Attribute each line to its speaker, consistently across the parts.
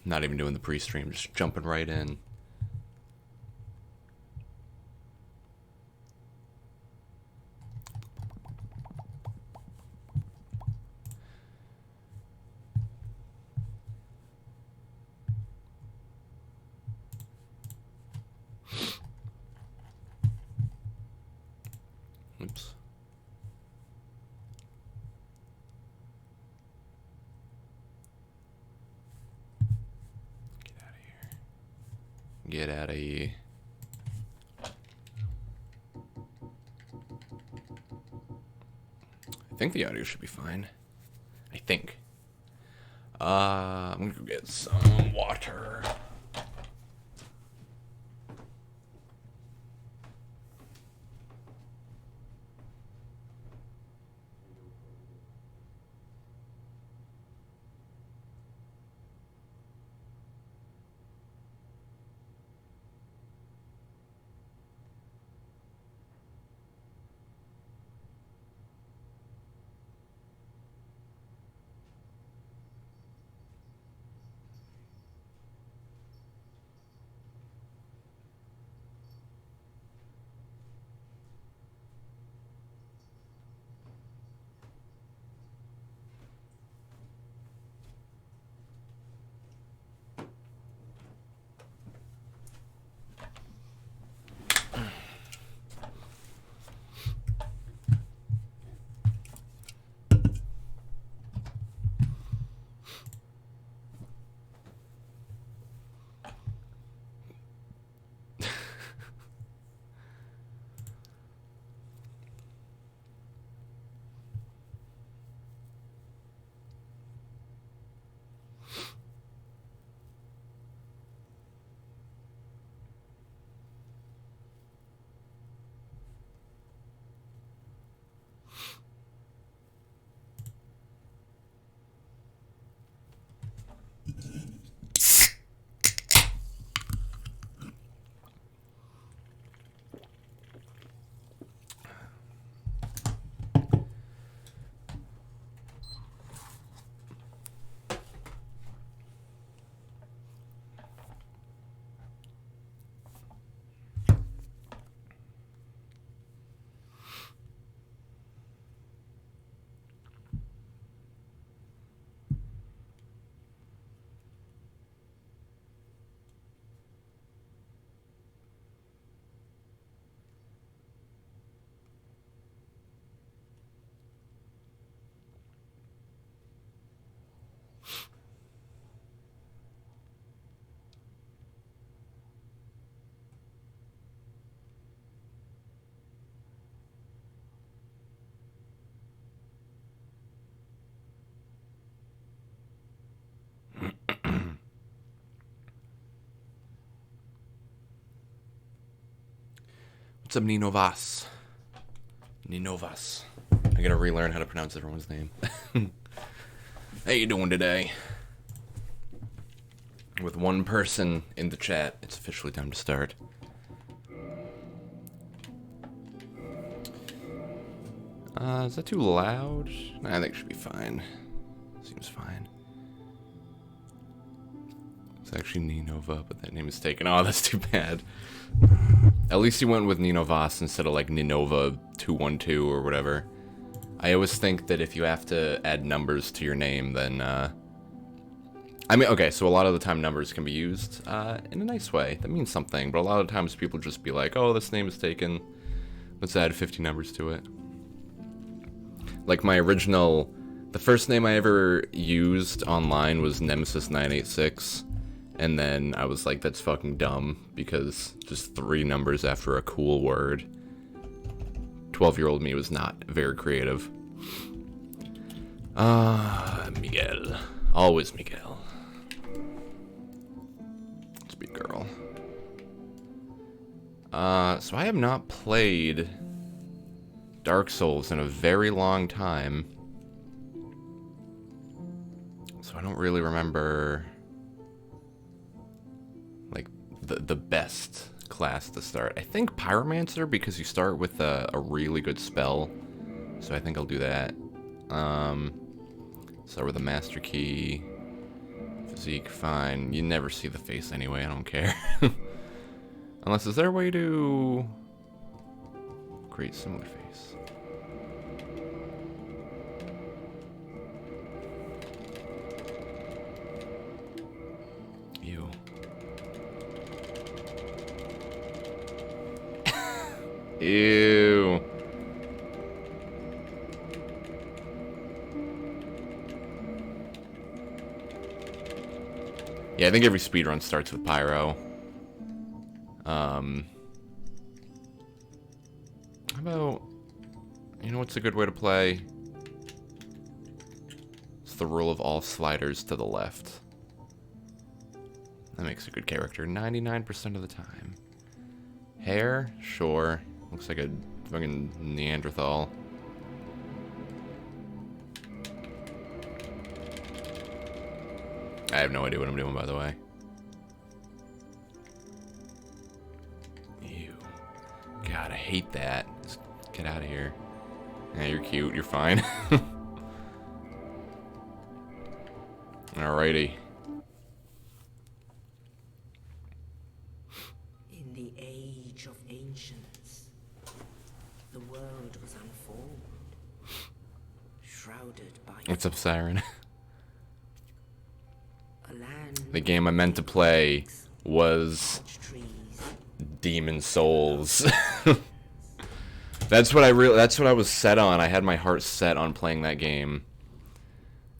Speaker 1: Not even doing the pre-stream, just jumping right in. Oops. Get out of here. Get out of here. I think the audio should be fine. I think. I'm gonna go get some water. What's up, Nino Vas? Nino Vas. I gotta relearn how to pronounce everyone's name. How you doing today? With one person in the chat, it's officially time to start. Is that too loud? Nah, I think it should be fine. Seems fine. It's actually Ninova, but that name is taken. Oh, that's too bad. At least you went with Nino Vas instead of like Ninova 212 or whatever. I always think that if you have to add numbers to your name, then I mean, okay, so a lot of the time numbers can be used in a nice way. That means something, but a lot of times people just be like, oh, this name is taken. Let's add 50 numbers to it. Like my original, the first name I ever used online was Nemesis986. And then I was like, that's fucking dumb, because just 3 numbers after a cool word. 12-year-old me was not very creative. Miguel. Always Miguel. Sweet girl. So I have not played Dark Souls in a very long time. So I don't really remember like the best class to start. I think Pyromancer, because you start with a really good spell. So I think I'll do that. Start with a Master Key. Physique, fine. You never see the face anyway, I don't care. Unless, is there a way to create similar face? Ew. Ew. Yeah, I think every speedrun starts with pyro. How about, you know what's a good way to play? It's the rule of all sliders to the left. That makes a good character 99% of the time. Hair? Sure. Looks like a fucking Neanderthal. I have no idea what I'm doing, by the way. Ew. God, I hate that. Just get out of here. Yeah, you're cute. You're fine. Alrighty.
Speaker 2: In the age of ancients, the world was unfolded, shrouded by...
Speaker 1: What's up, Siren?
Speaker 2: a land
Speaker 1: The game I meant to play was
Speaker 2: trees.
Speaker 1: Demon Souls. That's what I was set on. I had my heart set on playing that game.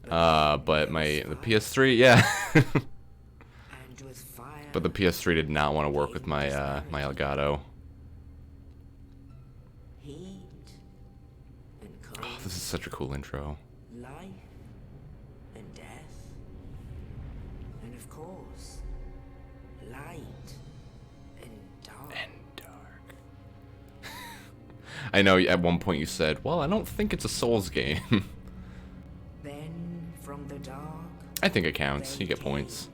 Speaker 1: But the PS3, yeah.
Speaker 2: And with fire
Speaker 1: But the PS3 did not want to work with my my Elgato.
Speaker 2: heat and cold,
Speaker 1: Oh, this is such a cool intro.
Speaker 2: life and death, and of course, light and dark.
Speaker 1: Dark. I know at one point you said, "Well, I don't think it's a Souls game."
Speaker 2: Then from the dark
Speaker 1: I think it counts. You get points.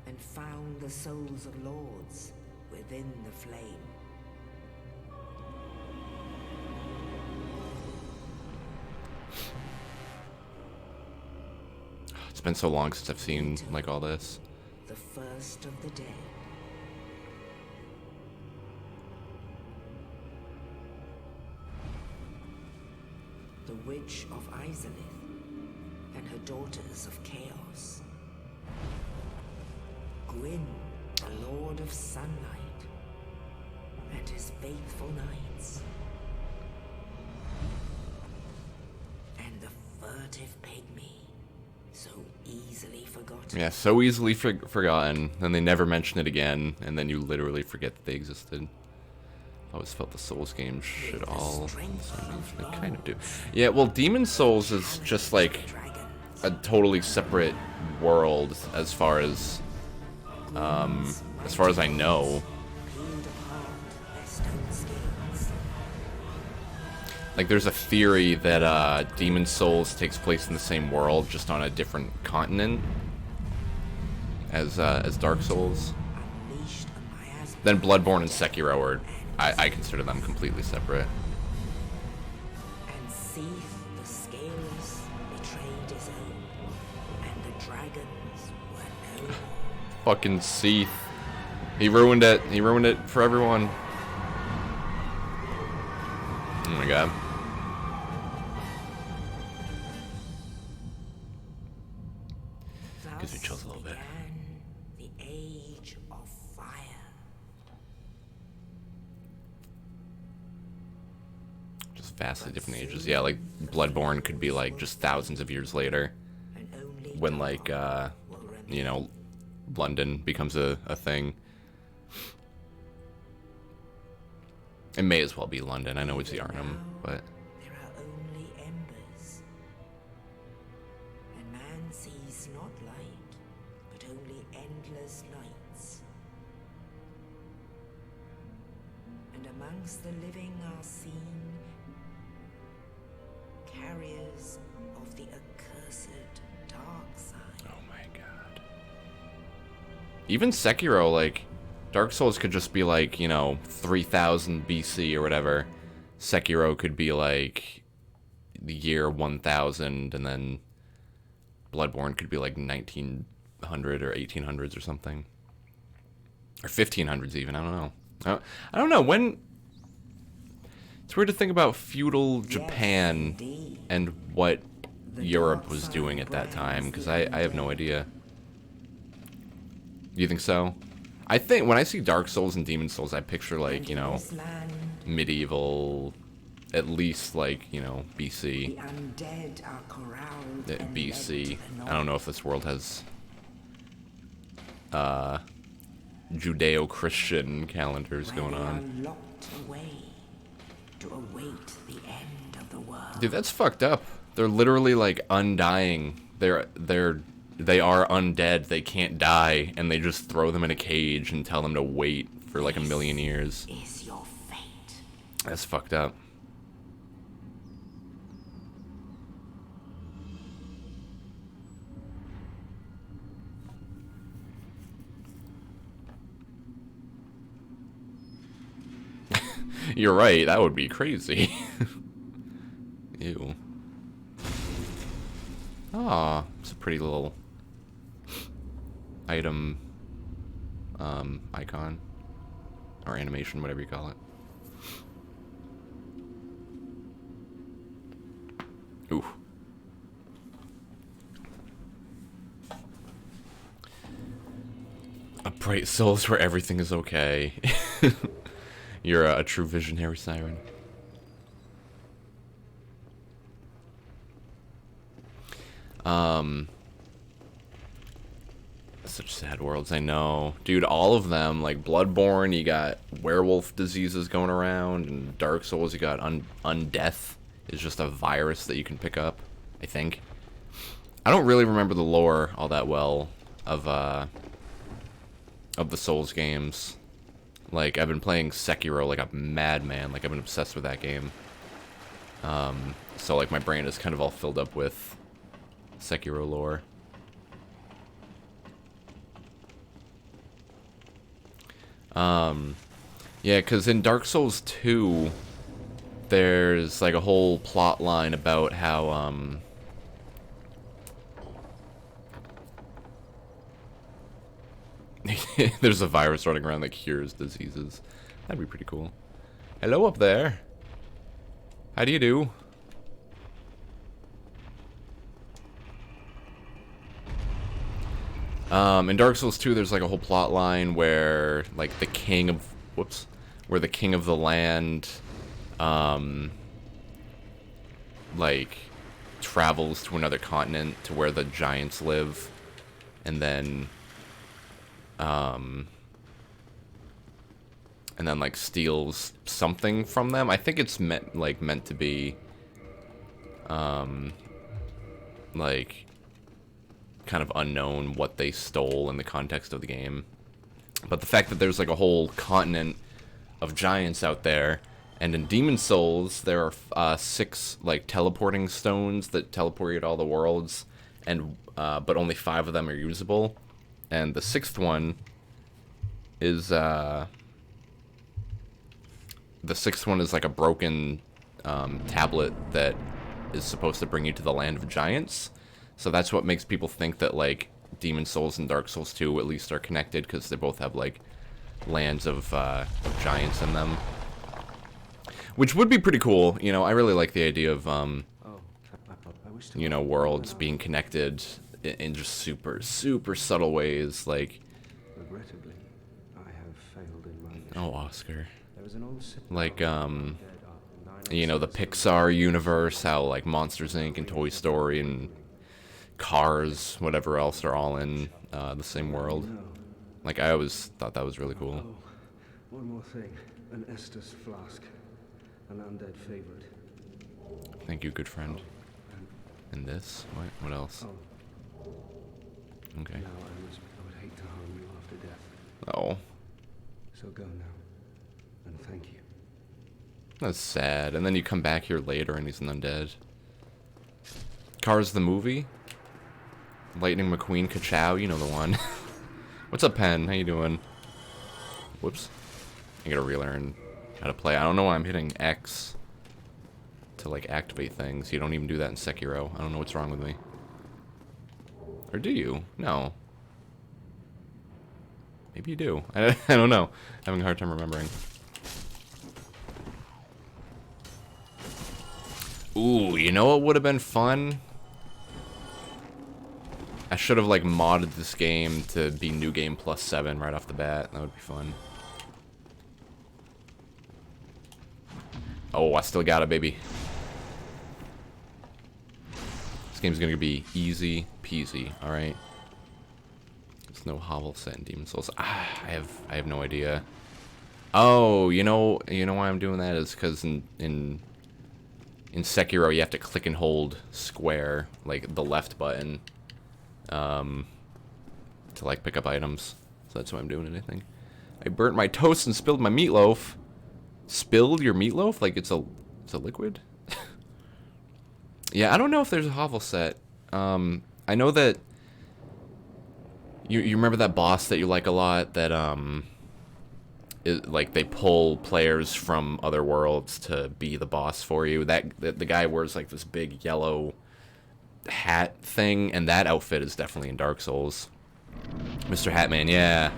Speaker 2: and found the souls of lords within the flame.
Speaker 1: It's been so long since I've seen like all this.
Speaker 2: The first of the dead. The Witch of Izalith and her daughters of Chaos. Gwyn, the Lord of Sunlight, and his faithful knights. And the furtive pygmy, so easily forgotten.
Speaker 1: Yeah, so easily forgotten. Then they never mention it again, and then you literally forget that they existed. I always felt the Souls games should all they kind of do. Yeah, well, Demon Souls is just like a totally separate world as far as I know.
Speaker 2: Peeled apart their stone scales.
Speaker 1: Like, there's a theory that Demon Souls takes place in the same world, just on a different continent as Dark Souls.
Speaker 2: Unleashed a miasma.
Speaker 1: Then Bloodborne and Sekiro are, I consider them completely separate.
Speaker 2: And Seath, the scales, betrayed his own, and the dragons were no more.
Speaker 1: Fucking Seath. He ruined it. He ruined it for everyone. Oh my god. Gives me
Speaker 2: Thus
Speaker 1: chills a little bit.
Speaker 2: began the age of fire.
Speaker 1: Just vastly different ages. Yeah, like Bloodborne could be like just thousands of years later,
Speaker 2: And only
Speaker 1: when like
Speaker 2: dark will remain.
Speaker 1: you know, London becomes a thing. It may as well be London. I know it's the Arnhem, but
Speaker 2: There are only embers. And man sees not light, but only endless nights. And amongst the living are seen carriers of the accursed dark side.
Speaker 1: oh my god. Even Sekiro, like, Dark Souls could just be like, you know, 3000 BC or whatever. Sekiro could be like the year 1000, and then Bloodborne could be like 1900 or 1800s or something. Or 1500s even, I don't know. I don't know, when... It's weird to think about feudal Japan and what Europe was doing at that time, because I have no idea. You think so? I think when I see Dark Souls and Demon Souls, I picture, like, you know, medieval, at least, like, you know, BC. BC. I don't know if this world has Judeo-Christian calendars going on. Dude, that's fucked up. They're literally like undying. They are undead. They can't die, and they just throw them in a cage and tell them to wait for like a million years.
Speaker 2: Is your fate.
Speaker 1: That's fucked up. You're right, that would be crazy. Ew. Ah, it's a pretty little item icon. Or animation, whatever you call it. Ooh. A bright souls where everything is okay. You're a true visionary, Siren. Such sad worlds, I know. Dude, all of them, like Bloodborne, you got werewolf diseases going around, and Dark Souls, you got undeath is just a virus that you can pick up, I think. I don't really remember the lore all that well of the Souls games. Like, I've been playing Sekiro like a madman, like I've been obsessed with that game. So like my brain is kind of all filled up with Sekiro lore. Yeah, because in Dark Souls 2, there's like a whole plot line about how, there's a virus running around that cures diseases. That'd be pretty cool. Hello up there. How do you do? In Dark Souls 2, there's like a whole plot line where like the king of where the king of the land like travels to another continent to where the giants live, and then like steals something from them. I think it's meant to be like kind of unknown what they stole in the context of the game. But the fact that there's like a whole continent of giants out there, and in Demon Souls there are 6 like teleporting stones that teleport you to all the worlds, and but only 5 of them are usable, and the 6th one is like a broken tablet that is supposed to bring you to the land of giants. So that's what makes people think that like Demon Souls and Dark Souls 2 at least are connected, because they both have like lands of giants in them, which would be pretty cool. You know, I really like the idea of you know, worlds being connected in just super subtle ways. Like,
Speaker 3: regrettably, I have failed in my mission.
Speaker 1: oh, Oscar.
Speaker 3: There was an old
Speaker 1: Like you know, the Pixar universe, how like Monsters Inc. and Toy Story and Cars, whatever else, are all in the same world. Like, I always thought that was really cool.
Speaker 3: Oh, one more thing. An Estus flask. An undead favorite.
Speaker 1: Thank you, good friend. And this? What else? Okay.
Speaker 3: Now I would hate to harm you after death.
Speaker 1: Oh.
Speaker 3: So go now. And thank you.
Speaker 1: That's sad. And then you come back here later and he's an undead. Cars the movie? Lightning McQueen Ka-chow, you know the one. What's up, Pen? How you doing? Whoops. I gotta relearn how to play. I don't know why I'm hitting X to like activate things. You don't even do that in Sekiro. I don't know what's wrong with me. Or do you? No. Maybe you do. I don't know. Having a hard time remembering. Ooh, you know what would have been fun? I should have, like, modded this game to be New Game Plus 7 right off the bat. That would be fun. Oh, I still got it, baby. This game's gonna be easy peasy, alright? There's no hovel set in Demon Souls. I have no idea. Oh, you know why I'm doing that is because in Sekiro you have to click and hold square, like the left button, to like pick up items. So that's why I'm doing it, I think. I burnt my toast and spilled my meatloaf. Spilled your meatloaf? Like it's a liquid? Yeah, I don't know if there's a hovel set. I know that you remember that boss that you like a lot that like they pull players from other worlds to be the boss for you. The guy wears like this big yellow hat thing, and that outfit is definitely in Dark Souls. Mr. Hatman, yeah.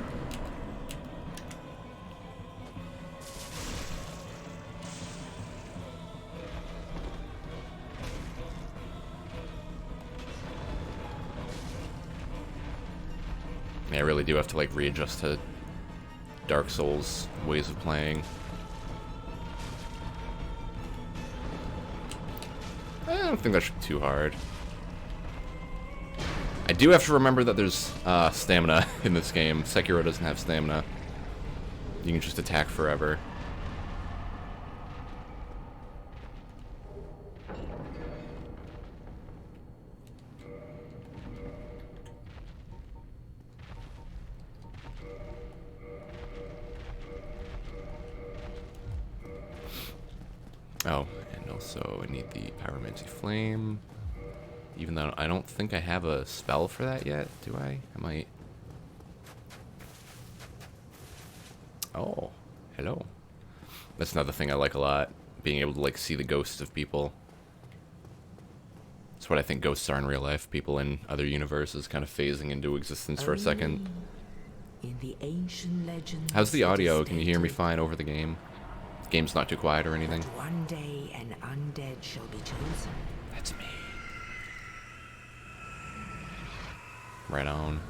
Speaker 1: Yeah, I really do have to like readjust to Dark Souls ways of playing. I don't think that should be too hard. I do have to remember that there's stamina in this game. Sekiro doesn't have stamina. You can just attack forever. Oh, and also I need the Pyromancy Flame. Even though I don't think I have a spell for that yet, do I? I might. Oh, hello. That's another thing I like a lot. Being able to like see the ghosts of people. That's what I think ghosts are in real life. People in other universes kind of phasing into existence for a second.
Speaker 2: In the ancient legends,
Speaker 1: How's the
Speaker 2: it
Speaker 1: audio?
Speaker 2: is
Speaker 1: Can you hear me
Speaker 2: stated
Speaker 1: fine over the game? The game's not too quiet or anything.
Speaker 2: that one day an undead shall be chosen.
Speaker 1: That's me. Right on.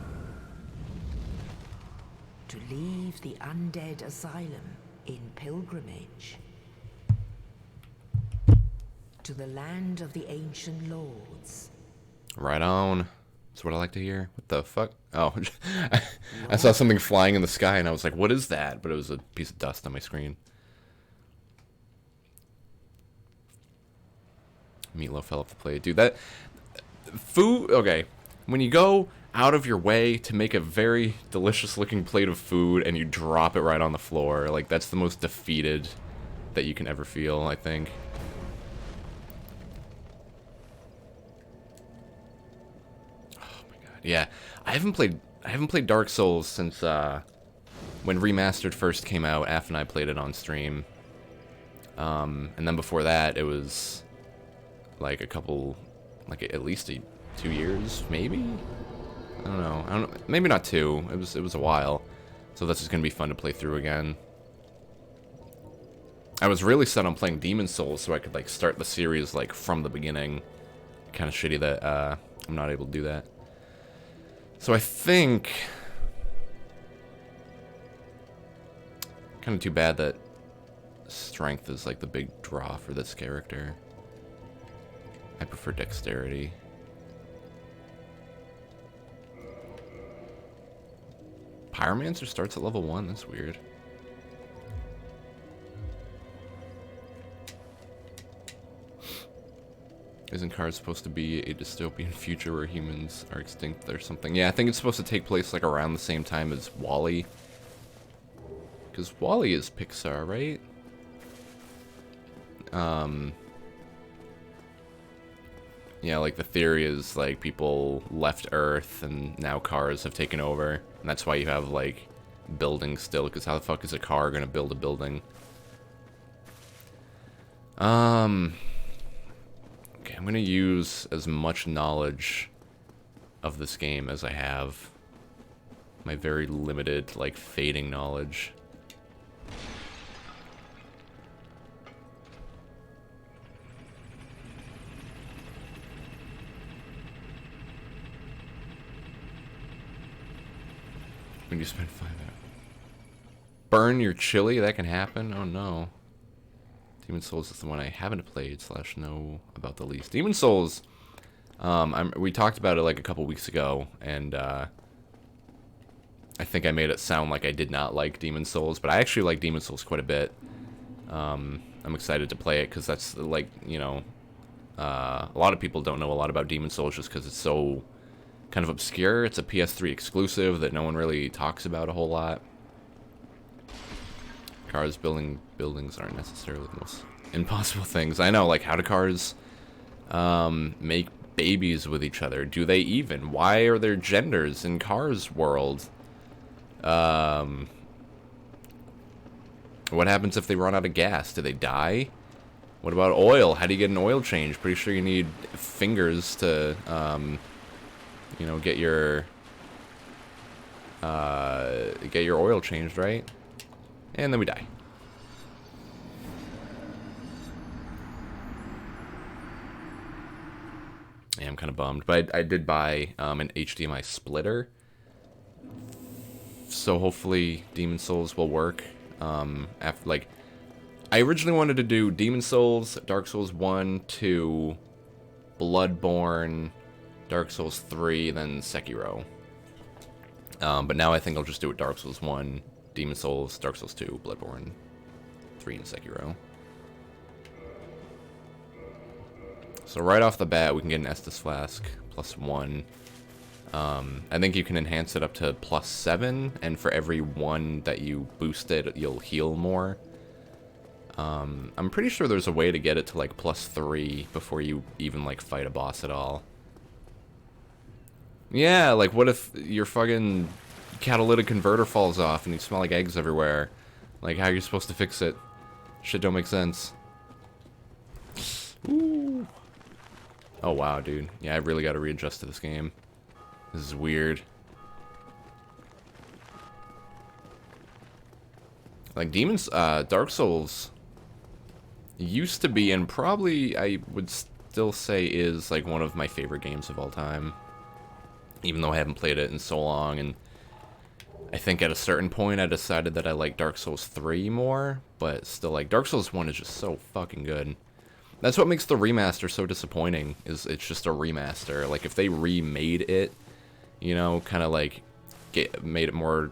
Speaker 2: To leave the undead asylum in pilgrimage to the land of the ancient lords.
Speaker 1: Right on. That's what I like to hear. What the fuck? Oh, I saw something flying in the sky and I was like, what is that? But it was a piece of dust on my screen. Meatloaf fell off the plate. Dude, that food, okay. When you go out of your way to make a very delicious looking plate of food and you drop it right on the floor, like that's the most defeated that you can ever feel, I think. Oh my god. Yeah. I haven't played Dark Souls since when Remastered first came out. Af and I played it on stream. And then before that it was like a couple, like at least 2 years, maybe? I don't know. Maybe not 2. It was a while. So this is gonna be fun to play through again. I was really set on playing Demon Souls so I could like start the series like from the beginning. Kind of shitty that I'm not able to do that. So I think kind of too bad that strength is like the big draw for this character. I prefer dexterity. Pyromancer starts at level 1, that's weird. Isn't Card supposed to be a dystopian future where humans are extinct or something? Yeah, I think it's supposed to take place like around the same time as Wall-E. Because Wall-E is Pixar, right? Yeah, like the theory is like people left Earth and now cars have taken over. And that's why you have like buildings still, because how the fuck is a car gonna build a building? Okay, I'm gonna use as much knowledge of this game as I have. My very limited, like, fading knowledge. When you spend 5 hours. Burn your chili? That can happen? Oh no. Demon Souls is the one I haven't played / know about the least. Demon Souls, we talked about it like a couple weeks ago, and I think I made it sound like I did not like Demon Souls, but I actually like Demon Souls quite a bit. I'm excited to play it because that's like, you know, a lot of people don't know a lot about Demon Souls just because it's so kind of obscure. It's a PS3 exclusive that no one really talks about a whole lot. Cars building buildings aren't necessarily the most impossible things. I know, like, how do cars make babies with each other? Do they even? Why are there genders in Cars world? What happens if they run out of gas? Do they die? What about oil? How do you get an oil change? Pretty sure you need fingers to, you know, get your oil changed, right? And then we die. Yeah, I'm kind of bummed, but I did buy an HDMI splitter, so hopefully Demon Souls will work. After, like, I originally wanted to do Demon Souls, Dark Souls 1, 2, Bloodborne, Dark Souls 3, then Sekiro. But now I think I'll just do it Dark Souls 1, Demon Souls, Dark Souls 2, Bloodborne, 3, and Sekiro. So right off the bat, we can get an Estus Flask, +1. I think you can enhance it up to +7, and for every 1 that you boost it, you'll heal more. I'm pretty sure there's a way to get it to, like, +3 before you even, like, fight a boss at all. Yeah, like, what if your fucking catalytic converter falls off and you smell like eggs everywhere? Like, how are you supposed to fix it? Shit don't make sense. Ooh. Oh, wow, dude. Yeah, I really got to readjust to this game. This is weird. Like, Dark Souls used to be, and probably I would still say is, like, one of my favorite games of all time. Even though I haven't played it in so long, and I think at a certain point I decided that I like Dark Souls 3 more, but still, like, Dark Souls 1 is just so fucking good. That's what makes the remaster so disappointing, is it's just a remaster. Like, if they remade it, you know, kind of like made it more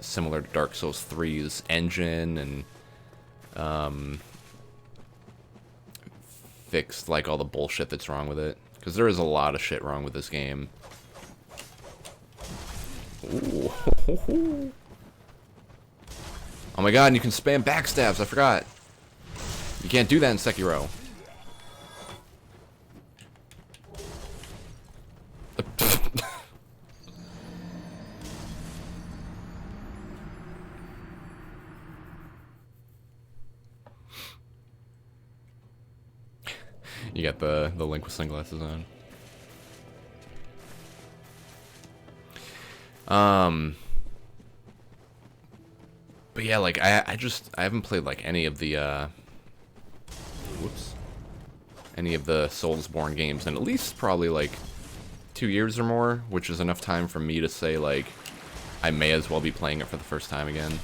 Speaker 1: similar to Dark Souls 3's engine, and fixed, like, all the bullshit that's wrong with it. Because there is a lot of shit wrong with this game. Ooh. Oh my god, and you can spam backstabs, I forgot. You can't do that in Sekiro. You got the Link with sunglasses on. But yeah, like, I haven't played, like, any of the any of the Soulsborne games in at least probably, like, 2 years or more, which is enough time for me to say, like, I may as well be playing it for the first time again.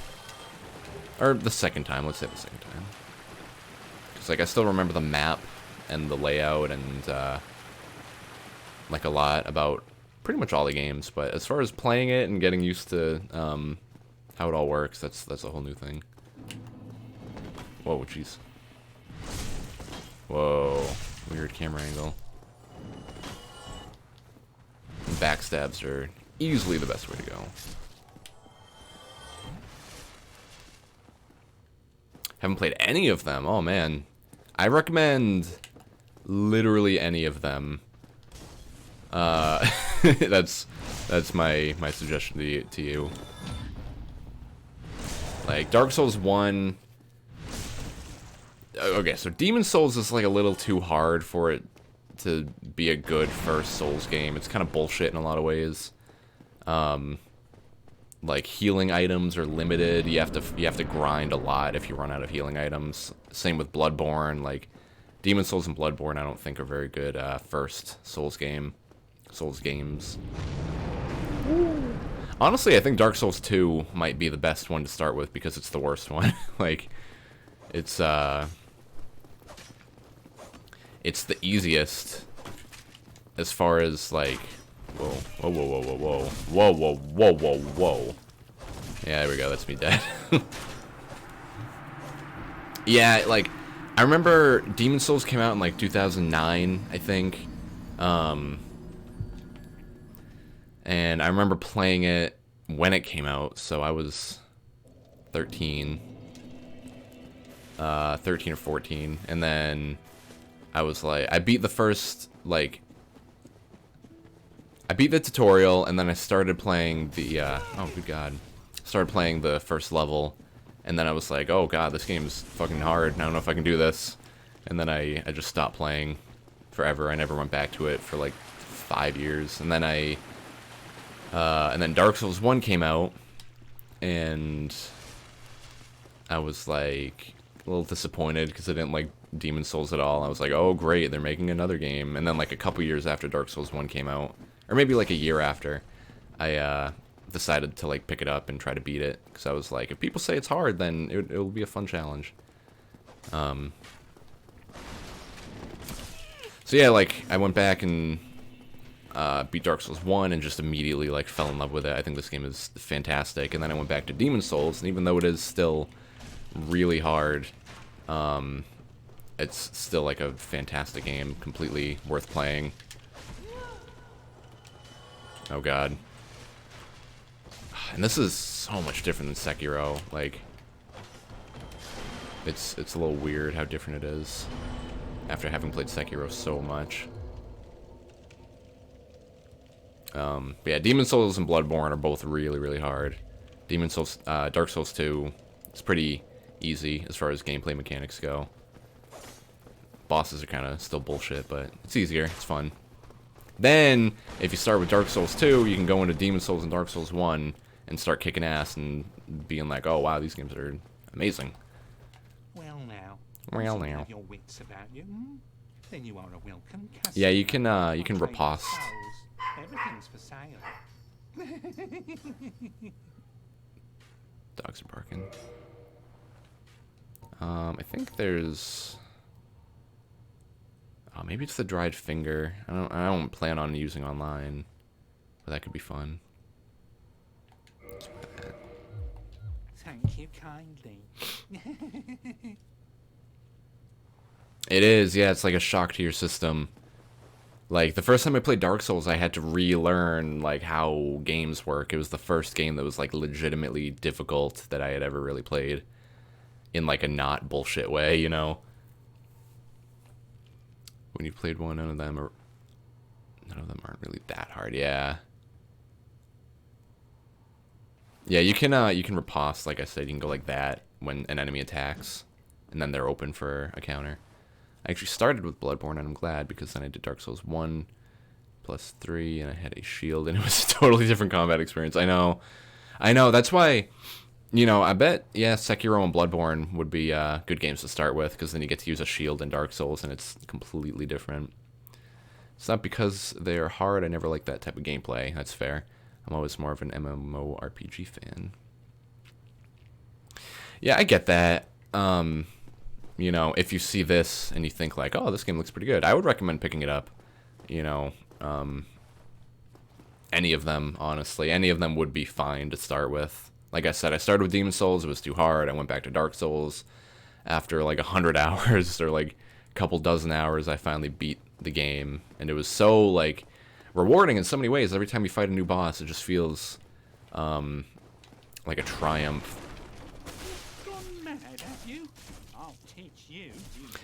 Speaker 1: Or the second time, let's say the second time. Because, like, I still remember the map and the layout and, like, a lot about pretty much all the games, but as far as playing it and getting used to, how it all works, that's a whole new thing. Whoa, jeez. Whoa, weird camera angle. And backstabs are easily the best way to go. Haven't played any of them. Oh man, I recommend literally any of them. That's my suggestion to you. Like, Dark Souls 1. Okay, so Demon Souls is, like, a little too hard for it to be a good first Souls game. It's kind of bullshit in a lot of ways. Like healing items are limited. You have to grind a lot if you run out of healing items. Same with Bloodborne. Like Demon Souls and Bloodborne, I don't think are very good first Souls games. Honestly, I think Dark Souls 2 might be the best one to start with because it's the worst one. Like, it's the easiest as far as, like, whoa, whoa, whoa, whoa, whoa, whoa, whoa, whoa, whoa, whoa. Yeah, there we go, that's me dead. Yeah, like, I remember Demon Souls came out in, like, 2009, I think. And I remember playing it when it came out, so I was 13 or 14, and then I was like, I beat the first, like, I beat the tutorial, and then I started playing the, oh good god, started playing the first level, and then I was like, oh god, this game's fucking hard, I don't know if I can do this, and then I just stopped playing forever. I never went back to it for like 5 years, and then and then Dark Souls 1 came out, and I was like a little disappointed because I didn't like Demon Souls at all. I was like, oh great, they're making another game. And then like a couple years after Dark Souls 1 came out, or maybe like a year after, I decided to like pick it up and try to beat it, because I was like, if people say it's hard, then it'll be a fun challenge. So yeah, like I went back and beat Dark Souls 1 and just immediately like fell in love with it. I think this game is fantastic. And then I went back to Demon Souls, and even though it is still really hard, it's still like a fantastic game, completely worth playing. Oh god. And this is so much different than Sekiro. Like, it's a little weird how different it is after having played Sekiro so much. But yeah, Demon Souls and Bloodborne are both really, really hard. Demon Souls, Dark Souls 2, it's pretty easy as far as gameplay mechanics go. Bosses are kind of still bullshit, but it's easier, it's fun. Then, if you start with Dark Souls 2, you can go into Demon Souls and Dark Souls 1 and start kicking ass and being like, oh wow, these games are amazing.
Speaker 4: Well now.
Speaker 1: Well now.
Speaker 4: Have your wits about you, hmm? Then you are a welcome customer.
Speaker 1: Yeah, you can riposte.
Speaker 4: Everything's for sale.
Speaker 1: Dogs are barking. I think there's. Oh, maybe it's the dried finger. I don't plan on using online, but that could be fun. Let's try that.
Speaker 4: Thank you kindly.
Speaker 1: It is, yeah. It's like a shock to your system. Like, the first time I played Dark Souls, I had to relearn, like, how games work. It was the first game that was, like, legitimately difficult that I had ever really played. In, like, a not bullshit way, you know? When you played one, none of them aren't really that hard, yeah. Yeah, you can riposte, like I said. You can go like that when an enemy attacks, and then they're open for a counter. I actually started with Bloodborne, and I'm glad, because then I did Dark Souls 1 plus 3, and I had a shield, and it was a totally different combat experience. I know. That's why, you know, I bet, yeah, Sekiro and Bloodborne would be good games to start with, because then you get to use a shield in Dark Souls, and it's completely different. It's not because they are hard. I never liked that type of gameplay. That's fair. I'm always more of an MMORPG fan. Yeah, I get that. You know, if you see this and you think like, oh, this game looks pretty good, I would recommend picking it up. You know, any of them, honestly. Any of them would be fine to start with. Like I said, I started with Demon Souls. It was too hard. I went back to Dark Souls. After like 100 hours or like a couple dozen hours, I finally beat the game. And it was so like rewarding in so many ways. Every time you fight a new boss, it just feels like a triumph.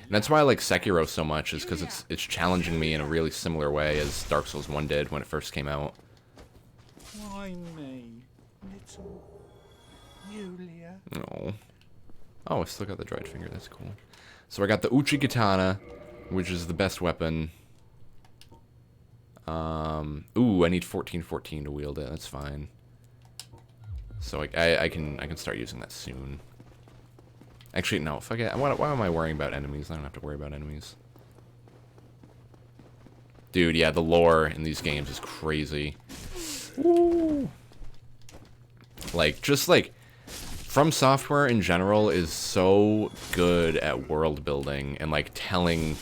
Speaker 1: And that's why I like Sekiro so much, is because it's challenging me in a really similar way as Dark Souls 1 did when it first came out.
Speaker 4: Why me, little Yulia?
Speaker 1: Oh, I still got the dried finger. That's cool. So I got the Uchi Katana, which is the best weapon Ooh, I need 1414 to wield it. That's fine. So I can start using that soon. Actually, no. Fuck it. Why am I worrying about enemies? I don't have to worry about enemies. Dude, yeah, the lore in these games is crazy. Ooh. Like, just like, From Software in general is so good at world building and like telling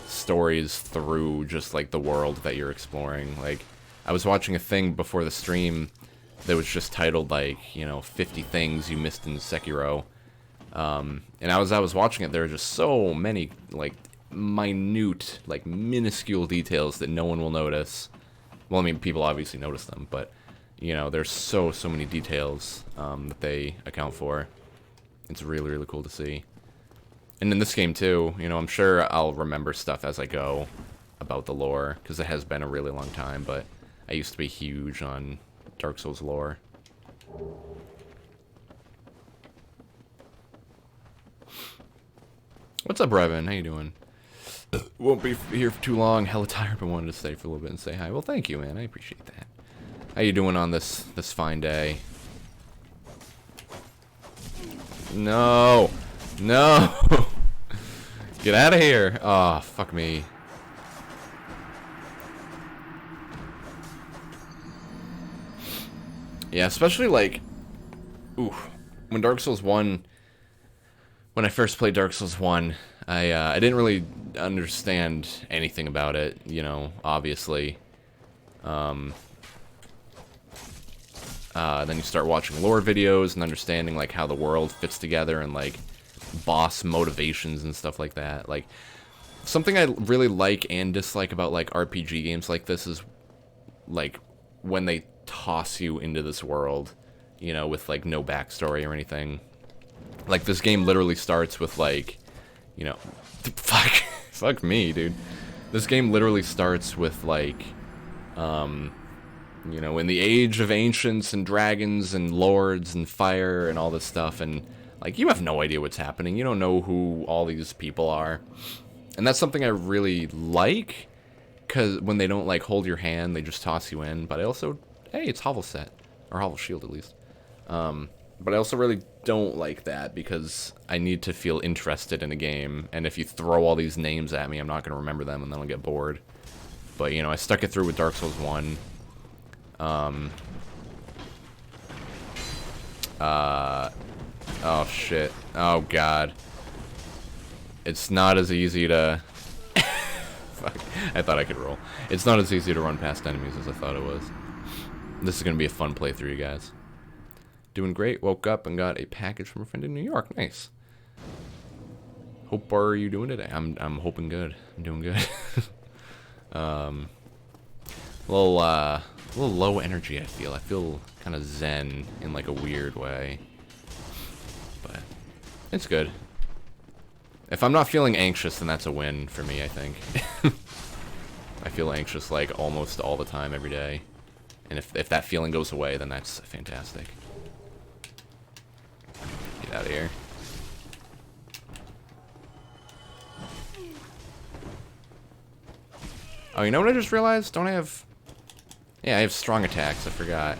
Speaker 1: stories through just like the world that you're exploring. Like, I was watching a thing before the stream that was just titled like, 50 things you missed in Sekiro. And as I was watching it, there were just so many like minute, like minuscule details that no one will notice. Well, I mean, people obviously notice them, but there's so many details that they account for. It's really, really cool to see. And in this game too, I'm sure I'll remember stuff as I go about the lore, because it has been a really long time, but I used to be huge on Dark Souls lore. What's up, Revan? How you doing? Won't be here for too long. Hella tired, but wanted to stay for a little bit and say hi. Well, thank you, man. I appreciate that. How you doing on this fine day? No. No. Get out of here. Oh, fuck me. Yeah, especially like, ooh, when Dark Souls 1, when I first played Dark Souls 1, I didn't really understand anything about it, obviously. Then you start watching lore videos and understanding like how the world fits together and like boss motivations and stuff like that. Like, something I really like and dislike about like RPG games like this is like when they toss you into this world, with like no backstory or anything. Like, this game literally starts with like, fuck me, dude. This game literally starts with like, in the age of ancients and dragons and lords and fire and all this stuff, and like, you have no idea what's happening. You don't know who all these people are. And that's something I really like, because when they don't like hold your hand, they just toss you in. But I also, hey, it's Hovel set, or Hovel shield at least. But I also really don't like that, because I need to feel interested in a game, and if you throw all these names at me, I'm not going to remember them, and then I'll get bored. But, I stuck it through with Dark Souls 1. Oh shit. Oh god. It's not as easy to... Fuck. I thought I could roll. It's not as easy to run past enemies as I thought it was. This is going to be a fun playthrough, you guys. Doing great. Woke up and got a package from a friend in New York. Nice. Hope, are you doing today? I'm hoping good. I'm doing good. A little low energy, I feel. I feel kind of zen in like a weird way. But it's good. If I'm not feeling anxious, then that's a win for me, I think. I feel anxious like almost all the time, every day. And if that feeling goes away, then that's fantastic. Get out of here. Oh, you know what I just realized? Don't I have... Yeah, I have strong attacks. I forgot.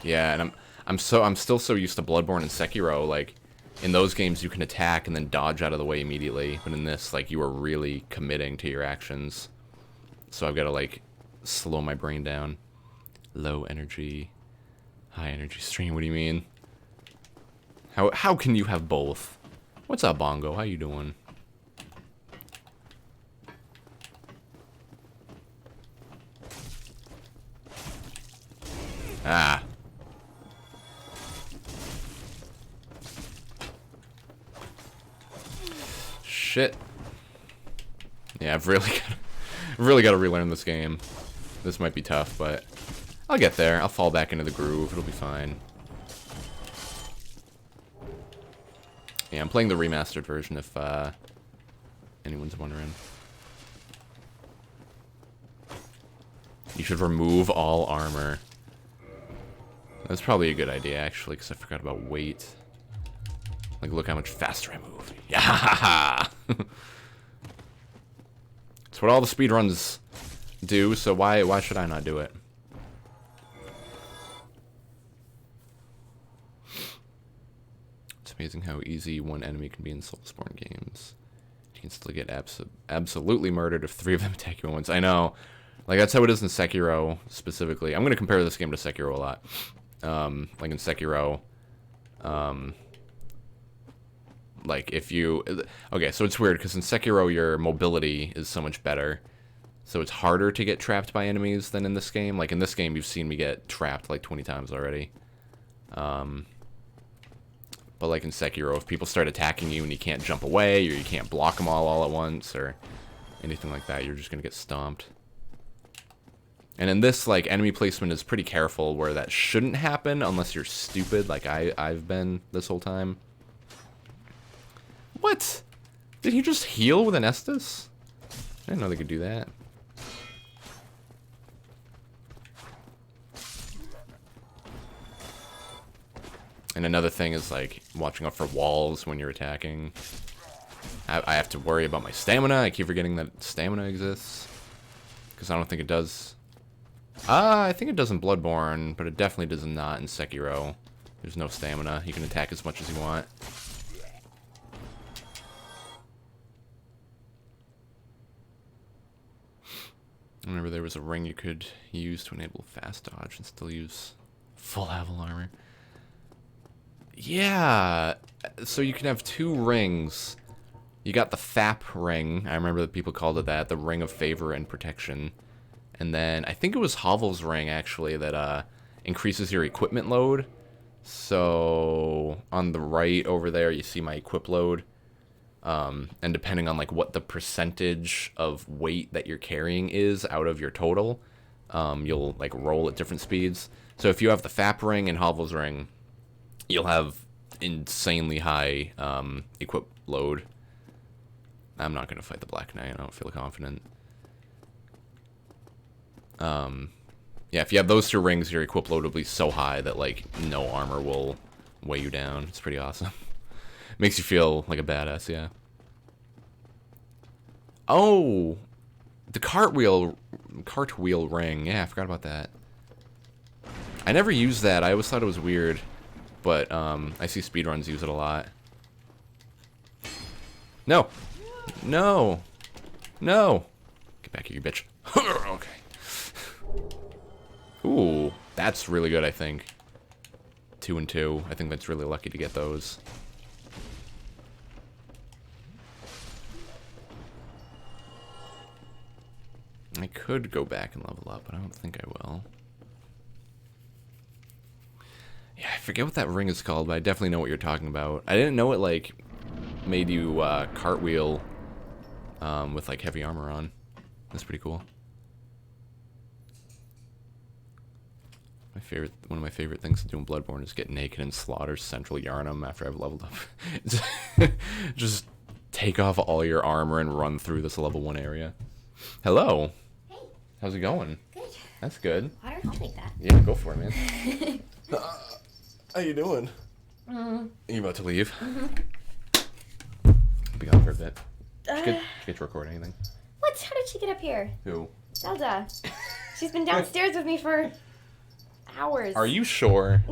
Speaker 1: Yeah, and I'm still so used to Bloodborne and Sekiro. Like, in those games, you can attack and then dodge out of the way immediately. But in this, like, you are really committing to your actions. So I've got to, like, slow my brain down. Low energy, high energy stream. What do you mean? How can you have both? What's up, Bongo? How you doing? Ah. Shit. Yeah, I've really got to relearn this game. This might be tough, but I'll get there. I'll fall back into the groove. It'll be fine. Yeah, I'm playing the remastered version if anyone's wondering. You should remove all armor. That's probably a good idea, actually, because I forgot about weight. Like, look how much faster I move. Yeah! It's what all the speedruns do, so why should I not do it? It's amazing how easy one enemy can be in Soulsborne games. You can still get absolutely murdered if 3 of them attack you at once. I know. Like, that's how it is in Sekiro, specifically. I'm going to compare this game to Sekiro a lot. Like, in Sekiro, like, if you... Okay, so it's weird, because in Sekiro, your mobility is so much better. So it's harder to get trapped by enemies than in this game. Like, in this game, you've seen me get trapped, like, 20 times already. But, like, in Sekiro, if people start attacking you and you can't jump away, or you can't block them all at once, or anything like that, you're just going to get stomped. And in this, like, enemy placement is pretty careful, where that shouldn't happen unless you're stupid, like I've been this whole time. What? Did he just heal with an Estus? I didn't know they could do that. And another thing is, like, watching out for walls when you're attacking. I have to worry about my stamina. I keep forgetting that stamina exists. Because I don't think it does... I think it does in Bloodborne, but it definitely does not in Sekiro. There's no stamina. You can attack as much as you want. I remember there was a ring you could use to enable fast dodge and still use full Havel armor. Yeah, so you can have 2 rings. You got the FAP ring. I remember that people called it that, the Ring of Favor and Protection. And then I think it was Havel's ring, actually, that increases your equipment load. So on the right over there, you see my equip load. And depending on, like, what the percentage of weight that you're carrying is out of your total, you'll, like, roll at different speeds. So if you have the FAP ring and Havel's ring, you'll have insanely high equip load. I'm not going to fight the Black Knight. I don't feel confident. Yeah, if you have those 2 rings, your equip load will be so high that, like, no armor will weigh you down. It's pretty awesome. Makes you feel like a badass, yeah. Oh! The cartwheel ring. Yeah, I forgot about that. I never used that. I always thought it was weird. But, I see speedruns use it a lot. No! No! No! Get back here, you bitch. Okay. Ooh, that's really good, I think. 2 and 2. I think that's really lucky to get those. I could go back and level up, but I don't think I will. Yeah, I forget what that ring is called, but I definitely know what you're talking about. I didn't know it, like, made you cartwheel with, like, heavy armor on. That's pretty cool. One of my favorite things to do in Bloodborne is get naked and slaughter Central Yarnum after I've leveled up. Just take off all your armor and run through this level 1 area. Hello.
Speaker 5: Hey.
Speaker 1: How's it going?
Speaker 5: Good.
Speaker 1: That's good.
Speaker 5: Water, I'll take that.
Speaker 1: Yeah, go for it, man. How you doing? Are you about to leave? Be gone for a bit. Did you get to record anything?
Speaker 5: What? How did she get up here?
Speaker 1: Who?
Speaker 5: Zelda. She's been downstairs with me for hours.
Speaker 1: Are you sure?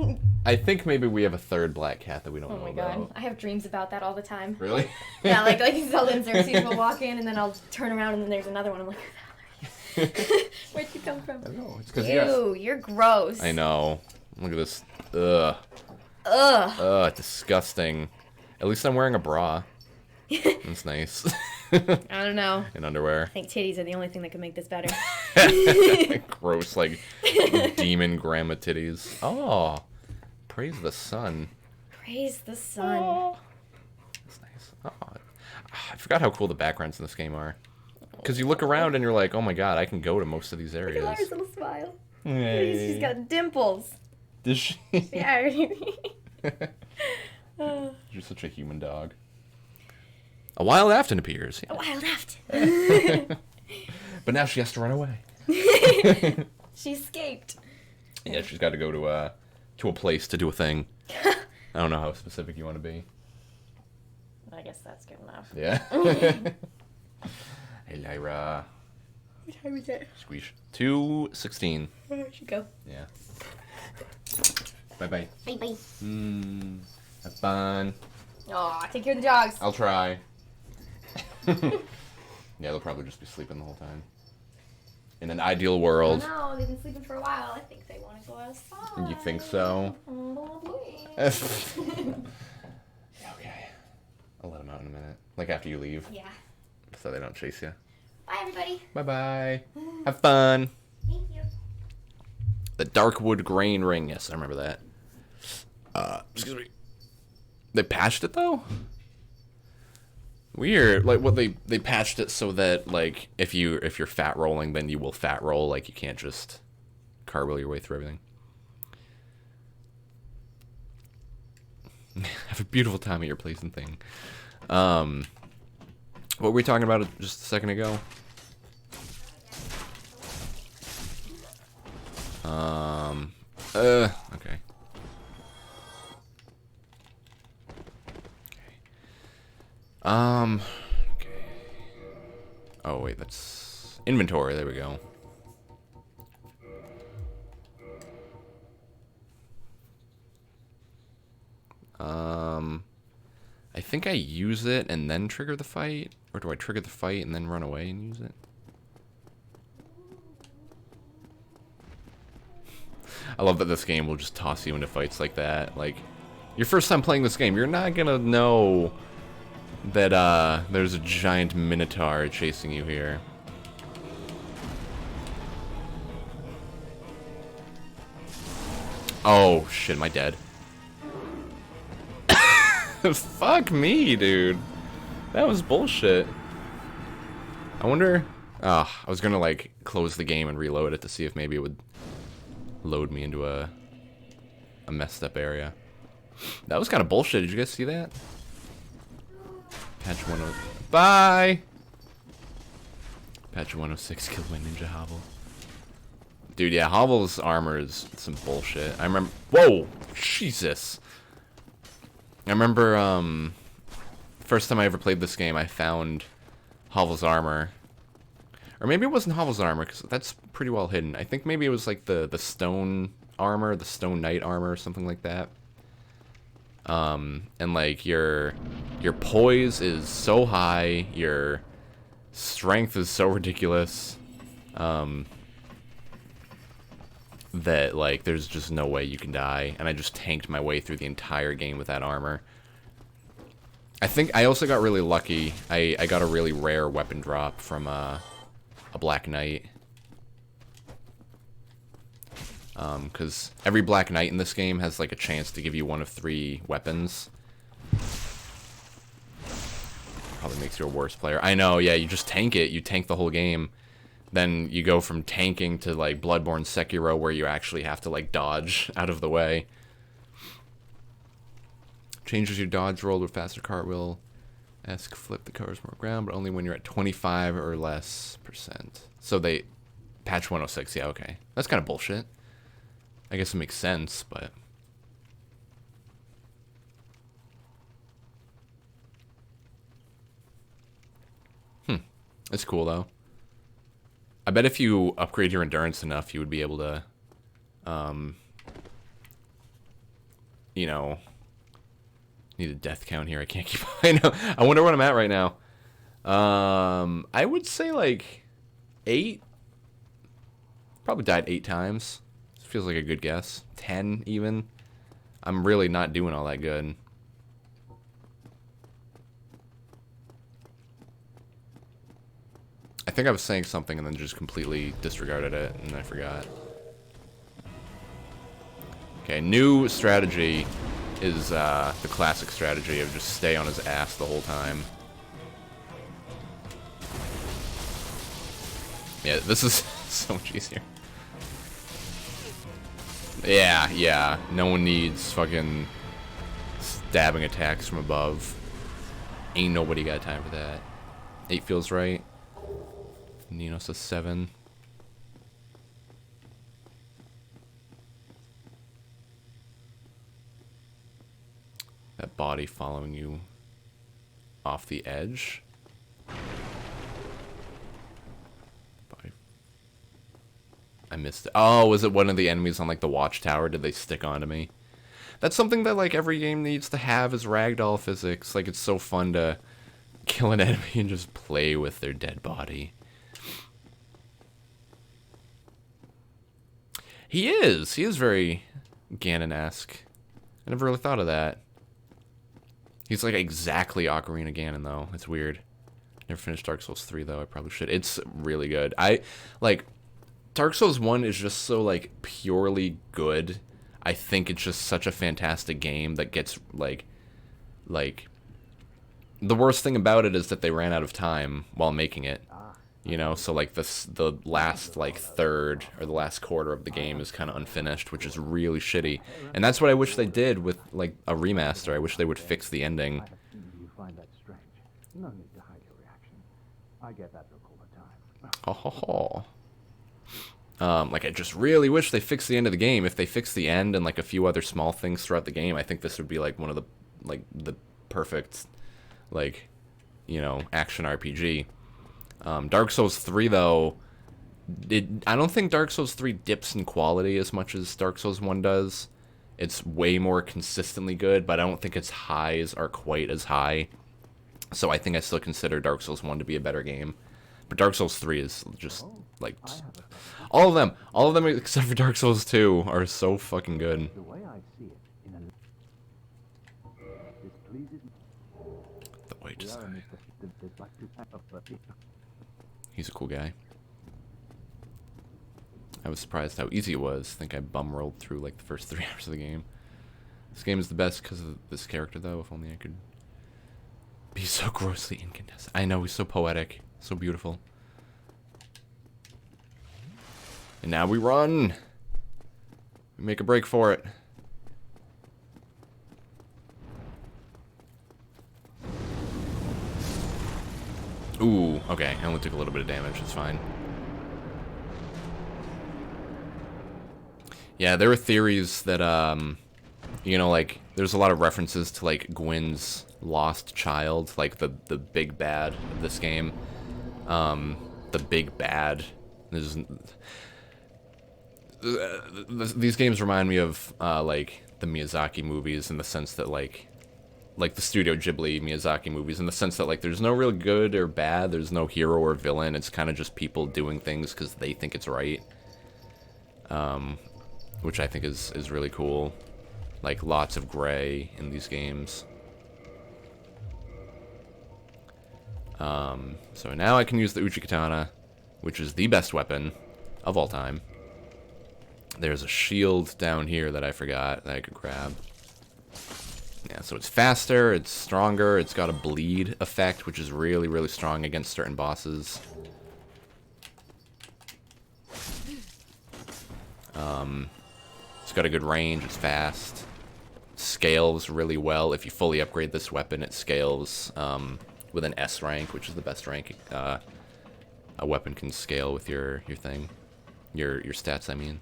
Speaker 1: I think maybe we have a 3rd black cat that we don't know
Speaker 5: Oh my
Speaker 1: about.
Speaker 5: god. I have dreams about that all the time.
Speaker 1: Really?
Speaker 5: Yeah, like Zelda and Xerxes will walk in and then I'll turn around and then there's another one. I'm like, who the hell are you? Where'd you come from?
Speaker 1: I don't know. It's because
Speaker 5: Ew, you're gross.
Speaker 1: I know. Look at this. Ugh.
Speaker 5: Ugh.
Speaker 1: Ugh, disgusting. At least I'm wearing a bra. That's nice.
Speaker 5: I don't know.
Speaker 1: And underwear.
Speaker 5: I think titties are the only thing that can make this better.
Speaker 1: Gross, like, demon grandma titties. Oh, praise the sun.
Speaker 5: Praise the sun.
Speaker 1: Oh. That's nice. Oh, I forgot how cool the backgrounds in this game are. Because you look around and you're like, oh my god, I can go to most of these
Speaker 5: Look
Speaker 1: areas.
Speaker 5: at Lara's little smile.
Speaker 1: Hey.
Speaker 5: She's got dimples.
Speaker 1: Does she?
Speaker 5: Yeah.
Speaker 1: You're such a human dog. A wild Afton appears.
Speaker 5: Oh, I left.
Speaker 1: But now she has to run away.
Speaker 5: She escaped.
Speaker 1: Yeah, she's got to go to a place to do a thing. I don't know how specific you want to be.
Speaker 5: I guess that's good enough.
Speaker 1: Yeah. Hey, Lyra.
Speaker 5: What time is it?
Speaker 1: Squeeze. 2:16.
Speaker 5: I should go.
Speaker 1: Yeah. Bye-bye.
Speaker 5: Bye-bye.
Speaker 1: Have fun.
Speaker 5: Aw, take care of the dogs.
Speaker 1: I'll try. Yeah, they'll probably just be sleeping the whole time. In an ideal world.
Speaker 5: No, they've been sleeping for a while. I think they want to go outside.
Speaker 1: You think so?
Speaker 5: Please.
Speaker 1: Okay. I'll let them out in a minute. Like after you leave.
Speaker 5: Yeah.
Speaker 1: So they don't chase you.
Speaker 5: Bye, everybody.
Speaker 1: Bye-bye. Have fun.
Speaker 5: Thank you.
Speaker 1: The Darkwood Grain Ring. Yes, I remember that. Excuse me. They patched it, though? Weird. Like, what, they patched it so that, like, if you're fat rolling, then you will fat roll. Like, you can't just cartwheel your way through everything. Have a beautiful time at your place and thing. What were we talking about just a second ago? Okay. Okay. Oh, wait, that's inventory. There we go. I think I use it and then trigger the fight, or do I trigger the fight and then run away and use it? I love that this game will just toss you into fights like that. Like, your first time playing this game, you're not gonna know that there's a giant minotaur chasing you here. Oh shit, am I dead? Fuck me, dude. That was bullshit. I wonder... I was gonna, like, close the game and reload it to see if maybe it would load me into a messed up area. That was kind of bullshit. Did you guys see that? Patch 106. Bye! Patch 106 killed my ninja hovel. Dude, yeah, Hovel's armor is some bullshit. I remember... Whoa! Jesus! I remember, first time I ever played this game, I found Hovel's armor. Or maybe it wasn't Hovel's armor, because that's pretty well hidden. I think maybe it was like the stone armor, the stone knight armor, or something like that. And like your poise is so high, your strength is so ridiculous, that like there's just no way you can die. And I just tanked my way through the entire game with that armor. I think I also got really lucky. I got a really rare weapon drop from a Black Knight. Because every Black Knight in this game has like a chance to give you one of 3 weapons. Probably makes you a worse player. I know, yeah, you just tank it. You tank the whole game. Then you go from tanking to like Bloodborne Sekiro, where you actually have to like dodge out of the way. Changes your dodge roll with faster cartwheel. Esque flip the covers more ground, but only when you're at 25 or less %. So they... Patch 106, yeah, okay. That's kind of bullshit. I guess it makes sense, but... It's cool, though. I bet if you upgrade your endurance enough, you would be able to... you know... Need a death count here. I can't keep... I know. I wonder what I'm at right now. I would say, like, 8. Probably died 8 times. Feels like a good guess. 10 even. I'm really not doing all that good. I think I was saying something and then just completely disregarded it and I forgot. Okay, new strategy is the classic strategy of just stay on his ass the whole time. Yeah, this is so much easier. Yeah, no one needs fucking stabbing attacks from above. Ain't nobody got time for that. 8 feels right. Nino says 7. That body following you off the edge. Body missed it. Oh, was it one of the enemies on, like, the watchtower? Did they stick onto me? That's something that, like, every game needs to have is ragdoll physics. Like, it's so fun to kill an enemy and just play with their dead body. He is very Ganon-esque. I never really thought of that. He's, like, exactly Ocarina Ganon, though. It's weird. Never finished Dark Souls 3, though. I probably should. It's really good. Dark Souls 1 is just so, like, purely good. I think it's just such a fantastic game that gets, like... The worst thing about it is that they ran out of time while making it. You know, so, like, the last, like, third or the last quarter of the game is kind of unfinished, which is really shitty. And that's what I wish they did with, like, a remaster. I wish they would fix the ending.
Speaker 6: You find that strange. No need to hide your reaction. I get that look all the time.
Speaker 1: Ho ho ho. Like, I just really wish they fixed the end of the game. If they fixed the end and, like, a few other small things throughout the game, I think this would be, like, one of the, like, the perfect, like, you know, action RPG. Dark Souls 3, though, I don't think Dark Souls 3 dips in quality as much as Dark Souls 1 does. It's way more consistently good, but I don't think its highs are quite as high. So I think I still consider Dark Souls 1 to be a better game. But Dark Souls 3 is just, like, all of them except for Dark Souls 2 are so fucking good.
Speaker 6: The way I see it, this pleases me.
Speaker 1: The white design.
Speaker 6: There's like to
Speaker 1: He's a cool guy. I was surprised how easy it was. I think I bum rolled through like the first 3 hours of the game. This game is the best because of this character, though. If only I could be so grossly incandescent. I know, he's so poetic, so beautiful. And now we run. We make a break for it. Ooh, okay. I only took a little bit of damage. It's fine. Yeah, there were theories that, you know, like, there's a lot of references to, like, Gwyn's lost child, like, the big bad of this game. The big bad. There's... These games remind me of, like, the Miyazaki movies in the sense that, like the Studio Ghibli Miyazaki movies, in the sense that, like, there's no real good or bad, there's no hero or villain, it's kind of just people doing things because they think it's right. Which I think is really cool. Like, lots of gray in these games. So now I can use the Uchikatana, which is the best weapon of all time. There's a shield down here that I forgot that I could grab. Yeah, so it's faster, it's stronger, it's got a bleed effect, which is really, really strong against certain bosses. It's got a good range, it's fast. Scales really well. If you fully upgrade this weapon, it scales with an S rank, which is the best rank a weapon can scale with your thing. Your stats, I mean.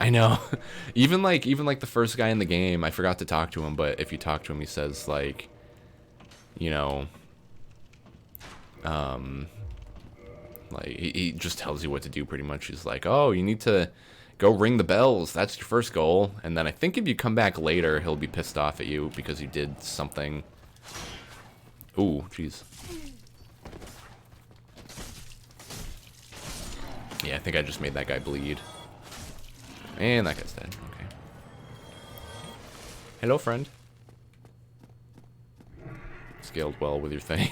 Speaker 1: I know. even like the first guy in the game, I forgot to talk to him, but if you talk to him, he says, like, you know, like, he just tells you what to do pretty much. He's like, oh, you need to go ring the bells. That's your first goal. And then I think if you come back later, he'll be pissed off at you because you did something. Ooh, jeez. Yeah, I think I just made that guy bleed. And that guy's dead. Okay. Hello, friend. Scaled well with your thing.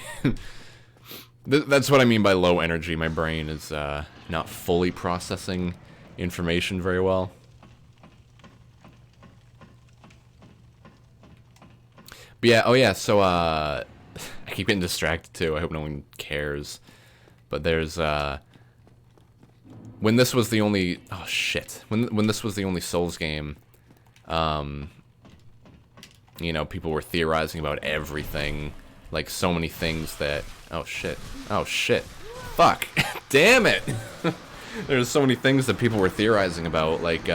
Speaker 1: That's what I mean by low energy. My brain is not fully processing information very well. But yeah, oh yeah, so I keep getting distracted too. I hope no one cares. But there's when this was the only when this was the only Souls game, you know, people were theorizing about everything, like so many things that oh shit, fuck, damn it. There's so many things that people were theorizing about, like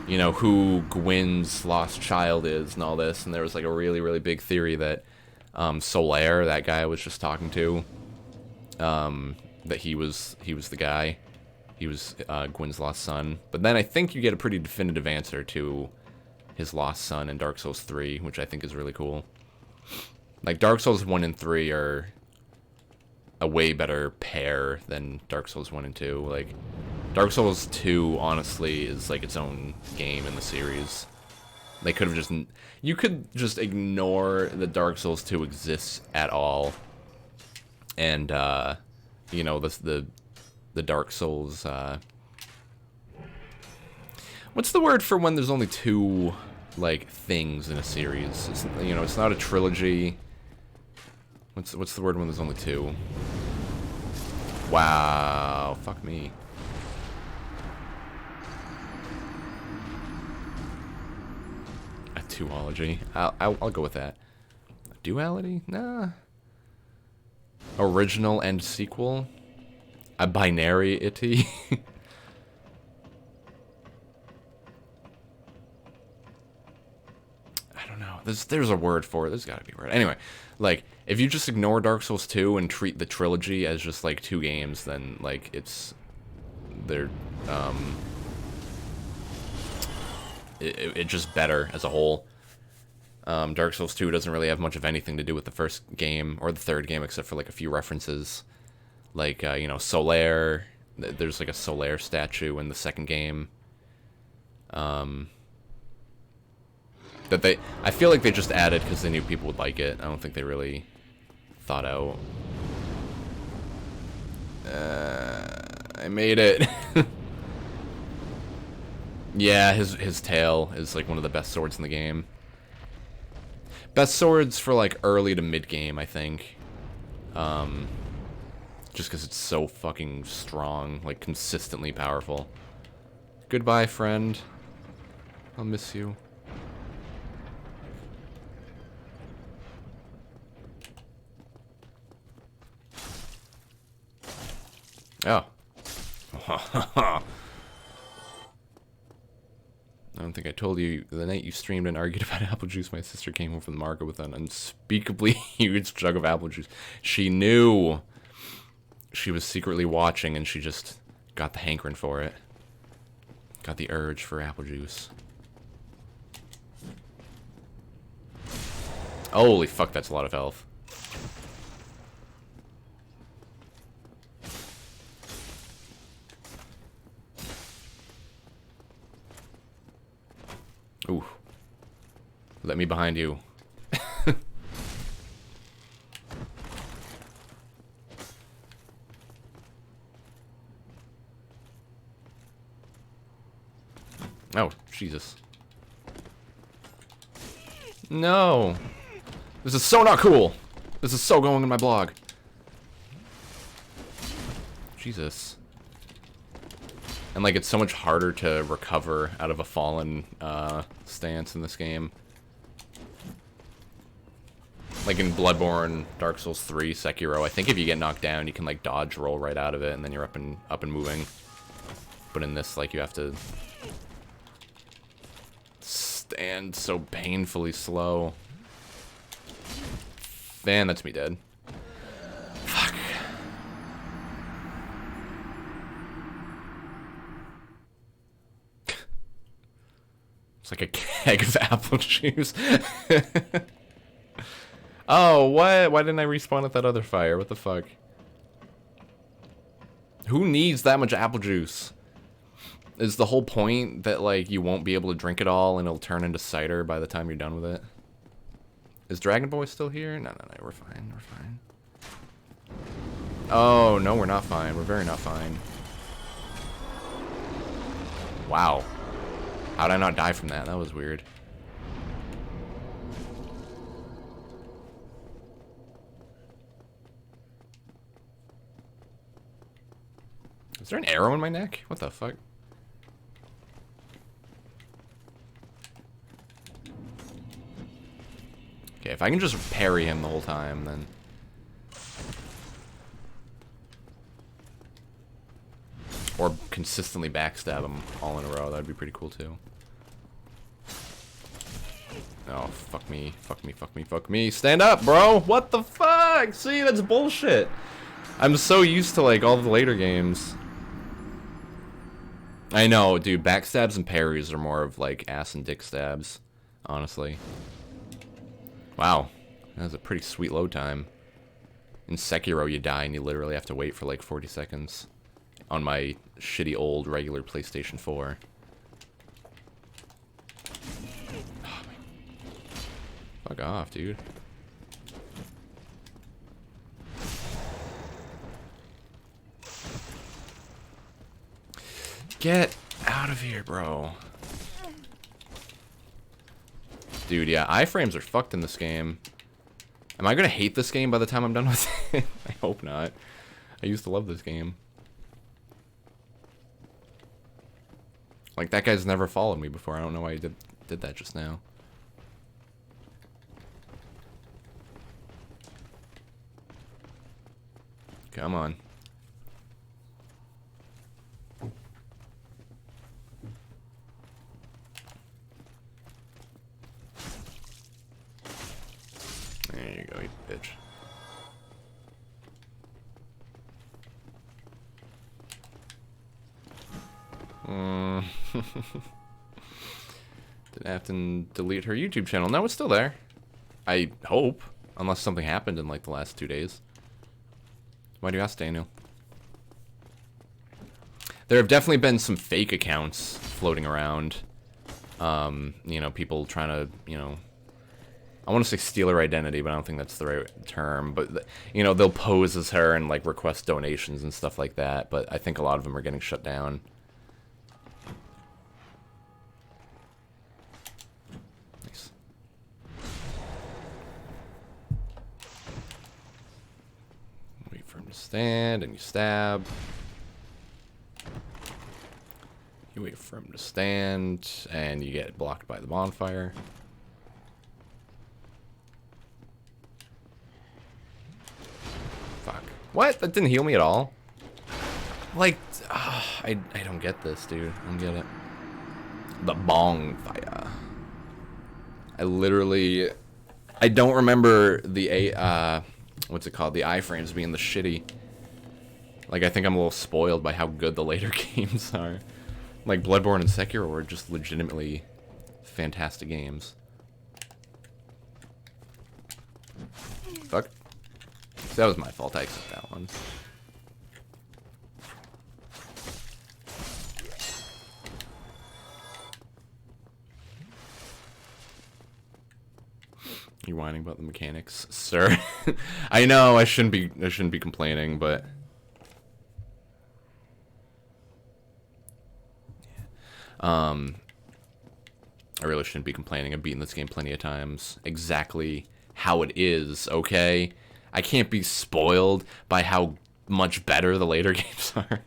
Speaker 1: you know, who Gwyn's lost child is and all this, and there was like a really, really big theory that Solaire, that guy I was just talking to, that he was the guy. He was Gwyn's lost son. But then I think you get a pretty definitive answer to his lost son in Dark Souls 3, which I think is really cool. Like, Dark Souls 1 and 3 are a way better pair than Dark Souls 1 and 2. Like, Dark Souls 2, honestly, is like its own game in the series. They could have just... You could just ignore that Dark Souls 2 exists at all. And, you know, the Dark Souls, what's the word for when there's only two, like, things in a series? It's, you know, it's not a trilogy. What's the word when there's only two? Wow, fuck me. A duology. I'll go with that. A duality? Nah. Original and sequel? A binary-ity? I don't know. There's a word for it. There's gotta be a word. Anyway, like, if you just ignore Dark Souls 2 and treat the trilogy as just, like, two games, then, like, they're just better as a whole. Dark Souls 2 doesn't really have much of anything to do with the first game, or the third game, except for, like, a few references. Like, you know, Solaire. There's, like, a Solaire statue in the second game. That I feel like they just added because they knew people would like it. I don't think they really thought out. I made it. Yeah, his tail is, like, one of the best swords in the game. Best swords for, like, early to mid-game, I think. Just because it's so fucking strong, like, consistently powerful. Goodbye, friend. I'll miss you. Oh. I don't think I told you, the night you streamed and argued about apple juice, my sister came home from the market with an unspeakably huge jug of apple juice. She knew she was secretly watching, and she just got the hankering for it. Got the urge for apple juice. Holy fuck, that's a lot of health. Ooh. Let me behind you. Oh, Jesus. No. This is so not cool. This is so going in my blog. Jesus. And, like, it's so much harder to recover out of a fallen stance in this game. Like in Bloodborne, Dark Souls 3, Sekiro, I think if you get knocked down, you can, like, dodge roll right out of it, and then you're up and moving. But in this, like, you have to stand so painfully slow. Man, that's me dead. Fuck. It's like a keg of apple juice. Oh, what? Why didn't I respawn at that other fire? What the fuck? Who needs that much apple juice? Is the whole point that, like, you won't be able to drink it all and it'll turn into cider by the time you're done with it? Is Dragon Boy still here? No, we're fine, we're fine. Oh, no, we're not fine. We're very not fine. Wow. How'd I not die from that? That was weird. Is there an arrow in my neck? What the fuck? Okay, if I can just parry him the whole time, then... Or consistently backstab him all in a row, that'd be pretty cool too. Oh, fuck me, fuck me, fuck me, fuck me. Stand up, bro! What the fuck? See, that's bullshit. I'm so used to like all the later games. I know, dude. Backstabs and parries are more of like ass and dick stabs, honestly. Wow, that was a pretty sweet load time. In Sekiro, you die and you literally have to wait for like 40 seconds. On my shitty old regular PlayStation 4. Oh, fuck off, dude. Get out of here, bro. Dude, yeah, iframes are fucked in this game. Am I gonna hate this game by the time I'm done with it? I hope not. I used to love this game. Like, that guy's never followed me before. I don't know why he did that just now. Come on. There you go, you bitch. Did Afton delete her YouTube channel? No, it's still there. I hope. Unless something happened in like the last 2 days. Why do you ask, Daniel? There have definitely been some fake accounts floating around. You know, people trying to, you know, I want to say steal her identity, but I don't think that's the right term. But, you know, they'll pose as her and, like, request donations and stuff like that. But I think a lot of them are getting shut down. Nice. Wait for him to stand, and you stab. You wait for him to stand, and you get blocked by the bonfire. Fuck. What? That didn't heal me at all? Like, I don't get this, dude. I don't get it. The bonfire. I don't remember the, what's it called? The iframes being the shitty. Like, I think I'm a little spoiled by how good the later games are. Like, Bloodborne and Sekiro were just legitimately fantastic games. Fuck. That was my fault. I accept that one. You're whining about the mechanics, sir. I know I shouldn't be complaining, but I really shouldn't be complaining. I've beaten this game plenty of times. Exactly how it is, okay? I can't be spoiled by how much better the later games are.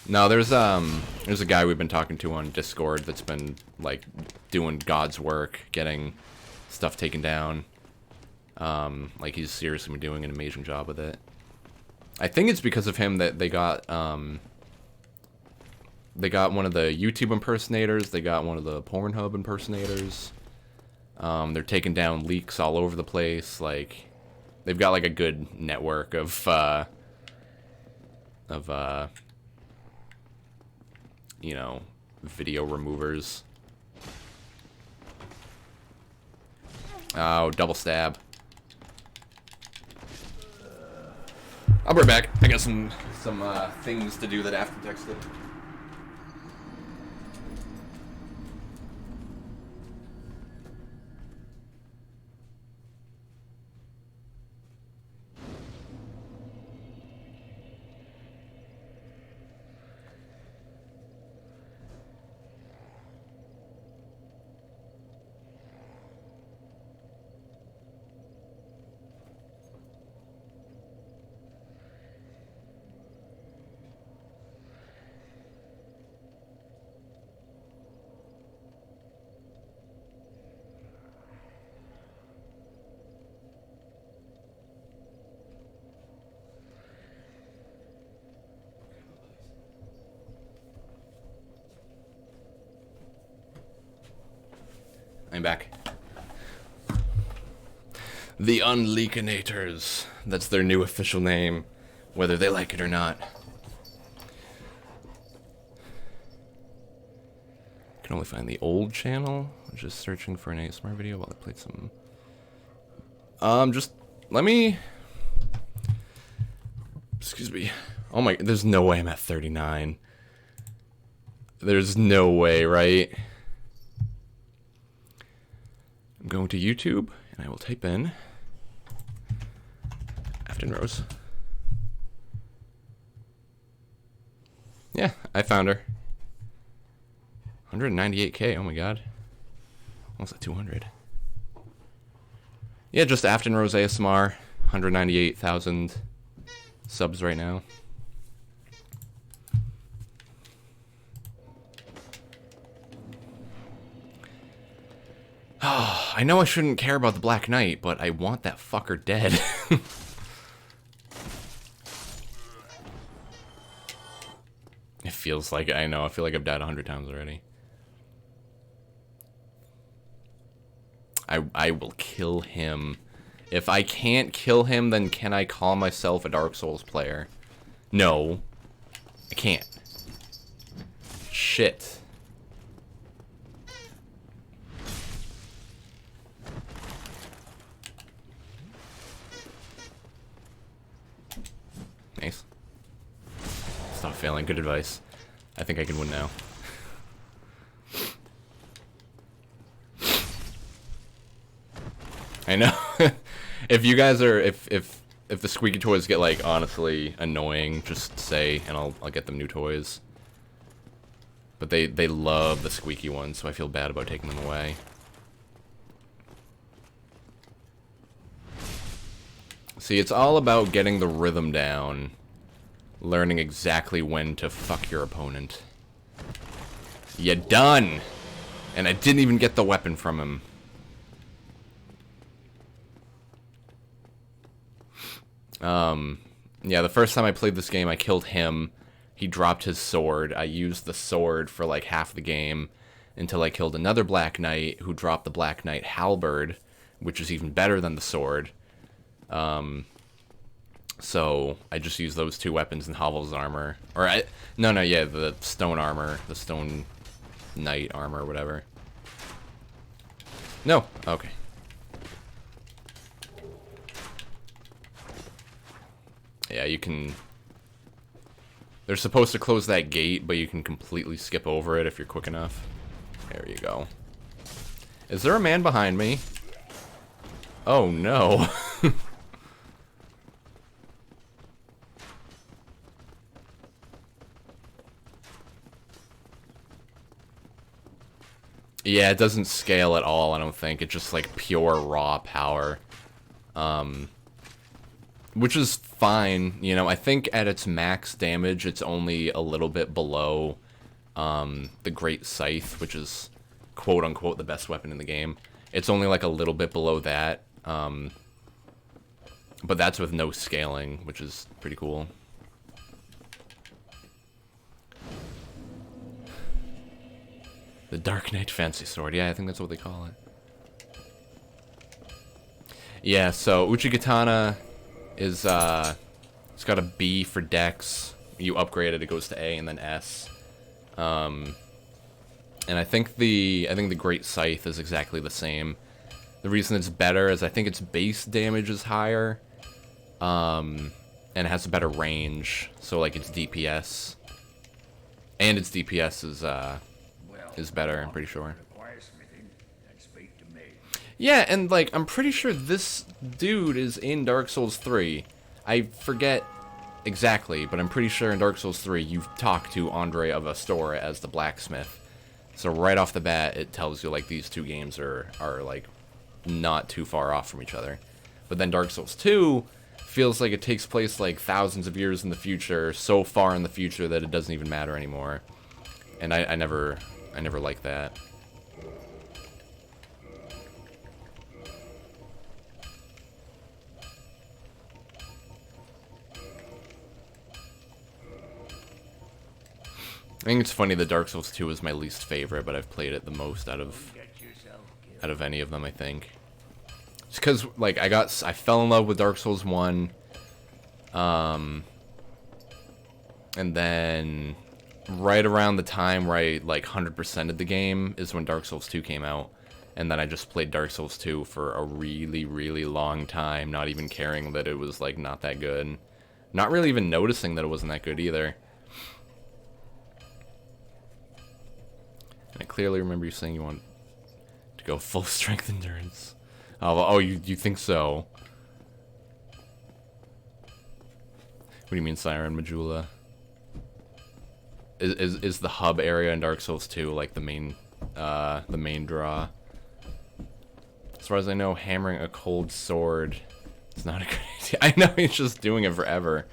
Speaker 1: No, there's a guy we've been talking to on Discord that's been like doing God's work, getting stuff taken down. Like he's seriously been doing an amazing job with it. I think it's because of him that they got one of the YouTube impersonators, they got one of the Pornhub impersonators. They're taking down leaks all over the place. Like they've got like a good network of you know, video removers. Oh, double stab. I'll be right back. I got some things to do that after texted. I'm back. The Unleakinators. That's their new official name, whether they like it or not. I can only find the old channel. I'm just searching for an ASMR video while I played some. Just let me. Excuse me. Oh my, there's no way I'm at 39. There's no way, right? I'm going to YouTube, and I will type in Afton Rose. Yeah, I found her. 198K, oh my god. Almost at 200. Yeah, just Afton Rose ASMR. 198,000 subs right now. Oh, I know I shouldn't care about the Black Knight, but I want that fucker dead. It feels like, I know, I feel like I've died 100 times already. I will kill him. If I can't kill him, then can I call myself a Dark Souls player? No. I can't. Shit. Nice. Stop failing. Good advice. I think I can win now. I know. If you guys are, if the squeaky toys get like honestly annoying, just say, and I'll get them new toys. But they love the squeaky ones, so I feel bad about taking them away. See, it's all about getting the rhythm down, learning exactly when to fuck your opponent. You done! And I didn't even get the weapon from him. Yeah, the first time I played this game, I killed him. He dropped his sword. I used the sword for like half the game until I killed another Black Knight who dropped the Black Knight halberd, which is even better than the sword. So I just used those two weapons in Hovel's armor. Or yeah, the stone armor, the stone knight armor, whatever. No, okay. Yeah, you can... They're supposed to close that gate, but you can completely skip over it if you're quick enough. There you go. Is there a man behind me? Oh, no. Yeah, it doesn't scale at all, I don't think. It's just, like, pure raw power. Which is fine, you know. I think at its max damage, it's only a little bit below the Great Scythe, which is quote-unquote the best weapon in the game. It's only like a little bit below that, but that's with no scaling, which is pretty cool. The Dark Knight Fancy Sword, yeah, I think that's what they call it. Yeah, so Uchigatana is, it's got a B for Dex. You upgrade it, it goes to A and then S. And I think the Great Scythe is exactly the same. The reason it's better is I think its base damage is higher, and it has a better range. So like its DPS, and its DPS is better. I'm pretty sure. Yeah, and like I'm pretty sure this dude is in Dark Souls 3. I forget exactly, but I'm pretty sure in Dark Souls 3 you talk to Andre of Astora as the blacksmith. So right off the bat, it tells you like these two games are like not too far off from each other. But then Dark Souls 2 feels like it takes place like thousands of years in the future, so far in the future that it doesn't even matter anymore. And I never liked that. I think it's funny that Dark Souls 2 is my least favorite, but I've played it the most out of out of any of them, I think. Just because, like, I fell in love with Dark Souls 1. And then right around the time where I, like, 100%ed the game is when Dark Souls 2 came out. And then I just played Dark Souls 2 for a really, really long time, not even caring that it was, like, not that good. Not really even noticing that it wasn't that good either. And I clearly remember you saying you want to go full strength endurance. Oh, you think so? What do you mean, Siren Majula? Is the hub area in Dark Souls 2 like the main draw? As far as I know, hammering a cold sword is not a good idea. I know he's just doing it forever.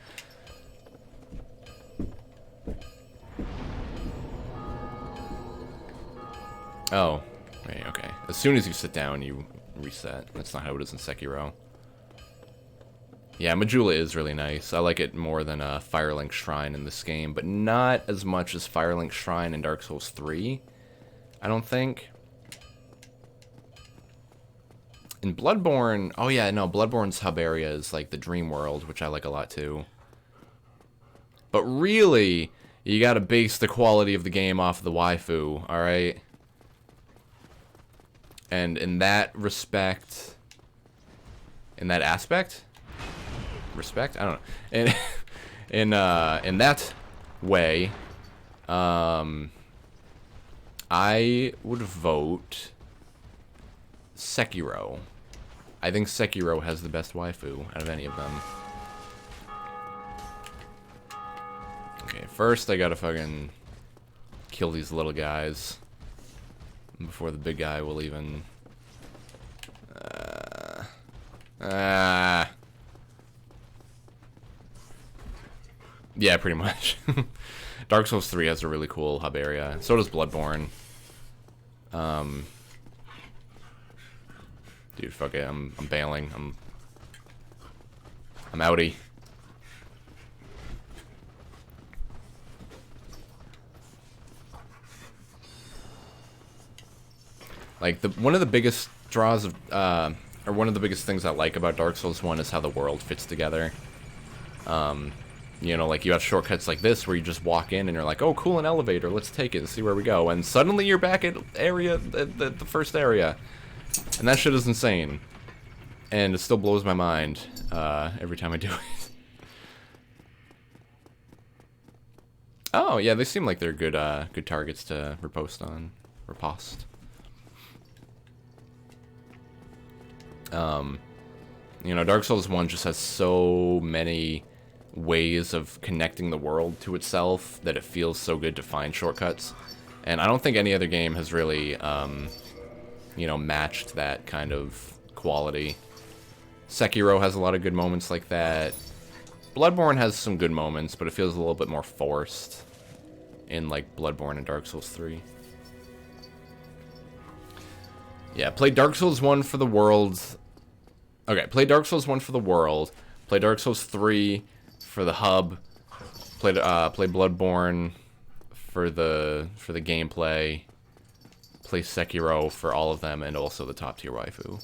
Speaker 1: Oh, right, okay. As soon as you sit down, you reset. That's not how it is in Sekiro. Yeah, Majula is really nice. I like it more than Firelink Shrine in this game, but not as much as Firelink Shrine in Dark Souls 3, I don't think. In Bloodborne, oh yeah, no, Bloodborne's hub area is like the Dream World, which I like a lot too. But really, you gotta base the quality of the game off of the waifu, alright? And in that respect, in that aspect? Respect? I don't know. In that way, I would vote Sekiro. I think Sekiro has the best waifu out of any of them. Okay, first I gotta fucking kill these little guys before the big guy will even... Yeah, pretty much. Dark Souls 3 has a really cool hub area. So does Bloodborne. Dude, fuck it. I'm bailing. I'm outie. Like one of the biggest draws of or one of the biggest things I like about Dark Souls 1 is how the world fits together. You know, like you have shortcuts like this where you just walk in and you're like, oh, cool, an elevator, let's take it and see where we go. And suddenly you're back at the first area. And that shit is insane. And it still blows my mind every time I do it. Oh, yeah, they seem like they're good good targets to riposte on. Riposte. You know, Dark Souls 1 just has so many ways of connecting the world to itself that it feels so good to find shortcuts. And I don't think any other game has really, you know, matched that kind of quality. Sekiro has a lot of good moments like that. Bloodborne has some good moments, but it feels a little bit more forced in, like, Bloodborne and Dark Souls 3. Yeah, play Dark Souls 1 for the world. Okay, play Dark Souls 1 for the world. Play Dark Souls 3 for the hub. Play Bloodborne for the gameplay. Play Sekiro for all of them and also the top tier waifu.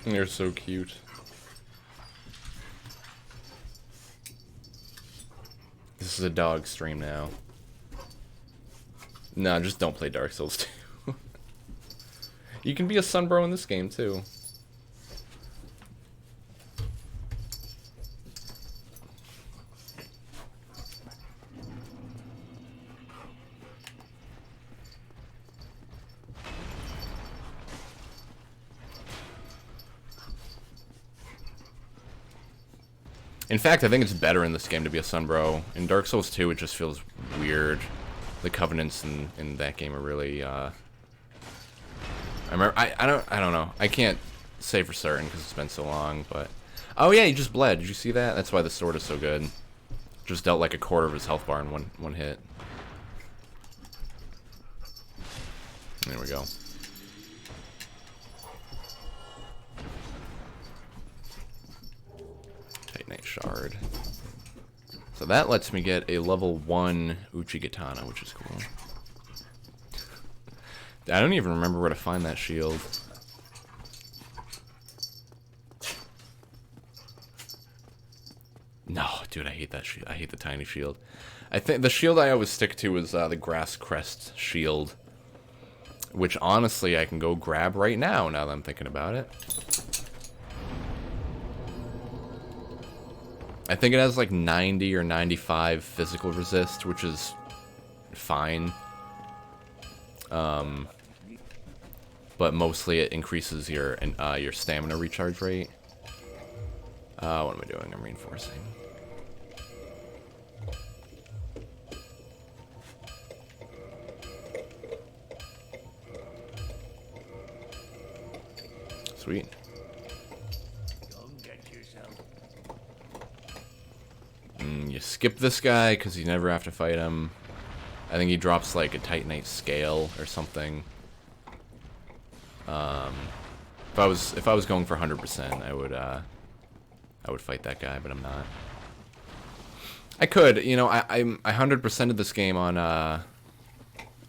Speaker 1: You're so cute. This is a dog stream now. No, just don't play Dark Souls 2. You can be a sunbro in this game too. In fact, I think it's better in this game to be a sunbro. In Dark Souls 2, it just feels weird. The covenants in that game are really, I remember, I don't know. I can't say for certain because it's been so long, but... Oh yeah, he just bled. Did you see that? That's why the sword is so good. Just dealt like a quarter of his health bar in one hit. There we go. Titanite shard. So that lets me get a level 1 Uchigatana, which is cool. I don't even remember where to find that shield. No, dude, I hate that shield. I hate the tiny shield. I think the shield I always stick to is the Grass Crest shield, which honestly I can go grab right now that I'm thinking about it. I think it has like 90 or 95 physical resist, which is fine. But mostly it increases your stamina recharge rate. What am I doing? I'm reinforcing. Sweet. You skip this guy because you never have to fight him. I think he drops like a Titanite scale or something. If I was going for 100%, I would fight that guy, but I'm not. I could, you know, I 100%ed this game on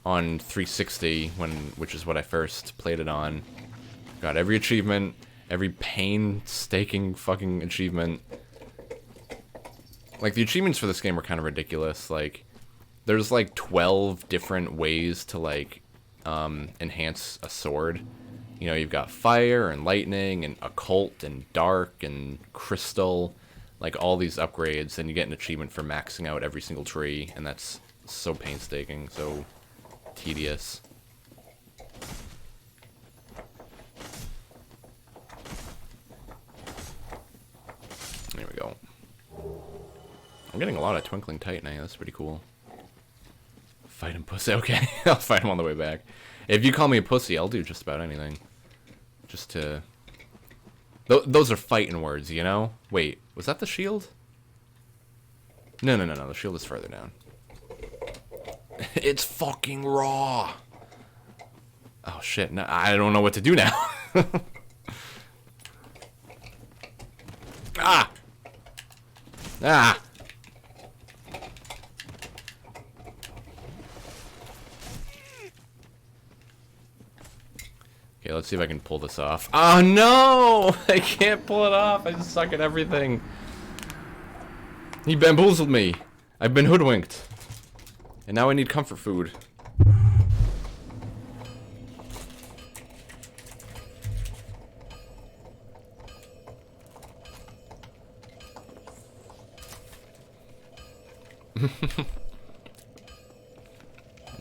Speaker 1: 360 which is what I first played it on. Got every achievement, every painstaking fucking achievement. Like, the achievements for this game were kind of ridiculous. Like, there's like 12 different ways to like enhance a sword. You know, you've got fire and lightning and occult and dark and crystal, like all these upgrades, and you get an achievement for maxing out every single tree, and that's so painstaking, so tedious. There we go. I'm getting a lot of Twinkling Titanite. That's pretty cool. Fight him, pussy. Okay, I'll fight him on the way back. If you call me a pussy, I'll do just about anything. Just to... Those are fighting words, you know? Wait, was that the shield? No. The shield is further down. It's fucking raw! Oh, shit. No, I don't know what to do now. Ah! Ah! Okay, let's see if I can pull this off. Oh no! I can't pull it off. I just suck at everything. He bamboozled me. I've been hoodwinked. And now I need comfort food.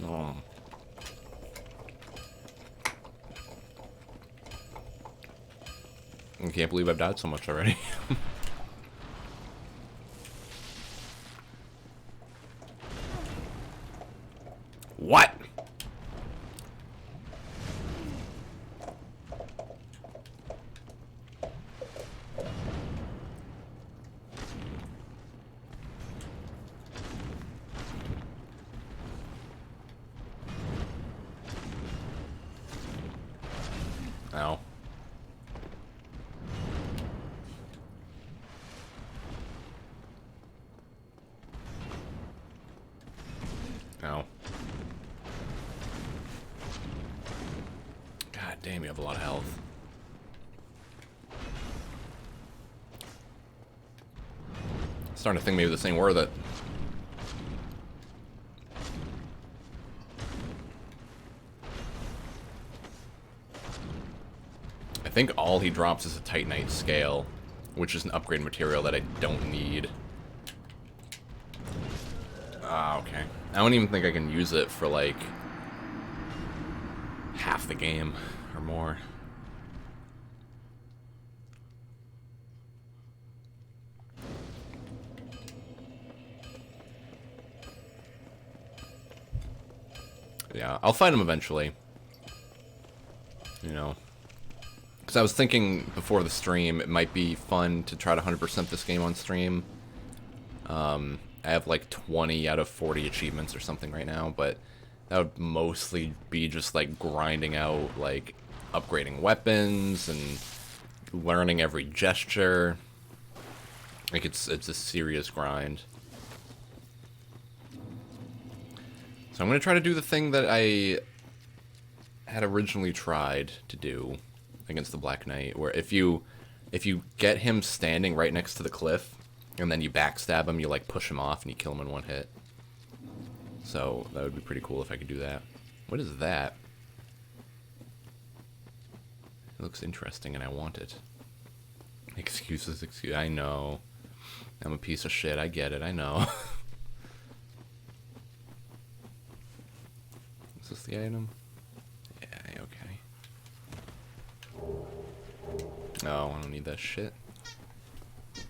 Speaker 1: Oh. I can't believe I've died so much already. What? Ow. Ow. God damn, you have a lot of health. Starting to think maybe this ain't worth it. I think all he drops is a Titanite scale, which is an upgrade material that I don't need. Ah, okay. I don't even think I can use it for, like, half the game or more. Yeah, I'll fight him eventually. You know. Because I was thinking before the stream, it might be fun to try to 100% this game on stream. I have like 20 out of 40 achievements or something right now, but That would mostly be just like grinding out, like upgrading weapons and learning every gesture. Like it's a serious grind. So I'm gonna try to do the thing that I had originally tried to do against the Black Knight, where if you get him standing right next to the cliff and then you backstab him, you like push him off and you kill him in one hit. So that would be pretty cool if I could do that. What is that? It looks interesting and I want it. Excuses, excuse. I know. I'm a piece of shit. I get it. I know. Is this the item? Yeah, okay. No, I don't need that shit.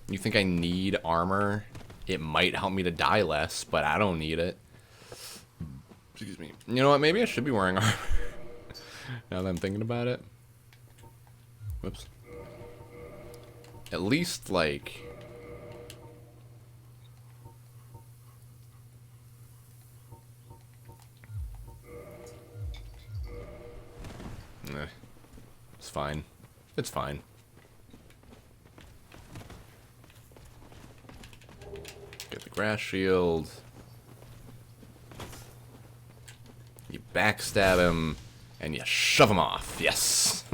Speaker 1: You think I need armor? It might help me to die less, but I don't need it. Excuse me. You know what? Maybe I should be wearing armor. Now that I'm thinking about it. Whoops. At least, like... It's fine. It's fine. Get the grass shield. You backstab him, and you shove him off. Yes!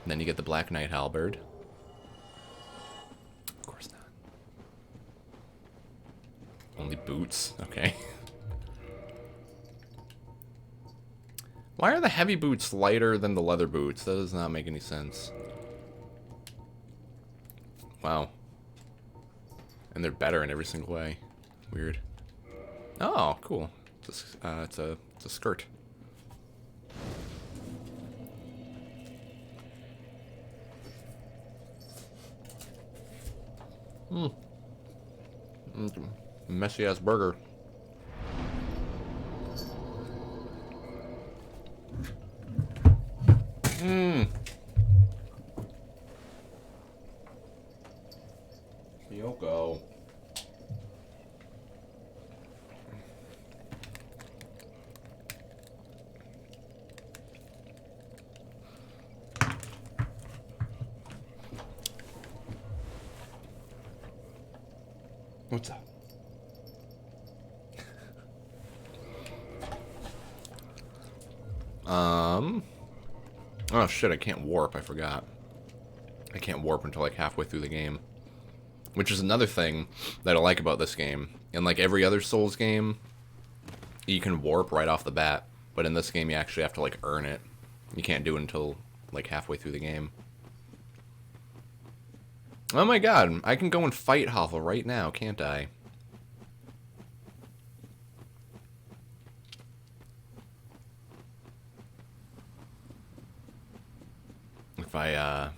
Speaker 1: Then you get the Black Knight halberd. Of course not. Only boots? Okay. Why are the heavy boots lighter than the leather boots? That does not make any sense. Wow. And they're better in every single way. Weird. Oh, cool. It's a skirt. Messy ass burger. Yoko. What's up? Oh shit, I can't warp, I forgot. I can't warp until like halfway through the game. Which is another thing that I like about this game. In like every other Souls game, you can warp right off the bat. But in this game, you actually have to like earn it. You can't do it until like halfway through the game. Oh my god, I can go and fight Hovel right now, can't I? If I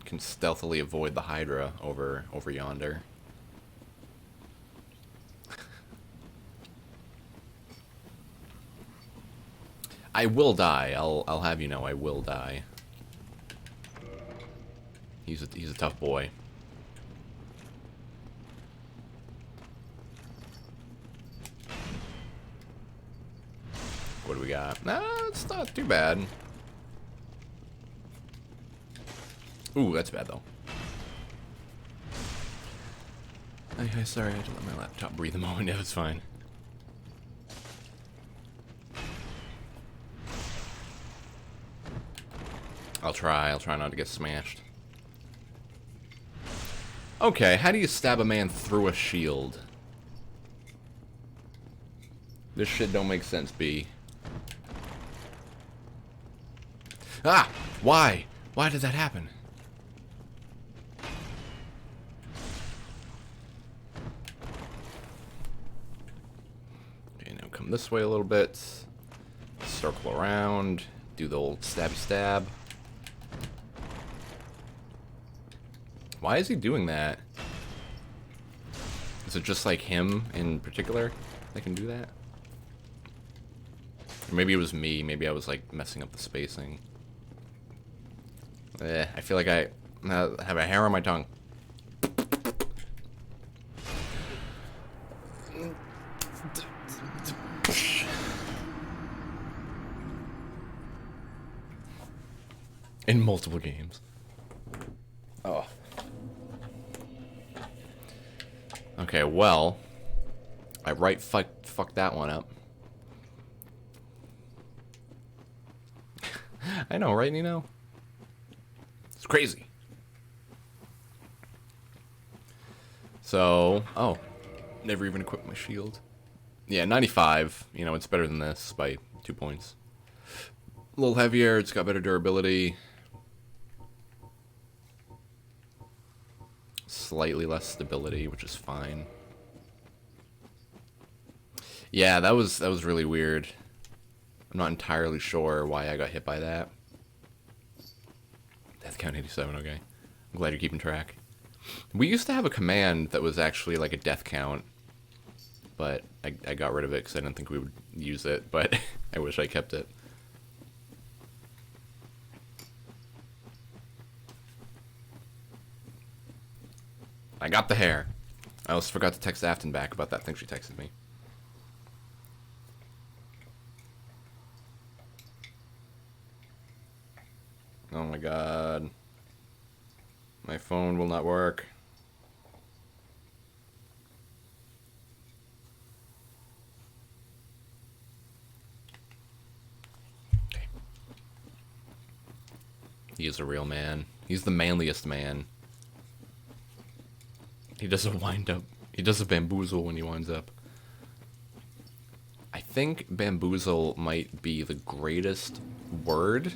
Speaker 1: can stealthily avoid the Hydra over yonder. I will die. I'll have you know I will die. He's a tough boy. What do we got? Nah, it's not too bad. Ooh, that's bad though. Okay, sorry, I had to let my laptop breathe a moment. Yeah, that's fine. I'll try not to get smashed. Okay, how do you stab a man through a shield? This shit don't make sense, B. Ah! Why? Why did that happen? Okay, now come this way a little bit. Circle around. Do the old stabby stab. Why is he doing that? Is it just like him in particular that can do that? Or maybe it was me. Maybe I was like messing up the spacing. I feel like I have a hair on my tongue. In multiple games. Oh. Okay, well, I fucked that one up. I know, right, Nino? It's crazy. So, oh, never even equipped my shield. Yeah, 95, you know, it's better than this by 2 points. A little heavier, it's got better durability. Slightly less stability, which is fine. Yeah, that was really weird. I'm not entirely sure why I got hit by that. Death count 87, okay. I'm glad you're keeping track. We used to have a command that was actually like a death count, but I got rid of it because I didn't think we would use it, but I wish I kept it. I got the hair. I also forgot to text Afton back about that thing she texted me. Oh my god. My phone will not work. Okay. He is a real man. He's the manliest man. He doesn't wind up. He does a bamboozle when he winds up. I think bamboozle might be the greatest word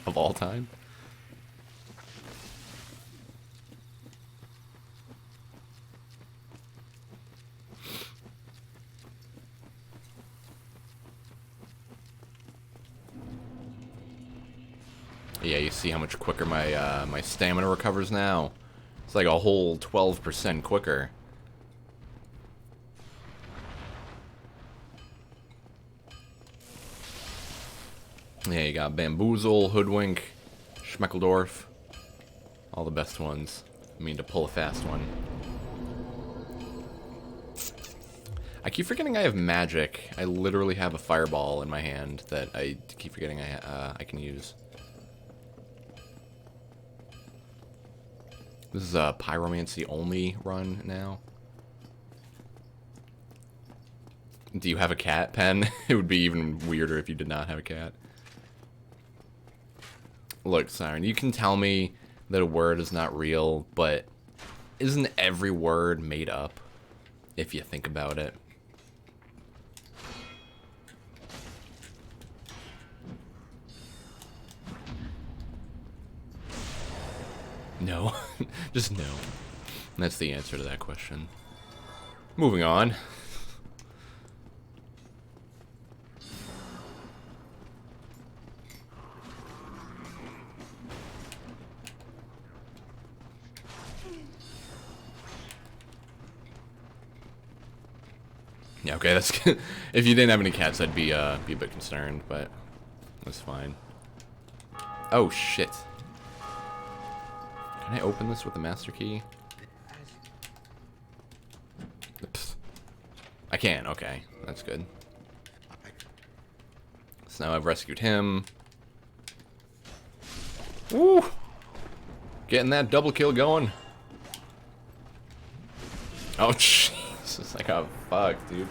Speaker 1: of all time. Yeah, you see how much quicker my my stamina recovers now. It's like a whole 12% quicker. Yeah, you got Bamboozle, Hoodwink, Schmeckeldorf. All the best ones. I mean, to pull a fast one. I keep forgetting I have magic. I literally have a fireball in my hand that I keep forgetting I can use. This is a pyromancy only run now. Do you have a cat, Pen? It would be even weirder if you did not have a cat. Look, Siren, you can tell me that a word is not real, but isn't every word made up if you think about it? No. Just no. That's the answer to that question. Moving on. Yeah, okay, that's good. If you didn't have any cats, I'd be a bit concerned, but that's fine. Oh, shit. Can I open this with the master key? Oops. I can, okay. That's good. So now I've rescued him. Woo! Getting that double kill going. Oh, Jesus. I got fucked, dude.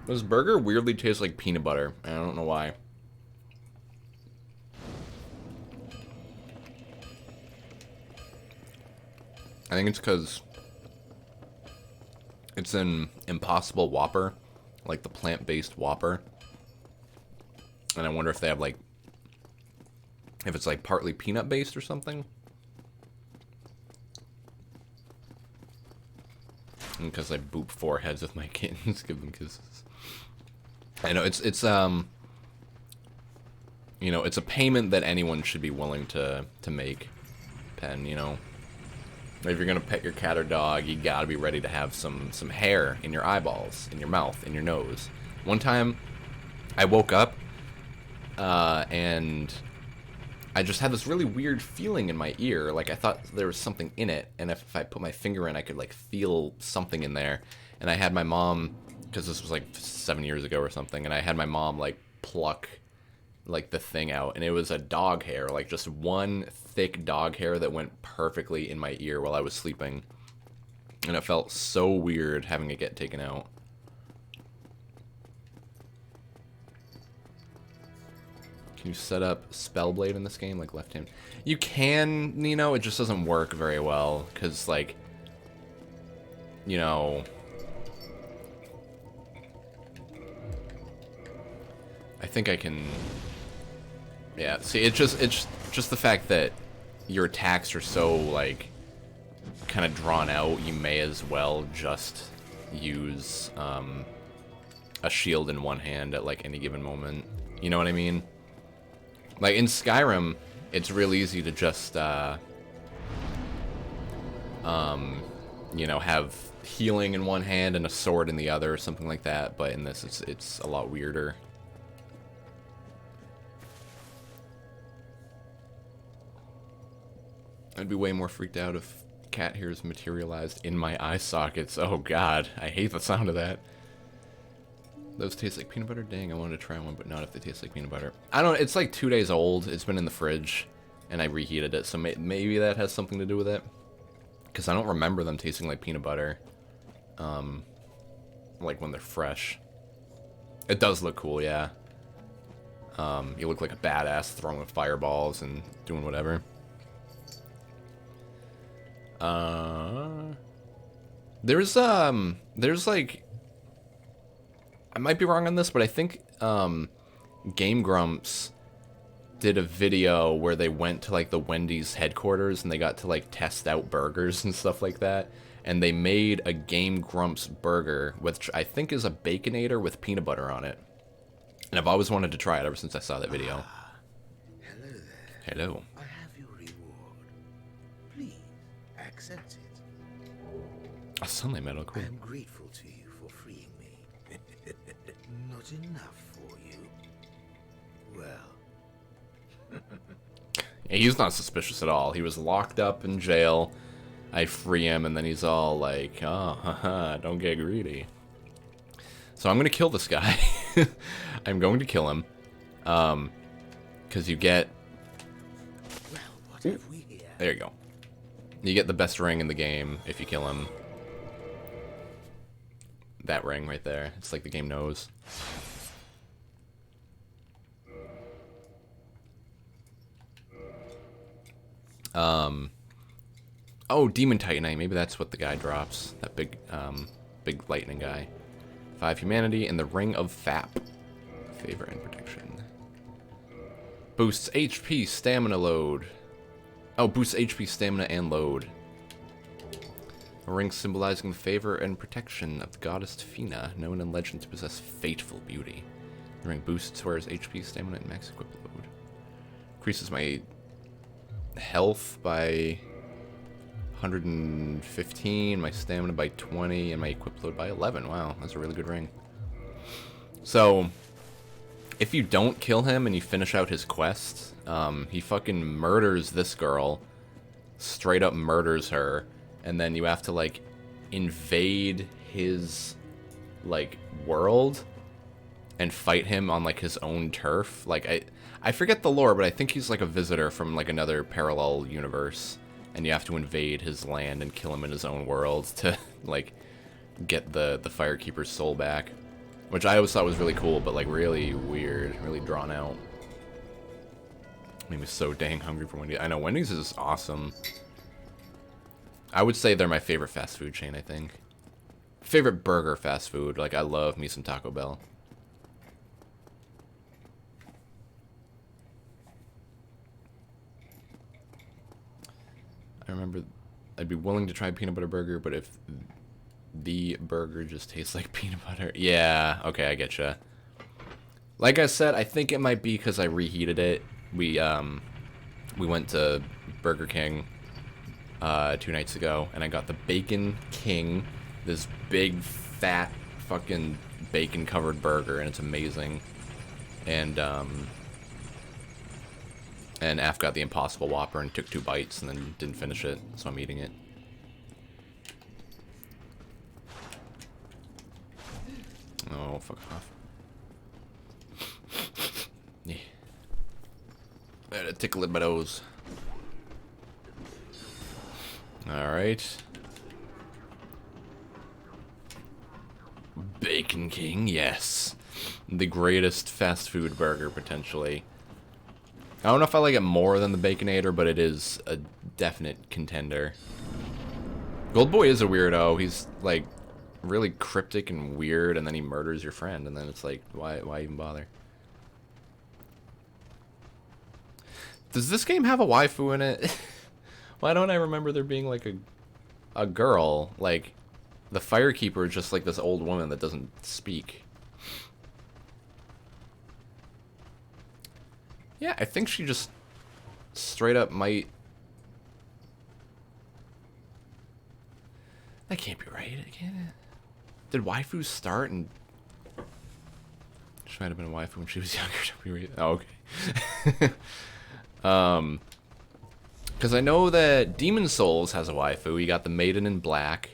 Speaker 1: This burger weirdly tastes like peanut butter. I don't know why. I think it's because it's an Impossible Whopper, like the plant-based Whopper. And I wonder if they have, like, if it's, like, partly peanut-based or something. Because I boop foreheads with my kittens, give them kisses. I know, it's you know, it's a payment that anyone should be willing to make, Pen, you know. If you're gonna pet your cat or dog, you gotta be ready to have some hair in your eyeballs, in your mouth, in your nose. One time, I woke up, and I just had this really weird feeling in my ear. Like, I thought there was something in it, and if I put my finger in, I could, like, feel something in there. And I had my mom, because this was, like, 7 years ago or something, and I had my mom, like, pluck, like, the thing out. And it was a dog hair, like, just one thick dog hair that went perfectly in my ear while I was sleeping. And it felt so weird having it get taken out. Can you set up Spellblade in this game, like left hand? You can, you know, it just doesn't work very well, because, like, you know, I think I can, yeah, see, it's just the fact that your attacks are so, like, kind of drawn out, you may as well just use, a shield in one hand at, like, any given moment. You know what I mean? Like, in Skyrim, it's real easy to just, you know, have healing in one hand and a sword in the other, or something like that, but in this, it's a lot weirder. I'd be way more freaked out if cat hairs materialized in my eye sockets. Oh god, I hate the sound of that. Those taste like peanut butter? Dang, I wanted to try one, but not if they taste like peanut butter. I don't, it's like 2 days old. It's been in the fridge, and I reheated it, so maybe that has something to do with it. Because I don't remember them tasting like peanut butter. Like when they're fresh. It does look cool, yeah. You look like a badass throwing fireballs and doing whatever. There's like, I might be wrong on this, but I think Game Grumps did a video where they went to like the Wendy's headquarters and they got to like test out burgers and stuff like that, and they made a Game Grumps burger, which I think is a Baconator with peanut butter on it. And I've always wanted to try it ever since I saw that video.
Speaker 7: Hello there.
Speaker 1: Hello.
Speaker 7: I have your reward. Please accept it.
Speaker 1: A sunlight medal, cool.
Speaker 7: I am grateful to you for freeing me. Not enough for you. Well.
Speaker 1: Yeah, he's not suspicious at all. He was locked up in jail. I free him, and then he's all like, oh, haha, don't get greedy. So I'm going to kill this guy. I'm going to kill him. Because you get...
Speaker 7: Well, what have we here?
Speaker 1: There you go. You get the best ring in the game if you kill him. That ring right there. It's like the game knows. Oh, Demon Titanite. Maybe that's what the guy drops. That big, big lightning guy. 5 humanity and the Ring of Fap. Favor and protection. Boosts HP, stamina load. Oh, boosts HP, stamina, and load. A ring symbolizing the favor and protection of the goddess Fina, known in legend to possess fateful beauty. The ring boosts wearer's HP, stamina, and max equip load. Increases my health by 115, my stamina by 20, and my equip load by 11. Wow, that's a really good ring. So, if you don't kill him and you finish out his quest, he fucking murders this girl. Straight up murders her. And then you have to, like, invade his, like, world and fight him on, like, his own turf. Like, I forget the lore, but I think he's, like, a visitor from, like, another parallel universe. And you have to invade his land and kill him in his own world to, like, get the Firekeeper's soul back. Which I always thought was really cool, but, like, really weird, really drawn out. Made me so dang hungry for Wendy's. I know, Wendy's is awesome. I would say they're my favorite fast food chain, I think. Favorite burger fast food. Like, I love me some Taco Bell. I remember I'd be willing to try peanut butter burger, but if the burger just tastes like peanut butter... Yeah, okay, I getcha. Like I said, I think it might be because I reheated it. We went to Burger King 2 nights ago, and I got the Bacon King, this big, fat, fucking bacon-covered burger, and it's amazing. And And Af got the Impossible Whopper and took 2 bites and then didn't finish it, so I'm eating it. Oh, fuck off. Yeah. Better tickle it by those. Alright. Bacon King, yes. The greatest fast food burger, potentially. I don't know if I like it more than the Baconator, but it is a definite contender. Goldboy is a weirdo. He's, like, really cryptic and weird, and then he murders your friend, and then it's like, why even bother? Does this game have a waifu in it? Why don't I remember there being, like, a girl? Like, the Firekeeper is just, like, this old woman that doesn't speak. Yeah, I think she just straight up might... That can't be right, can it? Did waifus start and... She might have been a waifu when she was younger. Oh, okay. Because I know that Demon Souls has a waifu. You got the Maiden in Black.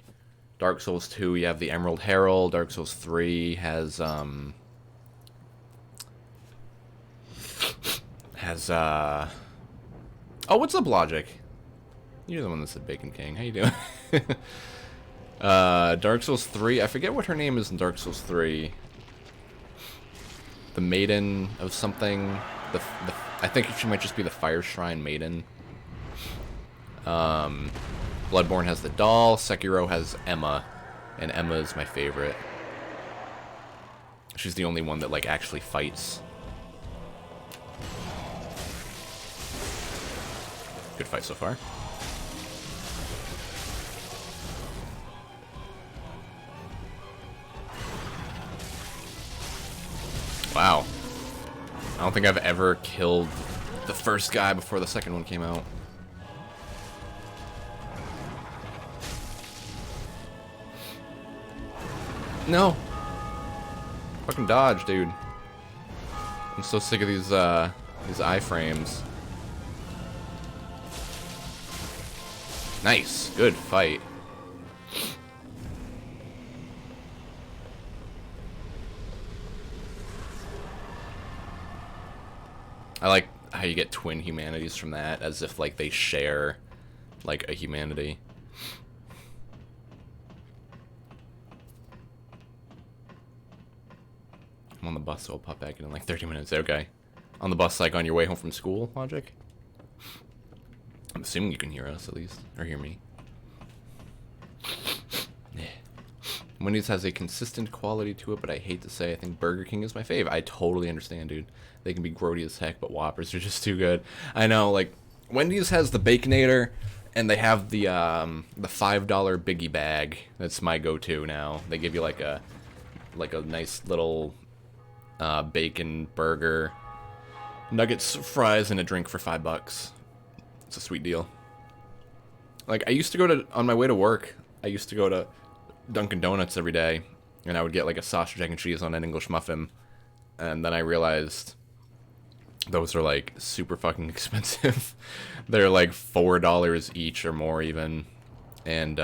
Speaker 1: Dark Souls 2, you have the Emerald Herald. Dark Souls 3 has, oh, what's up, Logic? You're the one that said Bacon King. How you doing? Dark Souls 3, I forget what her name is in Dark Souls 3. The Maiden of something. I think she might just be the Fire Shrine Maiden. Bloodborne has the doll. Sekiro has Emma, and Emma is my favorite. She's the only one that, like, actually fights. Good fight so far. Wow. I don't think I've ever killed the first guy before the second one came out. No. Fucking dodge, dude. I'm so sick of these iframes. Nice. Good fight. I like how you get twin humanities from that, as if, like, they share, like, a humanity. I'm on the bus, so I'll pop back in like 30 minutes. Okay. On the bus, like, on your way home from school, Logic? I'm assuming you can hear us, at least. Or hear me. Yeah. Wendy's has a consistent quality to it, but I hate to say I think Burger King is my fave. I totally understand, dude. They can be grody as heck, but Whoppers are just too good. I know, like, Wendy's has the Baconator, and they have the $5 Biggie Bag. That's my go-to now. They give you, like a nice little bacon burger, nuggets, fries, and a drink for $5. It's a sweet deal. Like, I used to go to, on my way to work, I used to go to Dunkin' Donuts every day, and I would get, like, a sausage, egg, and cheese on an English muffin, and then I realized those are, like, super fucking expensive. They're, like, $4 each or more, even, and,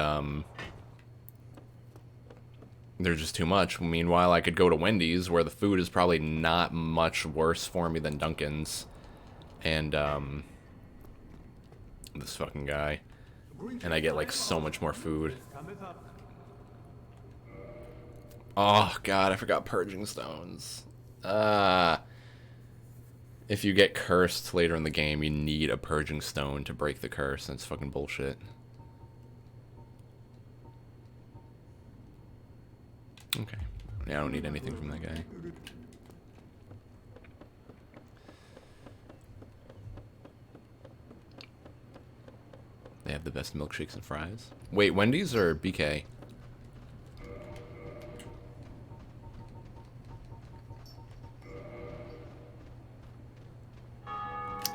Speaker 1: they're just too much. Meanwhile, I could go to Wendy's, where the food is probably not much worse for me than Dunkin's, and, this fucking guy, and I get, like, so much more food. Oh, God, I forgot Purging Stones. If you get cursed later in the game, you need a Purging Stone to break the curse, and it's fucking bullshit. Okay. Yeah, I don't need anything from that guy. They have the best milkshakes and fries. Wait, Wendy's or BK?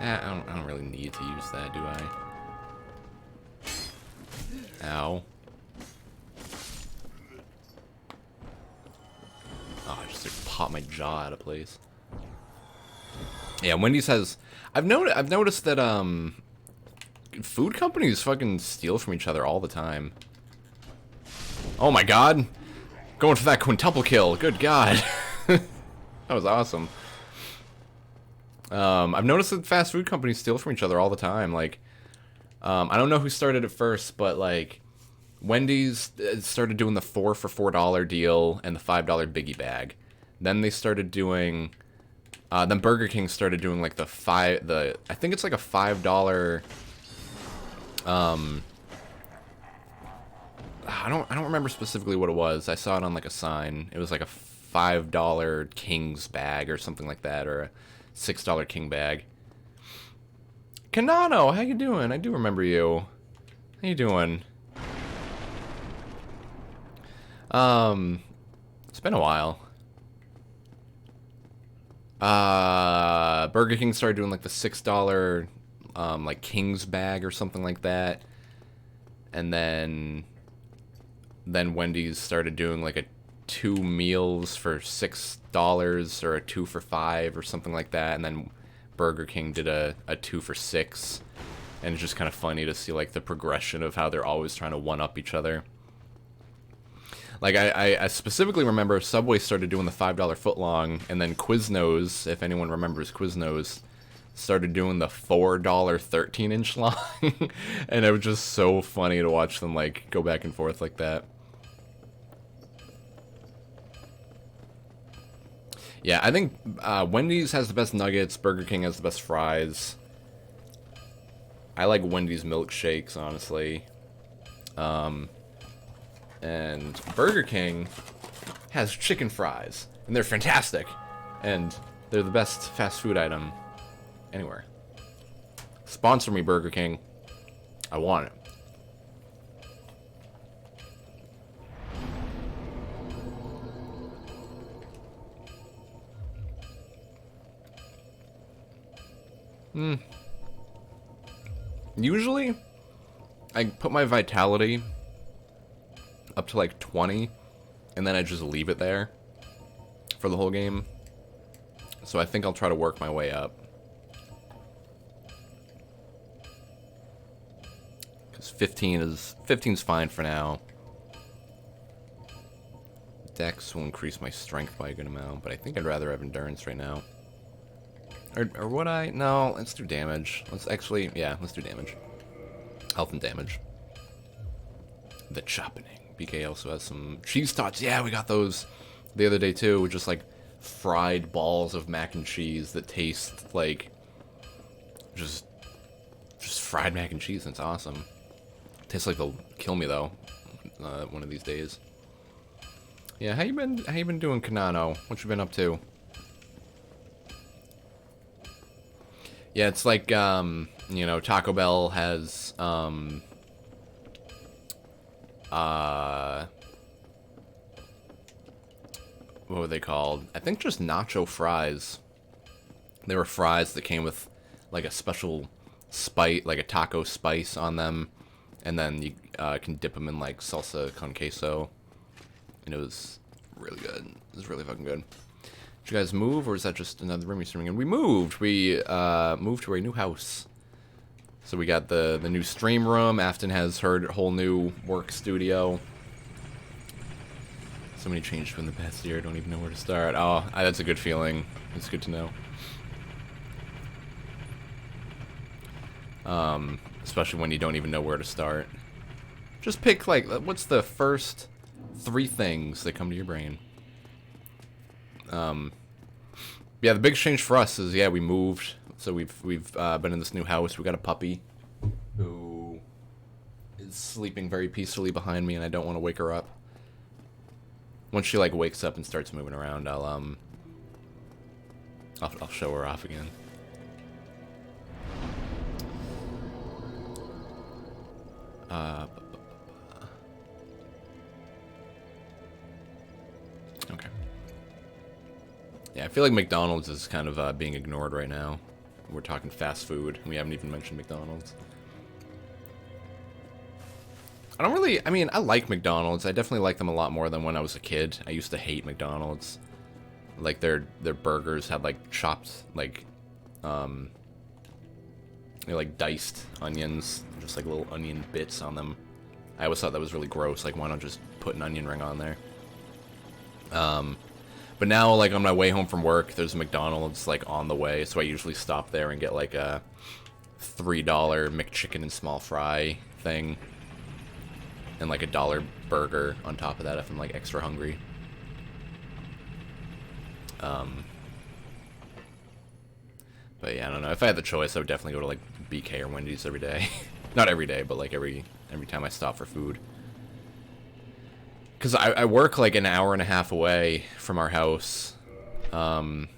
Speaker 1: I don't really need to use that, do I? Ow. Oh, I just like, popped my jaw out of place. Yeah, Wendy's has. I've noticed that food companies fucking steal from each other all the time. Oh my god, going for that quintuple kill. Good god, that was awesome. I've noticed that fast food companies steal from each other all the time. Like, I don't know who started it first, but like, Wendy's started doing the 4 for $4 deal and the $5 biggie bag. Then they started doing, then Burger King started doing like I think it's like a $5. I don't remember specifically what it was. I saw it on like a sign. It was like a $5 King's bag or something like that, or a $6 King bag. Kanano, how you doing? I do remember you. How you doing? It's been a while. Burger King started doing like the $6 like King's bag or something like that. And then Wendy's started doing like a 2 meals for $6 or a 2 for $5 or something like that. And then Burger King did a 2 for $6. And it's just kind of funny to see like the progression of how they're always trying to one-up each other. Like, I specifically remember Subway started doing the $5 footlong, and then Quiznos, if anyone remembers Quiznos, started doing the $4 13-inch long. And it was just so funny to watch them, like, go back and forth like that. Yeah, I think Wendy's has the best nuggets, Burger King has the best fries. I like Wendy's milkshakes, honestly. And Burger King has chicken fries, and they're fantastic, and they're the best fast food item anywhere. Sponsor me, Burger King. I want it. Usually, I put my vitality up to like 20, and then I just leave it there for the whole game. So I think I'll try to work my way up. Because 15's fine for now. Dex will increase my strength by a good amount, but I think I'd rather have endurance right now. Or would I? No, let's do damage. Let's actually, yeah, let's do damage. Health and damage. The chopping. BK also has some cheese tots. Yeah, we got those the other day too. Just like fried balls of mac and cheese that taste like just fried mac and cheese. It's awesome. Tastes like they'll kill me though, one of these days. Yeah, how you been doing, Kanano? What you been up to? Yeah, it's like you know, Taco Bell has what were they called? I think just nacho fries. They were fries that came with like a special spice, like a taco spice on them, and then you can dip them in like salsa con queso, and it was really good. It was really fucking good. Did you guys move, or is that just another room you're streaming in? We moved. We moved to a new house. So we got the new stream room. Afton has her whole new work studio. So many changes from the past year. I don't even know where to start. Oh, that's a good feeling. It's good to know. Especially when you don't even know where to start. Just pick, like, what's the first 3 things that come to your brain? Yeah, the big change for us is, yeah, we moved. So we've been in this new house. We got a puppy who is sleeping very peacefully behind me, and I don't want to wake her up. Once she like wakes up and starts moving around, I'll show her off again. Okay. Yeah, I feel like McDonald's is kind of being ignored right now. We're talking fast food. We haven't even mentioned McDonald's. I don't really... I mean, I like McDonald's. I definitely like them a lot more than when I was a kid. I used to hate McDonald's. Like, their burgers had, like, chopped, like, like diced onions, just like little onion bits on them. I always thought that was really gross. Like, why not just put an onion ring on there? But now, like, on my way home from work, there's a McDonald's, like, on the way, so I usually stop there and get, like, a $3 McChicken and small fry thing. And, like, a $1 burger on top of that if I'm, like, extra hungry. But, yeah, I don't know. If I had the choice, I would definitely go to, like, BK or Wendy's every day. Not every day, but, like, every time I stop for food. Because I work like an hour and a half away from our house, you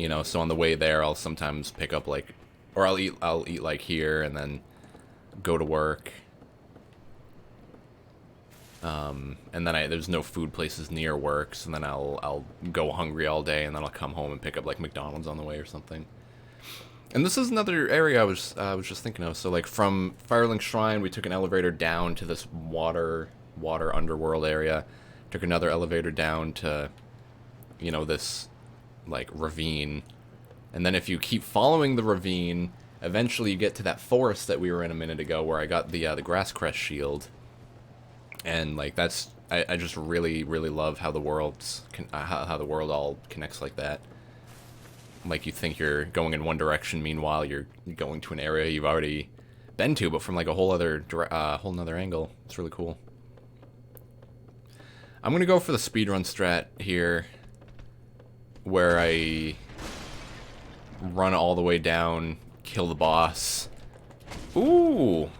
Speaker 1: know, so on the way there I'll sometimes pick up like, or I'll eat like here and then go to work, and then there's no food places near work, so then I'll go hungry all day and then I'll come home and pick up like McDonald's on the way or something. And this is another area I was just thinking of. So like from Firelink Shrine, we took an elevator down to this water underworld area, took another elevator down to, you know, this like ravine, and then if you keep following the ravine, eventually you get to that forest that we were in a minute ago where I got the grass crest shield. And like that's I just really love how the world's how the world all connects like that. Like you think you're going in one direction, meanwhile you're going to an area you've already been to, but from like a whole nother angle. It's really cool. I'm gonna go for the speedrun strat here, where I run all the way down, kill the boss. Ooh!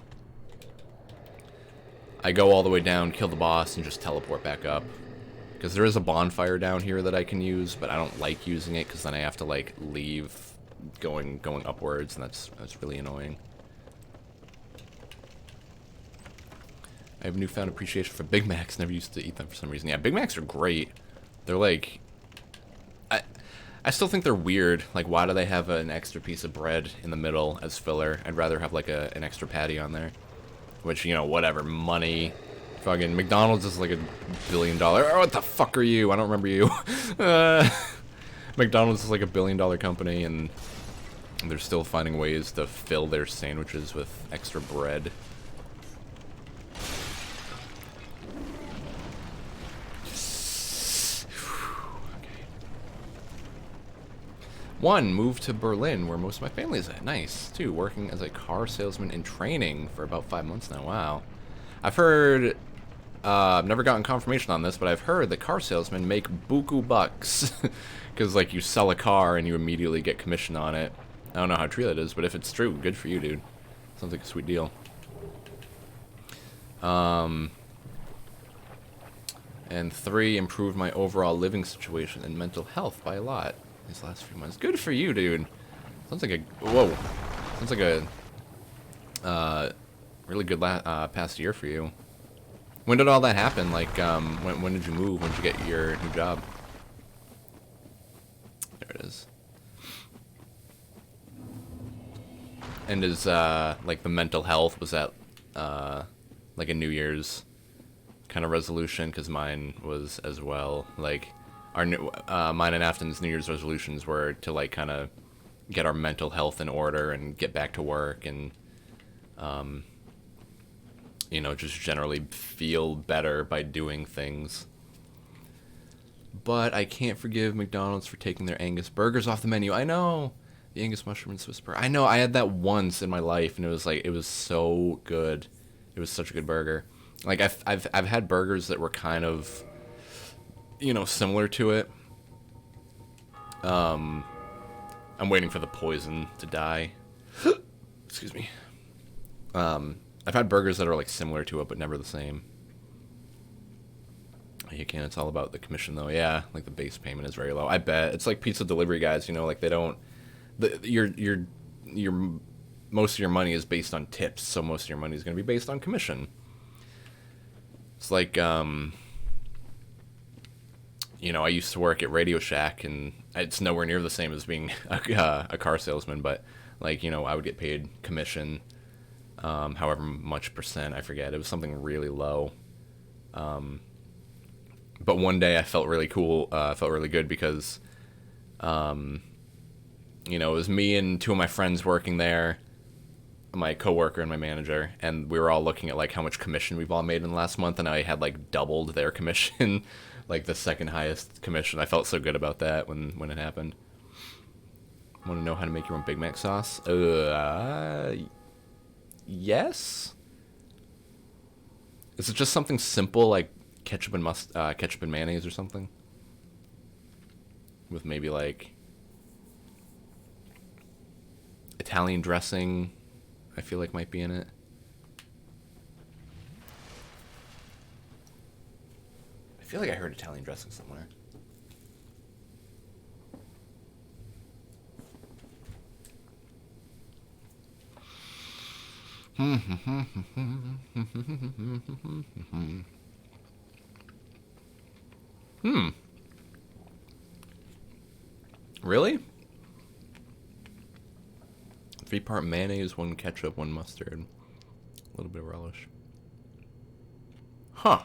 Speaker 1: I go all the way down, kill the boss, and just teleport back up. Because there is a bonfire down here that I can use, but I don't like using it because then I have to like leave going upwards, and that's really annoying. I have newfound appreciation for Big Macs. Never used to eat them for some reason. Yeah, Big Macs are great. They're like... I still think they're weird. Like, why do they have an extra piece of bread in the middle as filler? I'd rather have, like, an extra patty on there. Which, you know, whatever. Money. Fucking McDonald's is like $1 billion... Oh, what the fuck are you? I don't remember you. McDonald's is like $1 billion company, and they're still finding ways to fill their sandwiches with extra bread. One, moved to Berlin, where most of my family is at. Nice. Two, working as a car salesman in training for about 5 months now. Wow. I've heard, I've never gotten confirmation on this, but I've heard that car salesmen make buku bucks. Because, like, you sell a car and you immediately get commission on it. I don't know how true that is, but if it's true, good for you, dude. Sounds like a sweet deal. And 3, improved my overall living situation and mental health by a lot these last few months. Good for you, dude. Sounds like a... Whoa. Sounds like a... really good past year for you. When did all that happen? Like, when did you move? When did you get your new job? There it is. And is, like, the mental health, was that, like a New Year's kind of resolution? Because mine was as well. Like... mine and Afton's New Year's resolutions were to like kind of get our mental health in order and get back to work and, you know, just generally feel better by doing things. But I can't forgive McDonald's for taking their Angus burgers off the menu. I know, the Angus mushroom and Swiss burger. I know, I had that once in my life, and it was like, it was so good. It was such a good burger. Like I've had burgers that were kind of, you know, similar to it. I'm waiting for the poison to die. Excuse me. I've had burgers that are like similar to it, but never the same. You can. It's all about the commission, though. Yeah, like the base payment is very low. I bet it's like pizza delivery guys. You know, like they don't. Your most of your money is based on tips, so most of your money is going to be based on commission. It's like you know, I used to work at Radio Shack, and it's nowhere near the same as being a car salesman, but, like, you know, I would get paid commission, however much percent, I forget. It was something really low. But one day I felt really cool, felt really good because You know, it was me and two of my friends working there, my coworker and my manager, and we were all looking at like how much commission we've all made in the last month, and I had like doubled their commission, like the second highest commission. I felt so good about that when it happened. Want to know how to make your own Big Mac sauce? Yes. Is it just something simple like ketchup and mayonnaise or something? With maybe like Italian dressing, I feel like might be in it. I feel like I heard Italian dressing somewhere. Really? 3-part mayonnaise, 1 ketchup, 1 mustard. A little bit of relish. Huh.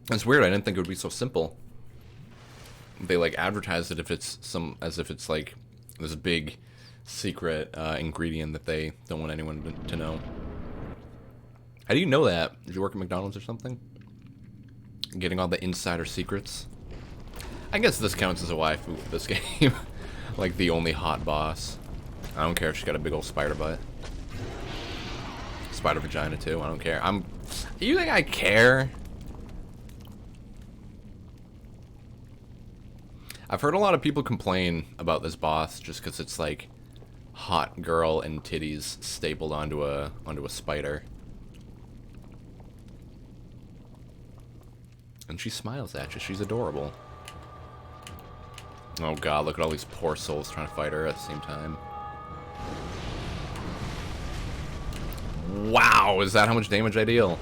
Speaker 1: That's weird. I didn't think it would be so simple. They like advertise it as if it's like this big secret ingredient that they don't want anyone to know. How do you know that? Did you work at McDonald's or something? Getting all the insider secrets? I guess this counts as a waifu for this game. Like the only hot boss. I don't care if she's got a big old spider butt. Spider vagina too, I don't care. You think I care? I've heard a lot of people complain about this boss just because it's like hot girl and titties stapled onto a spider. And she smiles at you. She's adorable. Oh god, look at all these poor souls trying to fight her at the same time. Wow, is that how much damage I deal?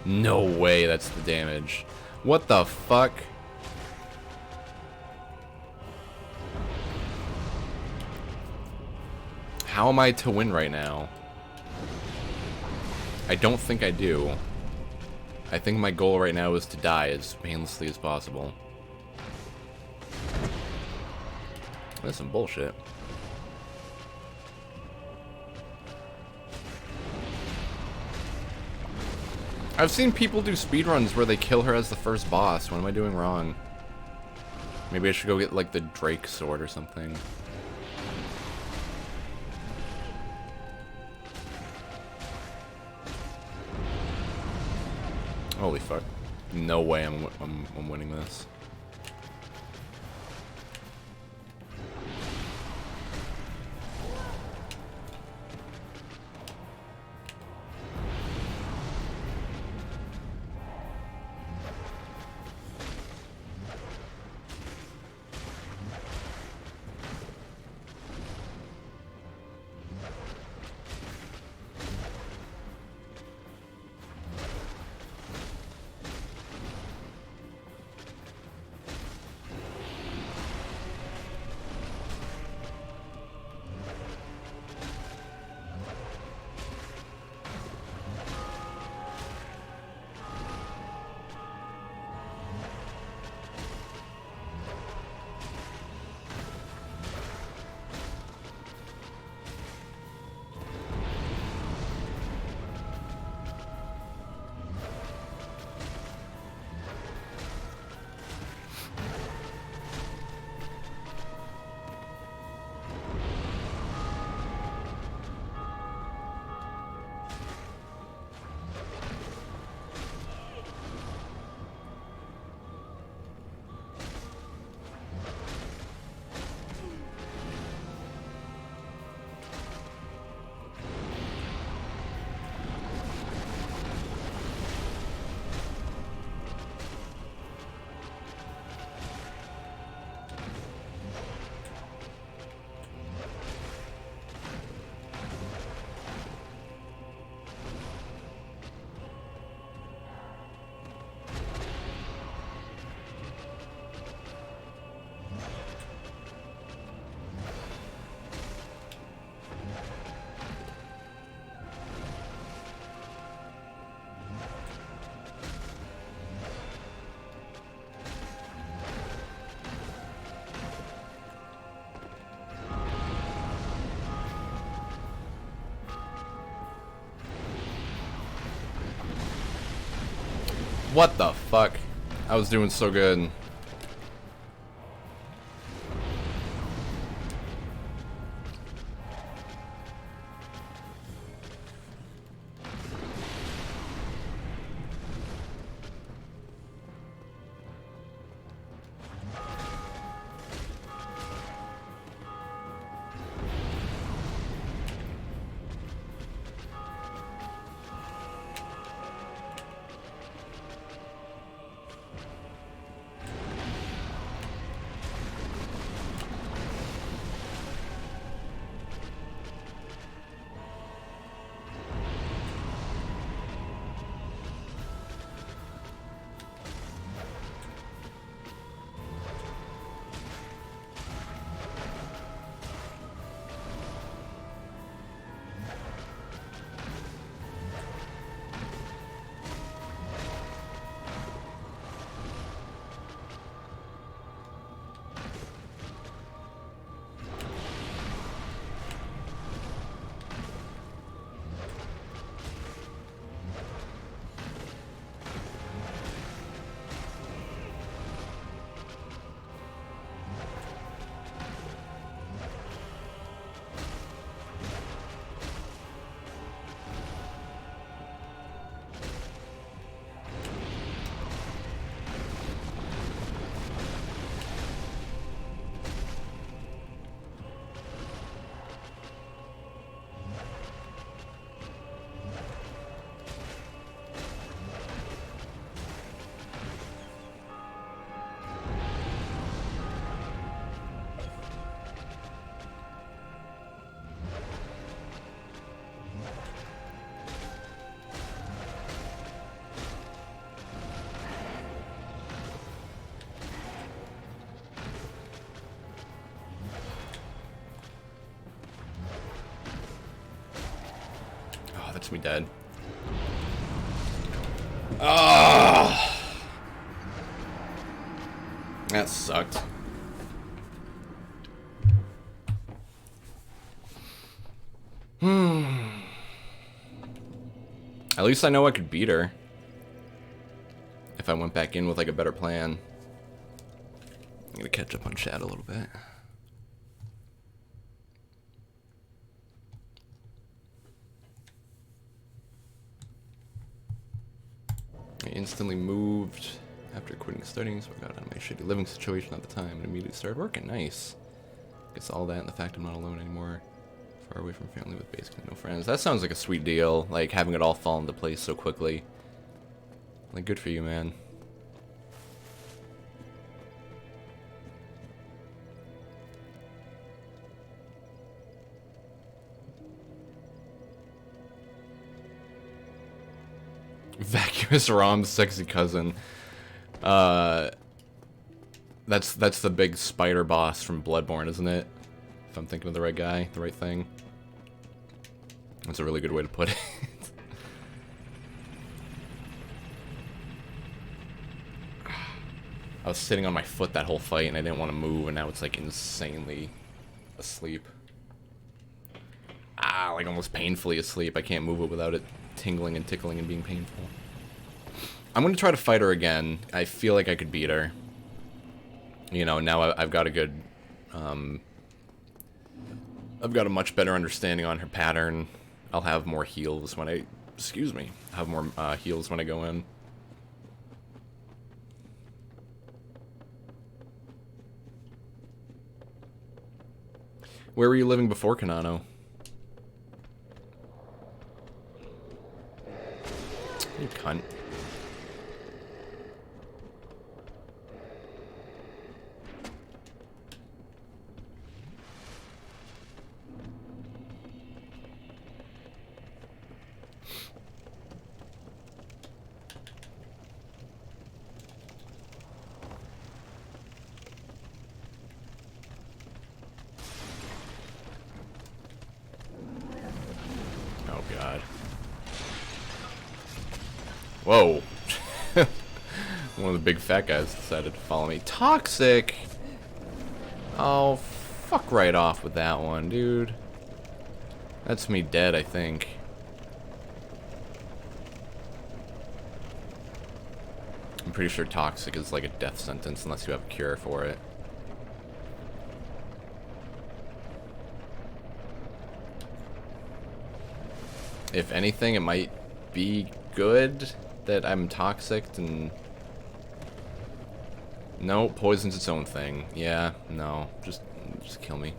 Speaker 1: No way that's the damage. What the fuck? How am I to win right now? I don't think I do. I think my goal right now is to die as painlessly as possible. That's some bullshit. I've seen people do speedruns where they kill her as the first boss. What am I doing wrong? Maybe I should go get like the Drake sword or something. Holy fuck. No way I'm winning this. What the fuck? I was doing so good. That's me dead. Ah, that sucked. At least I know I could beat her if I went back in with like a better plan. I'm gonna catch up on chat a little bit. I instantly moved after quitting studying, so I got out of my shitty living situation at the time and immediately started working. Nice. Guess all that and the fact I'm not alone anymore. Far away from family with basically no friends. That sounds like a sweet deal, like having it all fall into place so quickly. Like, good for you, man. Vacuous Rom's sexy cousin. That's the big spider boss from Bloodborne, isn't it? If I'm thinking of the right guy, the right thing. That's a really good way to put it. I was sitting on my foot that whole fight and I didn't want to move, and now it's like insanely asleep. Ah, like almost painfully asleep. I can't move it without it tingling and tickling and being painful. I'm gonna try to fight her again. I feel like I could beat her. You know, now I've got a good, I've got a much better understanding on her pattern. I'll have more heals when I, excuse me, have more heals when I go in. Where were you living before Kanano? You cunt. Oh god. Whoa. One of the big fat guys decided to follow me. Toxic! Oh, fuck right off with that one, dude. That's me dead, I think. I'm pretty sure toxic is like a death sentence unless you have a cure for it. If anything, it might be good that I'm toxic and... No, poison's its own thing. Yeah, no, just kill me.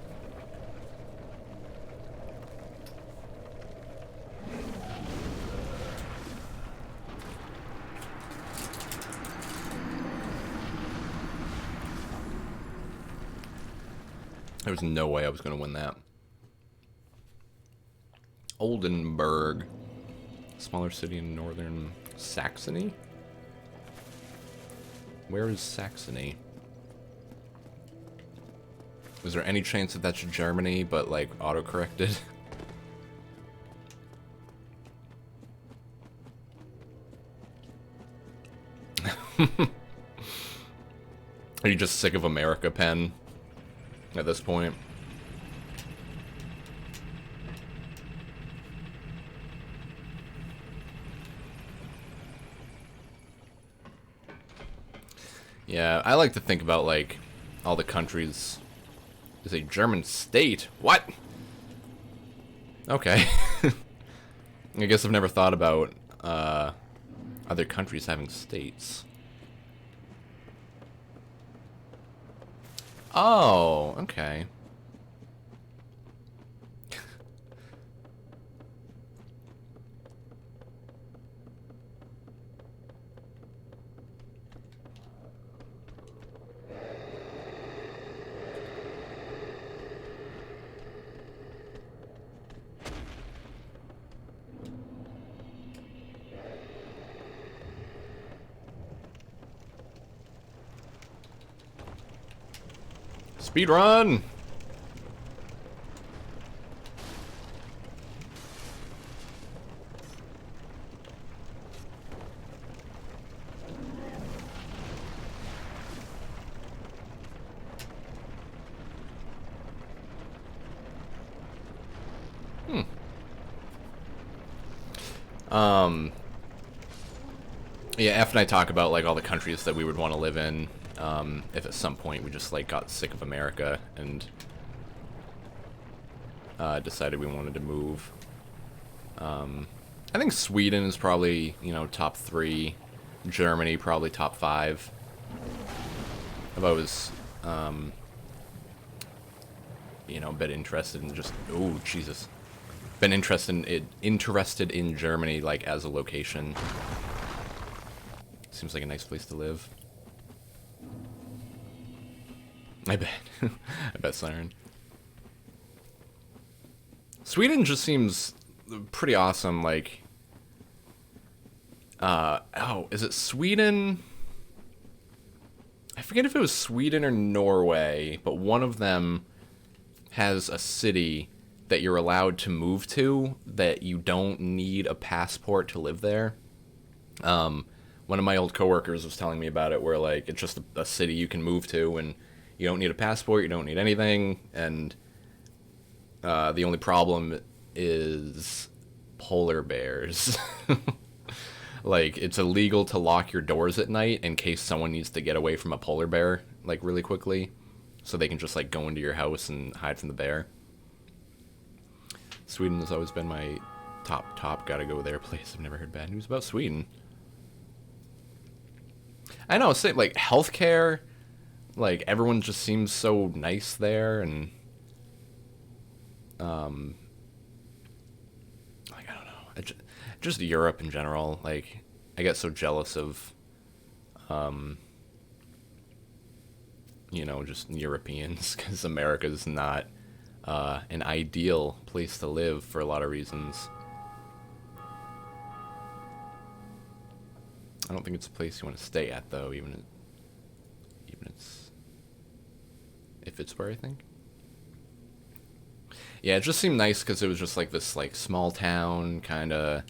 Speaker 1: There was no way I was going to win that. Oldenburg. Smaller city in northern Saxony? Where is Saxony? Is there any chance that that's Germany, but like auto-corrected? Are you just sick of America, Pen? At this point? Yeah, I like to think about, like, all the countries. Is a German state? What? Okay. I guess I've never thought about, other countries having states. Oh, okay. Speed run! Yeah, F and I talk about, like, all the countries that we would want to live in, if at some point we just, like, got sick of America and, decided we wanted to move. I think Sweden is probably, you know, top 3. Germany, probably top 5. If I was, you know, a bit interested in just... Oh, Jesus. Been interested in Germany, like, as a location. Seems like a nice place to live. I bet. I bet, Siren. Sweden just seems pretty awesome, like... oh, is it Sweden? I forget if it was Sweden or Norway, but one of them has a city that you're allowed to move to that you don't need a passport to live there. One of my old coworkers was telling me about it, where, like, it's just a city you can move to, and you don't need a passport, you don't need anything, and the only problem is polar bears. Like, it's illegal to lock your doors at night in case someone needs to get away from a polar bear, like, really quickly, so they can just, like, go into your house and hide from the bear. Sweden has always been my top gotta go there place. I've never heard bad news about Sweden. I know, say, like, healthcare, like, everyone just seems so nice there, and, like, I don't know, just Europe in general, like, I get so jealous of, you know, just Europeans, because America's not, an ideal place to live for a lot of reasons. I don't think it's a place you want to stay at, though, even if it's where I think. Yeah, it just seemed nice because it was just like this, like, small town kind of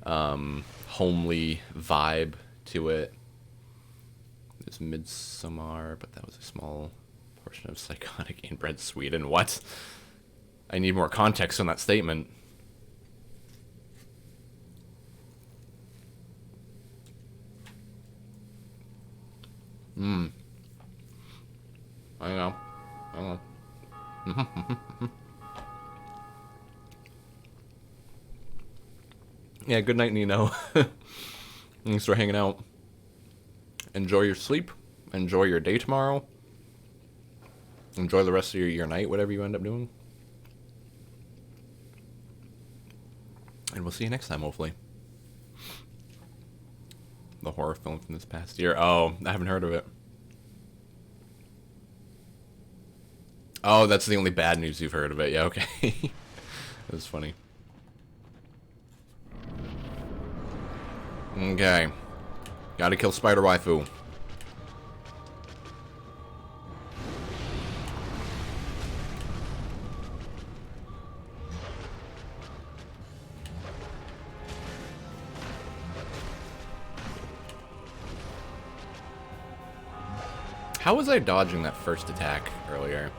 Speaker 1: homely vibe to it. There's Midsommar, but that was a small portion of psychotic inbred Sweden. What? I need more context on that statement. I know. I know. Yeah, good night, Nino. Thanks for hanging out. Enjoy your sleep. Enjoy your day tomorrow. Enjoy the rest of your night, whatever you end up doing. And we'll see you next time, hopefully. The horror film from this past year. Oh, I haven't heard of it. Oh, that's the only bad news you've heard of it. Yeah, okay. That was funny. Okay. Gotta kill Spider Waifu. How was I dodging that first attack earlier?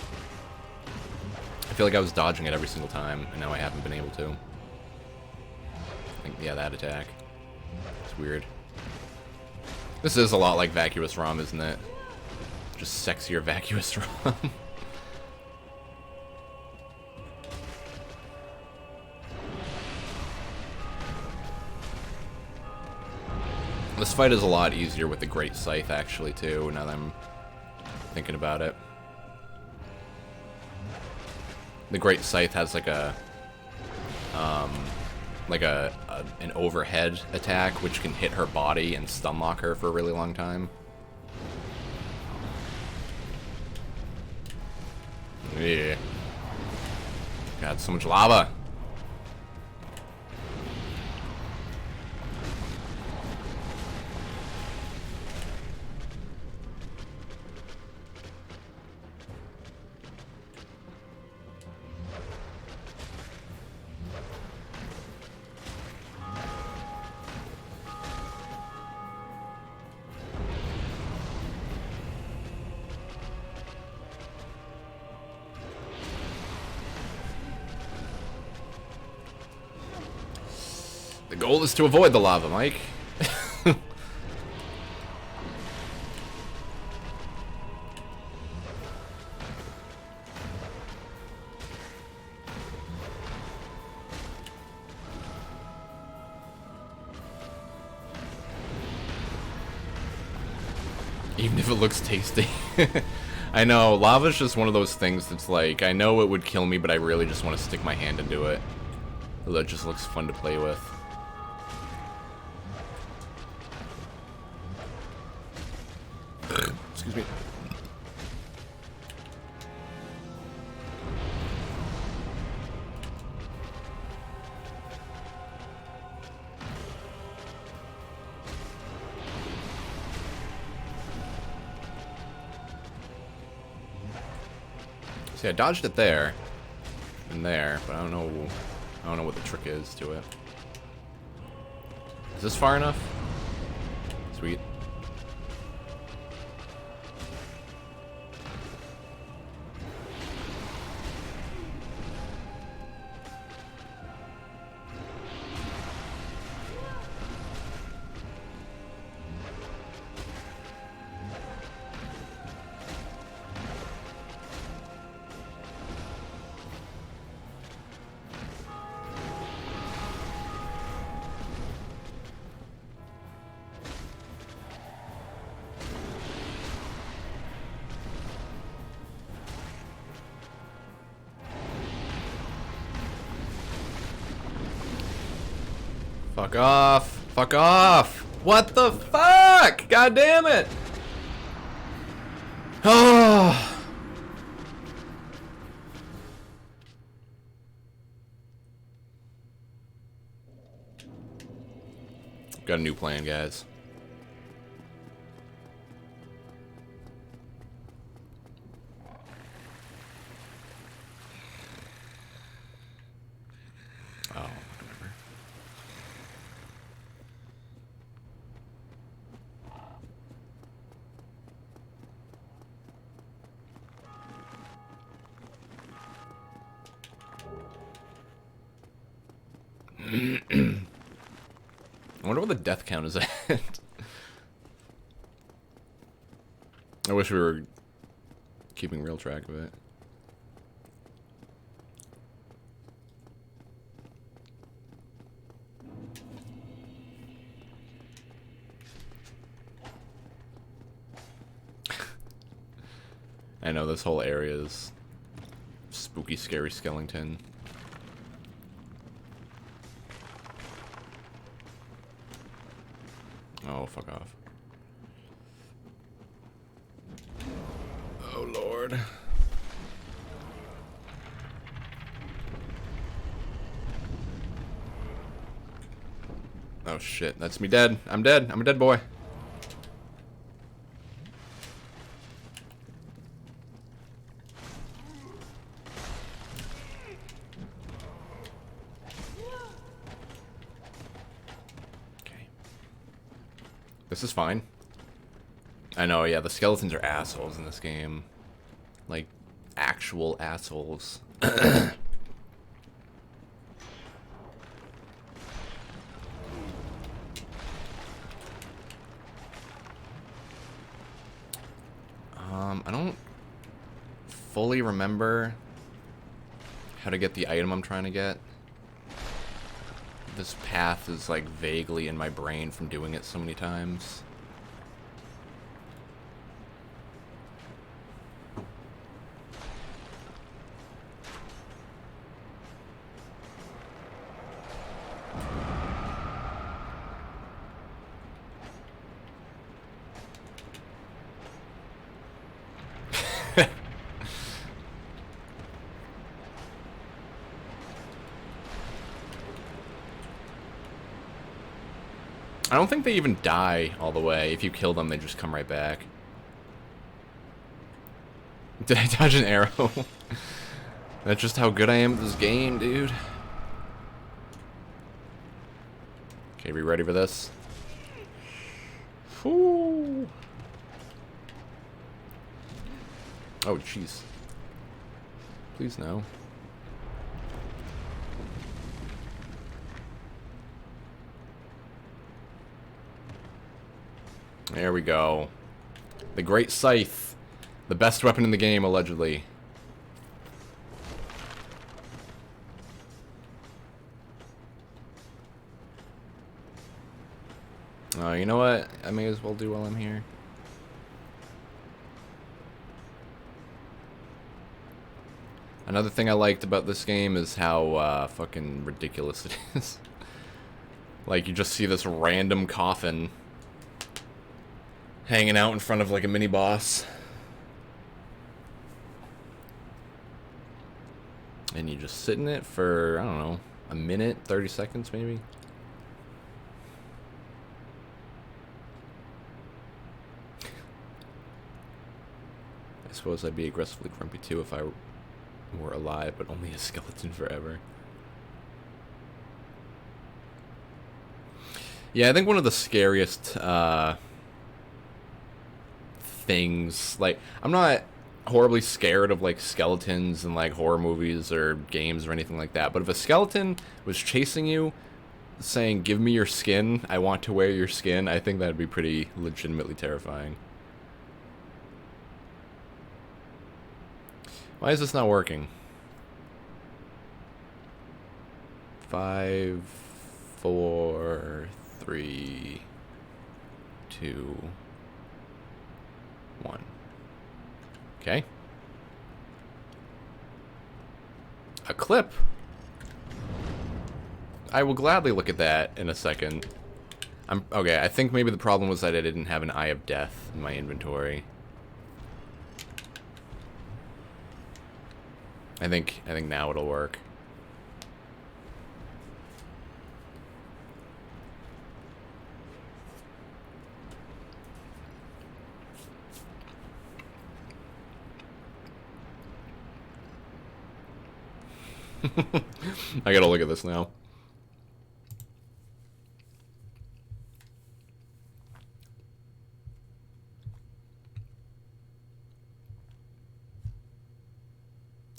Speaker 1: I feel like I was dodging it every single time, and now I haven't been able to. I think, yeah, that attack. It's weird. This is a lot like Vacuous ROM, isn't it? Just sexier Vacuous ROM. This fight is a lot easier with the Great Scythe, actually, too, now that I'm thinking about it. The Great Scythe has like an overhead attack which can hit her body and stun lock her for a really long time. Yeah. God, so much lava. The goal is to avoid the lava, Mike. Even if it looks tasty. I know, lava's just one of those things that's like, I know it would kill me, but I really just want to stick my hand into it. That just looks fun to play with. Excuse me. See, I dodged it there and there, but I don't know what the trick is to it. Is this far enough? Sweet. Fuck off! Fuck off! What the fuck? God damn it! Oh! Got a new plan, guys. Oh, whatever. I wonder what the death count is at. I wish we were keeping real track of it. I know this whole area is spooky, scary skeleton. Oh, fuck off. Oh, Lord. Oh, shit. That's me dead. I'm dead. I'm a dead boy. This is fine. I know, yeah, the skeletons are assholes in this game. Like, actual assholes. I don't fully remember how to get the item I'm trying to get. This path is like vaguely in my brain from doing it so many times. I don't think they even die all the way. If you kill them, they just come right back. Did I dodge an arrow? That's just how good I am at this game, dude. Okay, we ready for this? Whoo. Oh, jeez. Please no. There we go. The Great Scythe. The best weapon in the game, allegedly. You know what? I may as well do while I'm here. Another thing I liked about this game is how fucking ridiculous it is. Like, you just see this random coffin hanging out in front of like a mini boss, and you just sit in it for, I don't know, a minute, 30 seconds maybe. I suppose I'd be aggressively grumpy too if I were alive, but only a skeleton forever. Yeah, I think one of the scariest things, like, I'm not horribly scared of like skeletons in like horror movies or games or anything like that, but if a skeleton was chasing you saying, "Give me your skin, I want to wear your skin," I think that'd be pretty legitimately terrifying. Why is this not working? 5, 4, 3, 2, 1. Okay. A clip. I will gladly look at that in a second. Okay, I think maybe the problem was that I didn't have an Eye of Death in my inventory. I think now it'll work. I gotta look at this now.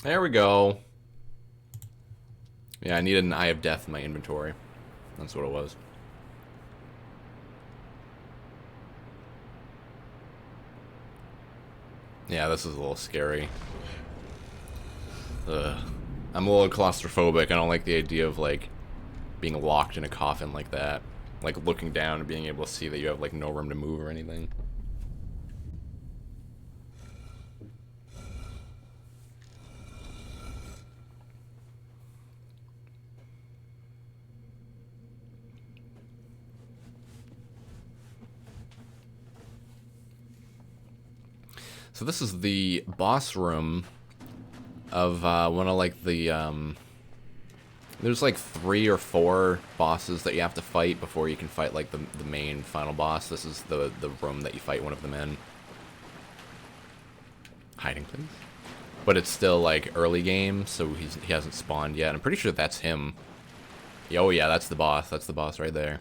Speaker 1: There we go. Yeah, I needed an Eye of Death in my inventory. That's what it was. Yeah, this is a little scary. Ugh. I'm a little claustrophobic. I don't like the idea of, like, being locked in a coffin like that. Like, looking down and being able to see that you have, like, no room to move or anything. So this is the boss room of one of, like, the there's like 3 or 4 bosses that you have to fight before you can fight, like, the main final boss. This is the room that you fight one of them in. Hiding, please. But it's still, like, early game, so he hasn't spawned yet. I'm pretty sure that's him. Oh yeah, that's the boss. That's the boss right there.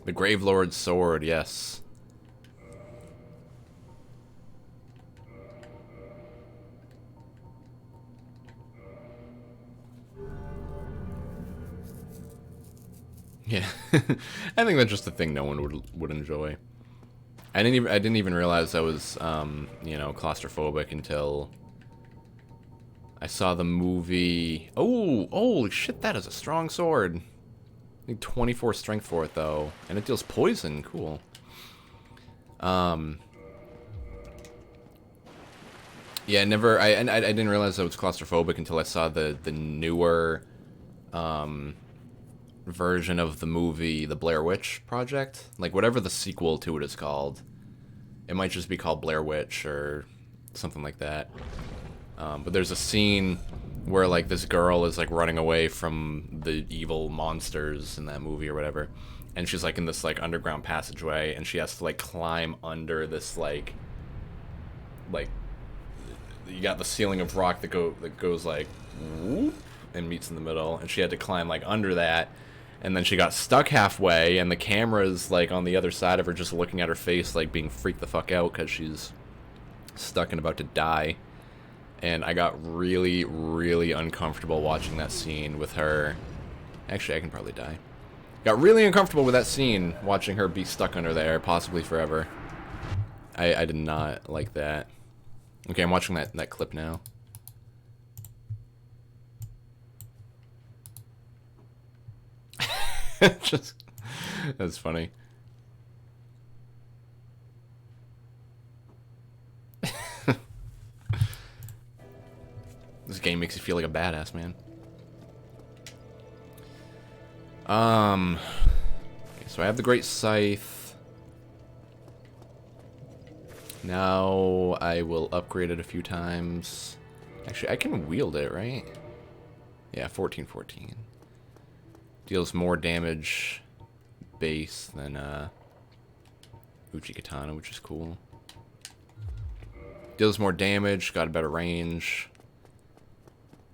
Speaker 1: The Gravelord's sword, yes. Yeah, I think that's just a thing no one would enjoy. I didn't even realize I was you know, claustrophobic until I saw the movie. Oh, holy shit! That is a strong sword. I need 24 strength for it though, and it deals poison. Cool. Yeah, I didn't realize I was claustrophobic until I saw the newer version of the movie, The Blair Witch Project. Like, whatever the sequel to it is called. It might just be called Blair Witch or something like that. But there's a scene where, like, this girl is, like, running away from the evil monsters in that movie or whatever. And she's, like, in this, like, underground passageway, and she has to, like, climb under this, like, you got the ceiling of rock that goes, like, whoop, and meets in the middle. And she had to climb, like, under that. And then she got stuck halfway, and the camera's, like, on the other side of her just looking at her face, like, being freaked the fuck out because she's stuck and about to die. And I got really, really uncomfortable watching that scene with her. Actually, I can probably die. Got really uncomfortable with that scene, watching her be stuck under there, possibly forever. I did not like that. Okay, I'm watching that clip now. Just, that's funny. This game makes you feel like a badass, man. Okay, so I have the Great Scythe. Now I will upgrade it a few times. Actually, I can wield it, right? Yeah, 1414. Deals more damage base than Uchi Katana, which is cool. Deals more damage, got a better range.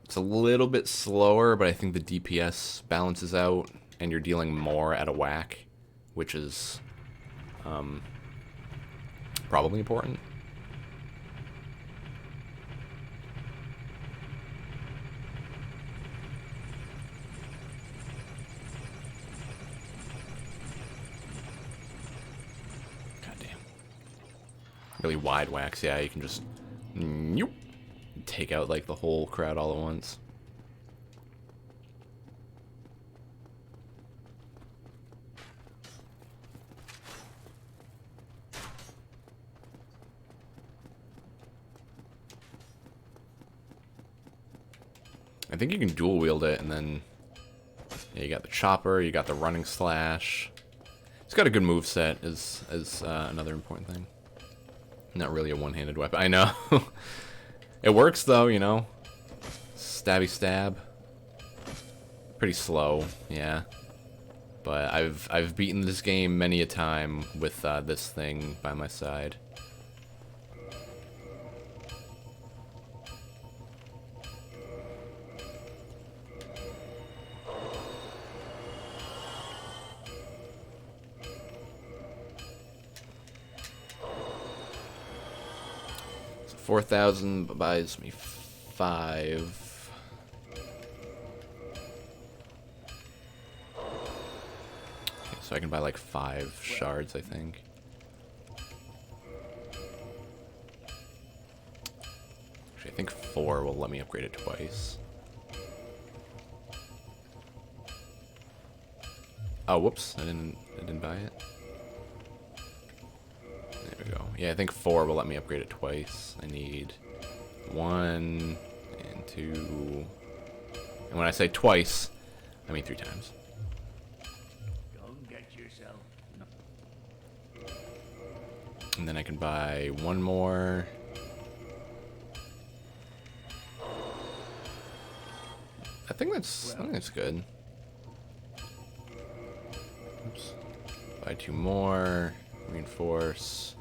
Speaker 1: It's a little bit slower, but I think the DPS balances out, and you're dealing more at a whack, which is probably important. Goddamn. Really wide whacks, yeah, you can just take out, like, the whole crowd all at once. I think you can dual wield it, and then yeah, you got the chopper, you got the running slash. It's got a good move set is another important thing. Not really a one-handed weapon. I know. It works though, you know. Stabby stab. Pretty slow, yeah. But I've beaten this game many a time with this thing by my side. So 4,000 buys me 5. So I can buy like 5 shards, I think. Actually, I think 4 will let me upgrade it twice. Oh, whoops! I didn't buy it. There we go. Yeah, I think 4 will let me upgrade it twice. I need 1 and 2. And when I say twice, I mean 3 times.
Speaker 6: Don't get yourself.
Speaker 1: And then I can buy 1 more. I think that's good. Oops. Buy 2 more. Reinforce.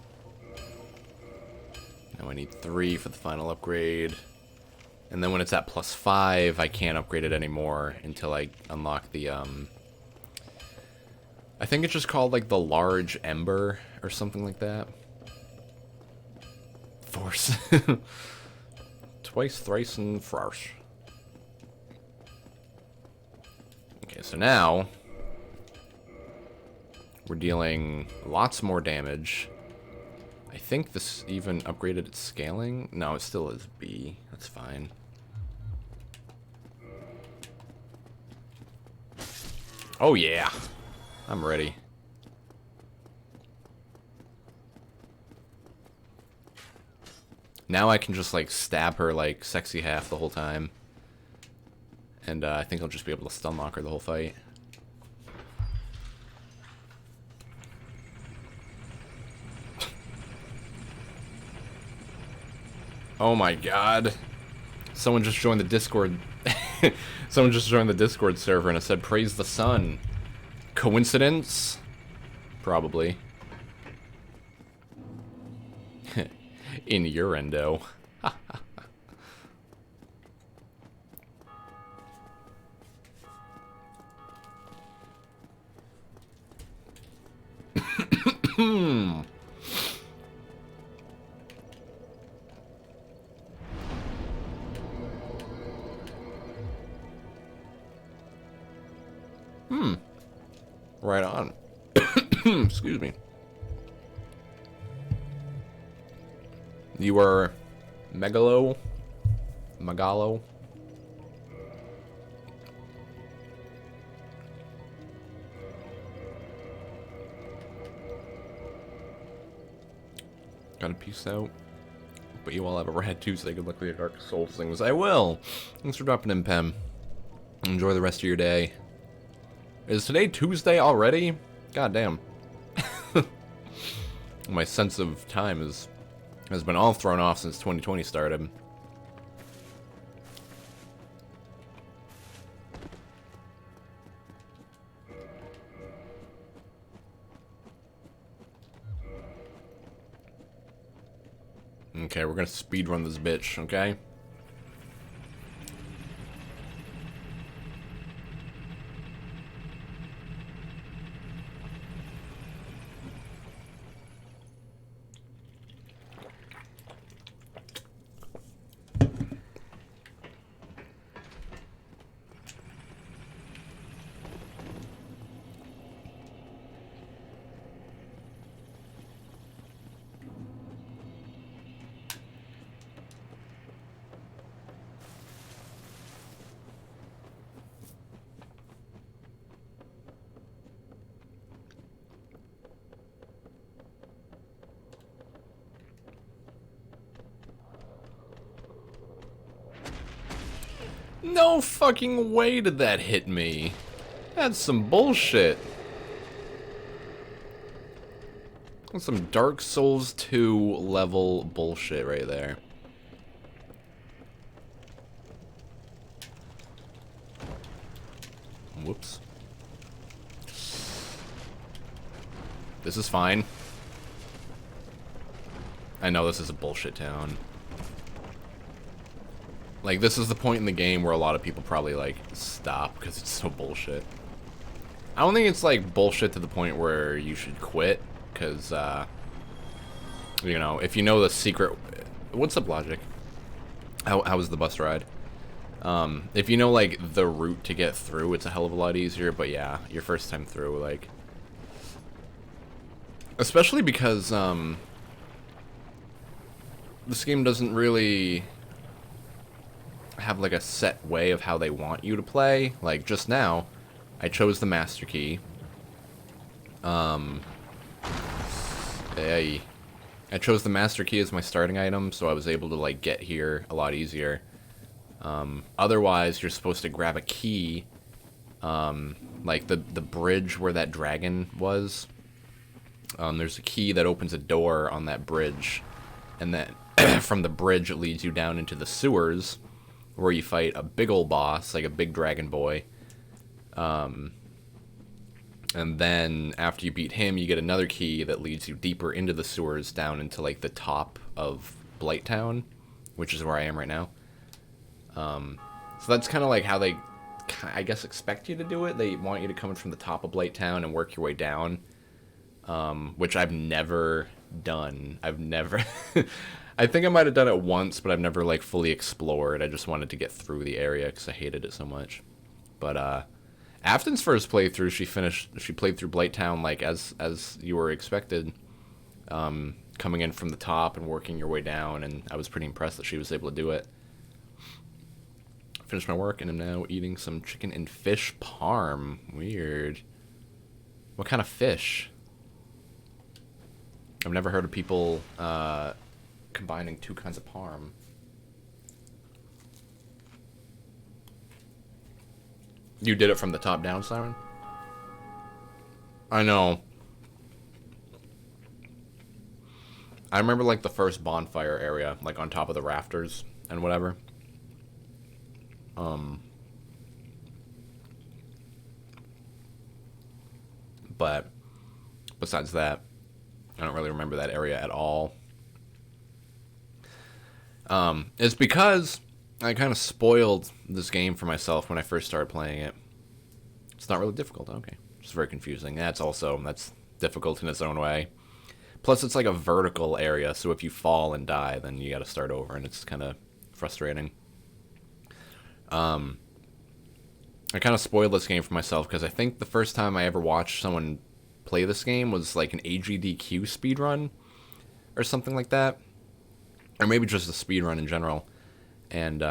Speaker 1: Now I need 3 for the final upgrade. And then when it's at +5, I can't upgrade it anymore until I unlock the, I think it's just called, like, the Large Ember or something like that. Force. Twice, thrice, and farce. Okay, so now we're dealing lots more damage. I think this even upgraded its scaling. No, it still is B. That's fine. Oh yeah, I'm ready. Now I can just like stab her like sexy half the whole time. And I think I'll just be able to stun lock her the whole fight. Oh my god. Someone just joined the Discord. Someone just joined the Discord server and it said praise the sun. Coincidence? Probably. Innuendo. Right on. Excuse me. You are Megalo? Megalo? Gotta peace out. But you all have a rad Tuesday. Good luck with your Dark Souls things. I will. Thanks for dropping in, Pem. Enjoy the rest of your day. Is today Tuesday already? God damn. My sense of time has been all thrown off since 2020 started. Okay, we're gonna speedrun this bitch, okay? No fucking way did that hit me. That's some bullshit. That's some Dark Souls 2 level bullshit right there. Whoops. This is fine. I know this is a bullshit town. Like, this is the point in the game where a lot of people probably, like, stop because it's so bullshit. I don't think it's, like, bullshit to the point where you should quit, because, you know, if you know the secret... What's up, Logic? How was the bus ride? If you know, like, the route to get through, it's a hell of a lot easier, but yeah, your first time through, like, Especially because, this game doesn't really have, like, a set way of how they want you to play. Like, just now, I chose the Master Key. I chose the Master Key as my starting item, so I was able to, like, get here a lot easier. Otherwise, you're supposed to grab a key, like the bridge where that dragon was. There's a key that opens a door on that bridge, and then from the bridge it leads you down into the sewers, where you fight a big old boss, like a big dragon boy. And then after you beat him, you get another key that leads you deeper into the sewers, down into like the top of Blighttown, which is where I am right now. So that's kind of like how they, I guess, expect you to do it. They want you to come from the top of Blighttown and work your way down, which I've never done. I've never... I think I might have done it once, but I've never, like, fully explored. I just wanted to get through the area because I hated it so much. But, Afton's first playthrough, she played through Blighttown, like, as you were expected, coming in from the top and working your way down, and I was pretty impressed that she was able to do it. Finished my work, and I'm now eating some chicken and fish parm. Weird. What kind of fish? I've never heard of people, combining two kinds of parm. You did it from the top down, Simon? I know. I remember, like, the first bonfire area, like, on top of the rafters and whatever. But besides that, I don't really remember that area at all. It's because I kind of spoiled this game for myself when I first started playing it. It's not really difficult. Okay. It's very confusing. That's difficult in its own way. Plus, it's like a vertical area, so if you fall and die, then you gotta start over, and it's kind of frustrating. I kind of spoiled this game for myself, because I think the first time I ever watched someone play this game was like an AGDQ speedrun, or something like that. Or maybe just a speedrun in general. And,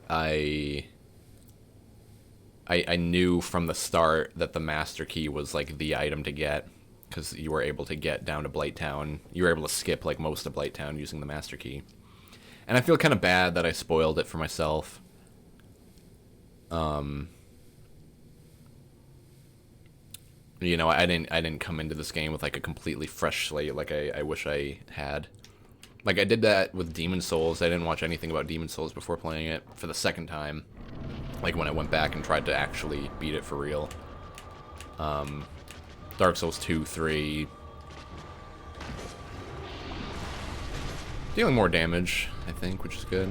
Speaker 1: I knew from the start that the Master Key was, like, the item to get, because you were able to get down to Blighttown. You were able to skip, like, most of Blighttown using the Master Key. And I feel kind of bad that I spoiled it for myself. You know, I didn't come into this game with, like, a completely fresh slate like I wish I had. Like, I did that with Demon's Souls. I didn't watch anything about Demon's Souls before playing it for the second time. Like, when I went back and tried to actually beat it for real. Dark Souls 2, 3. Dealing more damage, I think, which is good.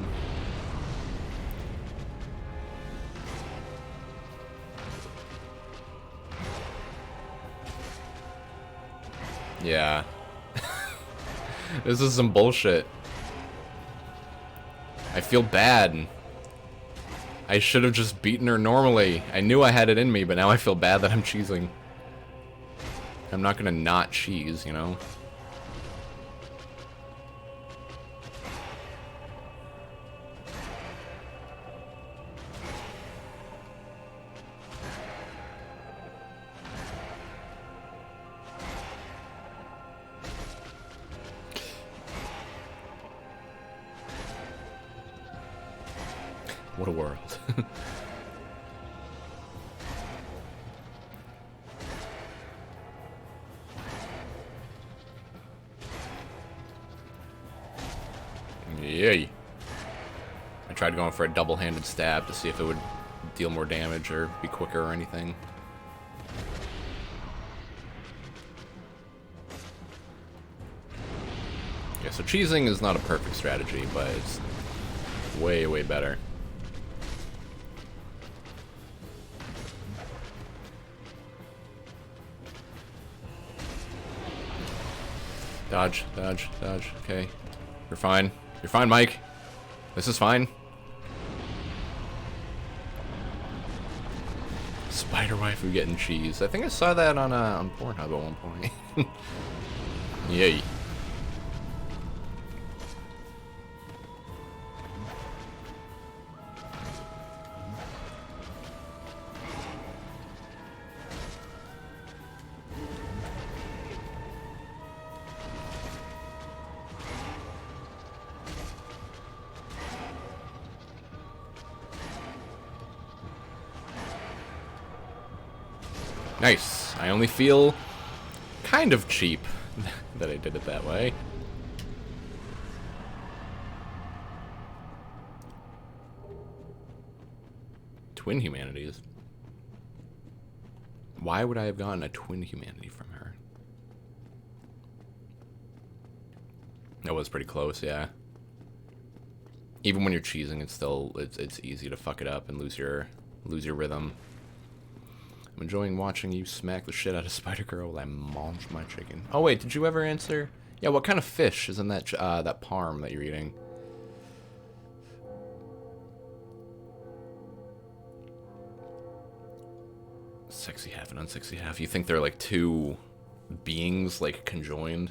Speaker 1: Yeah. This is some bullshit. I feel bad. I should have just beaten her normally. I knew I had it in me, but now I feel bad that I'm cheesing. I'm not gonna not cheese, you know? What a world. Yay. I tried going for a double-handed stab to see if it would deal more damage or be quicker or anything. Yeah, so cheesing is not a perfect strategy, but it's way, way better. Dodge, dodge, dodge. Okay. You're fine. You're fine, Mike. This is fine. Spider waifu getting cheese. I think I saw that on Pornhub at one point. Yay. Nice. I only feel kind of cheap that I did it that way. Twin humanities. Why would I have gotten a twin humanity from her? That was pretty close, yeah. Even when you're cheesing, it's easy to fuck it up and lose your rhythm. I'm enjoying watching you smack the shit out of Spider-Girl while I munch my chicken. Oh wait, did you ever answer? Yeah, what kind of fish is in that that parm that you're eating? Sexy half and unsexy half. You think they're like two beings, like conjoined?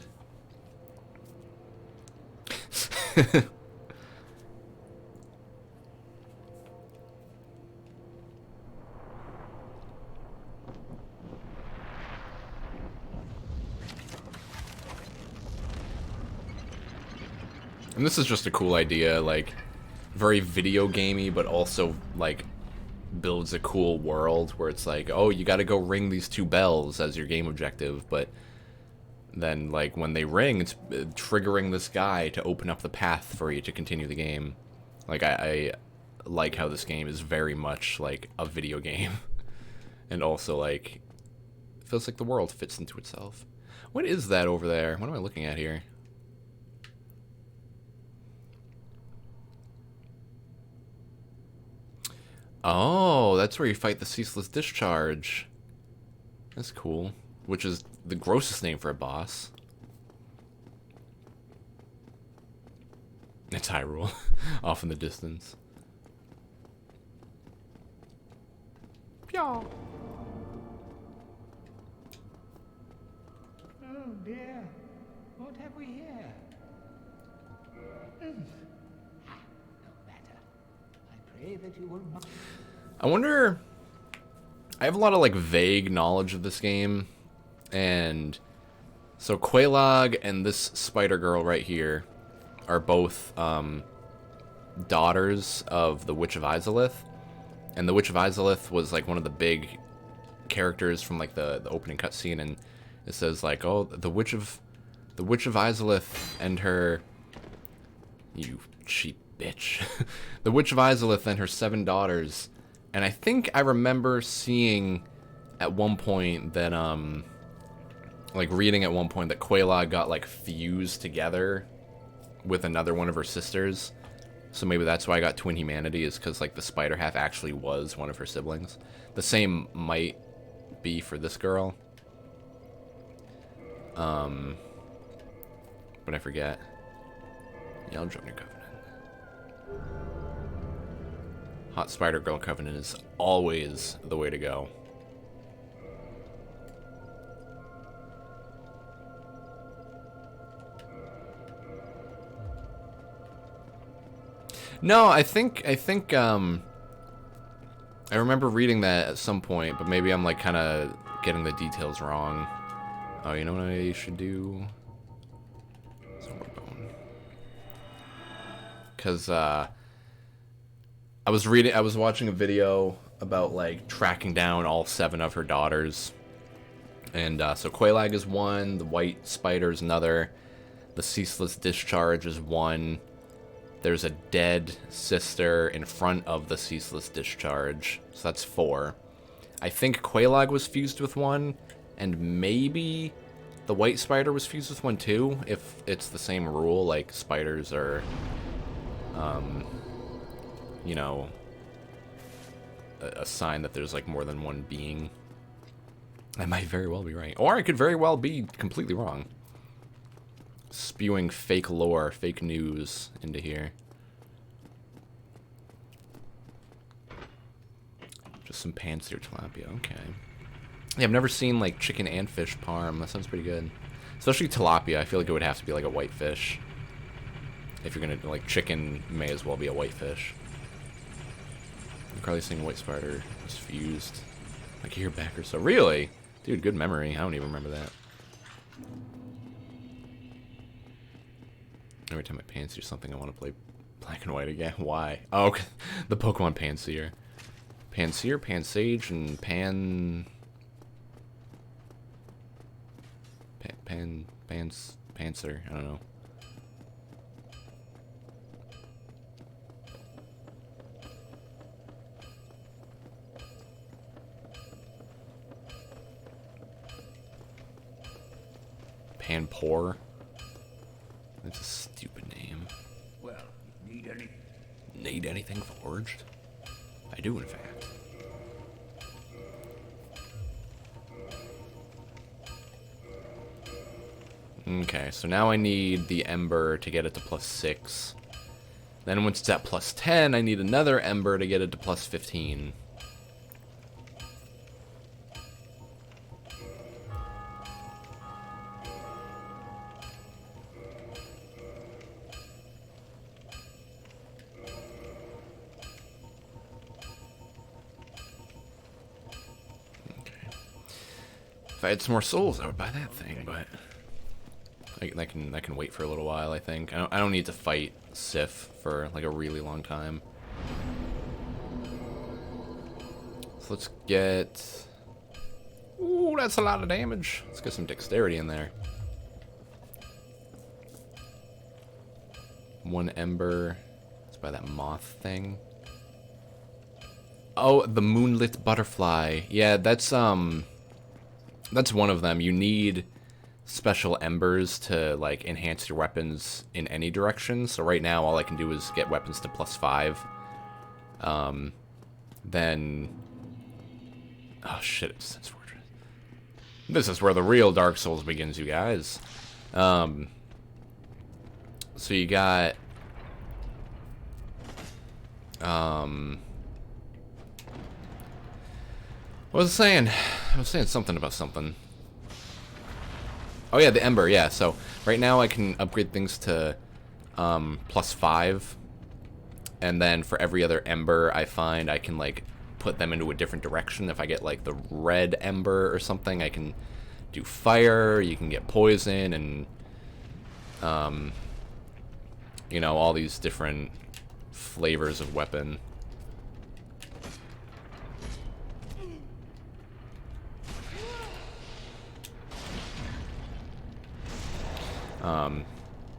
Speaker 1: And this is just a cool idea, like, very video gamey, but also, like, builds a cool world where it's like, oh, you gotta go ring these 2 bells as your game objective, but then, like, when they ring, it's triggering this guy to open up the path for you to continue the game. Like, I like how this game is very much, like, a video game. And also, like, it feels like the world fits into itself. What is that over there? What am I looking at here? Oh, that's where you fight the Ceaseless Discharge. That's cool. Which is the grossest name for a boss. It's Hyrule, off in the distance. Pyaw.
Speaker 4: Oh dear. What have we here? Ah, no matter. I pray that you will not.
Speaker 1: I wonder... I have a lot of, like, vague knowledge of this game. And... so Quelaag and this Spider-Girl right here are both, daughters of the Witch of Izalith. And the Witch of Izalith was, like, one of the big characters from, like, the opening cutscene. And it says, like, oh, the Witch of Izalith and her... You cheap bitch. The Witch of Izalith and her 7 daughters. And I think I remember seeing at one point that, like, reading at one point that Quelaag got, like, fused together with another one of her sisters. So maybe that's why I got twin humanity, is because, like, the spider half actually was one of her siblings. The same might be for this girl. But I forget. Yeah, I'll join your covenant. Hot Spider Girl Covenant is always the way to go. No, I think I remember reading that at some point, but maybe I'm like kind of getting the details wrong. Oh, you know what I should do? Because I was watching a video about, like, tracking down all 7 of her daughters. And so Quelaag is one, the White Spider is another, the Ceaseless Discharge is one. There's a dead sister in front of the Ceaseless Discharge, so that's 4. I think Quelaag was fused with one, and maybe the White Spider was fused with one too, if it's the same rule, like spiders are, you know, a sign that there's, like, more than one being. I might very well be right. Or I could very well be completely wrong. Spewing fake lore, fake news into here. Some pan-seared tilapia, okay. Yeah, I've never seen, like, chicken and fish parm. That sounds pretty good. Especially tilapia. I feel like it would have to be, like, a white fish. If you're gonna, like, chicken may as well be a white fish. I'm probably seeing white spider is fused. Like a year back or so. Really? Dude, good memory. I don't even remember that. Every time I pan-sear something, I want to play black and white again. Why? Oh, okay. The Pokemon pan-sear. Pan-sear, pan-sage, and Panzer. I don't know. Panpour. That's a stupid name.
Speaker 4: Well, need any?
Speaker 1: Need anything forged? I do, in fact. Okay, so now I need the Ember to get it to +6. Then once it's at +10, I need another Ember to get it to +15. If I had some more souls, I would buy that thing, but that can wait for a little while. I think I don't need to fight Sif for like a really long time. So let's get. Ooh, that's a lot of damage. Let's get some dexterity in there. 1 ember. Let's buy that moth thing. Oh, the moonlit butterfly. Yeah, that's one of them. You need special embers to like enhance your weapons in any direction. So right now all I can do is get weapons to +5. Then oh shit, it's Sense Fortress. This is where the real Dark Souls begins, you guys. So you got what was I saying? I was saying something about something. Oh yeah, the Ember, yeah. So right now I can upgrade things to +5. And then for every other Ember I find, I can like put them into a different direction. If I get like the red Ember or something, I can do fire, you can get poison, and you know, all these different flavors of weapon.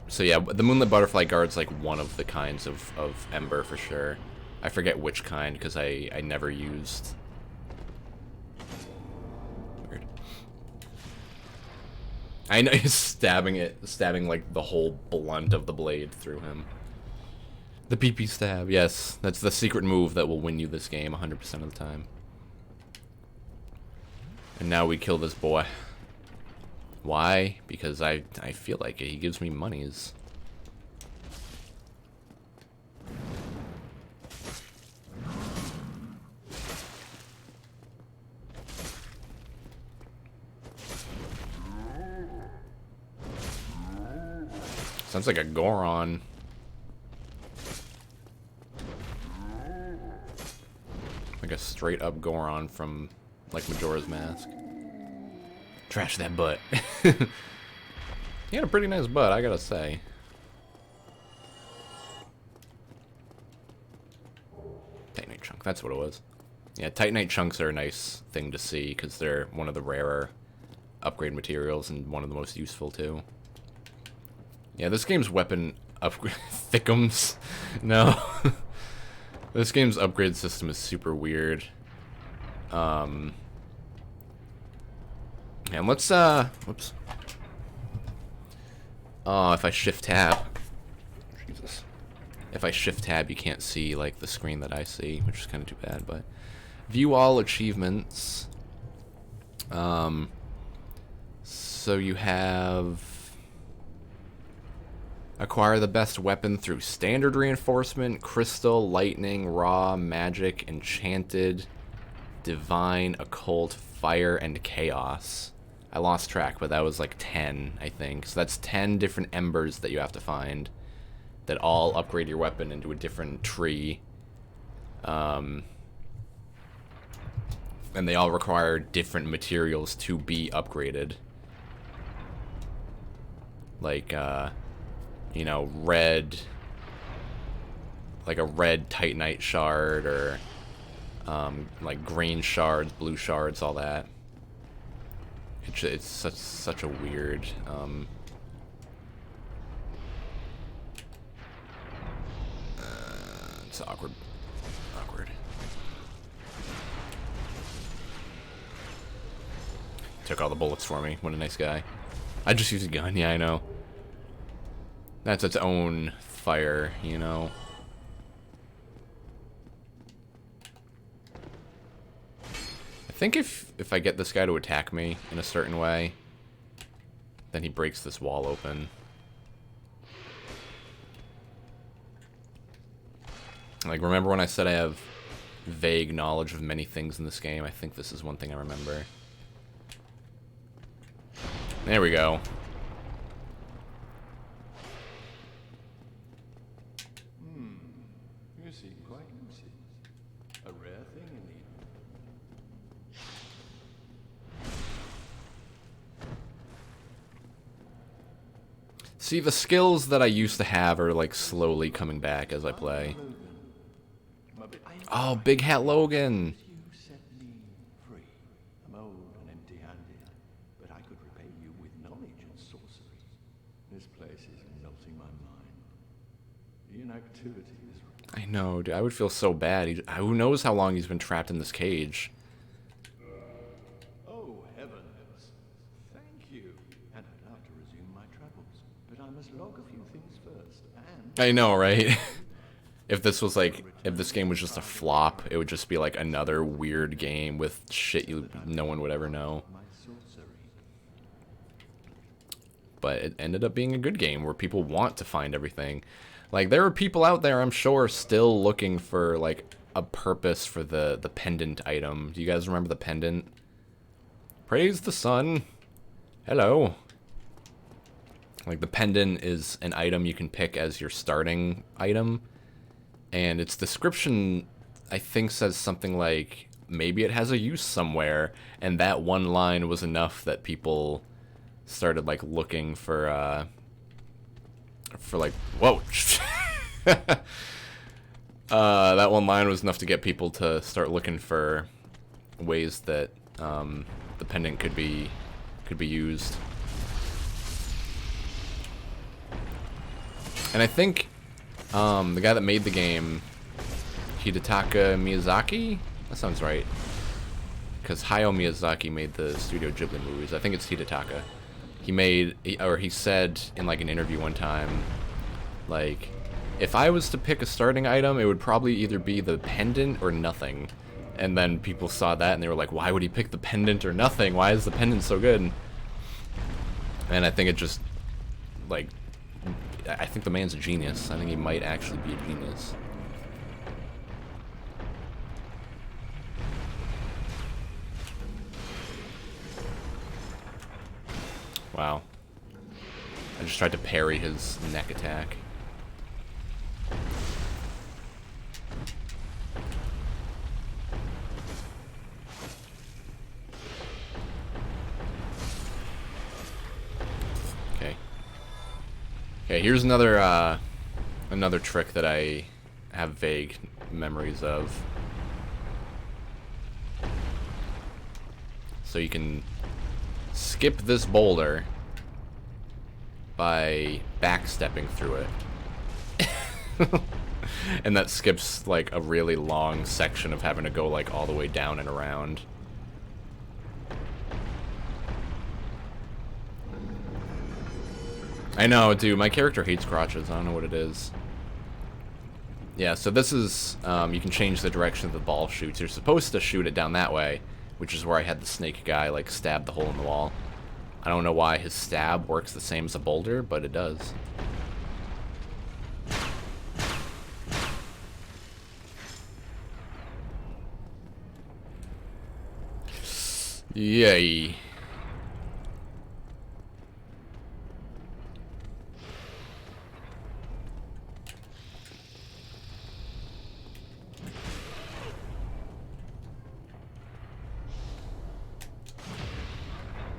Speaker 1: So yeah, the Moonlit Butterfly Guard's like one of the kinds of Ember for sure. I forget which kind because I never used. Weird. I know he's stabbing like the whole blunt of the blade through him. The PP stab, yes. That's the secret move that will win you this game 100% of the time. And now we kill this boy. Why? Because I feel like it. He gives me monies. Sounds like a Goron. Like a straight up Goron from like Majora's Mask. Trash that butt. He had a pretty nice butt, I gotta say. Titanite chunk, that's what it was. Yeah, Titanite chunks are a nice thing to see because they're one of the rarer upgrade materials and one of the most useful too. Yeah, this game's weapon upgrade thickums. No. This game's upgrade system is super weird. And let's, whoops. Oh, if I shift tab. Jesus. If I shift tab, you can't see, like, the screen that I see, which is kind of too bad, but. View all achievements. So you have. Acquire the best weapon through standard reinforcement, crystal, lightning, raw, magic, enchanted, Divine, Occult, Fire, and Chaos. I lost track, but that was like 10, I think. So that's 10 different embers that you have to find that all upgrade your weapon into a different tree. And they all require different materials to be upgraded. Like, you know, red... like a red Titanite shard, or like green shards, blue shards, all that. It's such a weird it's awkward. Took all the bullets for me. What a nice guy. I just used a gun. Yeah, I know. That's its own fire, you know. I think if I get this guy to attack me in a certain way, then he breaks this wall open. Like, remember when I said I have vague knowledge of many things in this game? I think this is one thing I remember. There we go.
Speaker 6: You seem quite lucid. A rare thing indeed.
Speaker 1: See, the skills that I used to have are, like, slowly coming back as I play. Oh, Big Hat Logan!
Speaker 6: You set me free. I'm old and empty-handed, but I could repay you with knowledge and sorcery. This place is melting my mind. The inactivity is...
Speaker 1: I know, dude. I would feel so bad. Who knows how long he's been trapped in this cage?
Speaker 6: Oh, heavens. Thank you. And I'd love to resume my travels, but I must log a few things first, and...
Speaker 1: I know, right? If this was like, if this game was just a flop, it would just be like another weird game with shit no one would ever know.
Speaker 6: my sorcery.
Speaker 1: But it ended up being a good game where people want to find everything. Like, there are people out there, I'm sure, still looking for, like, a purpose for the pendant item. Do you guys remember the pendant? Praise the sun. Hello. Like, the pendant is an item you can pick as your starting item. And its description, I think, says something like, maybe it has a use somewhere. And that one line was enough that people started, like, looking for like, whoa. That one line was enough to get people to start looking for ways that the pendant could be used. And I think the guy that made the game, Hidetaka Miyazaki? That sounds right. Because Hayao Miyazaki made the Studio Ghibli movies. I think it's Hidetaka. He said in like an interview one time, like, if I was to pick a starting item, it would probably either be the pendant or nothing. And then people saw that and they were like, why would he pick the pendant or nothing? Why is the pendant so good? And I think it just, like, I think the man's a genius. I think he might actually be a genius. Wow. I just tried to parry his neck attack. Okay. Okay, here's another trick that I have vague memories of. So you can skip this boulder by backstepping through it. And that skips like a really long section of having to go like all the way down and around. I know, dude, my character hates crotches. I don't know what it is. Yeah, so this is, you can change the direction the ball shoots. You're supposed to shoot it down that way, which is where I had the snake guy, like, stab the hole in the wall. I don't know why his stab works the same as a boulder, but it does. Yay.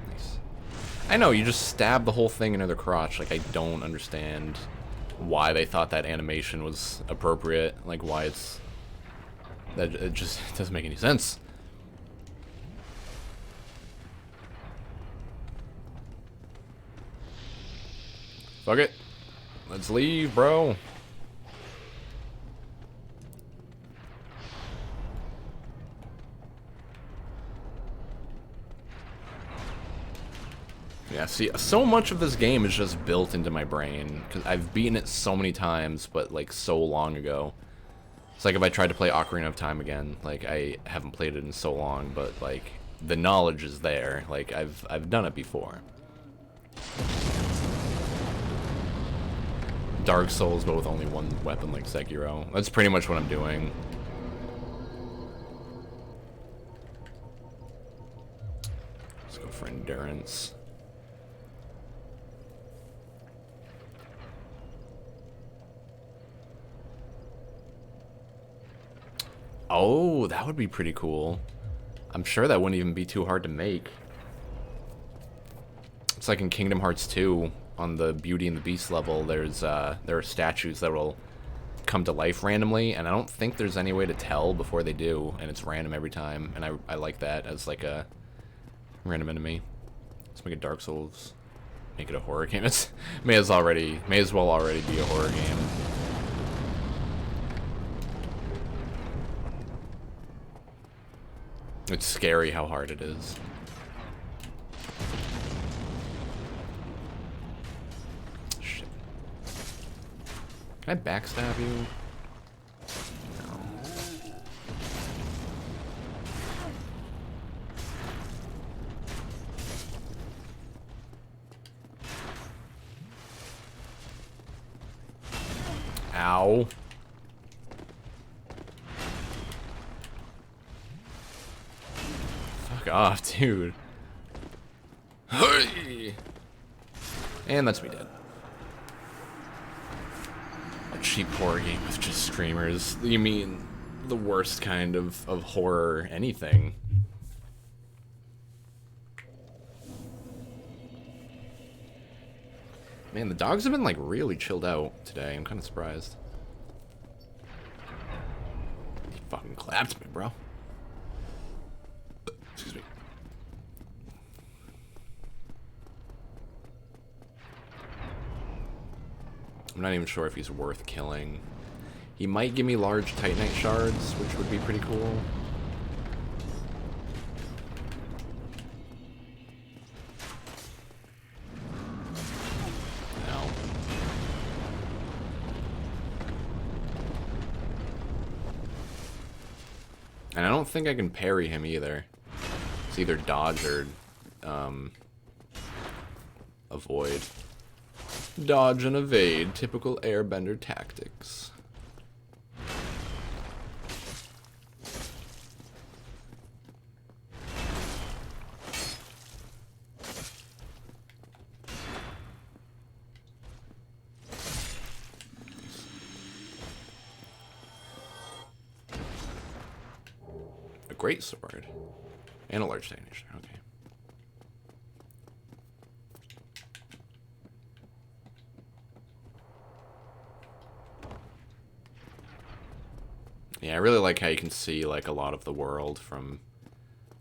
Speaker 1: Nice. I know, you just stab the whole thing into their crotch. Like, I don't understand why they thought that animation was appropriate. Like, why it's... That it just doesn't make any sense. Fuck it. Let's leave, bro. Yeah, see, so much of this game is just built into my brain, because I've beaten it so many times, but, like, so long ago. It's like if I tried to play Ocarina of Time again, like, I haven't played it in so long, but, like, the knowledge is there. Like, I've done it before. Dark Souls, but with only one weapon, like Sekiro. That's pretty much what I'm doing. Let's go for endurance. Oh, that would be pretty cool. I'm sure that wouldn't even be too hard to make. It's like in Kingdom Hearts 2, on the Beauty and the Beast level, there are statues that will come to life randomly, and I don't think there's any way to tell before they do, and it's random every time, and I like that as like a random enemy. Let's make it Dark Souls. Make it a horror game. It's may as well already be a horror game. It's scary how hard it is. Shit. Can I backstab you? No. Ow. Fuck off, dude. Hey! And that's me dead. A cheap horror game with just screamers. You mean the worst kind of horror anything. Man, the dogs have been like really chilled out today. I'm kind of surprised. He fucking clapped me, bro. Excuse me. I'm not even sure if he's worth killing. He might give me large Titanite shards, which would be pretty cool. No. And I don't think I can parry him either. It's either dodge or avoid. Dodge and evade, typical airbender tactics. A great sword. And a large Titanite shard, okay. Yeah, I really like how you can see, like, a lot of the world from,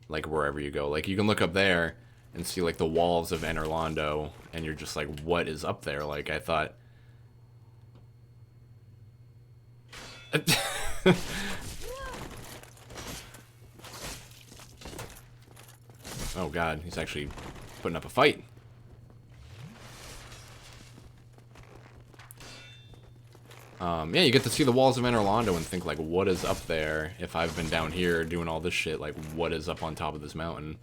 Speaker 1: like, wherever you go. Like, you can look up there and see, like, the walls of Enerlando, and you're just like, what is up there? Like, I thought... Oh god, he's actually putting up a fight. Yeah, you get to see the walls of Enerlando and think, like, what is up there? If I've been down here doing all this shit, like, what is up on top of this mountain?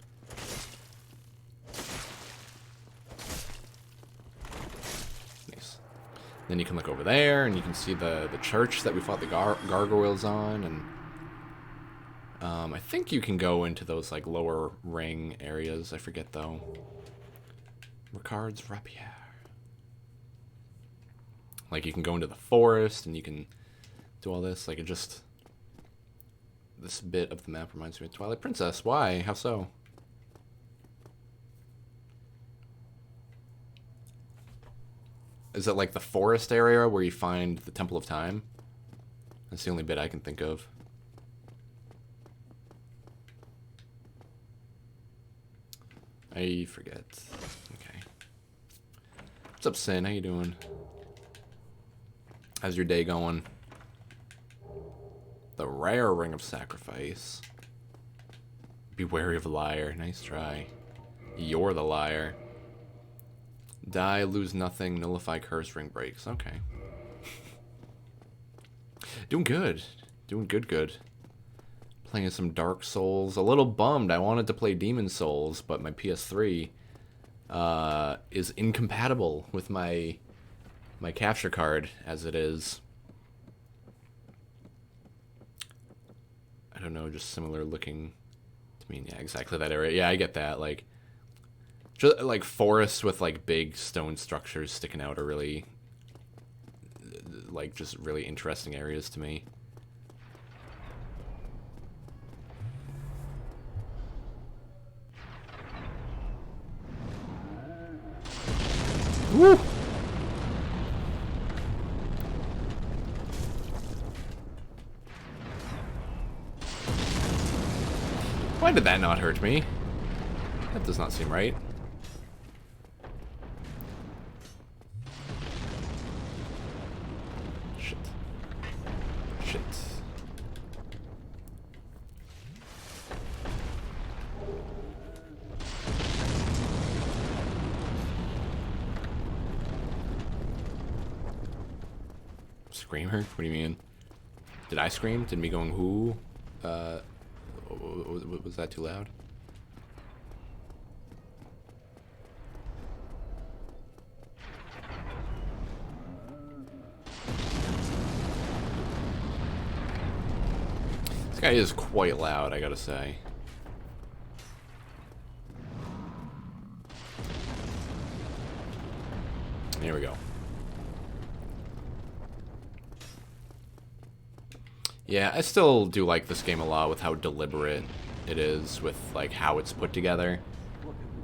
Speaker 1: Nice. Then you can look over there, and you can see the church that we fought the gargoyles on, and... I think you can go into those like lower ring areas. I forget though. Ricard's Rapier. Like you can go into the forest and you can do all this. Like it just, this bit of the map reminds me of Twilight Princess. Why? How so? Is it like the forest area where you find the Temple of Time? That's the only bit I can think of. I forget. Okay. What's up, Sin? How you doing? How's your day going? The rare Ring of Sacrifice. Be wary of the liar. Nice try. You're the liar. Die, lose nothing, nullify curse, ring breaks. Okay. Doing good. Doing good. Playing some Dark Souls. A little bummed. I wanted to play Demon Souls, but my PS3 is incompatible with my capture card as it is. I don't know, just similar looking to me. Yeah, exactly that area. Yeah, I get that. Like, just like forests with like big stone structures sticking out are really, like, just really interesting areas to me. Woo! Why did that not hurt me? That does not seem right. Shit. Shit. Screamer? What do you mean? Did I scream? Did me going who? Was that too loud? This guy is quite loud, I gotta say. Here we go. Yeah, I still do like this game a lot with how deliberate it is with like how it's put together.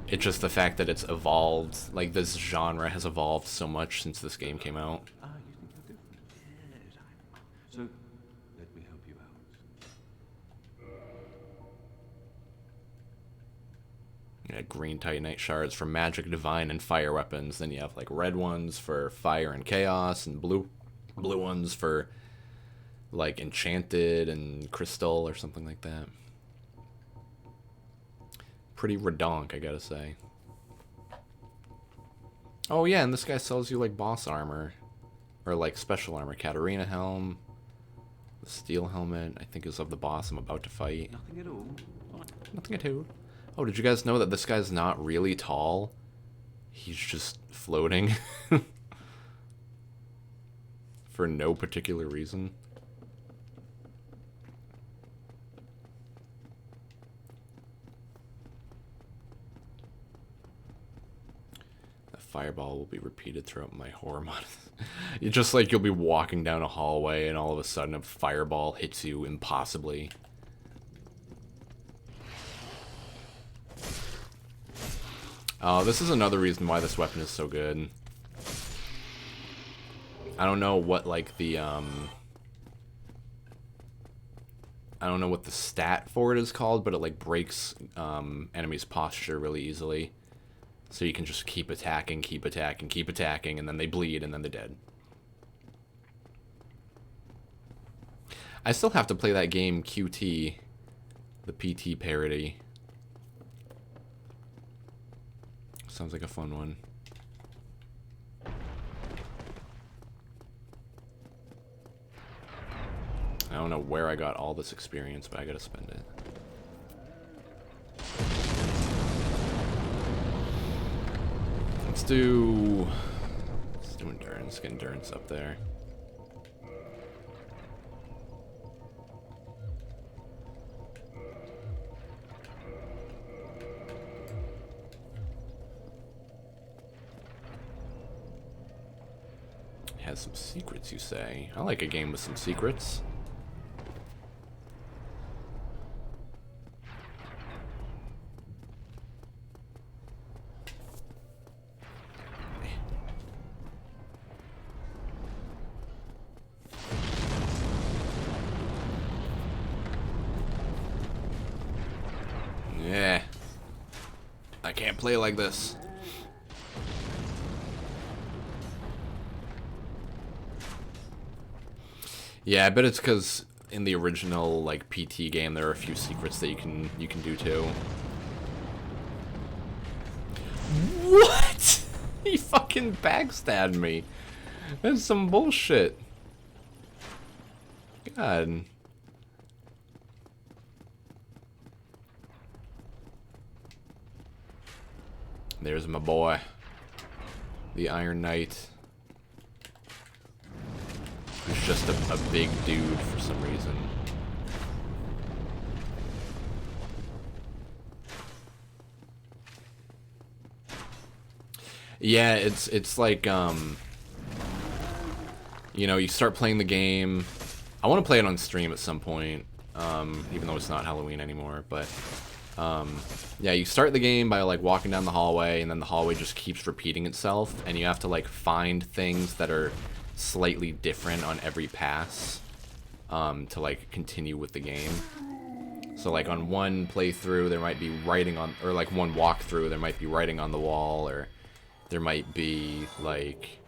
Speaker 1: It's just the fact that it's evolved, like this genre has evolved so much since this game came out.
Speaker 6: Ah, you think you're different? Yes, I... So, let me help you out.
Speaker 1: Yeah, green Titanite shards for magic, divine, and fire weapons. Then you have like red ones for fire and chaos, and blue ones for like enchanted and crystal or something like that. Pretty redonk, I gotta say. Oh yeah, and this guy sells you like boss armor. Or like special armor. Katarina helm. The steel helmet, I think, is of the boss I'm about to fight.
Speaker 6: Nothing at all.
Speaker 1: Nothing at all. Oh, did you guys know that this guy's not really tall? He's just floating. For no particular reason. Fireball will be repeated throughout my horror mod. It's just like you'll be walking down a hallway and all of a sudden a fireball hits you impossibly. Oh, this is another reason why this weapon is so good. I don't know what like the I don't know what the stat for it is called, but it like breaks enemies' posture really easily. So you can just keep attacking, and then they bleed, and then they're dead. I still have to play that game QT, the PT parody. Sounds like a fun one. I don't know where I got all this experience, but I gotta spend it. Let's do endurance. Get endurance up there. It has some secrets, you say? I like a game with some secrets. Yeah. I can't play like this. Yeah, I bet it's because in the original like PT game there are a few secrets that you can do too. What? He fucking backstabbed me. That's some bullshit. God. There's my boy. The Iron Knight. Who's just a big dude for some reason. Yeah, it's like you know, you start playing the game. I want to play it on stream at some point, even though it's not Halloween anymore, but yeah, you start the game by like walking down the hallway, and then the hallway just keeps repeating itself, and you have to like find things that are slightly different on every pass to like continue with the game. So like on one playthrough there might be writing on, or like one walkthrough there might be writing on the wall, or there might be like,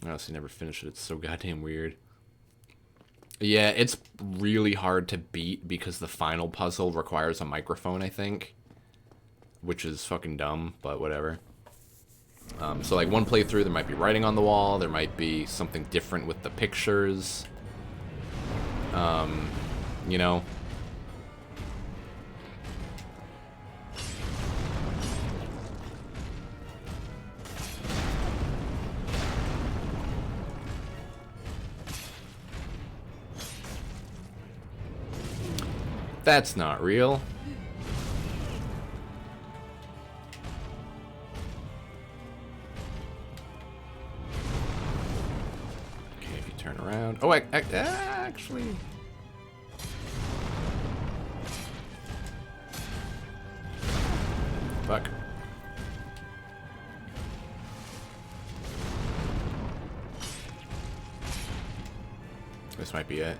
Speaker 1: I honestly never finished it, it's so goddamn weird. Yeah, it's really hard to beat because the final puzzle requires a microphone, I think. Which is fucking dumb, but whatever. So like one playthrough, there might be writing on the wall, there might be something different with the pictures. You know? That's not real. Okay, if you turn around. Oh, actually. Fuck. This might be it.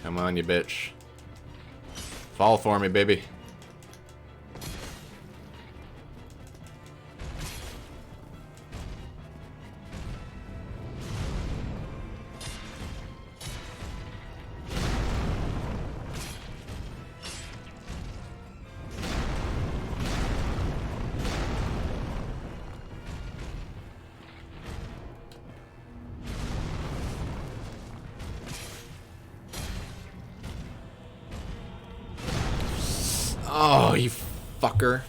Speaker 1: Come on, you bitch. Fall for me, baby. Oh, you fucker.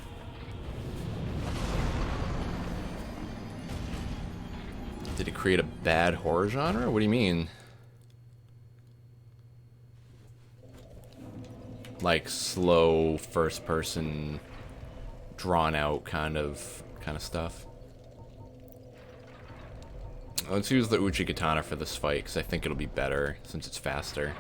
Speaker 1: Did it create a bad horror genre? What do you mean? Like slow first person drawn out kind of stuff. Let's use the Uchi Katana for this fight because I think it'll be better since it's faster.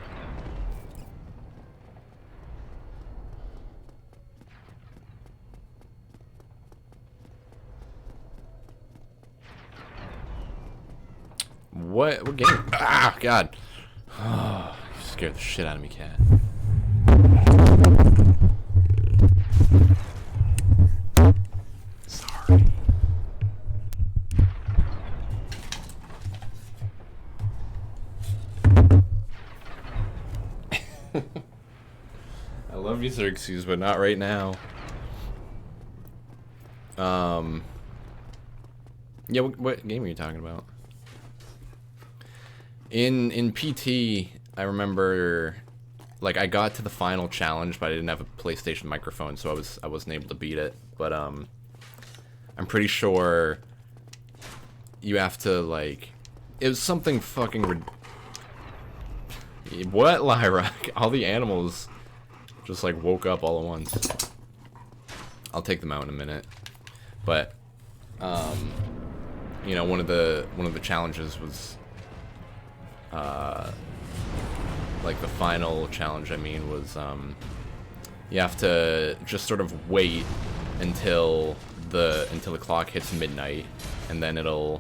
Speaker 1: What game? Ah, God. Oh, you scared the shit out of me, cat. Sorry. I love you, Xerxes, but not right now. Yeah, what game are you talking about? In PT, I remember, like, I got to the final challenge, but I didn't have a PlayStation microphone, so I wasn't able to beat it. But I'm pretty sure you have to, like, it was something fucking what, Lyra? All the animals Just like woke up all at once. I'll take them out in a minute. But you know, one of the challenges was like the final challenge, I mean, was you have to just sort of wait until the clock hits midnight, and then it'll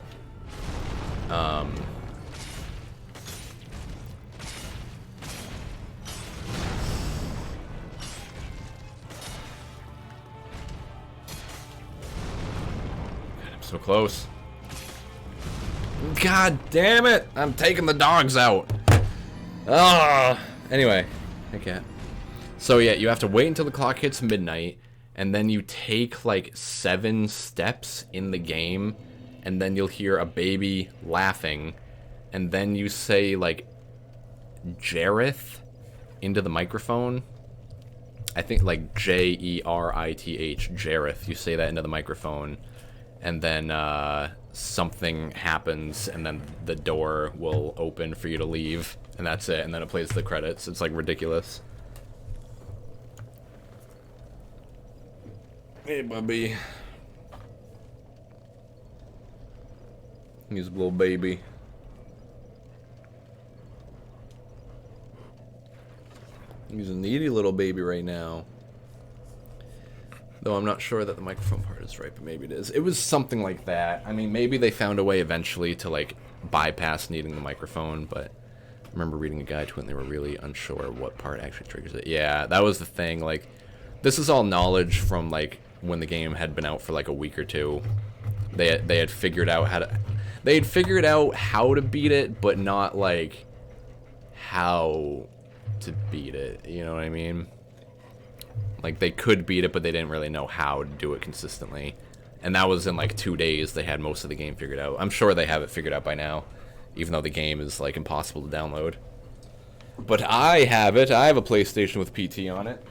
Speaker 1: so close. God damn it! I'm taking the dogs out. Ah. Anyway, okay. So yeah, you have to wait until the clock hits midnight, and then you take like 7 steps in the game, and then you'll hear a baby laughing, and then you say like Jareth into the microphone. I think like Jerith, Jareth. You say that into the microphone. And then something happens, and then the door will open for you to leave, and that's it. And then it plays the credits. It's like ridiculous. Hey, Bubby. He's a little baby. He's a needy little baby right now. Though I'm not sure that the microphone part is right, but maybe it is. It was something like that. I mean, maybe they found a way eventually to, like, bypass needing the microphone, but I remember reading a guide to it and they were really unsure what part actually triggers it. Yeah, that was the thing. Like, this is all knowledge from, like, when the game had been out for, like, a week or two. They had figured out how to... They had figured out how to beat it, but not, like, how to beat it. You know what I mean? Like, they could beat it, but they didn't really know how to do it consistently. And that was in, like, 2 days. They had most of the game figured out. I'm sure they have it figured out by now, even though the game is, like, impossible to download. But I have it. I have a PlayStation with PT on it,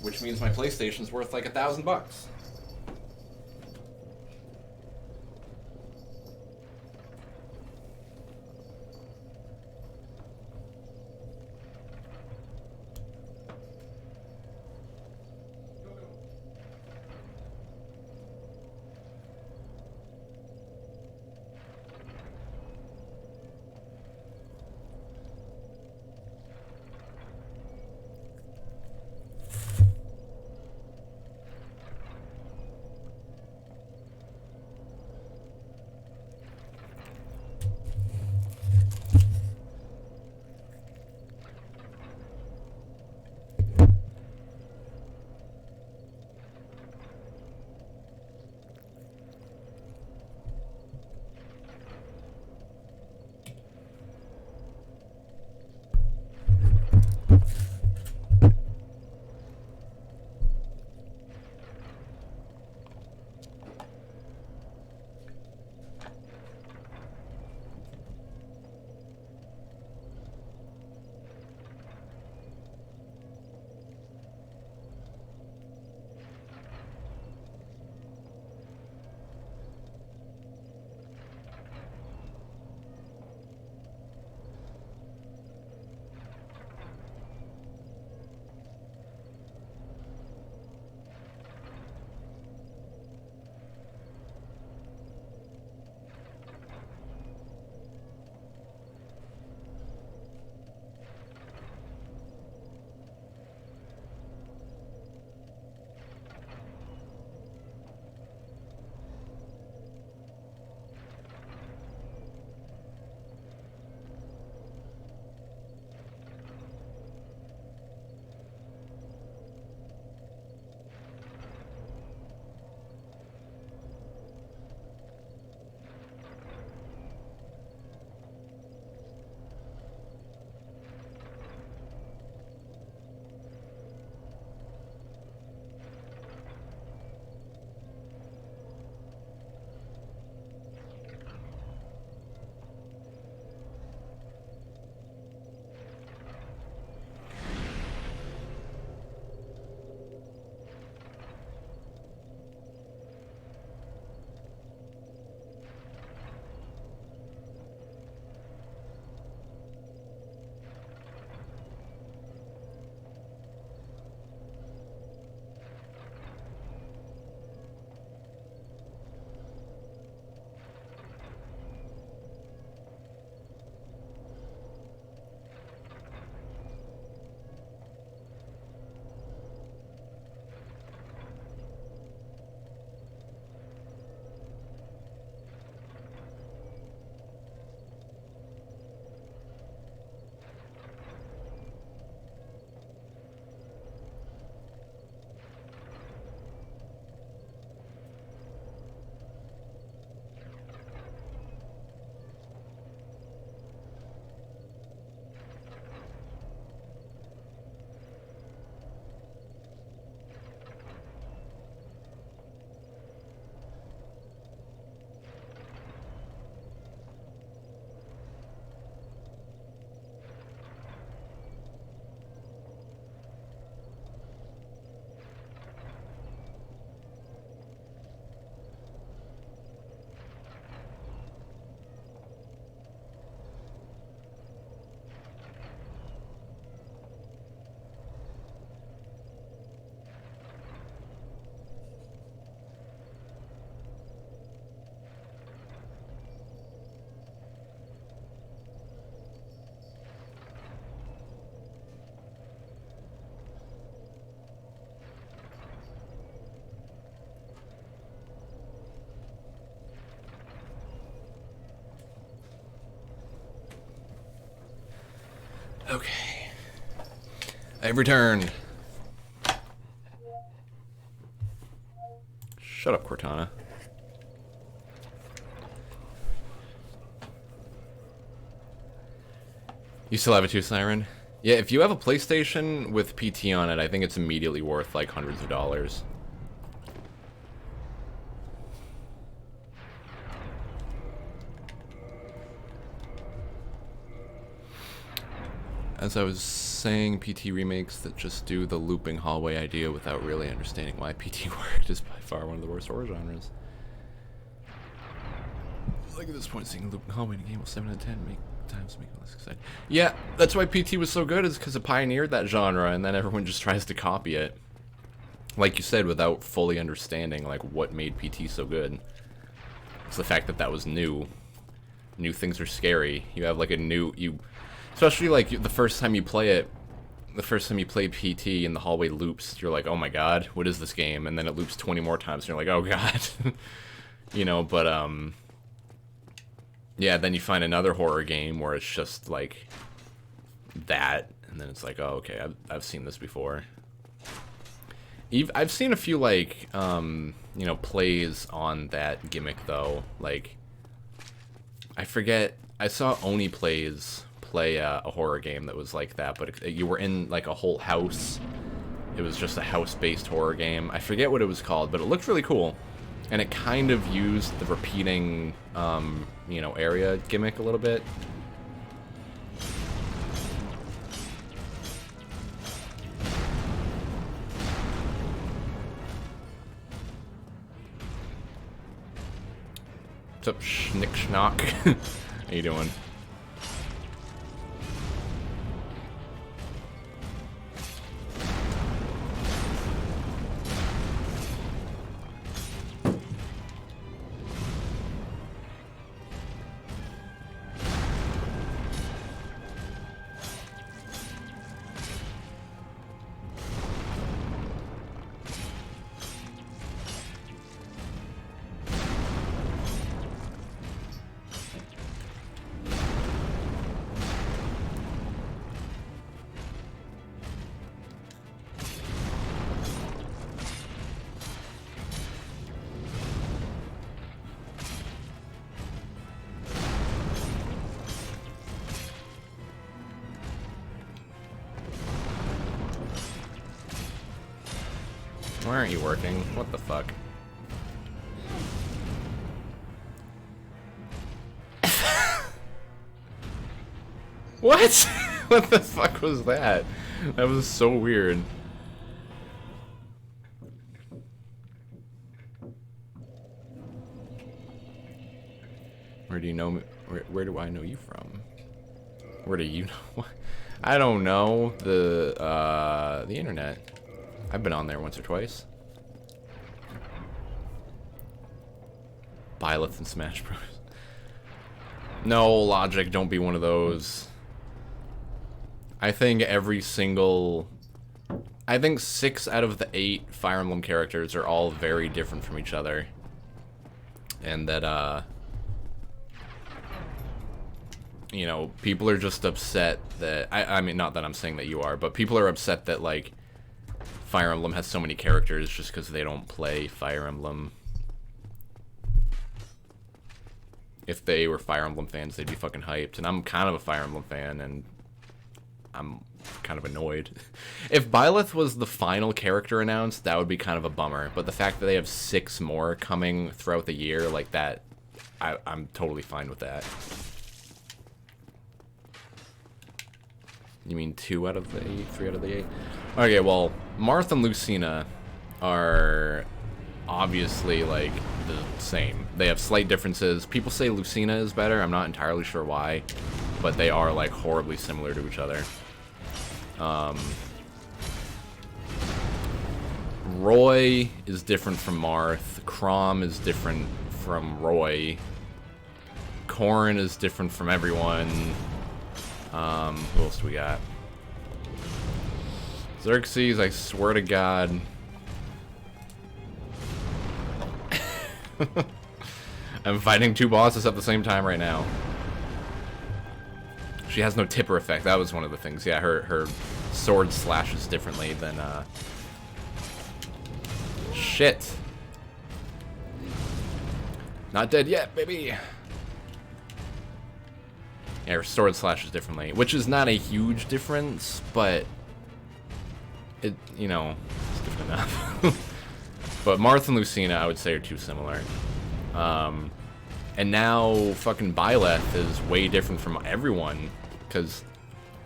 Speaker 1: which means my PlayStation's worth, like, $1,000. Okay. I've returned. Shut up, Cortana. You still have it too, Siren? Yeah, if you have a PlayStation with PT on it, I think it's immediately worth like hundreds of dollars. As I was saying, PT remakes that just do the looping hallway idea without really understanding why PT worked is by far one of the worst horror genres. Like at this point, seeing a looping hallway in a game will 7 out of 10 make me less excited. Yeah, that's why PT was so good, is because it pioneered that genre, and then everyone just tries to copy it. Like you said, without fully understanding like what made PT so good. It's the fact that that was new. New things are scary. You have like a new especially like the first time you play it, the first time you play PT and the hallway loops, you're like, oh my god, what is this game? And then it loops 20 more times and you're like, oh god. You know, but yeah, then you find another horror game where it's just like that, and then it's like, oh okay, I've seen this before. I've seen a few like you know, plays on that gimmick though. Like I forget, I saw Oni Plays play a horror game that was like that, but you were in like a whole house. It was just a house-based horror game. I forget what it was called, but it looked really cool, and it kind of used the repeating you know, area gimmick a little bit. What's up, Schnick Schnock? How you doing? Why aren't you working? What the fuck? What? What the fuck was that? That was so weird. Where do you know me? Where do I know you from? Where do you know? I don't know. The internet. I've been on there once or twice. Byleth and Smash Bros. No, Logic, don't be one of those. I think every single... I think 6 out of the 8 Fire Emblem characters are all very different from each other. And that, you know, people are just upset that... I mean, not that I'm saying that you are, but people are upset that, like, Fire Emblem has so many characters just because they don't play Fire Emblem. If they were Fire Emblem fans, they'd be fucking hyped. And I'm kind of a Fire Emblem fan, and I'm kind of annoyed. If Byleth was the final character announced, that would be kind of a bummer. But the fact that they have 6 more coming throughout the year like that, I'm totally fine with that. You mean 2 out of the 8? 3 out of the 8? Okay, well, Marth and Lucina are obviously, like, the same. They have slight differences. People say Lucina is better. I'm not entirely sure why, but they are, like, horribly similar to each other. Roy is different from Marth. Chrom is different from Roy. Corrin is different from everyone. Who else do we got? Xerxes, I swear to God. I'm fighting 2 bosses at the same time right now. She has no tipper effect. That was one of the things. Yeah, her sword slashes differently than, Shit. Not dead yet, baby. Yeah, her sword slashes differently, which is not a huge difference, but it, you know, it's different enough. But Marth and Lucina, I would say, are too similar. And now fucking Byleth is way different from everyone, because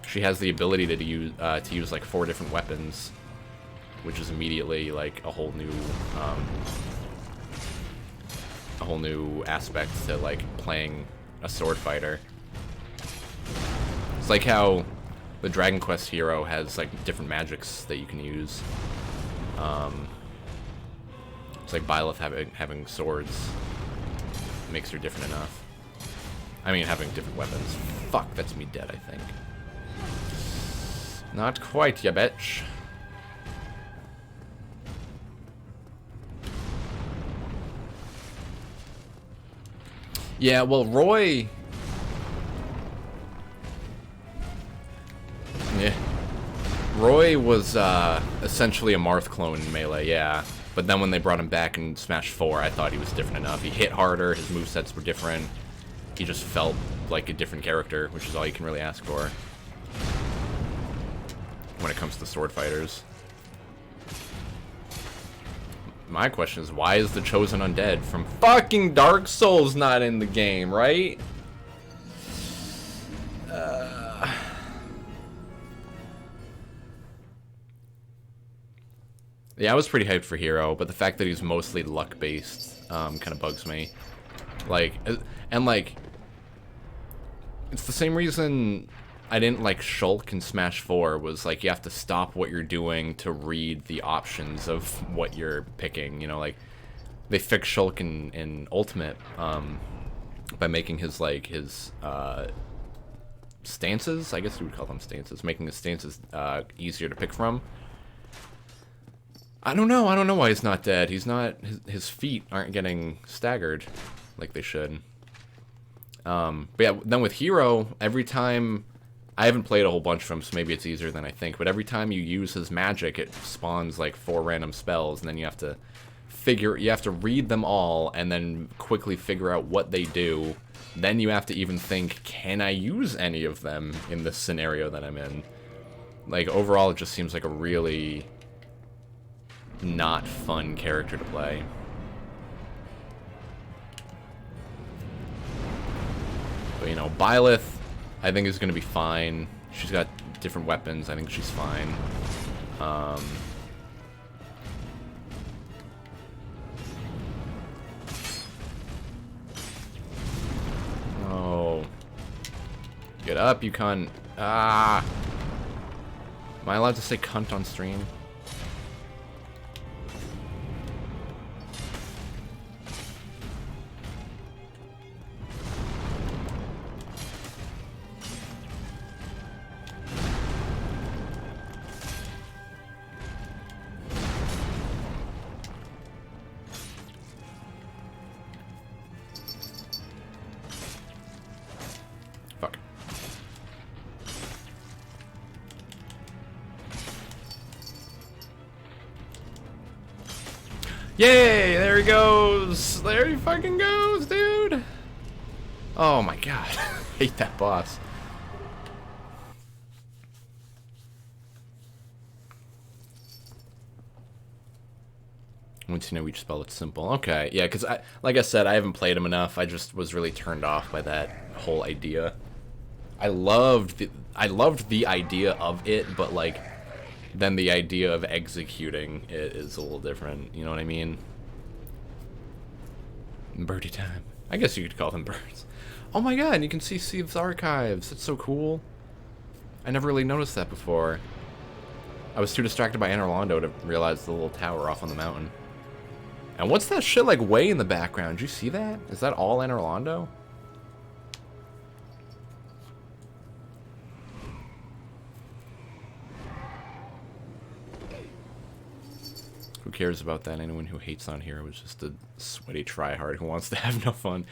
Speaker 1: she has the ability to use like 4 different weapons, which is immediately like a whole new aspect to like playing a sword fighter. It's like how the Dragon Quest hero has like different magics that you can use. It's like Byleth having swords makes her different enough. I mean, having different weapons. Fuck, that's me dead, I think. Not quite, ya bitch. Yeah, well, Roy... Yeah. Roy was, essentially a Marth clone in Melee, yeah. But then when they brought him back in Smash 4, I thought he was different enough. He hit harder, his movesets were different. He just felt like a different character, which is all you can really ask for when it comes to sword fighters. My question is, why is the Chosen Undead from fucking Dark Souls not in the game, right? Yeah, I was pretty hyped for Hero, but the fact that he's mostly luck-based kind of bugs me. Like, and like, it's the same reason I didn't like Shulk in Smash 4, was like you have to stop what you're doing to read the options of what you're picking, you know, like they fixed Shulk in Ultimate by making his like his stances, I guess you would call them stances, making his stances easier to pick from. I don't know why he's not dead. He's not, his feet aren't getting staggered like they should. But yeah, then with Hero, every time, I haven't played a whole bunch of them, so maybe it's easier than I think, but every time you use his magic, it spawns like 4 random spells, and then you have to read them all, and then quickly figure out what they do. Then you have to even think, can I use any of them in this scenario that I'm in? Like, overall, it just seems like a really not fun character to play. But, you know, Byleth, I think, is going to be fine. She's got different weapons. I think she's fine. Oh. Get up, you cunt. Ah! Am I allowed to say cunt on stream? Fuck. Yay! There he goes! There he fucking goes, dude! Oh my god. I hate that boss. Once you know each spell, it's simple. Okay, yeah, because like I said, I haven't played him enough. I just was really turned off by that whole idea. I loved the idea of it, but like, then the idea of executing it is a little different. You know what I mean? Birdie time. I guess you could call them birds. Oh my god, you can see Steve's archives. That's so cool. I never really noticed that before. I was too distracted by Anor Londo to realize the little tower off on the mountain. And what's that shit like way in the background? Did you see that? Is that all Anor Londo? Who cares about that? Anyone who hates on Hero is just a sweaty tryhard who wants to have no fun.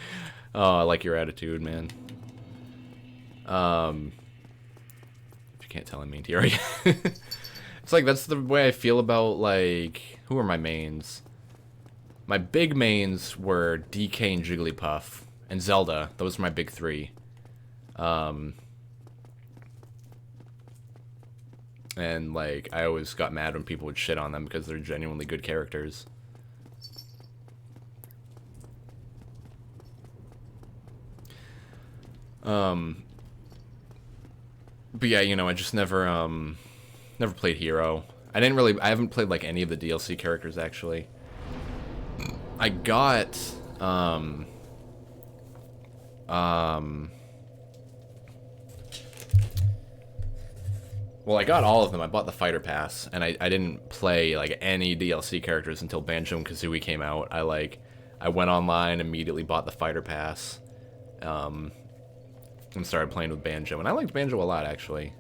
Speaker 1: Oh, I like your attitude, man. can't tell, I mean Terraria. It's like, that's the way I feel about, like, who are my mains? My big mains were DK and Jigglypuff, and Zelda. Those were my big three. And, like, I always got mad when people would shit on them because they're genuinely good characters. But yeah, you know, I just never played Hero. I haven't played, like, any of the DLC characters, actually. I got, well, I got all of them. I bought the Fighter Pass, and I didn't play, like, any DLC characters until Banjo and Kazooie came out. I went online, immediately bought the Fighter Pass, and started playing with Banjo. And I liked Banjo a lot, actually.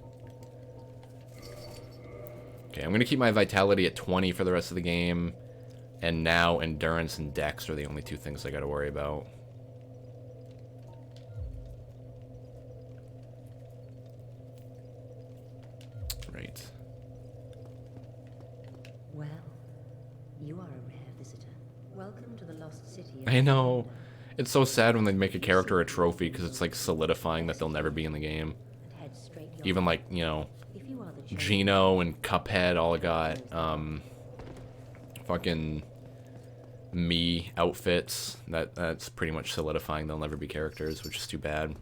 Speaker 1: Okay, I'm gonna keep my Vitality at 20 for the rest of the game. And now Endurance and Dex are the only two things I gotta worry about. Right.
Speaker 8: Well, you are a rare visitor. Welcome to the Lost City.
Speaker 1: I know. It's so sad when they make a character a trophy, because it's like solidifying that they'll never be in the game. Even like, you know, Gino and Cuphead all got fucking me outfits. That's pretty much solidifying they'll never be characters, which is too bad.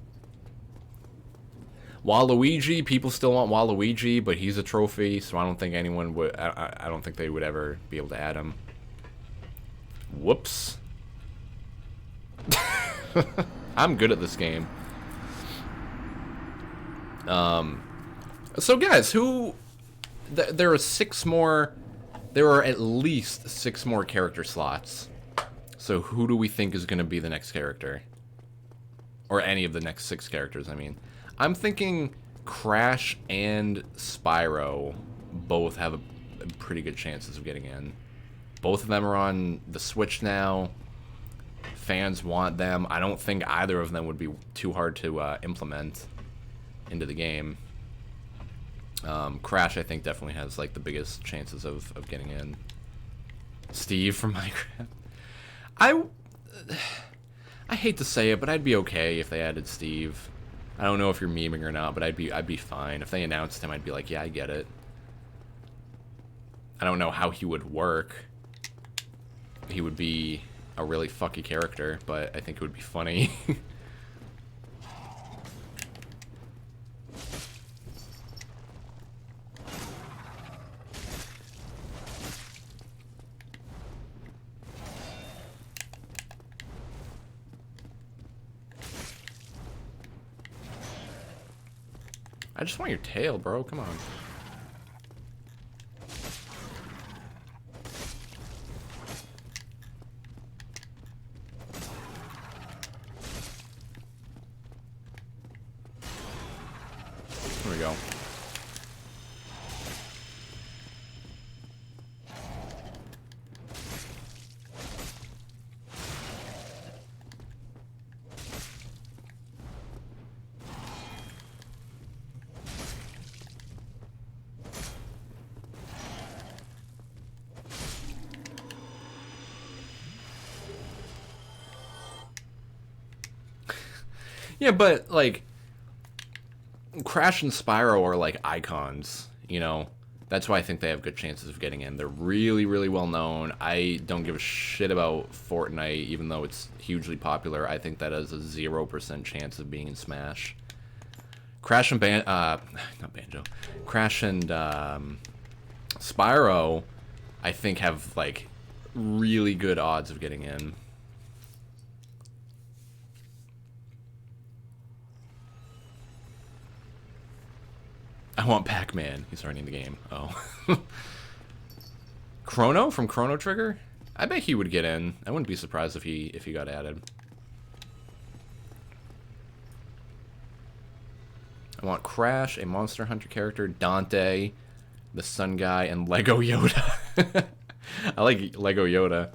Speaker 1: Waluigi, people still want Waluigi, but he's a trophy, so I don't think anyone would. I don't think they would ever be able to add him. Whoops. I'm good at this game. So guys, there are 6 more. There are at least 6 more character slots. So who do we think is going to be the next character? Or any of the next 6 characters, I mean. I'm thinking Crash and Spyro both have a pretty good chances of getting in. Both of them are on the Switch now. Fans want them. I don't think either of them would be too hard to implement into the game. Crash, I think, definitely has like the biggest chances of getting in. Steve from Minecraft. I hate to say it, but I'd be okay if they added Steve. I don't know if you're memeing or not, but I'd be fine. If they announced him, I'd be like, yeah, I get it. I don't know how he would work. He would be a really fucky character, but I think it would be funny. I just want your tail, bro. Come on. Here we go. Yeah, but, like, Crash and Spyro are, like, icons, you know? That's why I think they have good chances of getting in. They're really, really well known. I don't give a shit about Fortnite, even though it's hugely popular. I think that has a 0% chance of being in Smash. Crash and not Banjo. Crash and Spyro, I think, have, like, really good odds of getting in. I want Pac-Man. He's already in the game. Oh. Chrono from Chrono Trigger? I bet he would get in. I wouldn't be surprised if he got added. I want Crash, a Monster Hunter character, Dante, the Sun Guy, and Lego Yoda. I like Lego Yoda.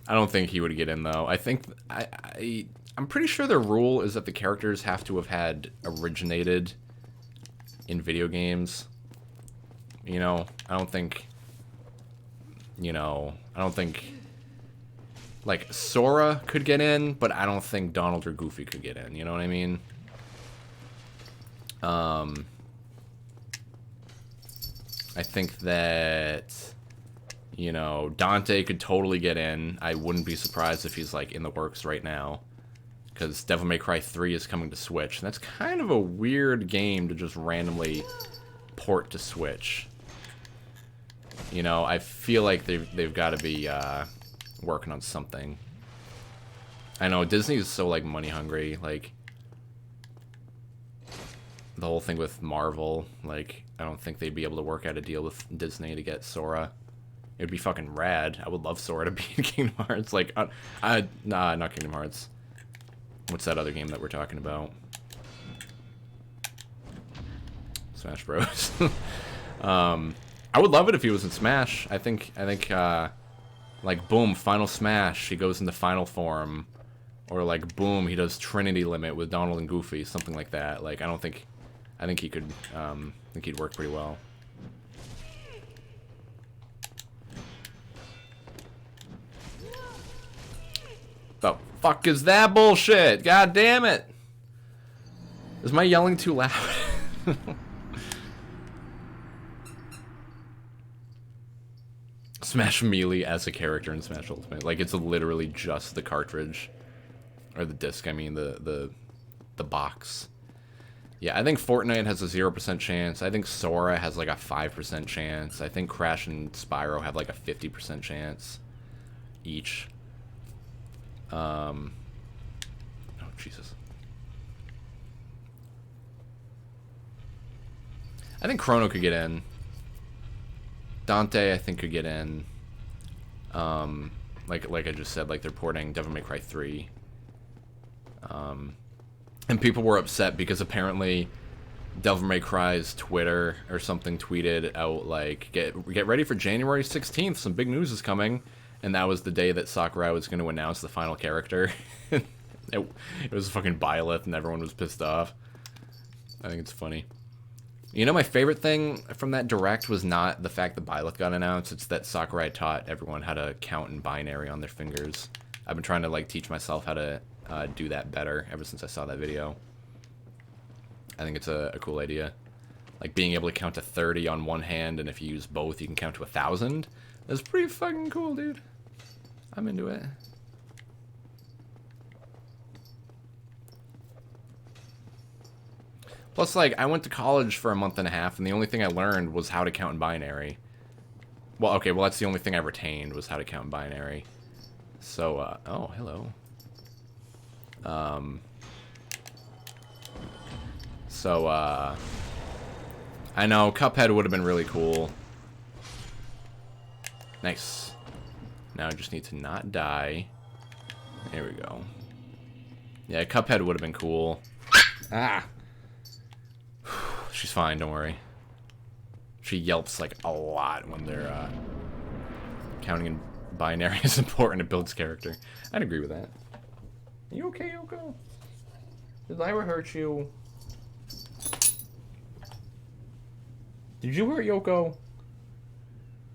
Speaker 1: I don't think he would get in, though. I think... I'm pretty sure the rule is that the characters have to have had originated in video games. You know, I don't think, like, Sora could get in, but I don't think Donald or Goofy could get in, you know what I mean? I think that, you know, Dante could totally get in. I wouldn't be surprised if he's, like, in the works right now. Because Devil May Cry 3 is coming to Switch. And that's kind of a weird game to just randomly port to Switch. You know, I feel like they've got to be working on something. I know, Disney is so, like, money hungry. Like, the whole thing with Marvel, like, I don't think they'd be able to work out a deal with Disney to get Sora. It would be fucking rad. I would love Sora to be in Kingdom Hearts. Like, nah, not Kingdom Hearts. What's that other game that we're talking about? Smash Bros. I would love it if he was in Smash. I think, like, boom, Final Smash, he goes into final form. Or, like, boom, he does Trinity Limit with Donald and Goofy, something like that. Like, I think he could, think he'd work pretty well. The fuck is that bullshit? God damn it! Is my yelling too loud? Smash Melee as a character in Smash Ultimate. Like, it's literally just the cartridge. Or the disc, I mean, the box. Yeah, I think Fortnite has a 0% chance. I think Sora has like a 5% chance. I think Crash and Spyro have like a 50% chance each. Oh, Jesus. I think Chrono could get in. Dante, I think, could get in. Like I just said, like, they're porting Devil May Cry 3. And people were upset because apparently Devil May Cry's Twitter or something tweeted out, like, get ready for January 16th, some big news is coming. And that was the day that Sakurai was going to announce the final character. it was fucking Byleth and everyone was pissed off. I think it's funny. You know, my favorite thing from that direct was not the fact that Byleth got announced, it's that Sakurai taught everyone how to count in binary on their fingers. I've been trying to, like, teach myself how to do that better ever since I saw that video. I think it's a cool idea. Like, being able to count to 30 on one hand, and if you use both, you can count to 1,000. That's pretty fucking cool, dude. I'm into it. Plus, like, I went to college for a month and a half, and the only thing I learned was how to count in binary. Well, okay, well, that's the only thing I retained was how to count in binary. So, oh, hello. I know, Cuphead would have been really cool. Nice. Now I just need to not die. There we go. Yeah, Cuphead would have been cool. Ah! She's fine, don't worry. She yelps, like, a lot when they're, counting in binary is important to build's character. I'd agree with that. Are you okay, Yoko? Did Lyra hurt you? Did you hurt Yoko?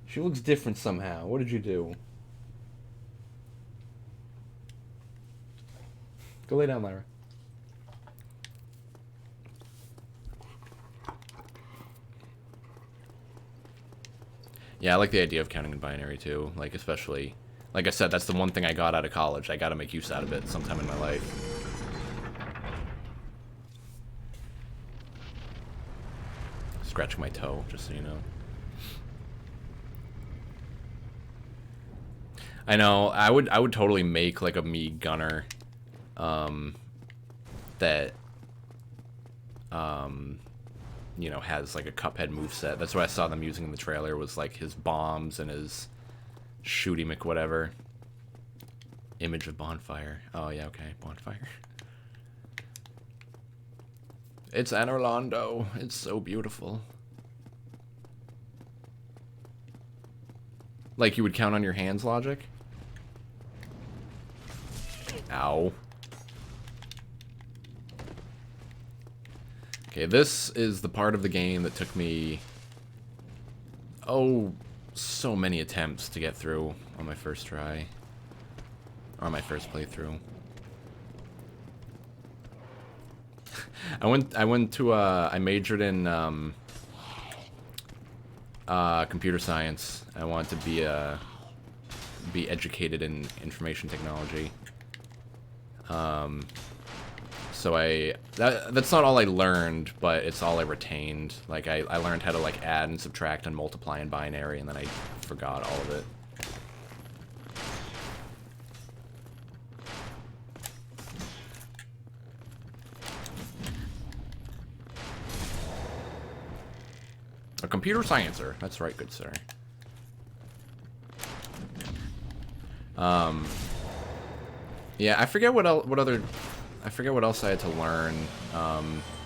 Speaker 1: She looks different somehow. What did you do? Go lay down, Lyra. Yeah, I like the idea of counting in binary too. Like, especially, like I said, that's the one thing I got out of college. I gotta make use out of it sometime in my life. Scratching my toe, just so you know. I know, I would totally make like a Mii gunner that you know, has like a Cuphead moveset. That's what I saw them using in the trailer, was like his bombs and his shooty McWhatever. Image of bonfire. Oh yeah, okay, bonfire. It's Anne Orlando. It's so beautiful. Like you would count on your hands logic? Ow. Okay, this is the part of the game that took me, oh, so many attempts to get through on my first try. Or on my first playthrough. I majored in computer science. I wanted to be educated in information technology. So that's not all I learned, but it's all I retained. Like I learned how to like add and subtract and multiply in binary, and then I forgot all of it. A computer sciencer. That's right, good sir. Yeah, I forget what else I had to learn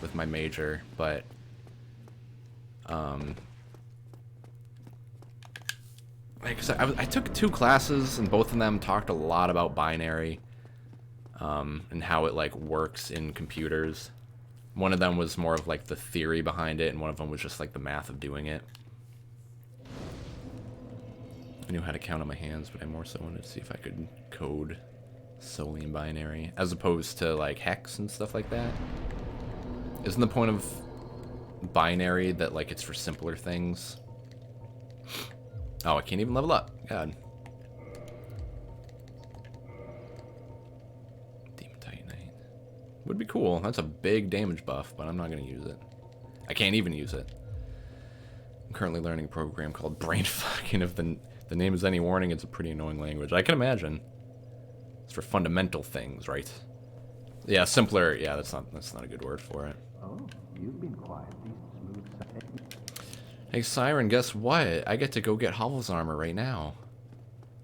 Speaker 1: with my major, but like I said, I took 2 classes, and both of them talked a lot about binary and how it like works in computers. One of them was more of like the theory behind it, and one of them was just like the math of doing it. I knew how to count on my hands, but I more so wanted to see if I could code solely in binary, as opposed to like hex and stuff like that. Isn't the point of binary that like it's for simpler things? Oh, I can't even level up. God. Demon Titanite. Would be cool. That's a big damage buff, but I'm not going to use it. I can't even use it. I'm currently learning a program called Brainfuck, and if the name is any warning, it's a pretty annoying language. I can imagine. It's for fundamental things, right? Yeah, simpler. Yeah, that's not a good word for it.
Speaker 6: Oh, you've been quietly smooth sailing.
Speaker 1: Hey, Siren, guess what? I get to go get Hovel's armor right now.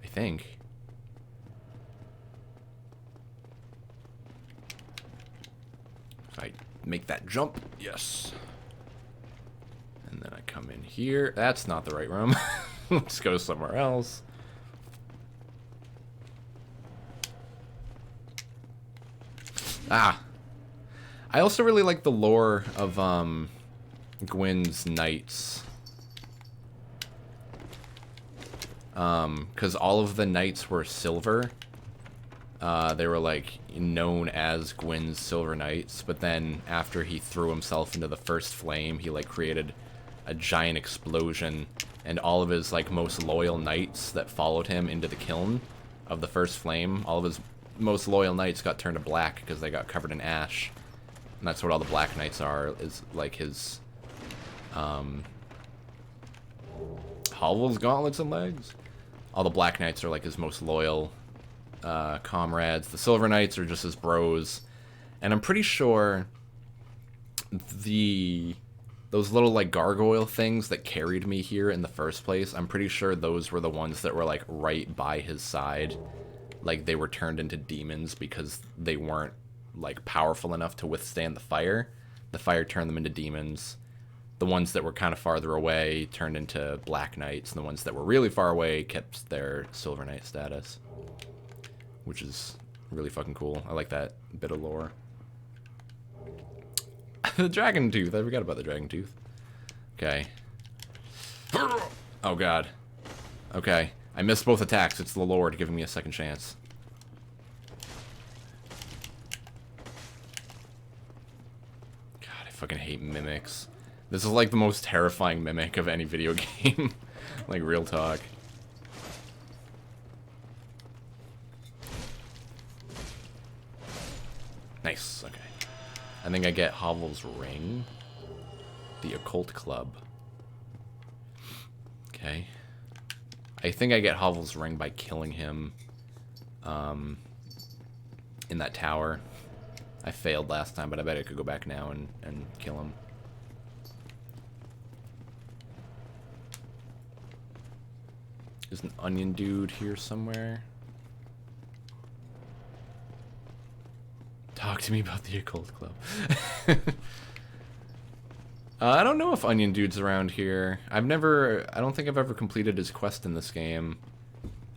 Speaker 1: I think. If I make that jump, yes. And then I come in here. That's not the right room. Let's go somewhere else. Ah. I also really like the lore of Gwyn's knights. Because all of the knights were silver. They were like known as Gwyn's Silver Knights, but then after he threw himself into the first flame, he like created a giant explosion, and all of his like most loyal knights that followed him into the kiln of the first flame, all of his most loyal knights got turned to black because they got covered in ash. And that's what all the black knights are, is like his Hovel's gauntlets and legs. All the black knights are like his most loyal comrades. The silver knights are just his bros. And I'm pretty sure those little like gargoyle things that carried me here in the first place, I'm pretty sure those were the ones that were like right by his side. Like they were turned into demons because they weren't like powerful enough to withstand the fire. The fire turned them into demons. The ones that were kind of farther away turned into black knights, and the ones that were really far away kept their silver knight status, which is really fucking cool. I like that bit of lore. The dragon tooth. I forgot about the dragon tooth. Okay. Oh god. Okay. I missed both attacks. It's the Lord giving me a second chance. God, I fucking hate mimics. This is like the most terrifying mimic of any video game. Like, real talk. Nice, okay. I think I get Hovel's ring. The occult club. Okay. I think I get Hovel's ring by killing him in that tower. I failed last time, but I bet I could go back now and kill him. There's an onion dude here somewhere. Talk to me about the occult club. I don't know if Onion Dude's around here. I don't think I've ever completed his quest in this game.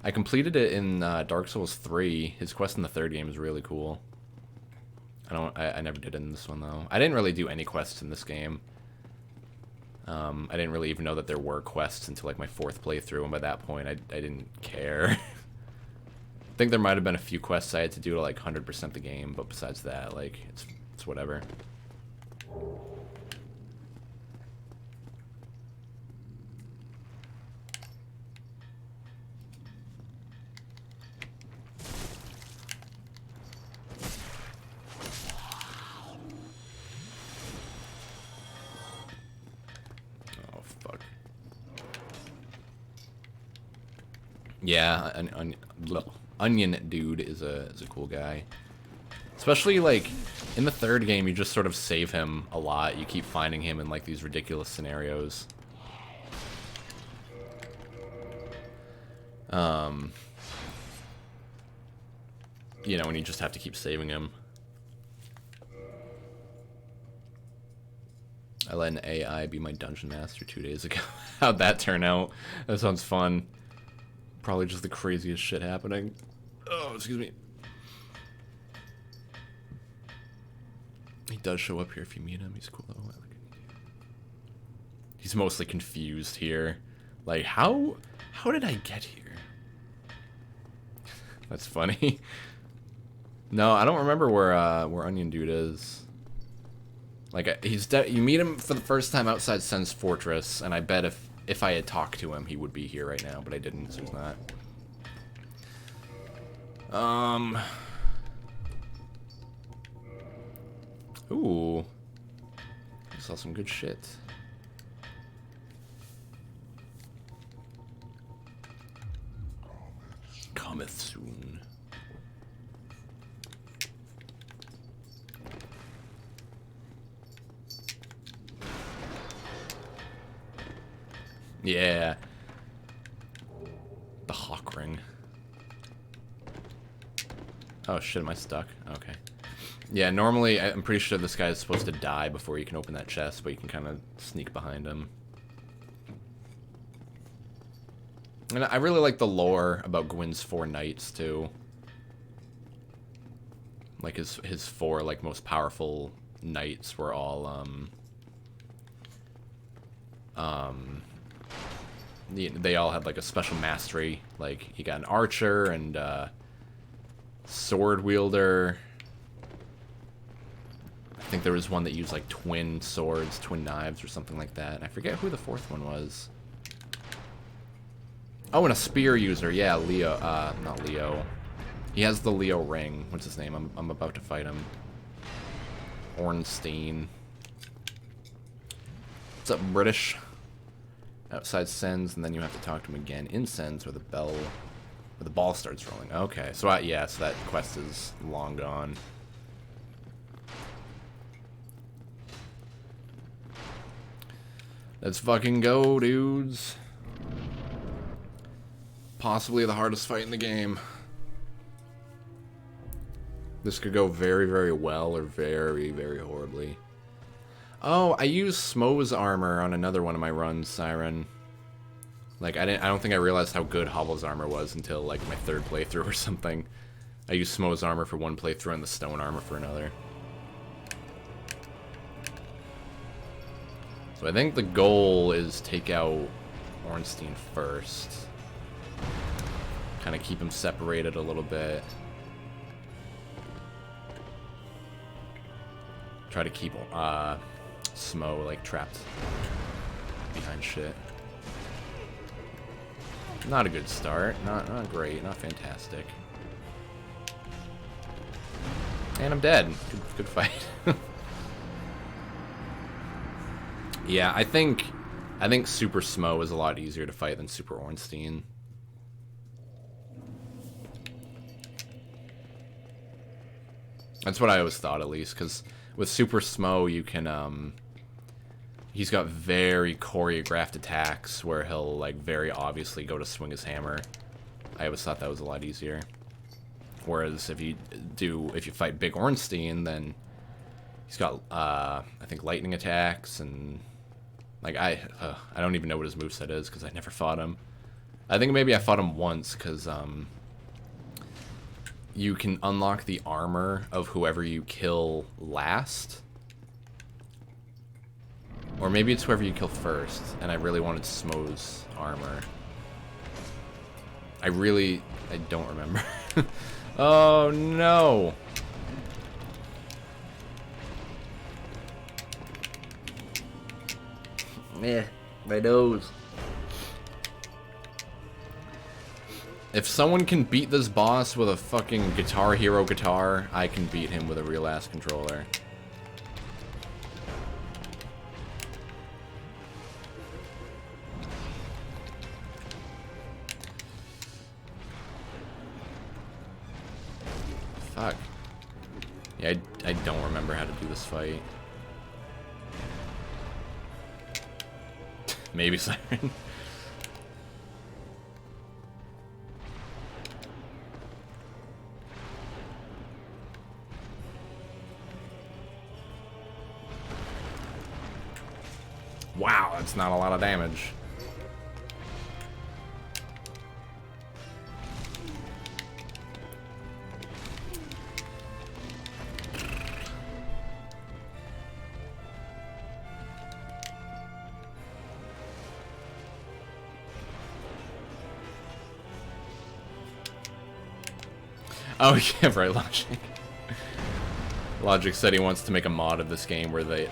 Speaker 1: I completed it in Dark Souls 3. His quest in the third game is really cool. I never did in this one though. I didn't really do any quests in this game. I didn't really even know that there were quests until like my 4th playthrough, and by that point I didn't care. I think there might have been a few quests I had to do to like 100% the game, but besides that, like it's whatever. Yeah, Onion Dude is a cool guy. Especially like in the 3rd game, you just sort of save him a lot. You keep finding him in like these ridiculous scenarios. You know, and you just have to keep saving him. I let an AI be my dungeon master 2 days ago. How'd that turn out? That sounds fun. Probably just the craziest shit happening. Oh, excuse me. He does show up here if you meet him. He's cool though. He's mostly confused here. Like, how did I get here? That's funny. No, I don't remember where Onion Dude is. Like, you meet him for the first time outside Sen's Fortress, and I bet if I had talked to him, he would be here right now, but I didn't, so he's not. Ooh. I saw some good shit. Cometh soon. Yeah. The Hawk Ring. Oh shit, am I stuck? Okay. Yeah, normally I'm pretty sure this guy is supposed to die before you can open that chest, but you can kind of sneak behind him. And I really like the lore about Gwyn's 4 knights too. Like his 4 like most powerful knights were all they all had like a special mastery. Like you got an archer and sword wielder. I think there was one that used like twin swords, twin knives, or something like that. I forget who the 4th one was. Oh, and a spear user. Yeah, Leo. Not Leo. He has the Leo ring. What's his name? I'm about to fight him. Ornstein. What's up, British? Outside Sens, and then you have to talk to him again in Sens, where the ball starts rolling. Okay, so yeah, so that quest is long gone. Let's fucking go, dudes. Possibly the hardest fight in the game. This could go very, very well or very, very horribly. Oh, I used Smo's armor on another one of my runs, Siren. Like I don't think I realized how good Hovel's armor was until like my 3rd playthrough or something. I used Smo's armor for one playthrough and the stone armor for another. So I think the goal is take out Ornstein first. Kind of keep him separated a little bit. Try to keep Smo like trapped behind shit. Not a good start. Not great. Not fantastic. And I'm dead. Good fight. Yeah, I think Super Smo is a lot easier to fight than Super Ornstein. That's what I always thought, at least, because with Super Smo, you can, he's got very choreographed attacks where he'll, like, very obviously go to swing his hammer. I always thought that was a lot easier. Whereas if you fight Big Ornstein, then he's got, I think, lightning attacks, and, like, I don't even know what his moveset is, because I never fought him. I think maybe I fought him once, because, you can unlock the armor of whoever you kill last. Or maybe it's whoever you kill first, and I really wanted Smo's armor. I don't remember. Oh no! Yeah, my nose. If someone can beat this boss with a fucking Guitar Hero guitar, I can beat him with a real ass controller. Fuck. Yeah, I don't remember how to do this fight. Maybe Siren. Wow, that's not a lot of damage. Oh yeah, right, Logic. Logic said he wants to make a mod of this game where they,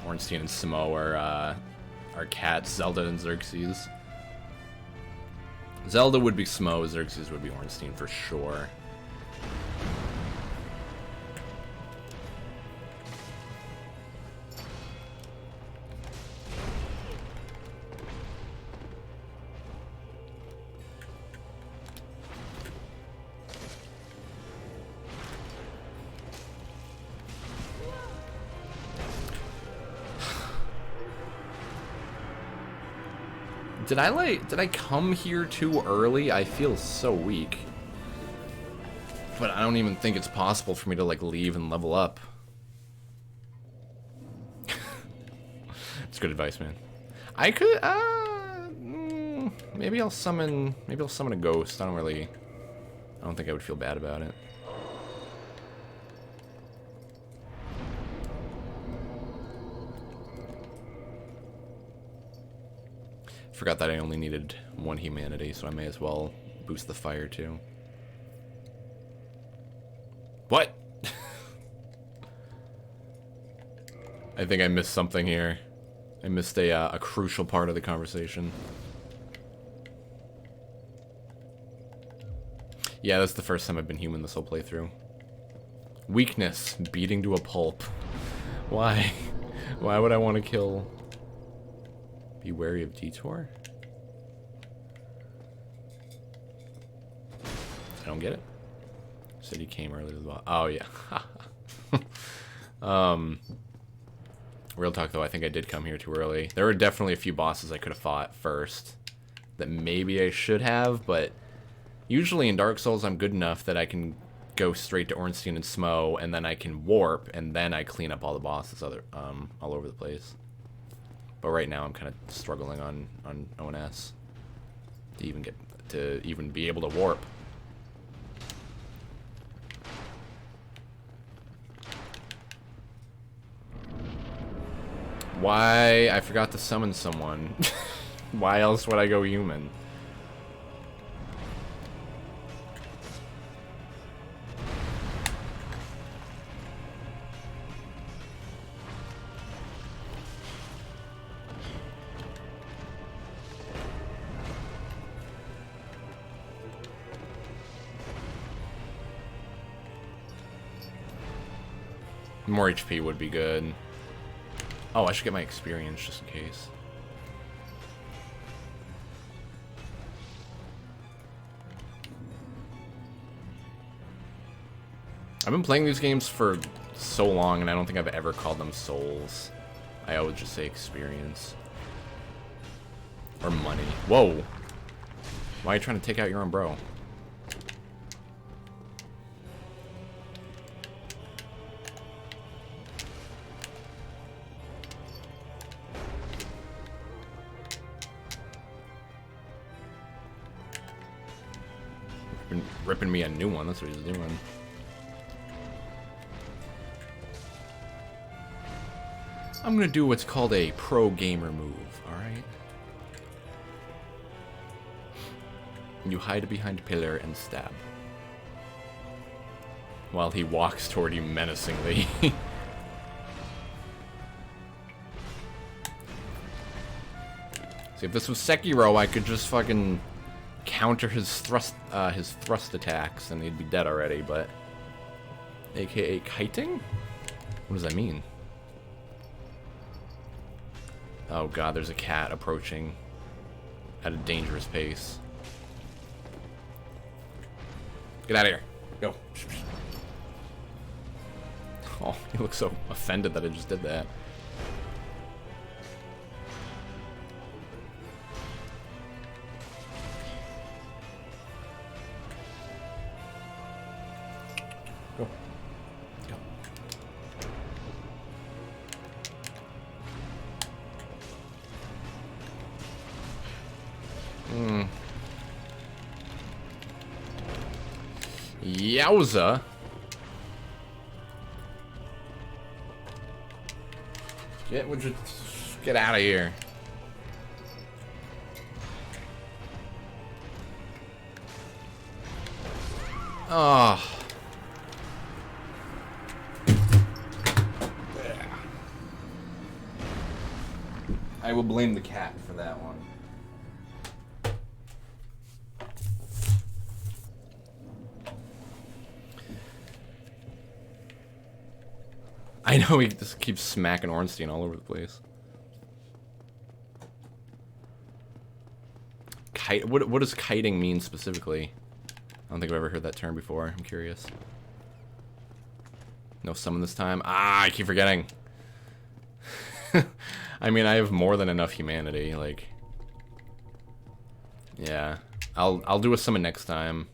Speaker 1: Ornstein and Samo are cats, Zelda and Xerxes. Zelda would be Smo, Xerxes would be Ornstein for sure. Did I come here too early? I feel so weak. But I don't even think it's possible for me to, like, leave and level up. It's good advice, man. I could, maybe I'll summon a ghost. I don't think I would feel bad about it. Forgot that I only needed one humanity, so I may as well boost the fire too. What? I think I missed something here. I missed a crucial part of the conversation. Yeah, that's the first time I've been human this whole playthrough. Weakness, beating to a pulp. Why? Why would I want to kill... Be wary of detour? I don't get it. Said he came early as well. Oh yeah. Real talk though, I think I did come here too early. There were definitely a few bosses I could have fought first that maybe I should have, but usually in Dark Souls I'm good enough that I can go straight to Ornstein and Smo, and then I can warp, and then I clean up all the bosses all over the place. But right now I'm kind of struggling on ONS to even be able to warp. Why? I forgot to summon someone. Why else would I go human? More HP would be good. Oh, I should get my experience just in case. I've been playing these games for so long, and I don't think I've ever called them souls. I always just say experience. Or money. Whoa! Why are you trying to take out your own bro? ripping me a new one. That's what he's doing. I'm gonna do what's called a pro gamer move, alright? You hide behind a pillar and stab. While he walks toward you menacingly. See, if this was Sekiro, I could just fucking counter his thrust attacks and he'd be dead already, but... AKA kiting? What does that mean? Oh god, there's a cat approaching at a dangerous pace. Get out of here. Go. Oh, he looks so offended that I just did that. Go. Go. Yowza. Get out of here. Oh. I will blame the cat for that one. I know he just keeps smacking Ornstein all over the place. Kite? What does kiting mean specifically? I don't think I've ever heard that term before. I'm curious. No summon this time. Ah, I keep forgetting. I mean, I have more than enough humanity. Like, yeah, I'll do a summon next time.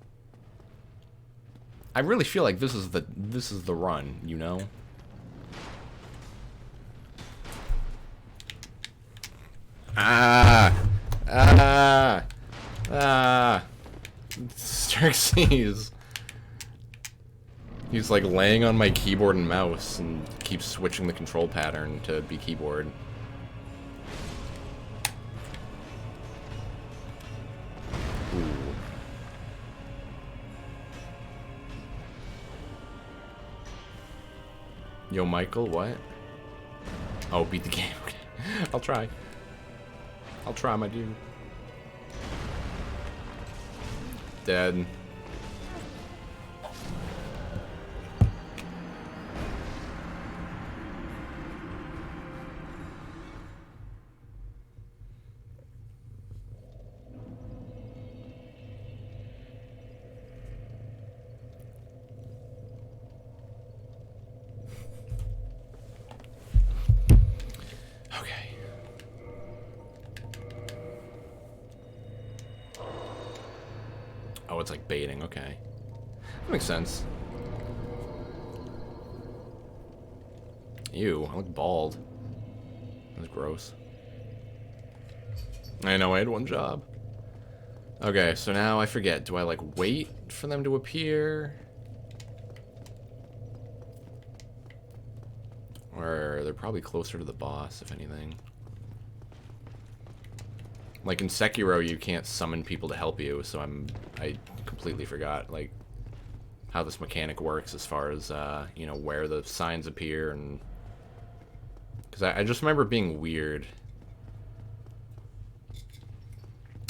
Speaker 1: I really feel like this is the run, you know. Xerxes. He's like laying on my keyboard and mouse and keeps switching the control pattern to be keyboard. Ooh. Yo, Michael, what? Oh, beat the game. Okay. I'll try. I'll try, my dude. Dead. Oh, it's like baiting, okay. That makes sense. Ew, I look bald. That's gross. I know, I had one job. Okay, so now I forget. Do I, like, wait for them to appear? Or they're probably closer to the boss, if anything. Like in Sekiro, you can't summon people to help you, so I completely forgot, like, how this mechanic works as far as, you know, where the signs appear, and... Because I just remember it being weird.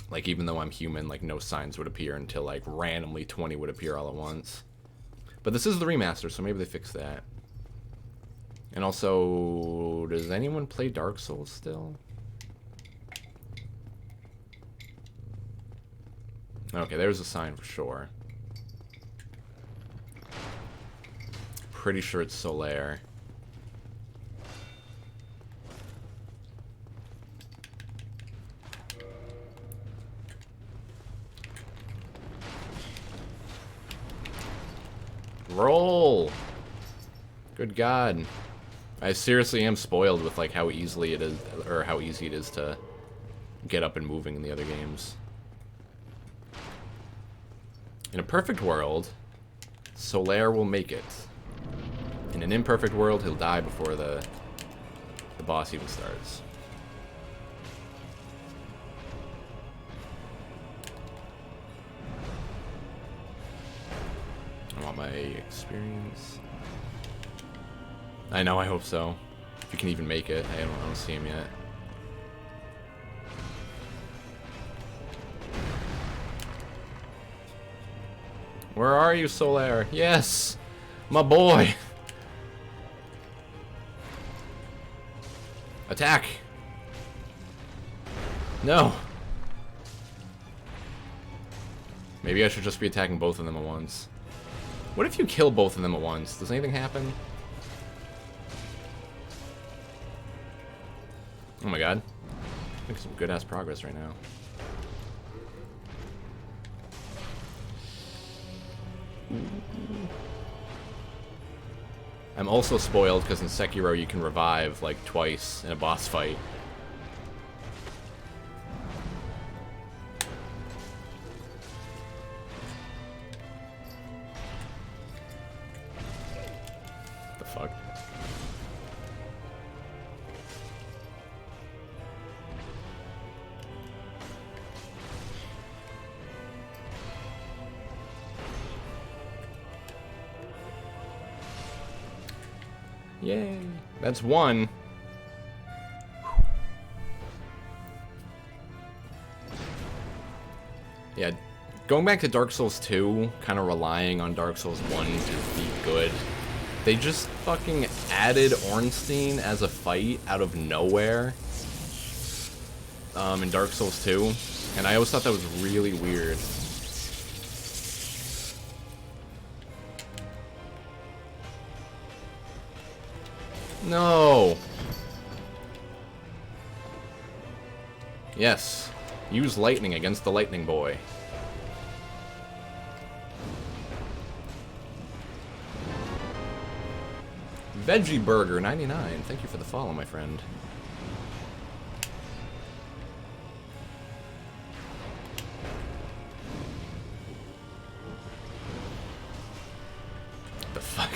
Speaker 1: Like, even though I'm human, like, no signs would appear until, like, randomly 20 would appear all at once. But this is the remaster, so maybe they fixed that. And also, does anyone play Dark Souls still? Okay, there's a sign for sure. Pretty sure it's Solaire. Roll! Good God. I seriously am spoiled with like how easily it is, or how easy it is to get up and moving in the other games. In a perfect world, Solaire will make it. In an imperfect world, he'll die before the boss even starts. I want my experience. I know, I hope so. If you can even make it. I don't see him yet. Where are you, Solaire? Yes! My boy! Attack! No! Maybe I should just be attacking both of them at once. What if you kill both of them at once? Does anything happen? Oh my god. Making some good-ass progress right now. I'm also spoiled because in Sekiro you can revive like twice in a boss fight. The fuck? Yay. That's one. Yeah, going back to Dark Souls 2, kind of relying on Dark Souls 1 to be good. They just fucking added Ornstein as a fight out of nowhere in Dark Souls 2, and I always thought that was really weird. No! Yes. Use lightning against the lightning boy. Veggie Burger 99. Thank you for the follow, my friend. The fuck?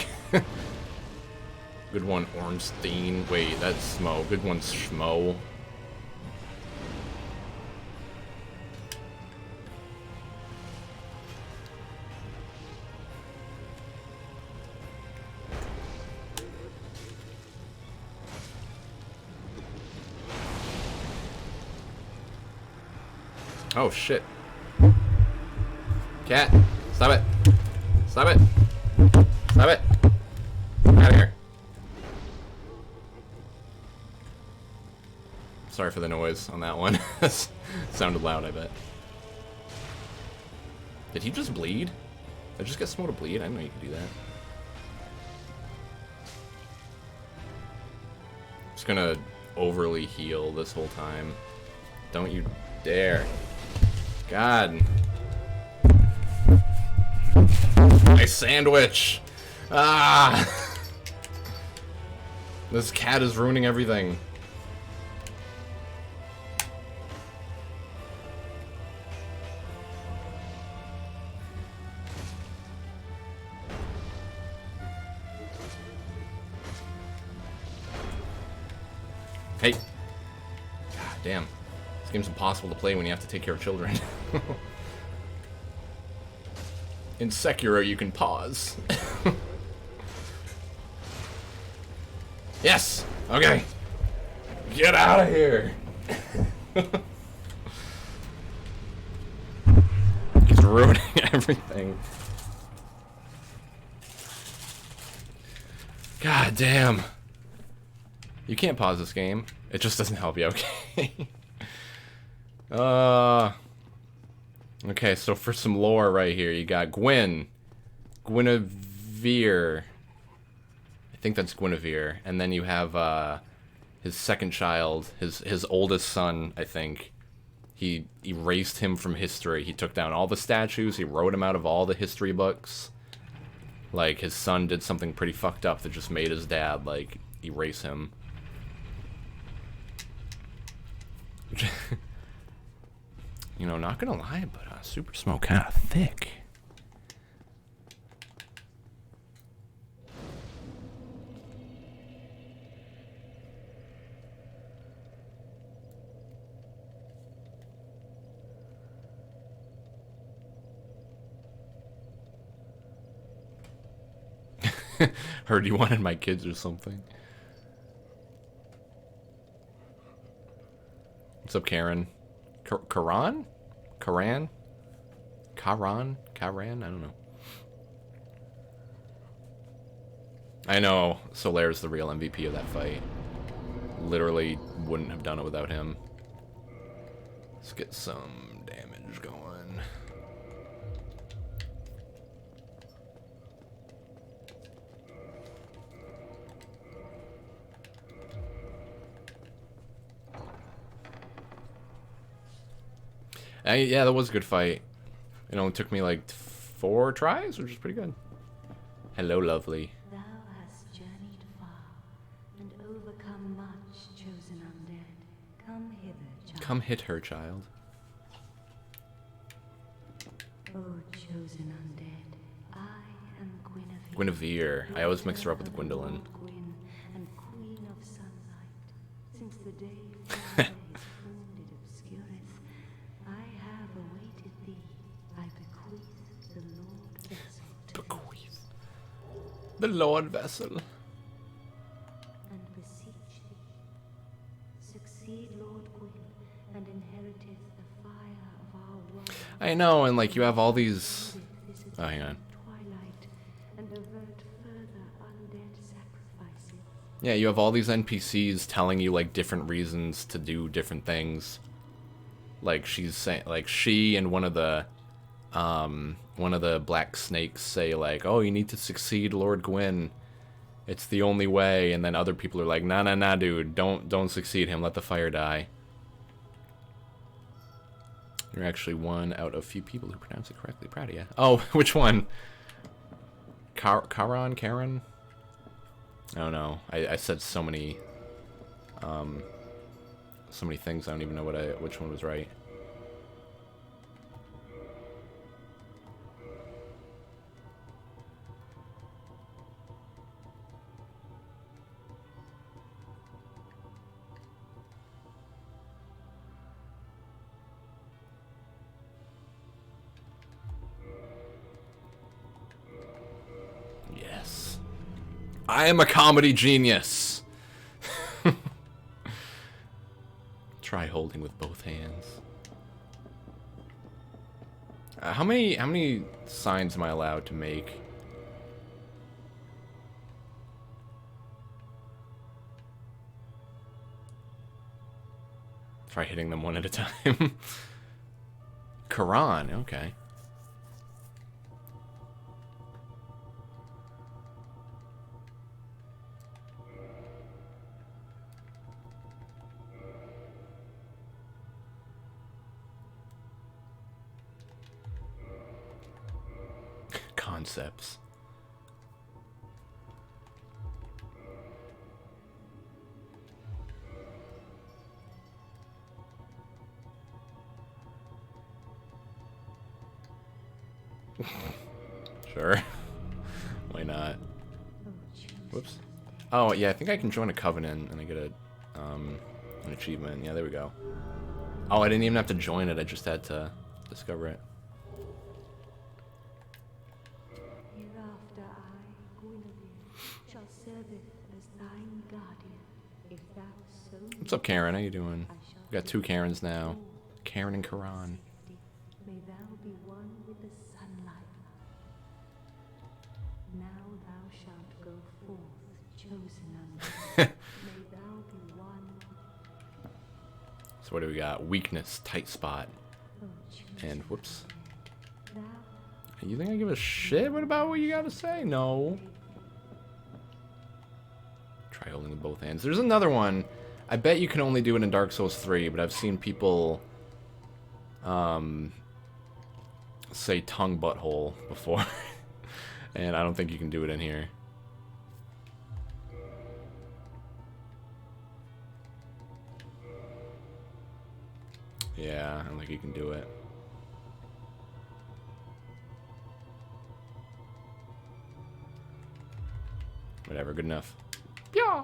Speaker 1: Good one, Ornstein. Wait, that's Smo. Good one, Schmo. Oh shit. Cat, stop it. Stop it. Stop it. Out of here. Sorry for the noise on that one. Sounded loud, I bet. Did he just bleed? Did I just get Smo to bleed? I didn't know you could do that. Just gonna overly heal this whole time. Don't you dare. God. My sandwich! Ah! This cat is ruining everything. Hey. God damn. This game's impossible to play when you have to take care of children. In Sekiro, you can pause. Yes! Okay. Get out of here! He's ruining everything. God damn. You can't pause this game. It just doesn't help you, okay? Okay, so for some lore right here, you got Guinevere. I think that's Guinevere. And then you have his second child, his oldest son, I think. He erased him from history. He took down all the statues, he wrote him out of all the history books. Like, his son did something pretty fucked up that just made his dad, like, erase him. You know, not gonna lie, but Super Smoke kind of thick. Heard you wanted my kids or something. What's up, Karen? Karan? Karan? Karan? Karan? I don't know. I know Solaire's the real MVP of that fight. Literally wouldn't have done it without him. Let's get some damage going. Yeah, that was a good fight. It only took me like 4 tries, which is pretty good. Hello, lovely.
Speaker 8: Thou hast journeyed far and overcome much, chosen undead. Come hither, child.
Speaker 1: Come hit her, child.
Speaker 8: O chosen undead, I am Guinevere.
Speaker 1: Guinevere. I always mix her up with Gwendolyn.
Speaker 8: Lord Gwyn and Queen of Sunlight. Since the day fire is wounded obscureth, I have awaited thee. I bequeath the Lord vessel to
Speaker 1: Bequeath. The Lord Vessel.
Speaker 8: and beseech thee. Succeed Lord Gwyn and inheriteth the fire of our world.
Speaker 1: I know, and like you have all these. Oh, hang on.
Speaker 8: Twilight and avert further undead sacrifices.
Speaker 1: Yeah, you have all these NPCs telling you like different reasons to do different things. Like she's saying, like she and one of the black snakes say like, "Oh, you need to succeed, Lord Gwyn. It's the only way." And then other people are like, "Nah, nah, nah, dude, don't succeed him. Let the fire die." You're actually one out of few people who pronounce it correctly. Proud of you. Oh, which one? Karen? I don't know. I said so many things. I don't even know which one was right. Yes. I am a comedy genius. Try holding with both hands. How many signs am I allowed to make? Try hitting them one at a time. Quran, okay. Concepts. Sure. Why not? Whoops. Oh, yeah, I think I can join a covenant and I get an achievement. Yeah, there we go. Oh, I didn't even have to join it. I just had to discover it.
Speaker 8: Hereafter I, Guinevere, shall serveth as thine guardian. If thou so
Speaker 1: What's up, Karen? How you doing?
Speaker 8: I shall
Speaker 1: We got 2 Karens now. Karen and Karan.
Speaker 8: safety. May thou be one with the sunlight. Now thou shalt go forth, chosen unto May thou be one,
Speaker 1: So what do we got? Weakness, tight spot,
Speaker 8: oh chosen
Speaker 1: and whoops.
Speaker 8: thou.
Speaker 1: You think I give a shit? What about what you gotta say? No. Try holding with both hands. There's another one. I bet you can only do it in Dark Souls 3, but I've seen people say tongue butthole before. And I don't think you can do it in here. Yeah, I don't think you can do it. Whatever, good enough. Yeah.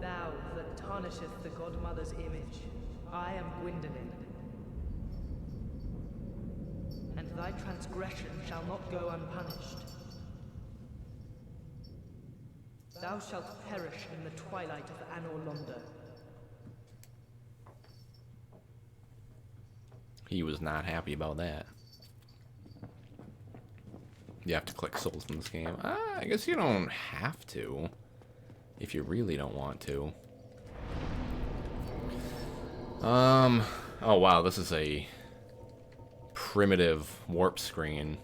Speaker 9: Thou that tarnisheth the godmother's image, I am Gwyndolin, and thy transgression shall not go unpunished. Thou shalt perish in the twilight of Anor Londo.
Speaker 1: He was not happy about that. You have to collect souls in this game. I guess you don't have to, if you really don't want to. Oh wow, this is a primitive warp screen.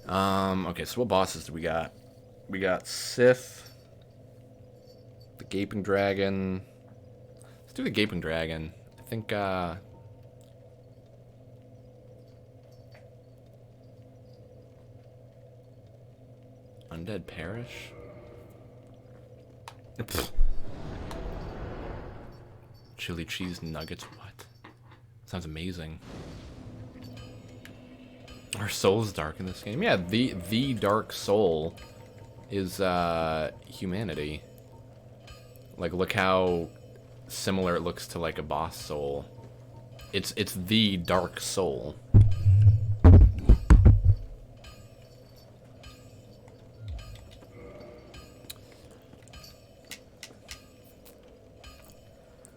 Speaker 1: Okay, so what bosses do we got? We got Sith, the Gaping Dragon. Let's do the Gaping Dragon. I think, Undead Parish? Chili cheese nuggets, what? Sounds amazing. Our soul's dark in this game. Yeah, the dark soul is humanity. Like, look how similar it looks to like a boss soul. It's the dark soul.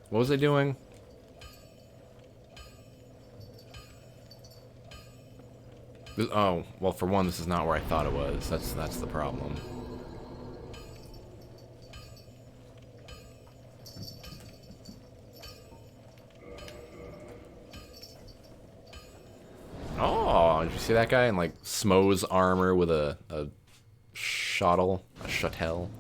Speaker 1: What was I doing? Oh, well, for one, this is not where I thought it was. That's the problem. Oh, did you see that guy in like Smo's armor with a shuttle, a shuttle?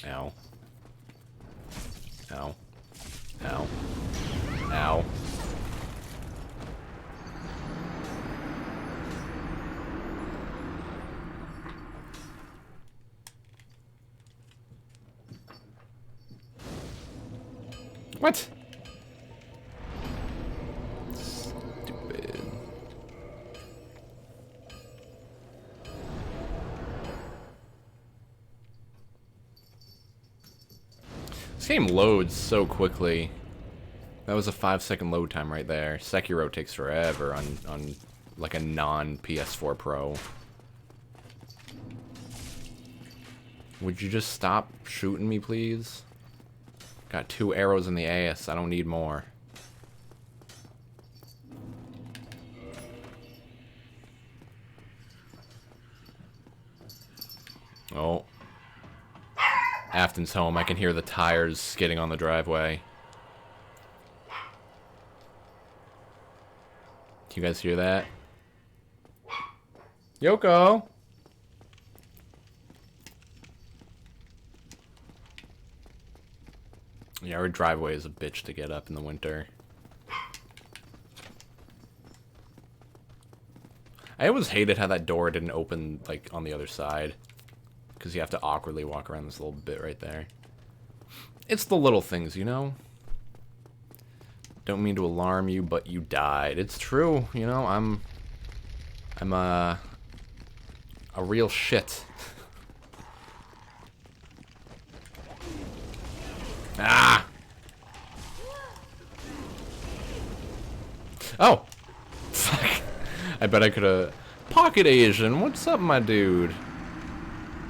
Speaker 1: Ow. Ow. Ow. Ow. What? Stupid. This game loads so quickly. That was a 5-second load time right there. Sekiro takes forever on like a non-PS4 Pro. Would you just stop shooting me, please? Got 2 arrows in the ass. I don't need more. Oh. Afton's home. I can hear the tires skidding on the driveway. Do you guys hear that? Yoko! Yeah, our driveway is a bitch to get up in the winter. I always hated how that door didn't open, like, on the other side. Because you have to awkwardly walk around this little bit right there. It's the little things, you know? Don't mean to alarm you, but you died. It's true, you know, I'm a real shit. Ah! Oh! Fuck. I bet I could've... Pocket Asian, what's up, my dude?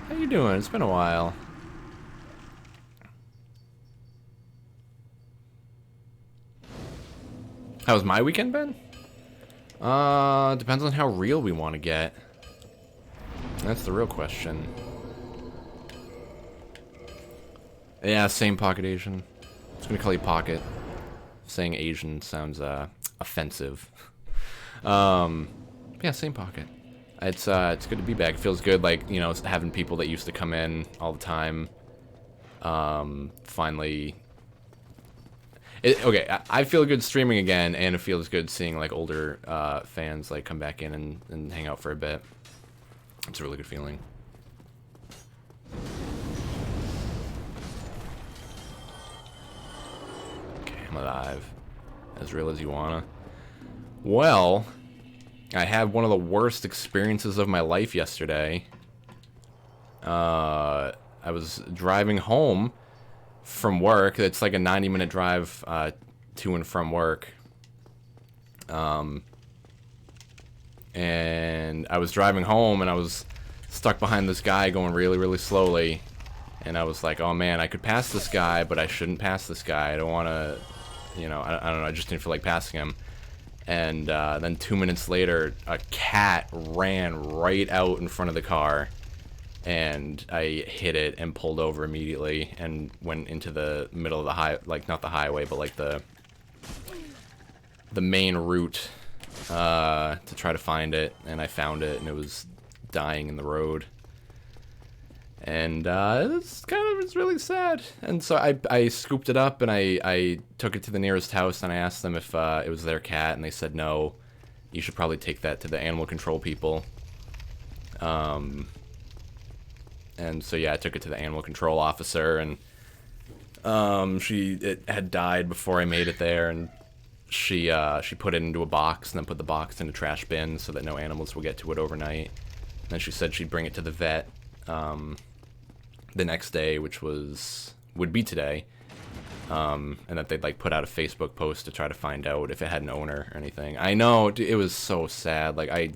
Speaker 1: How you doing? It's been a while. How's my weekend been? Depends on how real we want to get. That's the real question. Yeah, same Pocket Asian. I'm just gonna call you Pocket. Saying Asian sounds offensive. Yeah, same Pocket. It's good to be back. It feels good, like, you know, having people that used to come in all the time. Finally. Okay, I feel good streaming again, and it feels good seeing like older fans like come back in and hang out for a bit. It's a really good feeling. Okay, I'm alive. As real as you wanna. Well, I had one of the worst experiences of my life yesterday. I was driving home from work. It's like a 90-minute drive to and from work. And I was driving home, and I was stuck behind this guy going really, really slowly. And I was like, oh man, I could pass this guy, but I shouldn't pass this guy. I don't want to, you know, I don't know, I just didn't feel like passing him. And then 2 minutes later, a cat ran right out in front of the car. And I hit it and pulled over immediately and went into the middle of the like not the highway, but like the main route to try to find it. And I found it, and it was dying in the road. And it's really sad. And so I scooped it up, and I took it to the nearest house, and I asked them if it was their cat, and they said no. You should probably take that to the animal control people. And so yeah, I took it to the animal control officer, and it had died before I made it there, and she put it into a box and then put the box in a trash bin so that no animals will get to it overnight. And then she said she'd bring it to the vet the next day, which would be today, and that they'd like put out a Facebook post to try to find out if it had an owner or anything. I know, it was so sad. Like, I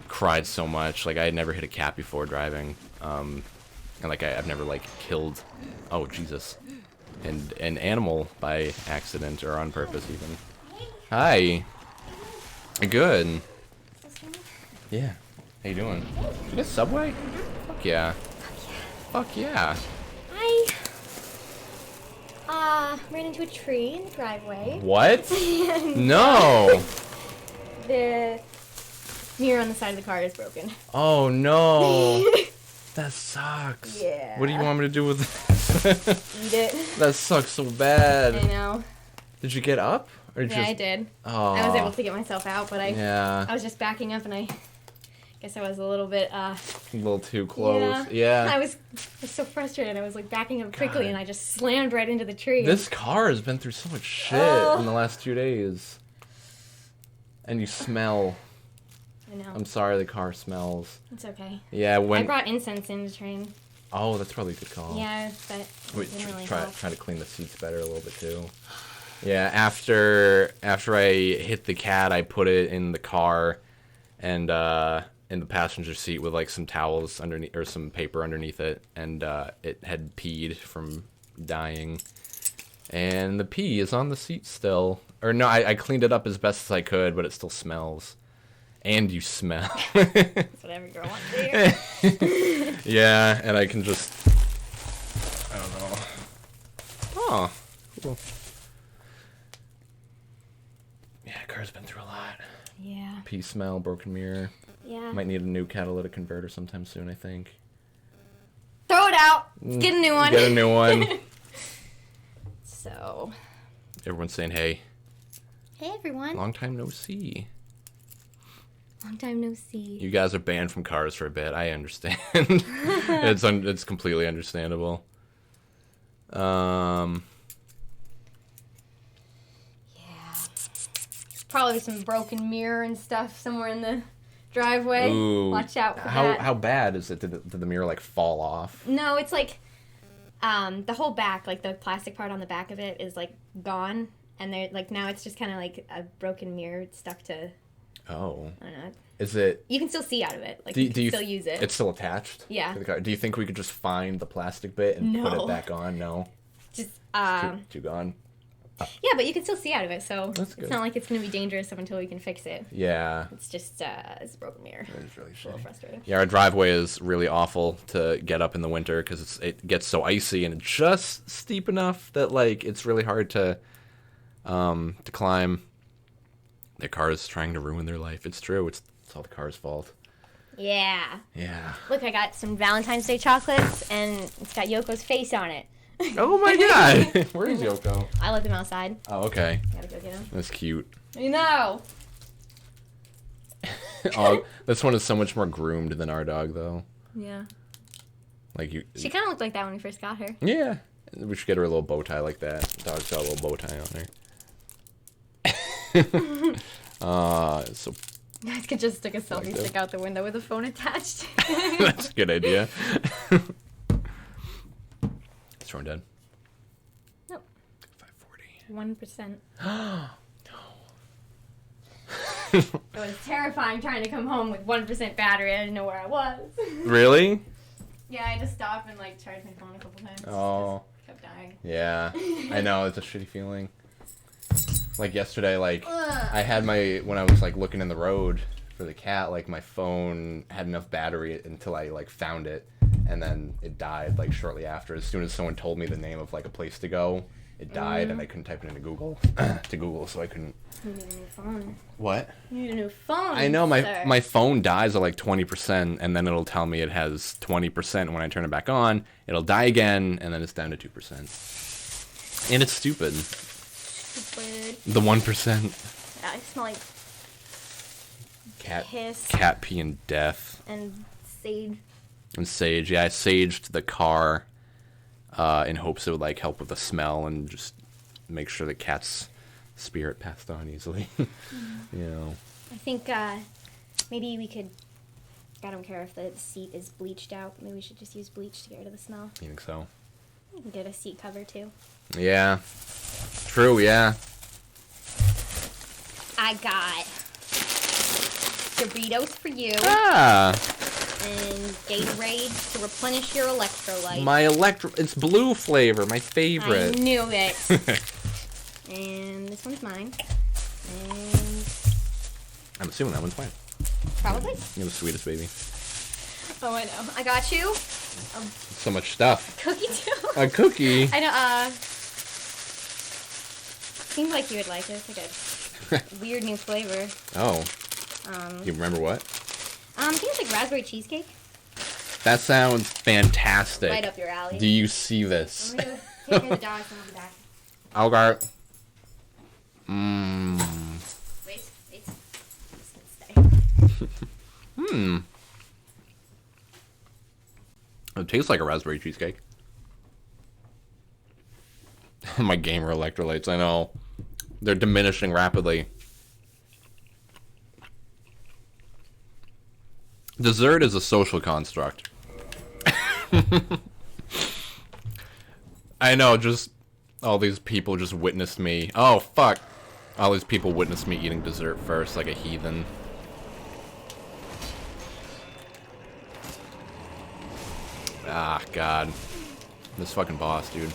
Speaker 1: cried so much. Like, I had never hit a cat before driving. And like I've never like killed, oh Jesus, an animal by accident or on purpose even. Hi. Good. Yeah. How you doing? You get Subway? Fuck yeah. Fuck yeah.
Speaker 5: I ran into a tree in the driveway.
Speaker 1: What? No.
Speaker 5: The mirror on the side of the car is broken.
Speaker 1: Oh no. That sucks.
Speaker 5: Yeah.
Speaker 1: What do you want me to do with this?
Speaker 5: Eat it.
Speaker 1: That sucks so bad.
Speaker 5: I know.
Speaker 1: Did you get up? Or
Speaker 5: Yeah, I did.
Speaker 1: Oh.
Speaker 5: I was able to get myself out, but
Speaker 1: Yeah.
Speaker 5: I was just backing up, and I guess I was a little bit
Speaker 1: A little too close. Yeah.
Speaker 5: I was so frustrated. I was like backing up quickly, and I just slammed right into the tree.
Speaker 1: This car has been through so much shit in the last 2 days. And you smell.
Speaker 5: I know.
Speaker 1: I'm sorry the car smells.
Speaker 5: It's okay.
Speaker 1: Yeah,
Speaker 5: I brought incense in the train.
Speaker 1: Oh, that's probably a good call.
Speaker 5: Yeah, but
Speaker 1: Wait,
Speaker 5: didn't really
Speaker 1: try
Speaker 5: help.
Speaker 1: to clean the seats better a little bit too. Yeah, after I hit the cat, I put it in the car, and in the passenger seat with like some towels underneath or some paper underneath it, and it had peed from dying, and the pee is on the seat still. Or no, I cleaned it up as best as I could, but it still smells. And you smell.
Speaker 5: That's what every girl wants to hear.
Speaker 1: Yeah, and I can just, I don't know. Oh, cool. Yeah, car's been through a lot.
Speaker 5: Yeah.
Speaker 1: Pee smell, broken mirror.
Speaker 5: Yeah.
Speaker 1: Might need a new catalytic converter sometime soon, I think.
Speaker 5: Throw it out. Let's get a new one.
Speaker 1: Get a new one.
Speaker 5: So.
Speaker 1: Everyone's saying, hey.
Speaker 5: Hey, everyone.
Speaker 1: Long time no see.
Speaker 5: Long time no see.
Speaker 1: You guys are banned from cars for a bit. I understand. It's completely understandable.
Speaker 5: Yeah. Probably some broken mirror and stuff somewhere in the driveway.
Speaker 1: Ooh.
Speaker 5: Watch out for that.
Speaker 1: How bad is it? Did the mirror like fall off?
Speaker 5: No, it's like the whole back, like the plastic part on the back of it is like gone, and there like now it's just kind of like a broken mirror stuck to.
Speaker 1: Oh.
Speaker 5: I don't know.
Speaker 1: Is it?
Speaker 5: You can still see out of it. Like you can still use it.
Speaker 1: It's still attached.
Speaker 5: Yeah.
Speaker 1: To the car. Do you think we could just find the plastic bit and put it back on? No.
Speaker 5: Just
Speaker 1: too gone.
Speaker 5: Yeah, but you can still see out of it, so
Speaker 1: That's good.
Speaker 5: it's not like it's gonna be dangerous up until we can fix it.
Speaker 1: Yeah.
Speaker 5: It's just it's a broken mirror.
Speaker 1: It's really
Speaker 5: a little frustrating.
Speaker 1: Yeah, our driveway is really awful to get up in the winter because it gets so icy and it's just steep enough that like it's really hard to climb. Their car is trying to ruin their life. It's true. It's all the car's fault.
Speaker 5: Yeah.
Speaker 1: Yeah.
Speaker 5: Look, I got some Valentine's Day chocolates, and it's got Yoko's face on it.
Speaker 1: Oh my god! Where is Yoko?
Speaker 5: I let them outside.
Speaker 1: Oh, okay.
Speaker 5: Gotta go get them.
Speaker 1: That's cute.
Speaker 5: I know.
Speaker 1: Oh, this one is so much more groomed than our dog, though.
Speaker 5: Yeah.
Speaker 1: Like you.
Speaker 5: She kind of looked like that when we first got her.
Speaker 1: Yeah. We should get her a little bow tie like that. Dog's got a little bow tie on her. So
Speaker 5: I could just stick a selfie
Speaker 1: Like
Speaker 5: stick out the window with a phone attached.
Speaker 1: that's a good idea. Storm dead.
Speaker 5: Nope.
Speaker 1: 540.
Speaker 5: 1%. It was terrifying trying to come home with 1% battery. I didn't know where I was.
Speaker 1: Really?
Speaker 5: Yeah, I had to stop and like charge my phone a couple times.
Speaker 1: Oh.
Speaker 5: Kept dying.
Speaker 1: Yeah. I know, it's a shitty feeling. Like yesterday, like I had when I was like looking in the road for the cat, like my phone had enough battery until I like found it, and then it died like shortly after. As soon as someone told me the name of like a place to go, it died, and I couldn't type it into Google so I couldn't.
Speaker 5: You need a new phone.
Speaker 1: What?
Speaker 5: You need a new phone.
Speaker 1: I know
Speaker 5: sir.
Speaker 1: my phone dies at like 20%, and then it'll tell me it has 20%. When I turn it back on, it'll die again, and then it's down to 2%. And it's stupid.
Speaker 5: Stupid.
Speaker 1: The 1%.
Speaker 5: I smell like
Speaker 1: Cat
Speaker 5: piss
Speaker 1: pee and death.
Speaker 5: and sage.
Speaker 1: And sage. Yeah, I saged the car in hopes it would like help with the smell and just make sure the cat's spirit passed on easily. You know.
Speaker 5: I think maybe we could. I don't care if the seat is bleached out. Maybe we should just use bleach to get rid of the smell.
Speaker 1: You think so?
Speaker 5: We can get a seat cover too.
Speaker 1: Yeah. True, yeah.
Speaker 5: I got Doritos for you
Speaker 1: Ah!
Speaker 5: and Gatorade to replenish your electrolytes.
Speaker 1: My it's blue flavor, my
Speaker 5: I
Speaker 1: favorite.
Speaker 5: knew it. And this one's mine. And
Speaker 1: I'm assuming that one's mine.
Speaker 5: probably.
Speaker 1: You're the sweetest baby.
Speaker 5: Oh, I know. I got you
Speaker 1: So much stuff.
Speaker 5: cookie too.
Speaker 1: A cookie?
Speaker 5: I know. Seems like you would like it. It's like a weird new flavor.
Speaker 1: Oh. You remember what?
Speaker 5: I think it's like raspberry cheesecake.
Speaker 1: That sounds fantastic.
Speaker 5: Right up your alley.
Speaker 1: Do you see this?
Speaker 5: I'm gonna go take care of the dogs and I'll be back.
Speaker 1: Okay. Mmm.
Speaker 5: Wait. Just gonna stay.
Speaker 1: It tastes like a raspberry cheesecake. My gamer electrolytes, I know. They're diminishing rapidly. Dessert is a social construct. I know, just all these people just witnessed me. Oh, fuck. All these people witnessed me eating dessert first like a heathen. Ah, God. This fucking boss, dude.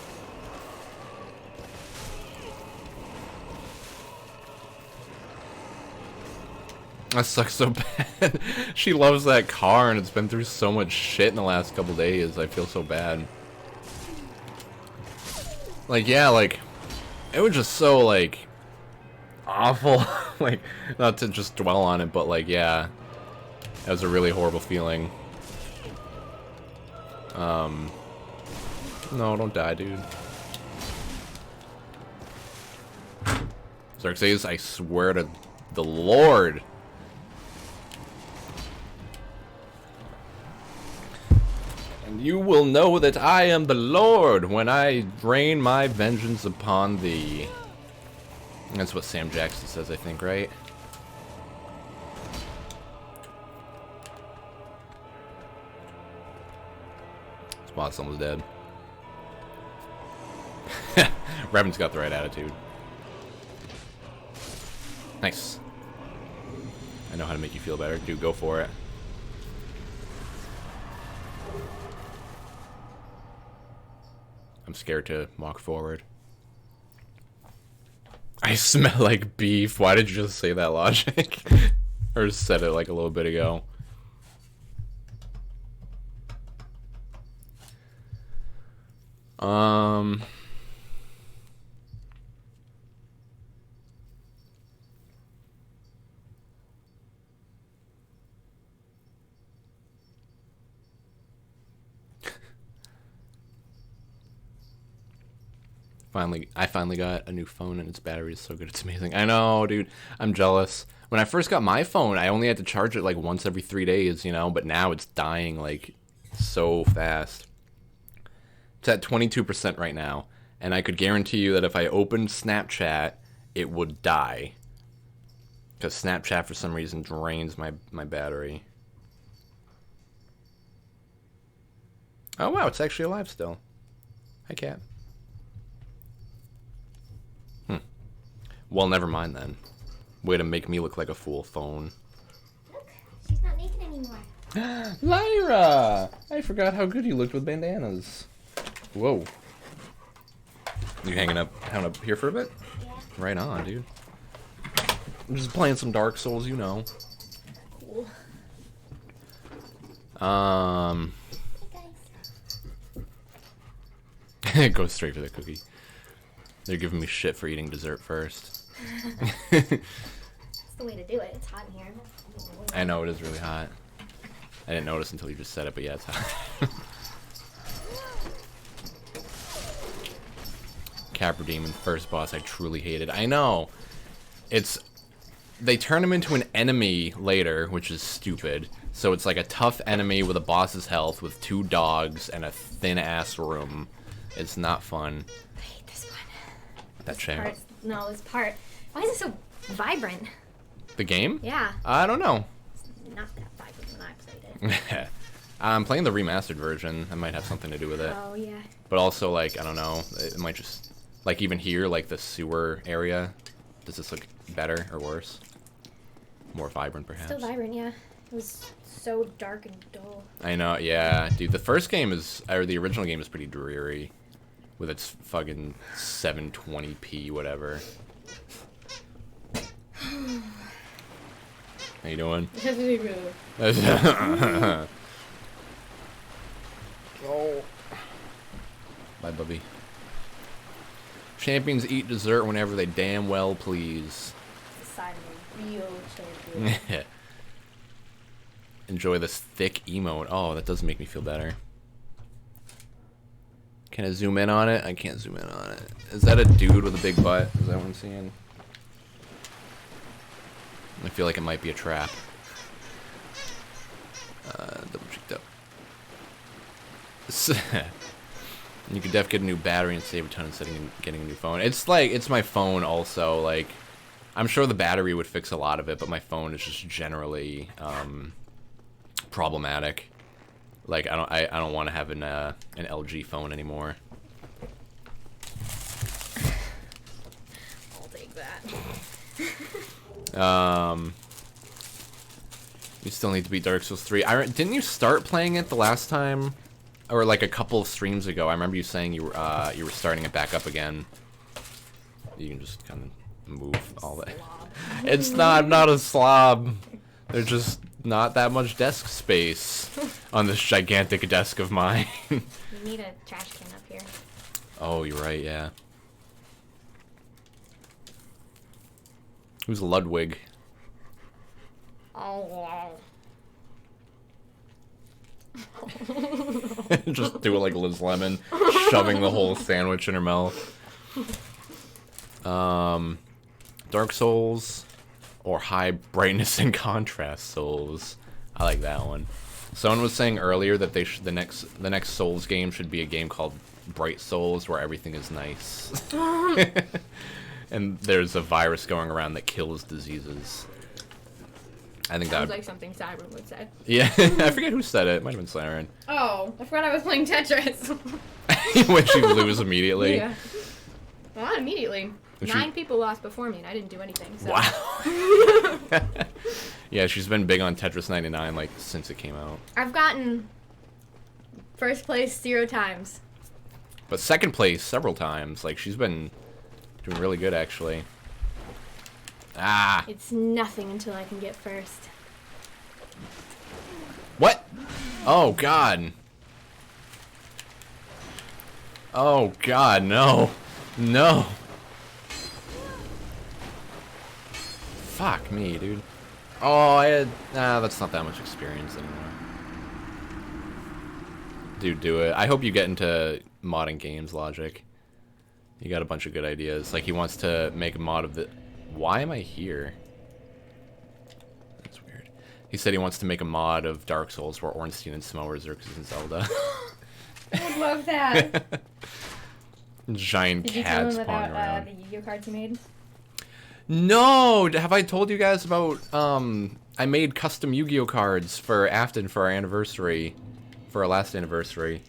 Speaker 1: That sucks so bad. She loves that car and it's been through so much shit in the last couple days. I feel so bad. Like, yeah, like, it was just so, like, awful. Like, not to just dwell on it, but, like, yeah. It was a really horrible feeling. No, don't die, dude. Xerxes, I swear to the Lord. And you will know that I am the Lord when I rain my vengeance upon thee. That's what Sam Jackson says, I think, right? Spot's almost dead. Revan's got the right attitude. Nice. I know how to make you feel better. Dude, go for it. I'm scared to walk forward. I smell like beef. Why did you just say that, Logic? Or said it like a little bit ago. I finally got a new phone and its battery is so good. It's amazing. I know, dude. I'm jealous. When I first got my phone, I only had to charge it like once every 3 days, you know, but now it's dying like so fast. It's at 22% right now, and I could guarantee you that if I opened Snapchat, it would die. Because Snapchat for some reason drains my battery. Oh wow, it's actually alive still. Hi, cat. Well, never mind then. Way to make me look like a fool, phone.
Speaker 5: Look, she's not naked anymore.
Speaker 1: Lyra! I forgot how good you looked with bandanas. Whoa. You hanging up here for a bit?
Speaker 5: Yeah.
Speaker 1: Right on, dude. I'm just playing some Dark Souls, you know.
Speaker 5: Cool. Hey guys.
Speaker 1: Go straight for the cookie. They're giving me shit for eating dessert first.
Speaker 5: That's the way to do it. It's hot in here.
Speaker 1: I know, it is really hot. I didn't notice until you just said it, but yeah, it's hot. Capra Demon, first boss I truly hated. I know. They turn him into an enemy later, which is stupid. So it's like a tough enemy with a boss's health, with 2 dogs, and a thin-ass room. It's not fun.
Speaker 5: I hate this one.
Speaker 1: That chair.
Speaker 5: No, this part. Why is it so vibrant?
Speaker 1: The game?
Speaker 5: Yeah.
Speaker 1: I don't know.
Speaker 5: It's not that vibrant when I played it.
Speaker 1: I'm playing the remastered version. That might have something to do with it.
Speaker 5: Oh, yeah.
Speaker 1: But also, like, I don't know. It might just... Like, even here, like, the sewer area. Does this look better or worse? More vibrant, perhaps?
Speaker 5: Still vibrant, yeah. It was so dark and dull.
Speaker 1: I know, yeah. Dude, the first game is... Or the original game is pretty dreary. With its fucking 720p whatever. How you doing? Oh. Bye, Bubby. Champions eat dessert whenever they damn well please.
Speaker 5: It's the sign of a real champion.
Speaker 1: Enjoy this thick emote. Oh, that does make me feel better. Can I zoom in on it? I can't zoom in on it. Is that a dude with a big butt? Is that what I'm seeing? I feel like it might be a trap. Double checked up. You could def get a new battery and save a ton instead of getting a new phone. It's like, it's my phone also. Like, I'm sure the battery would fix a lot of it, but my phone is just generally problematic. Like, I don't want to have an LG phone anymore.
Speaker 5: I'll take that.
Speaker 1: You still need to beat Dark Souls 3. Didn't you start playing it the last time? Or like a couple of streams ago? I remember you saying you were starting it back up again. You can just kind of move all that. It's not, I'm not a slob. There's just not that much desk space on this gigantic desk of mine.
Speaker 5: You need a trash can up here.
Speaker 1: Oh, you're right, yeah. Who's Ludwig?
Speaker 5: Oh, wow.
Speaker 1: Just do it like Liz Lemon, shoving the whole sandwich in her mouth. Dark Souls or High Brightness and Contrast Souls. I like that one. Someone was saying earlier that they the next Souls game should be a game called Bright Souls, where everything is nice. And there's a virus going around that kills diseases. I think that
Speaker 5: sounds like something Siren would say.
Speaker 1: Yeah, I forget who said it. It might have been Siren.
Speaker 5: Oh, I forgot I was playing Tetris.
Speaker 1: When she lose immediately.
Speaker 5: Yeah. Well, not immediately.
Speaker 1: She...
Speaker 5: 9 people lost before me, and I didn't do anything. So.
Speaker 1: Wow. Yeah, she's been big on Tetris 99 like since it came out.
Speaker 5: I've gotten first place 0 times.
Speaker 1: But second place several times. Like, she's been doing really good, actually. Ah.
Speaker 5: It's nothing until I can get first.
Speaker 1: What? Oh, God. Oh, God, no. No. Fuck me, dude. Oh, that's not that much experience anymore. Dude, do it. I hope you get into modding games, Logic. You got a bunch of good ideas. Like, he wants to make a mod of the... Why am I here? That's weird. He said he wants to make a mod of Dark Souls where Ornstein and Smough are Xerxes and Zelda.
Speaker 5: I would love that.
Speaker 1: Giant
Speaker 5: Did you tell
Speaker 1: cats
Speaker 5: him
Speaker 1: pawing
Speaker 5: about
Speaker 1: around.
Speaker 5: the Yu-Gi-Oh cards you made?
Speaker 1: No! Have I told you guys about, I made custom Yu-Gi-Oh cards for Afton for our anniversary. For our last anniversary.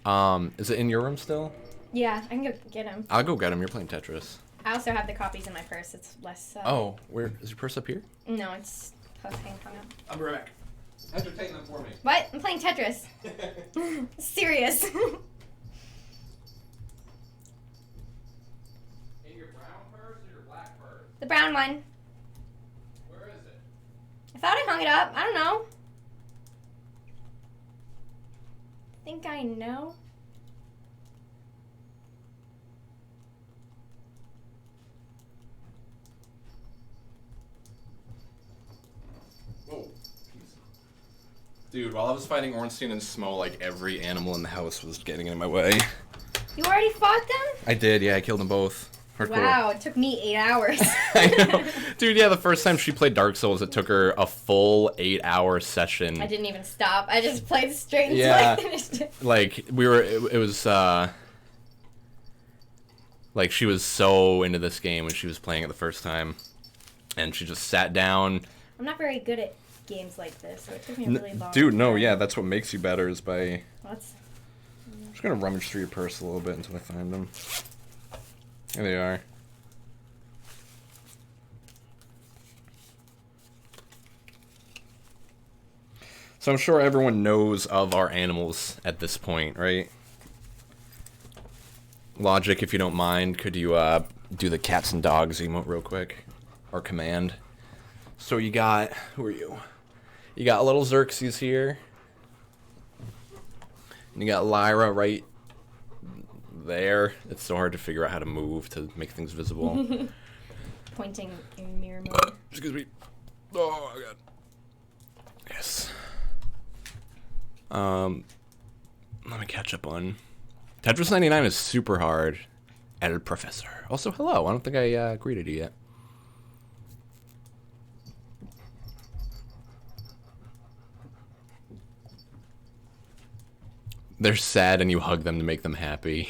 Speaker 1: Is it in your room still?
Speaker 5: Yeah, I can go get them.
Speaker 1: I'll go get them. You're playing Tetris.
Speaker 5: I also have the copies in my purse. It's less.
Speaker 1: Oh, where is your purse up here?
Speaker 5: No, it's hung up.
Speaker 1: I'll be right back. Entertain them for me.
Speaker 5: What? I'm playing Tetris. Serious.
Speaker 1: In your brown purse or your black purse?
Speaker 5: The brown one.
Speaker 1: Where is it?
Speaker 5: I thought I hung it up. I don't know. Think I know.
Speaker 1: Whoa. Dude, while I was fighting Ornstein and Smo, like every animal in the house was getting in my way.
Speaker 5: You already fought them?
Speaker 1: I did, yeah, I killed them both. Hardcore.
Speaker 5: Wow, it took me 8 hours.
Speaker 1: I know. Dude, yeah, the first time she played Dark Souls, it took her a full 8-hour session.
Speaker 5: I didn't even stop. I just played straight until
Speaker 1: Yeah.
Speaker 5: I finished it.
Speaker 1: Like, it was, like, she was so into this game when she was playing it the first time. And she just sat down.
Speaker 5: I'm not very good at games like this, so it took me a really long
Speaker 1: Dude, no,
Speaker 5: time.
Speaker 1: yeah, that's what makes you better is by...
Speaker 5: What's...
Speaker 1: I'm just gonna rummage through your purse a little bit until I find them. Here they are. So I'm sure everyone knows of our animals at this point, right? Logic, if you don't mind, could you do the cats and dogs emote real quick? Or command. So you got, who are you? You got little Xerxes here. And you got Lyra right there. It's so hard to figure out how to move to make things visible.
Speaker 5: Pointing in mirror mode.
Speaker 1: Excuse me. Oh my god. Yes. Let me catch up on. Tetris 99 is super hard. Added Professor. Also, hello. I don't think I greeted you yet. They're sad and you hug them to make them happy.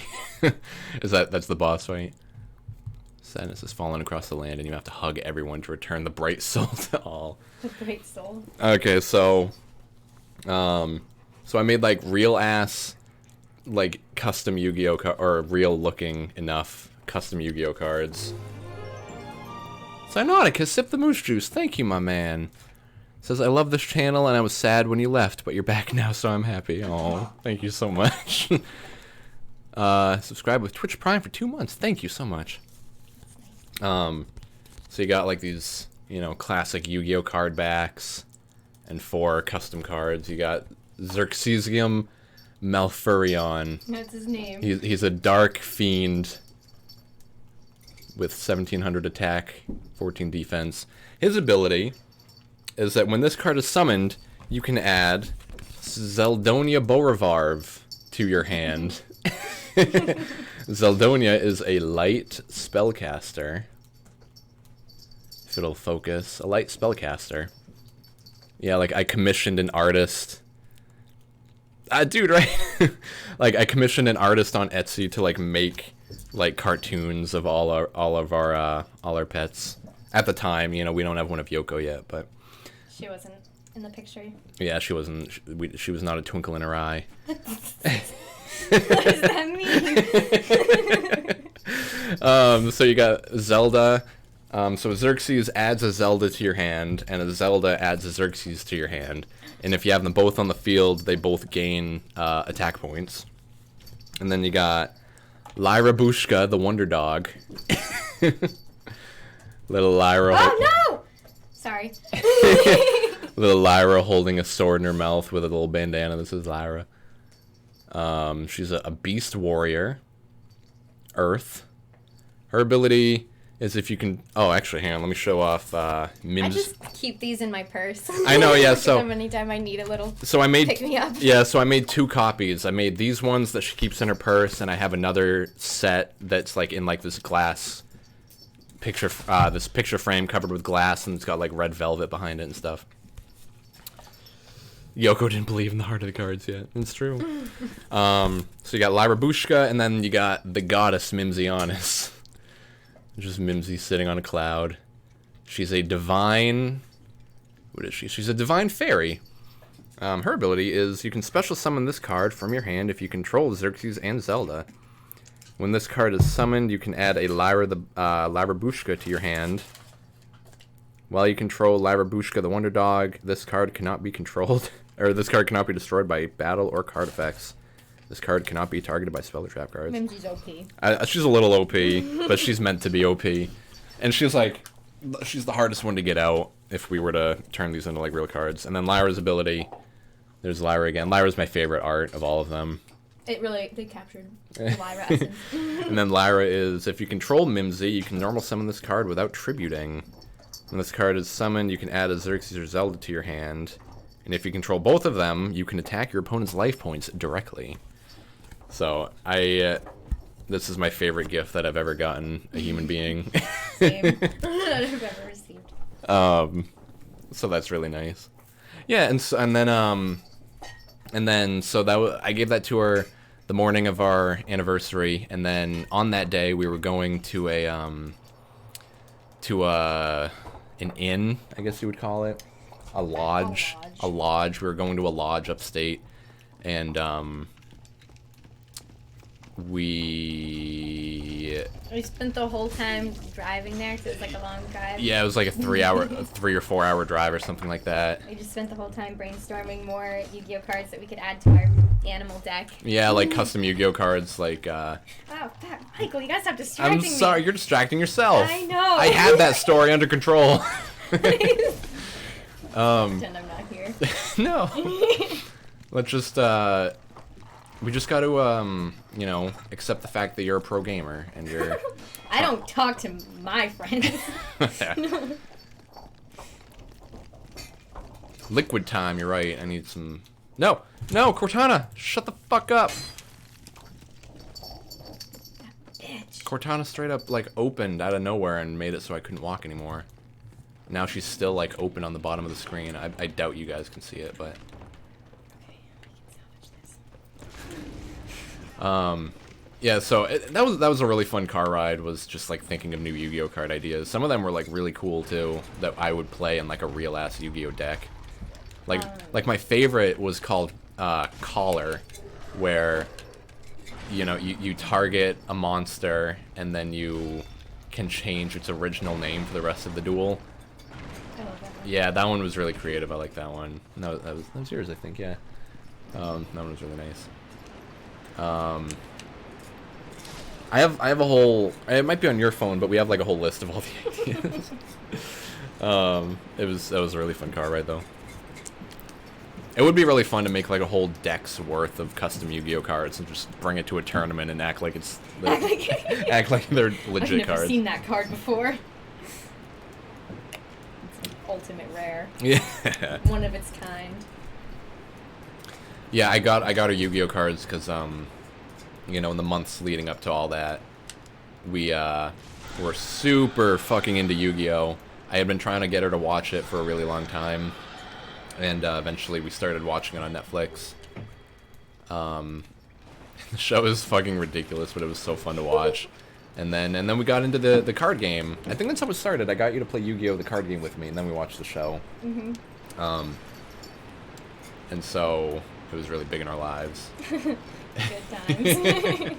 Speaker 1: That's the boss fight? Sadness has fallen across the land and you have to hug everyone to return the bright soul to all.
Speaker 5: The bright soul.
Speaker 1: Okay, so I made like real ass like custom Yu-Gi-Oh or real looking enough custom Yu-Gi-Oh cards. Cynoticus, sip the moose juice. Thank you, my man. Says, I love this channel and I was sad when you left, but you're back now, so I'm happy. Oh, thank you so much. Subscribe with Twitch Prime for 2 months. Thank you so much. So you got like these, you know, classic Yu-Gi-Oh card backs and 4 custom cards. You got Xerxesium Malfurion.
Speaker 5: That's his name.
Speaker 1: He's a dark fiend with 1700 attack, 14 defense. His ability is that when this card is summoned, you can add Zeldonia Beaurevarve to your hand. Zeldonia is a light spellcaster. If it'll focus. A light spellcaster. Yeah, like I commissioned an artist. Dude, right? Like I commissioned an artist on Etsy to like make like cartoons of all our pets. At the time, you know, we don't have one of Yoko yet, but
Speaker 5: She wasn't in the picture.
Speaker 1: yeah, she wasn't. She was not a twinkle in her eye.
Speaker 5: What does that mean?
Speaker 1: So you got Zelda. So Xerxes adds a Zelda to your hand, and a Zelda adds a Xerxes to your hand. And if you have them both on the field, they both gain attack points. And then you got Lyra Bushka, the Wonder Dog. Little Lyra.
Speaker 5: Oh no! Sorry.
Speaker 1: Little Lyra holding a sword in her mouth with a little bandana. This is Lyra. She's a beast warrior. Earth. Her ability is if you can... Oh, actually, hang on. Let me show off Mim's...
Speaker 5: I just keep these in my purse.
Speaker 1: I know, yeah,
Speaker 5: Look at
Speaker 1: so...
Speaker 5: them anytime I need a little
Speaker 1: So I made...
Speaker 5: pick me up.
Speaker 1: Yeah, so I made 2 copies. I made these ones that she keeps in her purse, and I have another set that's like in like this glass picture... this picture frame covered with glass, and it's got like red velvet behind it and stuff. Yoko didn't believe in the heart of the cards yet. It's true. So you got Lyra Bushka, and then you got the goddess Mimzianis. Just Mimsy sitting on a cloud. She's a divine... What is she? She's a divine fairy. Her ability is you can special summon this card from your hand if you control Xerxes and Zelda. When this card is summoned, you can add a Lyra Bushka to your hand. While you control Lyra Bushka the Wonder Dog, this card cannot be controlled, or this card cannot be destroyed by battle or card effects. This card cannot be targeted by spell or trap cards.
Speaker 5: Mimsy's OP.
Speaker 1: She's a little OP, but she's meant to be OP. And she's the hardest one to get out if we were to turn these into like real cards. And then Lyra's ability, there's Lyra again. Lyra's my favorite art of all of them.
Speaker 5: They captured the Lyra essence.
Speaker 1: And then Lyra is, if you control Mimsy, you can normal summon this card without tributing. When this card is summoned, you can add a Xerxes or Zelda to your hand. And if you control both of them, you can attack your opponent's life points directly. So, this is my favorite gift that I've ever gotten, a human being.
Speaker 5: Same. that I've ever received.
Speaker 1: So that's really nice. Yeah, and then I gave that to her the morning of our anniversary, and then on that day we were going to an inn, I guess you would call it, a lodge. We were going to a lodge upstate, and we
Speaker 5: spent the whole time driving there because it was like a long drive.
Speaker 1: Yeah, it was like a 3 or 4 hour drive or something like that.
Speaker 5: We just spent the whole time brainstorming more Yu-Gi-Oh cards that we could add to our animal deck.
Speaker 1: Yeah, like custom Yu-Gi-Oh cards, like
Speaker 5: Oh, fuck. Michael, you gotta stop distracting me.
Speaker 1: I'm sorry, you're distracting yourself.
Speaker 5: I know.
Speaker 1: I had that story under control.
Speaker 5: Pretend I'm not here.
Speaker 1: No. Let's just we just got to you know, accept the fact that you're a pro gamer and you're
Speaker 5: I don't talk to my friends.
Speaker 1: Liquid time, you're right. I need some. No, Cortana, shut the fuck up.
Speaker 5: Bitch.
Speaker 1: Cortana straight up like opened out of nowhere and made it so I couldn't walk anymore. Now she's still like open on the bottom of the screen. I doubt you guys can see it, but yeah, so that was a really fun car ride, was just like thinking of new Yu-Gi-Oh card ideas. Some of them were like really cool too, that I would play in like a real ass Yu-Gi-Oh deck. Like my favorite was called Collar, where you know you target a monster and then you can change its original name for the rest of the duel.
Speaker 5: I love that one.
Speaker 1: Yeah, that one was really creative. I like that one. No, that was yours, I think. Yeah, that one was really nice. I have a whole. It might be on your phone, but we have like a whole list of all the ideas. That was a really fun car ride though. It would be really fun to make like a whole deck's worth of custom Yu-Gi-Oh cards and just bring it to a tournament and act like it's act like they're legit
Speaker 5: I've
Speaker 1: cards.
Speaker 5: never seen that card before. It's an ultimate rare.
Speaker 1: Yeah.
Speaker 5: One of its kind.
Speaker 1: Yeah, I got her Yu-Gi-Oh cards because you know, in the months leading up to all that, we were super fucking into Yu-Gi-Oh. I had been trying to get her to watch it for a really long time, and eventually we started watching it on Netflix. The show is fucking ridiculous, but it was so fun to watch. And then we got into the card game. I think that's how it started. I got you to play Yu-Gi-Oh the card game with me, and then we watched the show.
Speaker 5: Mm-hmm.
Speaker 1: And so it was really big in our lives.
Speaker 5: Good times. That's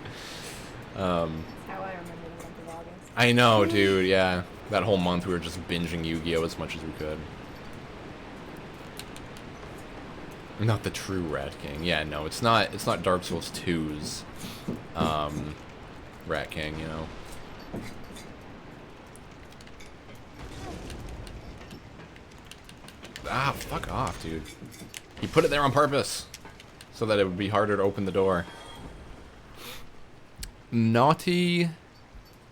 Speaker 5: how I remember the month of August.
Speaker 1: I know, dude, yeah. That whole month we were just binging Yu-Gi-Oh as much as we could. Not the true Rat King. Yeah, no, it's not Dark Souls 2's Rat King, you know. Ah, fuck off, dude. You put it there on purpose so that it would be harder to open the door. Naughty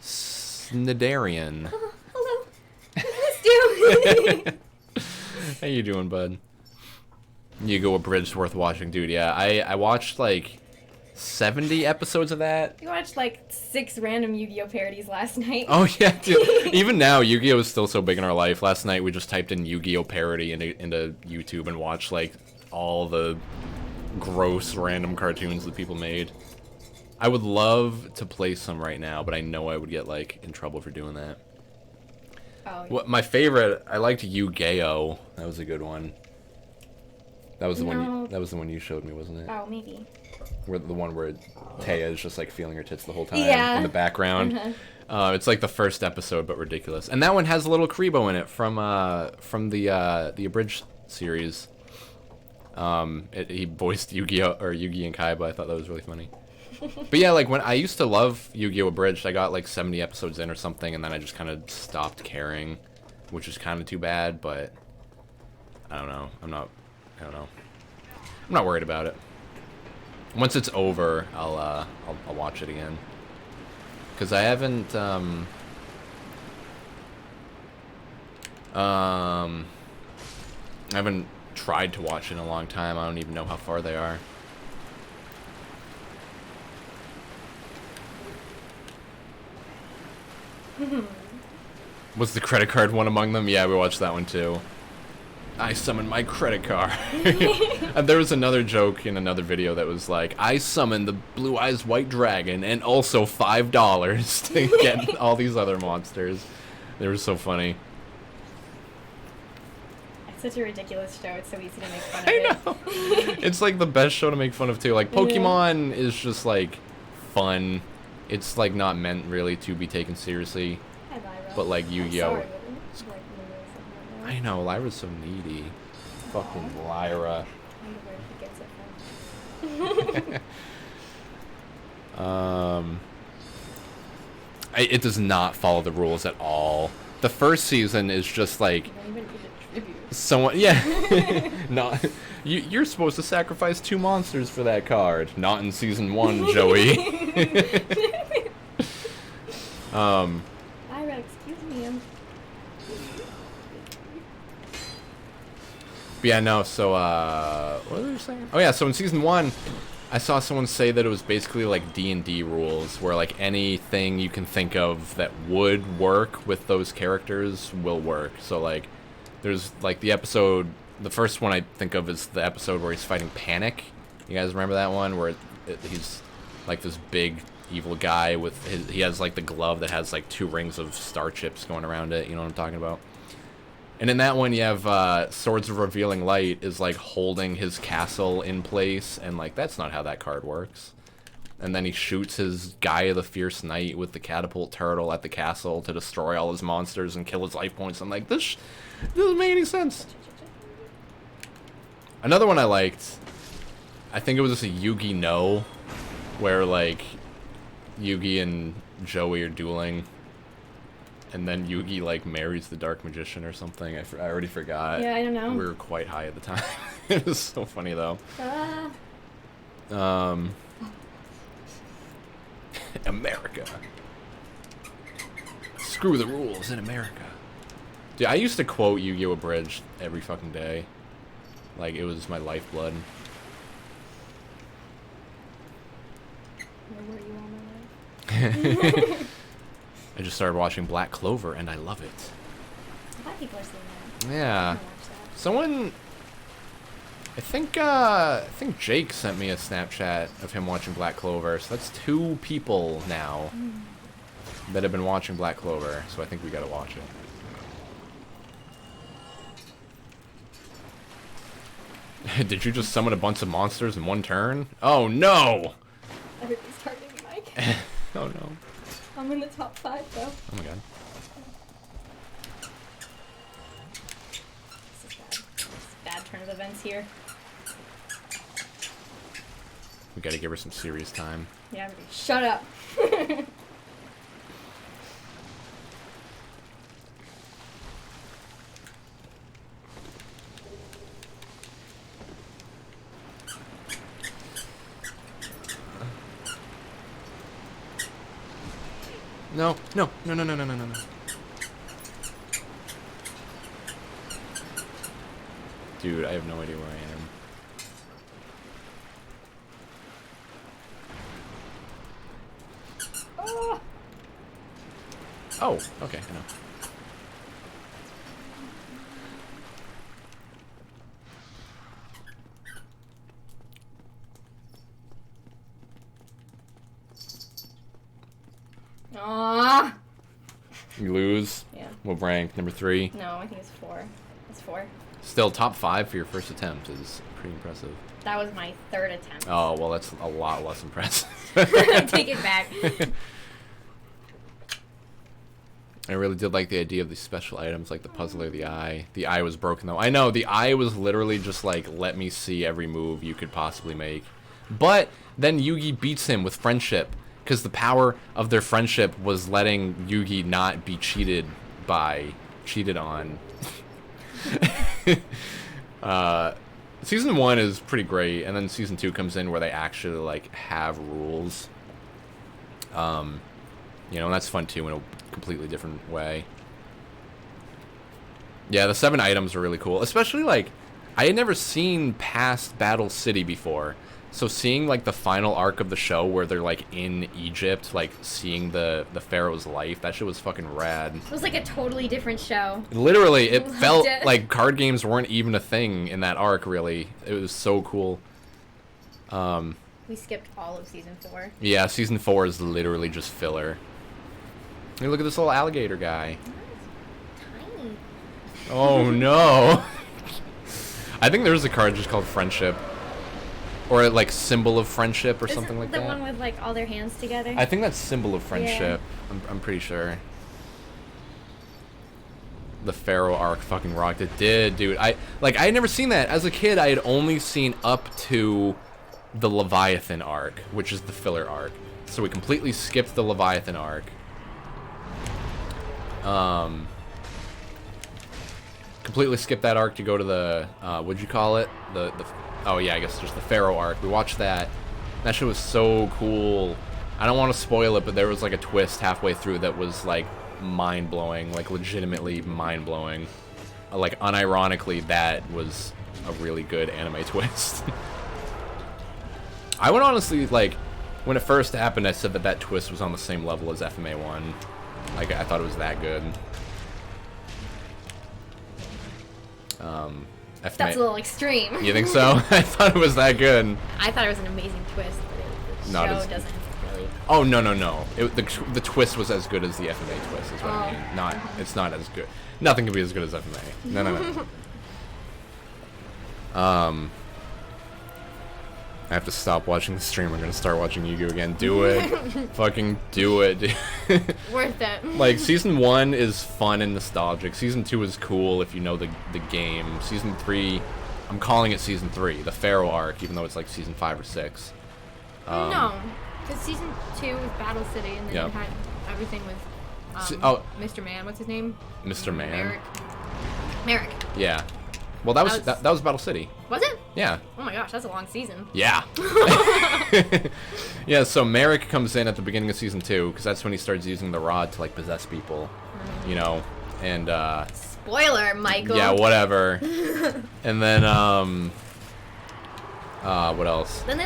Speaker 1: Snidarian.
Speaker 5: Oh, hello. Let's do.
Speaker 1: How you doing, bud? Yu-Gi-Oh! Abridged worth watching, dude. Yeah, I watched like 70 episodes of that.
Speaker 5: We watched like 6 random Yu-Gi-Oh parodies last night.
Speaker 1: Oh yeah, dude. Even now, Yu-Gi-Oh! Is still so big in our life. Last night we just typed in Yu-Gi-Oh! Parody into YouTube and watched like all the gross random cartoons that people made. I would love to play some right now, but I know I would get like in trouble for doing that.
Speaker 5: Oh, yeah.
Speaker 1: What my favorite? I liked Yu-Gi-Oh. That was a good one. That was the one.
Speaker 5: No.
Speaker 1: That was the one you showed me, wasn't it?
Speaker 5: Oh, maybe.
Speaker 1: Where the one where Taya is just like feeling her tits the whole time
Speaker 5: Yeah.
Speaker 1: in the background. It's like the first episode, but ridiculous. And that one has a little Kribo in it from the abridged series. He voiced Yu-Gi-Oh or Yugi and Kaiba. I thought that was really funny. But yeah, like when I used to love Yu-Gi-Oh abridged, I got like 70 episodes in or something, and then I just kind of stopped caring, which is kind of too bad. But I don't know. I don't know. I'm not worried about it. Once it's over, I'll watch it again. Cause I haven't I haven't tried to watch it in a long time. I don't even know how far they are. Was the credit card one among them? Yeah, we watched that one too. I summoned my credit card. And there was another joke in another video that was like, I summoned the Blue Eyes White Dragon and also $5 to get all these other monsters. They were so funny.
Speaker 5: It's such a ridiculous show. It's so easy to make fun of
Speaker 1: I
Speaker 5: it.
Speaker 1: know. It's like the best show to make fun of too. Like Pokemon is just like fun. It's like not meant really to be taken seriously.
Speaker 5: Hi, Lyra.
Speaker 1: But like Yu-Gi-Oh.
Speaker 5: I'm sorry, but it's like literally something like that.
Speaker 1: I know, Lyra's so needy. Fucking Lyra.
Speaker 5: I wonder where she gets it from.
Speaker 1: It does not follow the rules at all. The first season is just like
Speaker 5: You don't even need a tribute.
Speaker 1: someone, yeah. Not you're supposed to sacrifice 2 monsters for that card. Not in season 1, Joey.
Speaker 5: Lyra, excuse me.
Speaker 1: But yeah, no, so, what were they saying? Oh yeah, so in season 1, I saw someone say that it was basically like D&D rules, where like anything you can think of that would work with those characters will work. So like, there's like the first one I think of is the episode where he's fighting Panic. You guys remember that one? Where he's like this big evil guy with he has like the glove that has like 2 rings of star chips going around it. You know what I'm talking about? And in that one, you have Swords of Revealing Light is like holding his castle in place, and like that's not how that card works. And then he shoots his Gaia the Fierce Knight with the catapult turtle at the castle to destroy all his monsters and kill his life points. I'm like, this doesn't make any sense. Another one I liked, I think it was just a Yugi No, where like Yugi and Joey are dueling. And then Yugi, like, marries the Dark Magician or something. I already forgot.
Speaker 5: Yeah, I don't know.
Speaker 1: We were quite high at the time. It was so funny, though. America. Screw the rules in America. Dude, I used to quote Yu-Gi-Oh! Abridged every fucking day. Like, it was my lifeblood.
Speaker 5: Where were you all my life?
Speaker 1: I just started watching Black Clover, and I love it.
Speaker 5: A lot of people are saying that.
Speaker 1: Yeah.
Speaker 5: I'm gonna watch that.
Speaker 1: Someone, I think Jake sent me a Snapchat of him watching Black Clover. So that's 2 people now that have been watching Black Clover. So I think we gotta watch it. Did you just summon a bunch of monsters in one turn? Oh no!
Speaker 5: Everybody's targeting Mike.
Speaker 1: Oh no.
Speaker 5: I'm in the top 5 though.
Speaker 1: Oh my god.
Speaker 5: This is bad. This is a bad turn of events here.
Speaker 1: We gotta give her some serious time.
Speaker 5: Yeah, everybody shut up.
Speaker 1: No, no, no, no, no, no, no, no, no. Dude, I have no idea where I am.
Speaker 5: Oh.
Speaker 1: Oh, okay, I know.
Speaker 5: Aww.
Speaker 1: You lose.
Speaker 5: Yeah.
Speaker 1: What rank? Number 3.
Speaker 5: No, I think it's 4. It's 4.
Speaker 1: Still top 5 for your first attempt is pretty impressive.
Speaker 5: That was my 3rd attempt.
Speaker 1: Oh, well, that's a lot less impressive.
Speaker 5: Take it back.
Speaker 1: I really did like the idea of these special items, like the puzzle or the eye. The eye was broken, though. I know, the eye was literally just like, let me see every move you could possibly make. But then Yugi beats him with friendship, because the power of their friendship was letting Yugi not be cheated on. Season 1 is pretty great, and then Season 2 comes in where they actually, like, have rules. You know, and that's fun, too, in a completely different way. Yeah, the 7 items are really cool. Especially, like, I had never seen past Battle City before. So seeing, like, the final arc of the show where they're, like, in Egypt, like, seeing the Pharaoh's life, that shit was fucking rad.
Speaker 5: It was like a totally different show.
Speaker 1: Literally, it
Speaker 5: Loved
Speaker 1: felt
Speaker 5: it.
Speaker 1: like card games weren't even a thing in that arc, really. It was so cool.
Speaker 5: We skipped all of Season 4.
Speaker 1: Yeah, Season 4 is literally just filler. Hey, look at this little alligator guy.
Speaker 5: Tiny.
Speaker 1: Oh, no. I think there's a card just called Friendship. Or, like, Symbol of Friendship or something like
Speaker 5: the
Speaker 1: that.
Speaker 5: one with, like, all their hands together?
Speaker 1: I think that's Symbol of Friendship. I'm pretty sure. The Pharaoh arc fucking rocked. It did, dude. I had never seen that. As a kid, I had only seen up to the Leviathan arc, which is the filler arc. So we completely skipped the Leviathan arc. Completely skipped that arc to go to the, what'd you call it? Oh yeah, I guess just the Pharaoh arc. We watched that. That shit was so cool. I don't want to spoil it, but there was like a twist halfway through that was like mind-blowing, like legitimately mind-blowing. Like unironically, that was a really good anime twist. I would honestly, like, when it first happened, I said that twist was on the same level as FMA 1. Like, I thought it was that good. FMA,
Speaker 5: That's a little extreme.
Speaker 1: You think so? I thought it was that good.
Speaker 5: I thought it was an amazing twist, but the
Speaker 1: Not
Speaker 5: show
Speaker 1: as-
Speaker 5: doesn't really.
Speaker 1: Oh, no. The twist was as good as the FMA twist, is what I mean. It's not as good. Nothing can be as good as FMA. No. I have to stop watching the stream. I'm gonna start watching Yu-Gi-Oh! Again. Do it. Fucking do it.
Speaker 5: Worth it.
Speaker 1: Like, Season 1 is fun and nostalgic. Season 2 is cool if you know the game. Season 3, I'm calling it Season 3, the Pharaoh arc, even though it's like Season 5 or 6.
Speaker 5: No, because Season 2 was Battle City, and then
Speaker 1: Yep.
Speaker 5: you had everything with Mr. Man. What's his name?
Speaker 1: Mr. Man?
Speaker 5: Merrick.
Speaker 1: Yeah. Well, that was Battle City.
Speaker 5: Was it?
Speaker 1: Yeah.
Speaker 5: Oh my gosh, that's a long season.
Speaker 1: Yeah. Yeah, so Merrick comes in at the beginning of Season 2, because that's when he starts using the rod to, like, possess people. You know? And,
Speaker 5: Spoiler, Michael.
Speaker 1: yeah, whatever. And then, what else?
Speaker 5: Then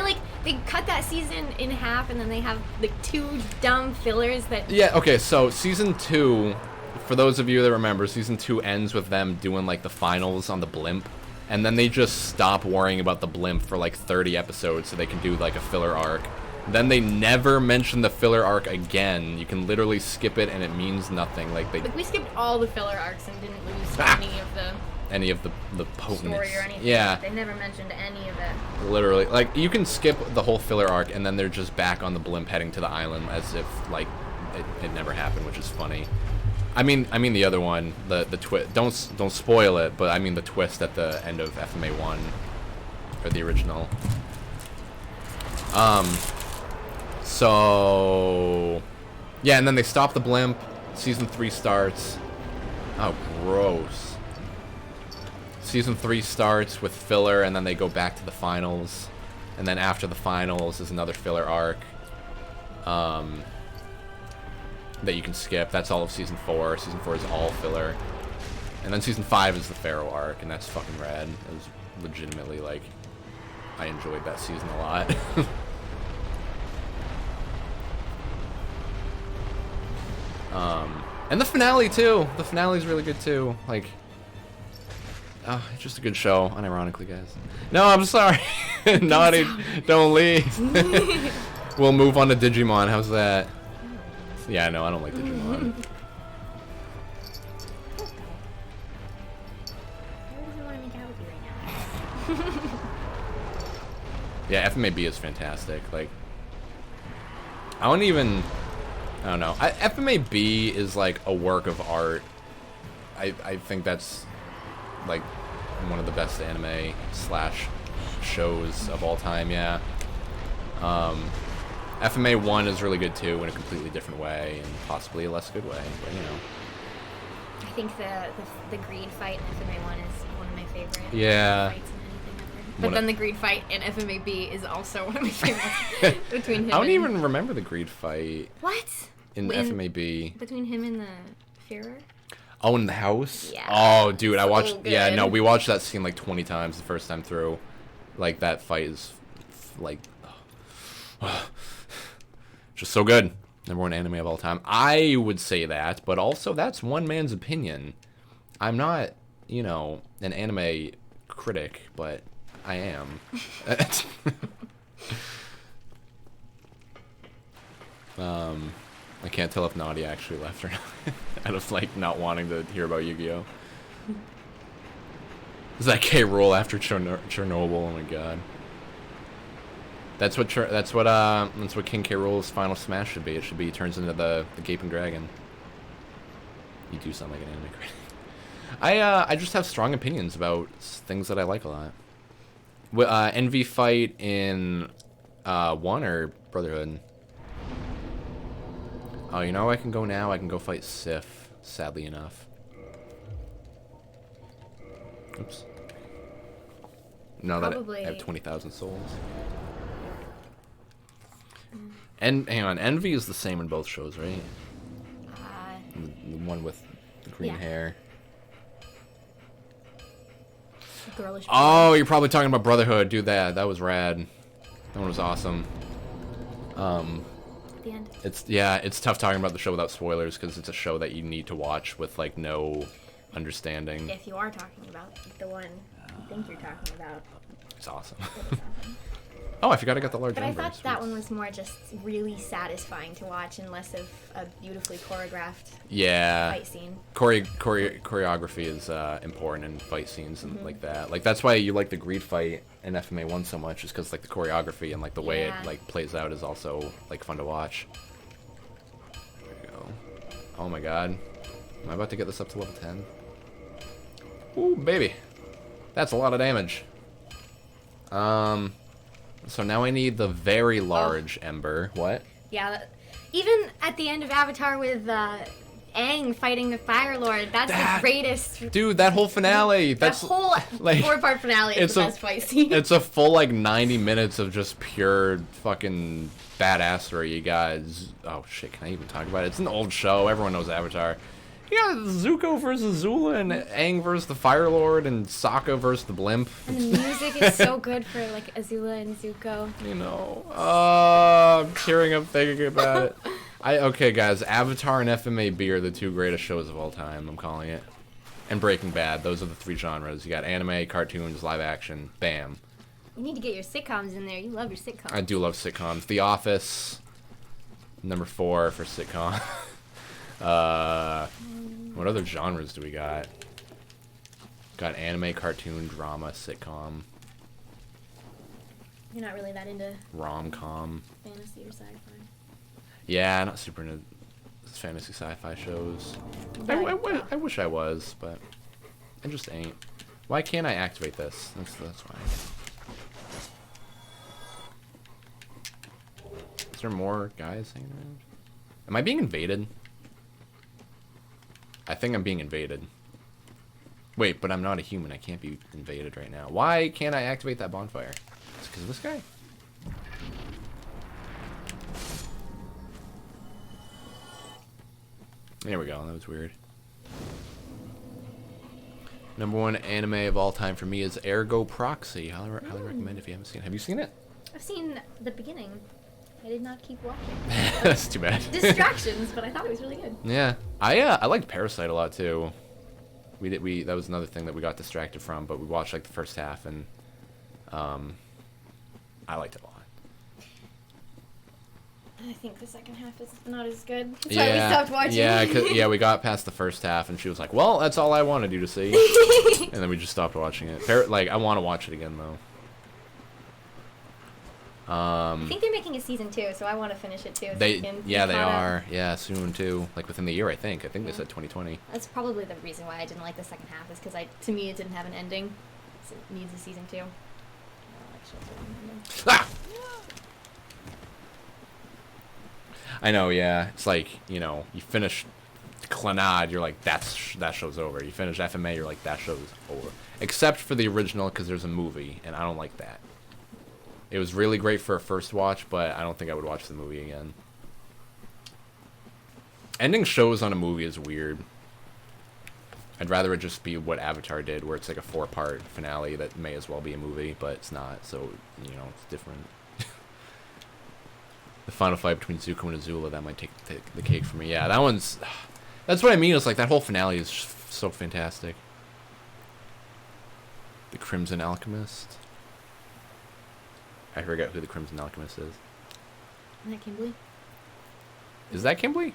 Speaker 5: they cut that season in half, and then they have like 2 dumb fillers that.
Speaker 1: Yeah, okay, so Season 2, for those of you that remember, Season 2 ends with them doing, like, the finals on the blimp. And then they just stop worrying about the blimp for, like, 30 episodes so they can do, like, a filler arc. Then they never mention the filler arc again. You can literally skip it, and it means nothing. Like,
Speaker 5: we skipped all the filler arcs and didn't lose any of the
Speaker 1: potence.
Speaker 5: story or anything.
Speaker 1: Yeah.
Speaker 5: They never mentioned any of it.
Speaker 1: Literally. Like, you can skip the whole filler arc, and then they're just back on the blimp heading to the island as if, like, it never happened, which is funny. I mean the other one, the twist. Don't spoil it, but I mean the twist at the end of FMA 1, or the original. So yeah, and then they stop the blimp. Season 3 starts. Oh, gross. Season 3 starts with filler, and then they go back to the finals, and then after the finals is another filler arc. That you can skip. That's all of Season 4. Season 4 is all filler. And then Season 5 is the Pharaoh arc, and that's fucking rad. It was legitimately, like, I enjoyed that season a lot. And the finale, too. The finale's really good, too. Like, it's just a good show, unironically, guys. No, I'm sorry. Naughty, don't leave. We'll move on to Digimon. How's that? Yeah, no, I don't like Digimon.
Speaker 5: Who doesn't want to make out with you right now?
Speaker 1: Yeah, FMAB is fantastic. Like, I don't know. FMAB is like a work of art. I think that's like one of the best anime slash shows of all time. Yeah. FMA 1 is really good too in a completely different way and possibly a less good way, but you know.
Speaker 5: I think the greed fight in FMA 1 is one of my favorite
Speaker 1: Yeah.
Speaker 5: fights in anything ever. But then the greed fight in FMAB is also one of my favorites between him
Speaker 1: I don't
Speaker 5: and...
Speaker 1: even remember the greed fight.
Speaker 5: What?
Speaker 1: In FMAB.
Speaker 5: Between him and the Führer?
Speaker 1: Oh, in the house?
Speaker 5: Yeah.
Speaker 1: Oh, dude, I
Speaker 5: So
Speaker 1: watched... Yeah,
Speaker 5: good.
Speaker 1: no, we watched that scene like 20 times the first time through. Like, that fight is, like... just so good. Number one anime of all time. I would say that, but also that's one man's opinion. I'm not, you know, an anime critic, but I am. I can't tell if Nadia actually left or not. Out of, like, not wanting to hear about Yu-Gi-Oh! Is that K. Rool after Chernobyl? Oh my god. That's what King K. Rool's final smash should be. It should be he turns into the Gaping Dragon. You do sound like an anime critic. I just have strong opinions about things that I like a lot. Envy fight in 1 or Brotherhood? Oh, you know I can go now? I can go fight Sif, sadly enough. Oops. Now that I have 20,000 souls. And hang on, Envy is the same in both shows, right? The one with the green hair.
Speaker 5: Girlish.
Speaker 1: Oh, you're probably talking about Brotherhood. Dude, that was rad. That one was awesome.
Speaker 5: The end.
Speaker 1: It's tough talking about the show without spoilers because it's a show that you need to watch with like no understanding.
Speaker 5: If you are talking about the one I think you're talking about.
Speaker 1: It's awesome.
Speaker 5: It is awesome.
Speaker 1: Oh, I forgot I got the large
Speaker 5: But I
Speaker 1: number.
Speaker 5: thought that one was more just really satisfying to watch and less of a beautifully choreographed fight scene.
Speaker 1: Choreography is important in fight scenes and like that. Like that's why you like the Greed fight in FMA 1 so much, is because like the choreography and like the way it like plays out is also like fun to watch. There we go. Oh my god. Am I about to get this up to level 10? Ooh, baby. That's a lot of damage. So now I need the very large ember. What?
Speaker 5: Yeah, even at the end of Avatar with Aang fighting the Fire Lord, that's the greatest.
Speaker 1: Dude, that whole finale. That's
Speaker 5: that whole
Speaker 1: like
Speaker 5: 4-part finale is the best fight scene.
Speaker 1: It's a full like 90 minutes of just pure fucking badassery. You guys. Oh shit, can I even talk about it? It's an old show. Everyone knows Avatar. You got Zuko versus Zula and Aang versus the Fire Lord and Sokka versus the Blimp.
Speaker 5: And the music is so good for like Azula and Zuko.
Speaker 1: You know, I'm tearing up thinking about it. Okay, guys, Avatar and FMAB are the two greatest shows of all time. I'm calling it. And Breaking Bad. Those are the three genres. You got anime, cartoons, live action. Bam.
Speaker 5: You need to get your sitcoms in there. You love your sitcoms.
Speaker 1: I do love sitcoms. The Office, number 4 for sitcom. What other genres do we got? Got anime, cartoon, drama, sitcom.
Speaker 5: You're not really that into
Speaker 1: rom-com.
Speaker 5: fantasy or sci-fi.
Speaker 1: Yeah, not super into fantasy sci-fi shows. I wish I was, but I just ain't. Why can't I activate this? That's why. Is there more guys hanging around? Am I being invaded? I think I'm being invaded. Wait, but I'm not a human. I can't be invaded right now. Why can't I activate that bonfire? It's because of this guy. There we go. That was weird. Number 1 anime of all time for me is Ergo Proxy. Highly recommend if you haven't seen it. Have you seen it?
Speaker 5: I've seen the beginning. I did not keep watching.
Speaker 1: That's too bad.
Speaker 5: Distractions, but I thought it was really good.
Speaker 1: Yeah, I liked Parasite a lot too. That was another thing that we got distracted from, but we watched like the first half and I liked it a lot.
Speaker 5: I think the second half is not as good. That's why we stopped watching.
Speaker 1: Yeah, we got past the first half, and she was like, "Well, that's all I wanted you to see," and then we just stopped watching it. Like, I want to watch it again though.
Speaker 5: I think they're making a season 2, so I want to finish it too. So
Speaker 1: They
Speaker 5: they
Speaker 1: are. Yeah, soon too. Like within the year, I think. They said 2020.
Speaker 5: That's probably the reason why I didn't like the second half, is because to me it didn't have an ending. So it needs a season 2.
Speaker 1: Ah! I know, yeah. It's like, you finish Clannad, you're like, that show's over. You finish FMA, you're like, that show's over. Except for the original, because there's a movie, and I don't like that. It was really great for a first watch, but I don't think I would watch the movie again. Ending shows on a movie is weird. I'd rather it just be what Avatar did, where it's like a 4-part finale that may as well be a movie, but it's not, so, it's different. The final fight between Zuko and Azula, that might take the cake for me. Yeah, that one's... That's what I mean, it's like that whole finale is just so fantastic. The Crimson Alchemist. I forget who the Crimson Alchemist is.
Speaker 5: Isn't that Kimberly?
Speaker 1: Is that Kimberly?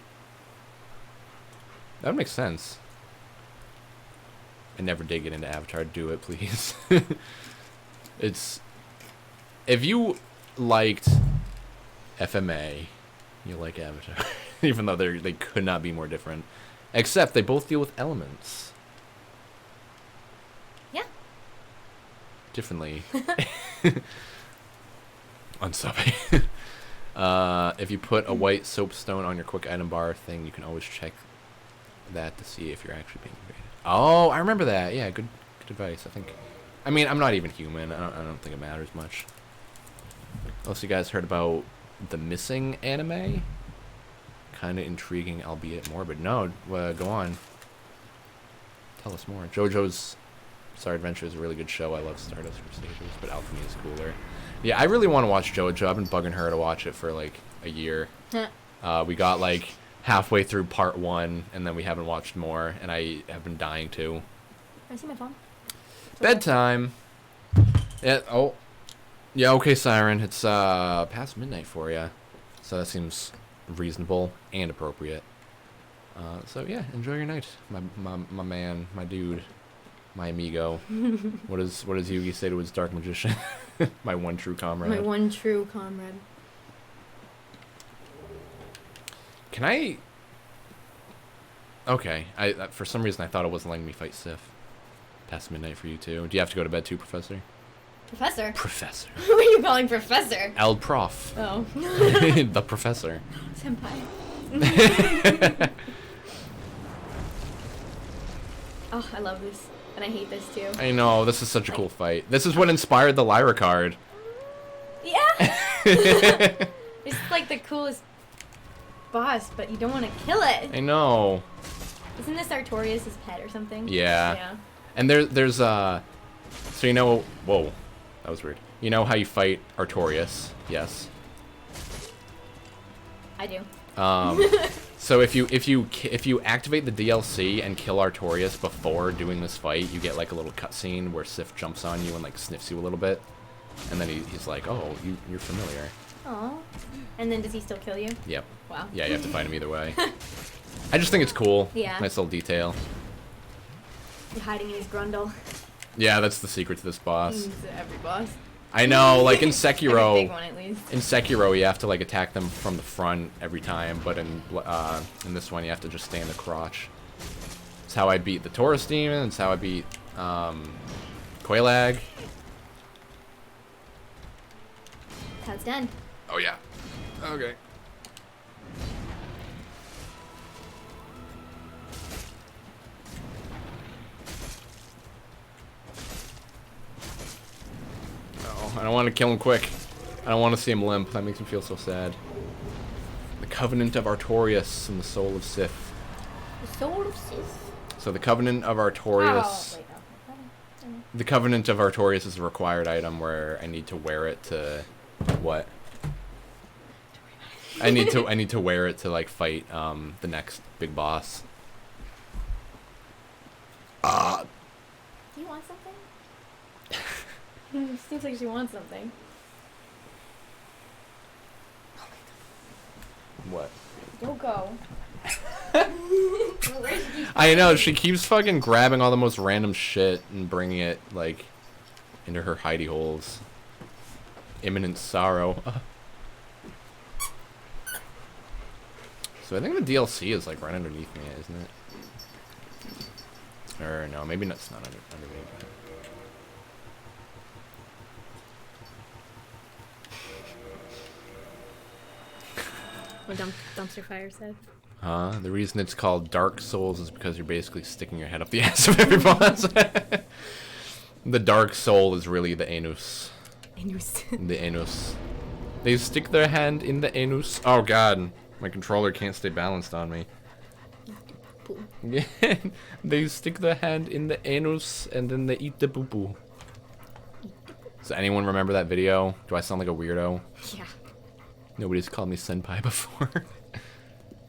Speaker 1: That would make sense. I never did get into Avatar. Do it, please. It's... If you liked FMA, you like Avatar. Even though they could not be more different. Except they both deal with elements.
Speaker 5: Yeah.
Speaker 1: Differently. Unsubbing. If you put a white soapstone on your quick item bar thing, you can always check that to see if you're actually being invaded. Oh, I remember that. Yeah, good advice. I mean, I'm not even human. I don't think it matters much. Unless you guys heard about the Missing anime. Kind of intriguing, albeit morbid. No, go on. Tell us more. JoJo's Star Adventure is a really good show. I love Stardust Crusaders, but Alchemy is cooler. Yeah, I really want to watch JoJo. I've been bugging her to watch it for like a year. We got like halfway through part 1, and then we haven't watched more, and I have been dying to.
Speaker 5: Can I see my phone?
Speaker 1: Bedtime. Yeah. Oh. Yeah. Okay, Siren. It's past midnight for you, so that seems reasonable and appropriate. So yeah, enjoy your night, my man, my dude, my amigo. What does Yugi say to his dark magician? My one true comrade.
Speaker 5: My one true comrade.
Speaker 1: Can I? Okay, I for some reason I thought it wasn't letting me fight Sif. Past midnight for you too. Do you have to go to bed too, Professor?
Speaker 5: Professor?
Speaker 1: Professor.
Speaker 5: Who are you calling Professor?
Speaker 1: El Prof.
Speaker 5: Oh.
Speaker 1: The Professor.
Speaker 5: Senpai. Oh, I love this. And I hate this too.
Speaker 1: I know, this is such a cool fight. This is what inspired the Lyra card.
Speaker 5: Yeah! It's like the coolest boss, but you don't want to kill it.
Speaker 1: I know.
Speaker 5: Isn't this Artorias' pet or something?
Speaker 1: Yeah.
Speaker 5: Yeah.
Speaker 1: And there's so whoa, that was weird. You know how you fight Artorias? Yes.
Speaker 5: I do.
Speaker 1: So if you activate the DLC and kill Artorias before doing this fight, you get like a little cutscene where Sif jumps on you and like sniffs you a little bit, and then he's like, "Oh, you're familiar."
Speaker 5: Oh. And then does he still kill you?
Speaker 1: Yep.
Speaker 5: Wow.
Speaker 1: Yeah, you have to fight him either way. I just think it's cool.
Speaker 5: Yeah.
Speaker 1: Nice little detail.
Speaker 5: He's hiding in his grundle.
Speaker 1: Yeah, that's the secret to this boss.
Speaker 5: He's every boss.
Speaker 1: I know, like in
Speaker 5: Every
Speaker 1: Sekiro.
Speaker 5: big one, at least.
Speaker 1: In Sekiro, you have to like attack them from the front every time, but in this one, you have to just stay in the crotch. It's how I beat the Taurus Demon. It's how I beat Koilag.
Speaker 5: That's how it's done.
Speaker 1: Oh yeah. Okay. I don't want to kill him quick. I don't want to see him limp. That makes me feel so sad. The Covenant of Artorias and the Soul of Sith.
Speaker 5: The soul of Sith.
Speaker 1: So the Covenant of Artorias.
Speaker 5: Oh, wait, no.
Speaker 1: The Covenant of Artorias is a required item where I need to wear it to what? I need to wear it to like fight the next big boss.
Speaker 5: Do you want something? Seems like she wants something.
Speaker 1: What?
Speaker 5: Don't go.
Speaker 1: I know, she keeps fucking grabbing all the most random shit and bringing it, like, into her hidey holes. Imminent sorrow. So I think the DLC is, like, right underneath me, isn't it? Or, no, maybe it's not underneath me.
Speaker 5: What dumpster fire said.
Speaker 1: The reason it's called Dark Souls is because you're basically sticking your head up the ass of every boss. The Dark Soul is really the anus.
Speaker 5: Anus.
Speaker 1: The anus. They stick their hand in the anus. Oh god, my controller can't stay balanced on me. Yeah, they stick their hand in the anus and then they eat the poo poo. Does anyone remember that video? Do I sound like a weirdo?
Speaker 5: Yeah.
Speaker 1: Nobody's called me senpai before.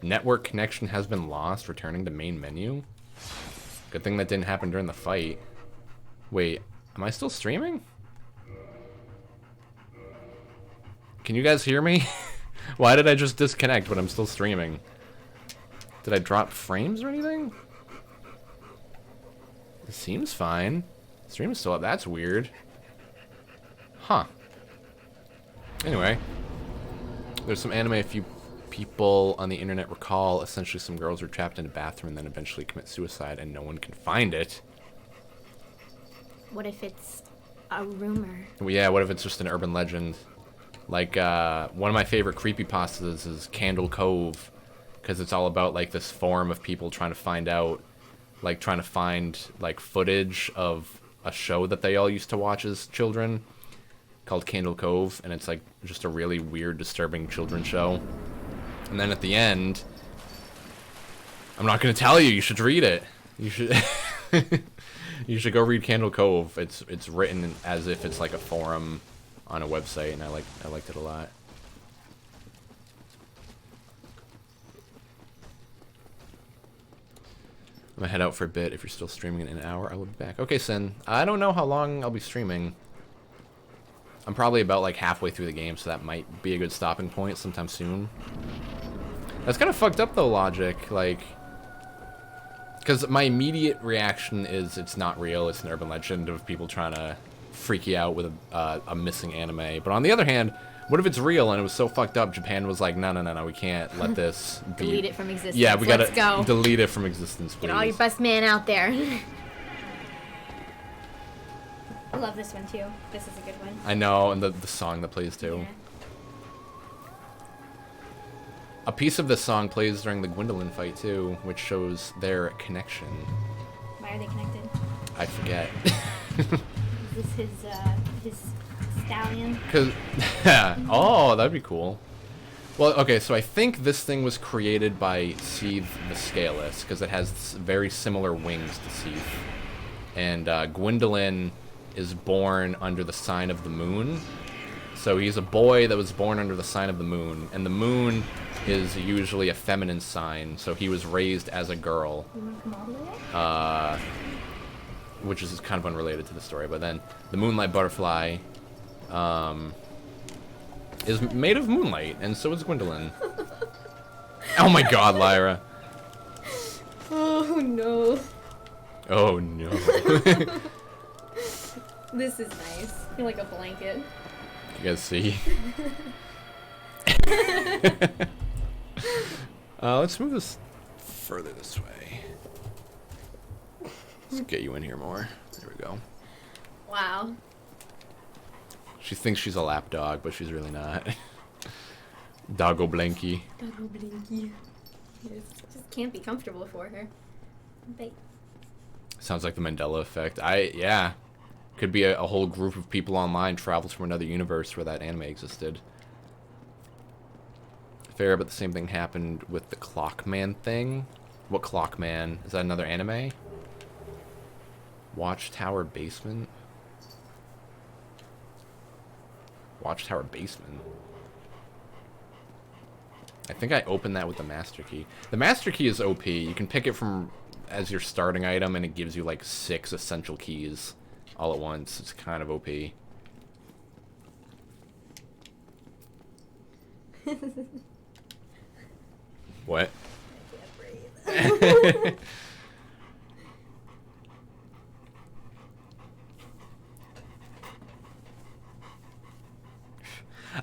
Speaker 1: Network connection has been lost. Returning to main menu. Good thing that didn't happen during the fight. Wait, am I still streaming? Can you guys hear me? Why did I just disconnect when I'm still streaming? Did I drop frames or anything? It seems fine. Stream's still up. That's weird. Huh. Anyway. There's some anime a few people on the internet recall. Essentially, some girls were trapped in a bathroom and then eventually commit suicide and no one can find it.
Speaker 5: What if it's a rumor?
Speaker 1: Well, yeah, what if it's just an urban legend? Like, one of my favorite creepypastas is Candle Cove, because it's all about, like, this forum of people trying to find out, like, trying to find, like, footage of a show that they all used to watch as children, called Candle Cove, and it's, like, just a really weird, disturbing children's show. And then at the end, I'm not going to tell you, you should read it. You should... You should go read Candle Cove. It's written as if it's like a forum on a website, and I liked it a lot. I'm gonna head out for a bit. If you're still streaming in an hour, I will be back. Okay, Sin. I don't know how long I'll be streaming. I'm probably about like halfway through the game, so that might be a good stopping point sometime soon. That's kind of fucked up though, Logic. Like, because my immediate reaction is it's not real. It's an urban legend of people trying to freak you out with a missing anime. But on the other hand, what if it's real and it was so fucked up? Japan was like, no, we can't let this be.
Speaker 5: Delete it from existence.
Speaker 1: Yeah, we gotta
Speaker 5: go.
Speaker 1: delete it from existence, please.
Speaker 5: Get all your best man out there. I love this one too. This is a good one.
Speaker 1: I know, and the song that plays too.
Speaker 5: Yeah.
Speaker 1: A piece of this song plays during the Gwendolyn fight too, which shows their connection.
Speaker 5: Why are they connected?
Speaker 1: I forget.
Speaker 5: Is this his stallion?
Speaker 1: Cause, oh, that'd be cool. Well, okay, so I think this thing was created by Seath the Scaleless, because it has very similar wings to Seath. And Gwendolyn is born under the sign of the moon. So he's a boy that was born under the sign of the moon, and the moon is usually a feminine sign, so he was raised as a girl.
Speaker 5: You want to come all the way up?
Speaker 1: Which is kind of unrelated to the story, but then the moonlight butterfly is made of moonlight, and so is Gwendolyn. Oh my god, Lyra.
Speaker 5: Oh no.
Speaker 1: Oh no.
Speaker 5: This is nice. I feel like a blanket.
Speaker 1: You guys see? Let's move this further this way. Let's get you in here more. There we go.
Speaker 5: Wow.
Speaker 1: She thinks she's a lap dog, but she's really not. Doggo Blanky.
Speaker 5: Doggo Blinky. It just can't be comfortable for her. But
Speaker 1: Sounds like the Mandela effect. Yeah. Could be a whole group of people online travels from another universe where that anime existed. Fair, but the same thing happened with the Clockman thing. What Clockman? Is that another anime? Watchtower Basement? Watchtower Basement? I think I opened that with the Master Key. The Master Key is OP. You can pick it from as your starting item, and it gives you like 6 essential keys all at once. It's kind of OP. What?
Speaker 5: I can't breathe.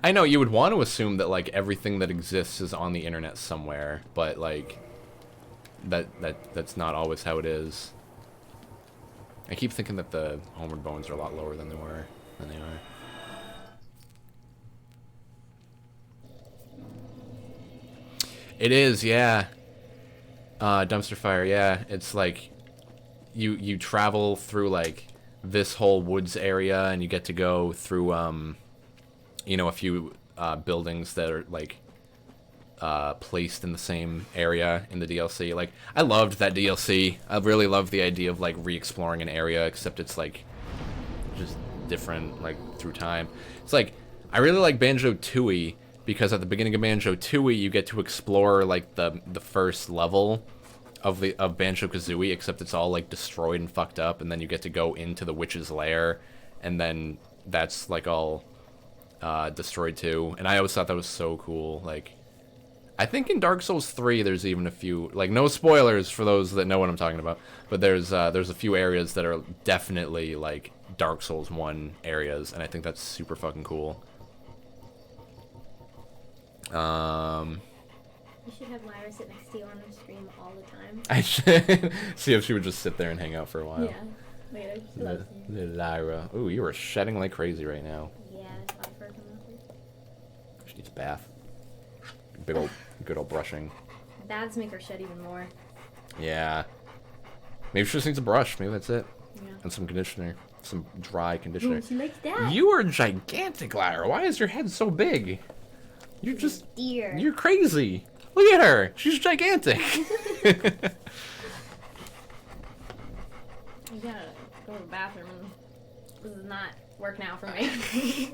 Speaker 1: I know you would want to assume that like everything that exists is on the internet somewhere, but like that's not always how it is. I keep thinking that the homeward bones are a lot lower than they are. It is, yeah. Dumpster fire, yeah. It's like you travel through like this whole woods area, and you get to go through you know, a few buildings that are like placed in the same area in the DLC. Like, I loved that DLC. I really loved the idea of like re-exploring an area, except it's like just different like through time. It's like I really like Banjo-Tooie because at the beginning of Banjo-Tooie you get to explore like the first level of Banjo-Kazooie, except it's all like destroyed and fucked up, and then you get to go into the witch's lair, and then that's like all destroyed too. And I always thought that was so cool. Like, I think in Dark Souls 3 there's even a few, like, no spoilers for those that know what I'm talking about, but there's a few areas that are definitely like Dark Souls 1 areas, and I think that's super fucking cool.
Speaker 5: You should have Lyra sit next to you on the stream all the time.
Speaker 1: I should see if she would just sit there and hang out for a while.
Speaker 5: Yeah. Later. She loves you.
Speaker 1: The Lyra. Ooh, you are shedding like crazy right now.
Speaker 5: Yeah, it's a lot of fur coming off her.
Speaker 1: She needs a bath. Good old brushing.
Speaker 5: Baths make her shed even more.
Speaker 1: Yeah. Maybe she just needs a brush. Maybe that's it.
Speaker 5: Yeah.
Speaker 1: And some conditioner. Some dry conditioner.
Speaker 5: Ooh, she likes that.
Speaker 1: You are gigantic, Lyra. Why is your head so big? You're just...
Speaker 5: Deer.
Speaker 1: You're crazy. Look at her. She's gigantic.
Speaker 5: You gotta go to the bathroom. This is not working out for me.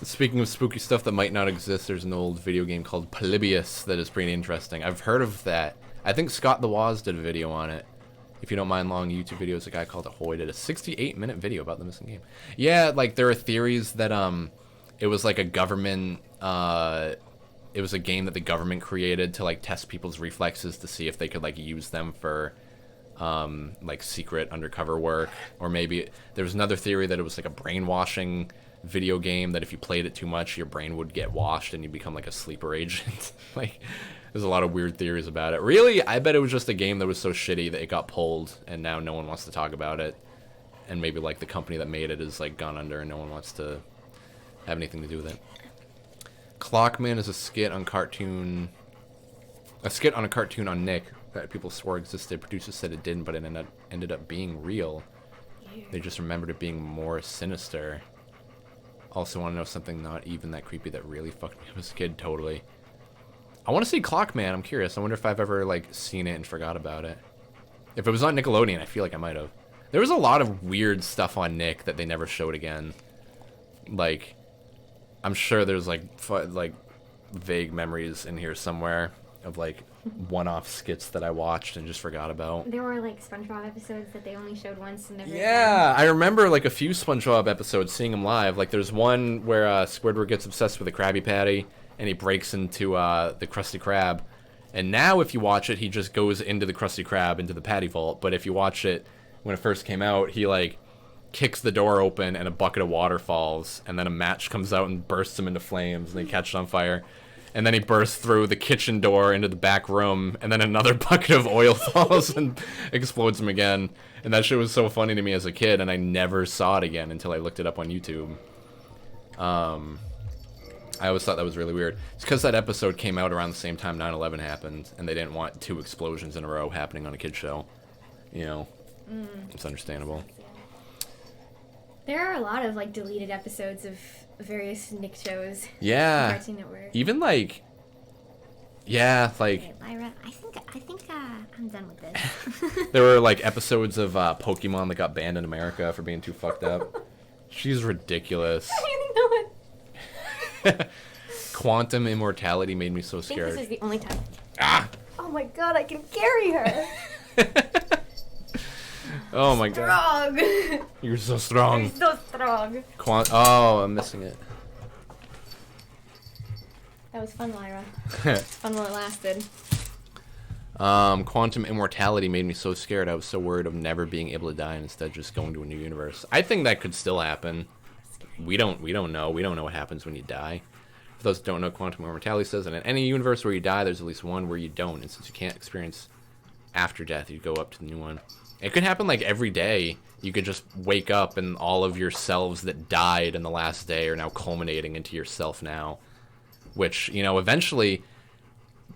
Speaker 1: Speaking of spooky stuff that might not exist, there's an old video game called Polybius that is pretty interesting. I've heard of that. I think Scott the Woz did a video on it. If you don't mind long YouTube videos, a guy called Ahoy did a 68-minute video about the missing game. Yeah, like there are theories that it was like a government it was a game that the government created to like test people's reflexes to see if they could like use them for like secret undercover work, or maybe there was another theory that it was like a brainwashing video game that if you played it too much your brain would get washed and you become like a sleeper agent. Like, there's a lot of weird theories about it. Really, I bet it was just a game that was so shitty that it got pulled and now no one wants to talk about it, and maybe like the company that made it is like gone under and no one wants to have anything to do with it. Clockman is a skit on a cartoon on Nick that people swore existed. Producers said it didn't, but it ended up being real. They just remembered it being more sinister. Also want to know something not even that creepy that really fucked me up as a kid. Totally. I want to see Clockman. I'm curious. I wonder if I've ever like seen it and forgot about it. If it was on Nickelodeon, I feel like I might have. There was a lot of weird stuff on Nick that they never showed again. Like, I'm sure there's like vague memories in here somewhere of like one-off skits that I watched and just forgot about.
Speaker 5: There were like SpongeBob episodes that they only showed once and never
Speaker 1: Yeah, I remember like a few SpongeBob episodes, seeing them live. Like there's one where Squidward gets obsessed with a Krabby Patty and he breaks into the Krusty Krab. And now if you watch it, he just goes into the Krusty Krab, into the Patty Vault. But if you watch it when it first came out, he like kicks the door open and a bucket of water falls, and then a match comes out and bursts him into flames, and they catch it on fire. And then he bursts through the kitchen door into the back room, and then another bucket of oil falls and explodes him again. And that shit was so funny to me as a kid, and I never saw it again until I looked it up on YouTube. I always thought that was really weird. It's because that episode came out around the same time 9/11 happened, and they didn't want 2 explosions in a row happening on a kid's show. You know, it's understandable.
Speaker 5: There are a lot of like deleted episodes of various Nick shows.
Speaker 1: Yeah.
Speaker 5: On Cartoon Network.
Speaker 1: Even like, yeah, like.
Speaker 5: Okay, Lyra, I think I'm done with this.
Speaker 1: There were like episodes of Pokemon that got banned in America for being too fucked up. She's ridiculous.
Speaker 5: I know it.
Speaker 1: Quantum immortality made me so
Speaker 5: I think
Speaker 1: scared.
Speaker 5: this is the only time.
Speaker 1: Ah!
Speaker 5: Oh my god, I can carry her.
Speaker 1: Oh my god.
Speaker 5: Strong.
Speaker 1: You're so strong.
Speaker 5: You're so strong.
Speaker 1: Oh, I'm missing it.
Speaker 5: That was fun, Lyra. It's fun while it lasted.
Speaker 1: Quantum immortality made me so scared. I was so worried of never being able to die and instead just going to a new universe. I think that could still happen. We don't know. We don't know what happens when you die. For those who don't know, quantum immortality says that in any universe where you die, there's at least one where you don't. And since you can't experience after death, you go up to the new one. It could happen like every day. You could just wake up and all of your selves that died in the last day are now culminating into yourself now. Which, you know, eventually,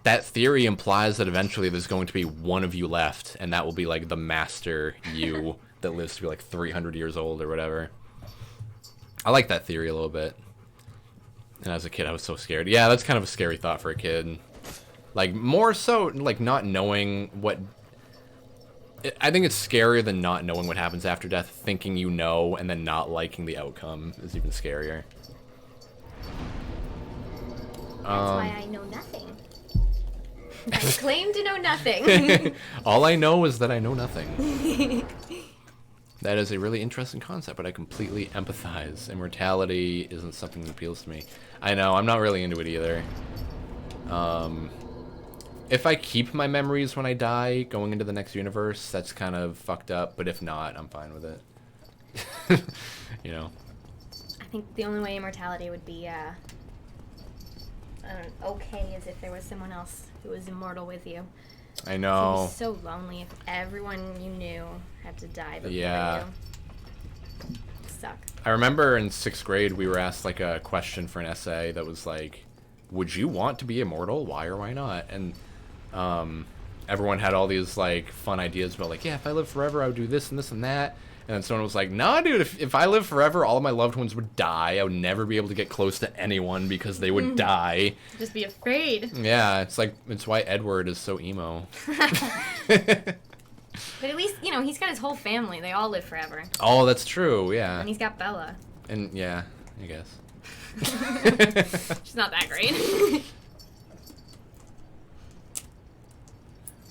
Speaker 1: that theory implies that eventually there's going to be one of you left, and that will be like the master you that lives to be like 300 years old or whatever. I like that theory a little bit. And as a kid, I was so scared. Yeah, that's kind of a scary thought for a kid. Like, more so, like, not knowing what... I think it's scarier than not knowing what happens after death. Thinking you know, and then not liking the outcome is even scarier.
Speaker 5: That's why I know nothing. I claim to know nothing.
Speaker 1: All I know is that I know nothing. That is a really interesting concept, but I completely empathize. Immortality isn't something that appeals to me. I know, I'm not really into it either. If I keep my memories when I die, going into the next universe, that's kind of fucked up, but if not, I'm fine with it. You know?
Speaker 5: I think the only way immortality would be, okay is if there was someone else who was immortal with you.
Speaker 1: I know.
Speaker 5: It would be so lonely if everyone you knew had to die before
Speaker 1: Yeah.
Speaker 5: you. Suck.
Speaker 1: I remember in 6th grade we were asked like a question for an essay that was like, would you want to be immortal? Why or why not? And everyone had all these like fun ideas about like, yeah, if I live forever I would do this and this and that. And then someone was like, nah, dude, if I live forever, all of my loved ones would die. I would never be able to get close to anyone because they would die.
Speaker 5: Just be afraid.
Speaker 1: Yeah, it's why Edward is so emo.
Speaker 5: But at least, you know, he's got his whole family. They all live forever.
Speaker 1: Oh, that's true, yeah.
Speaker 5: And he's got Bella.
Speaker 1: And yeah, I guess.
Speaker 5: She's not that great.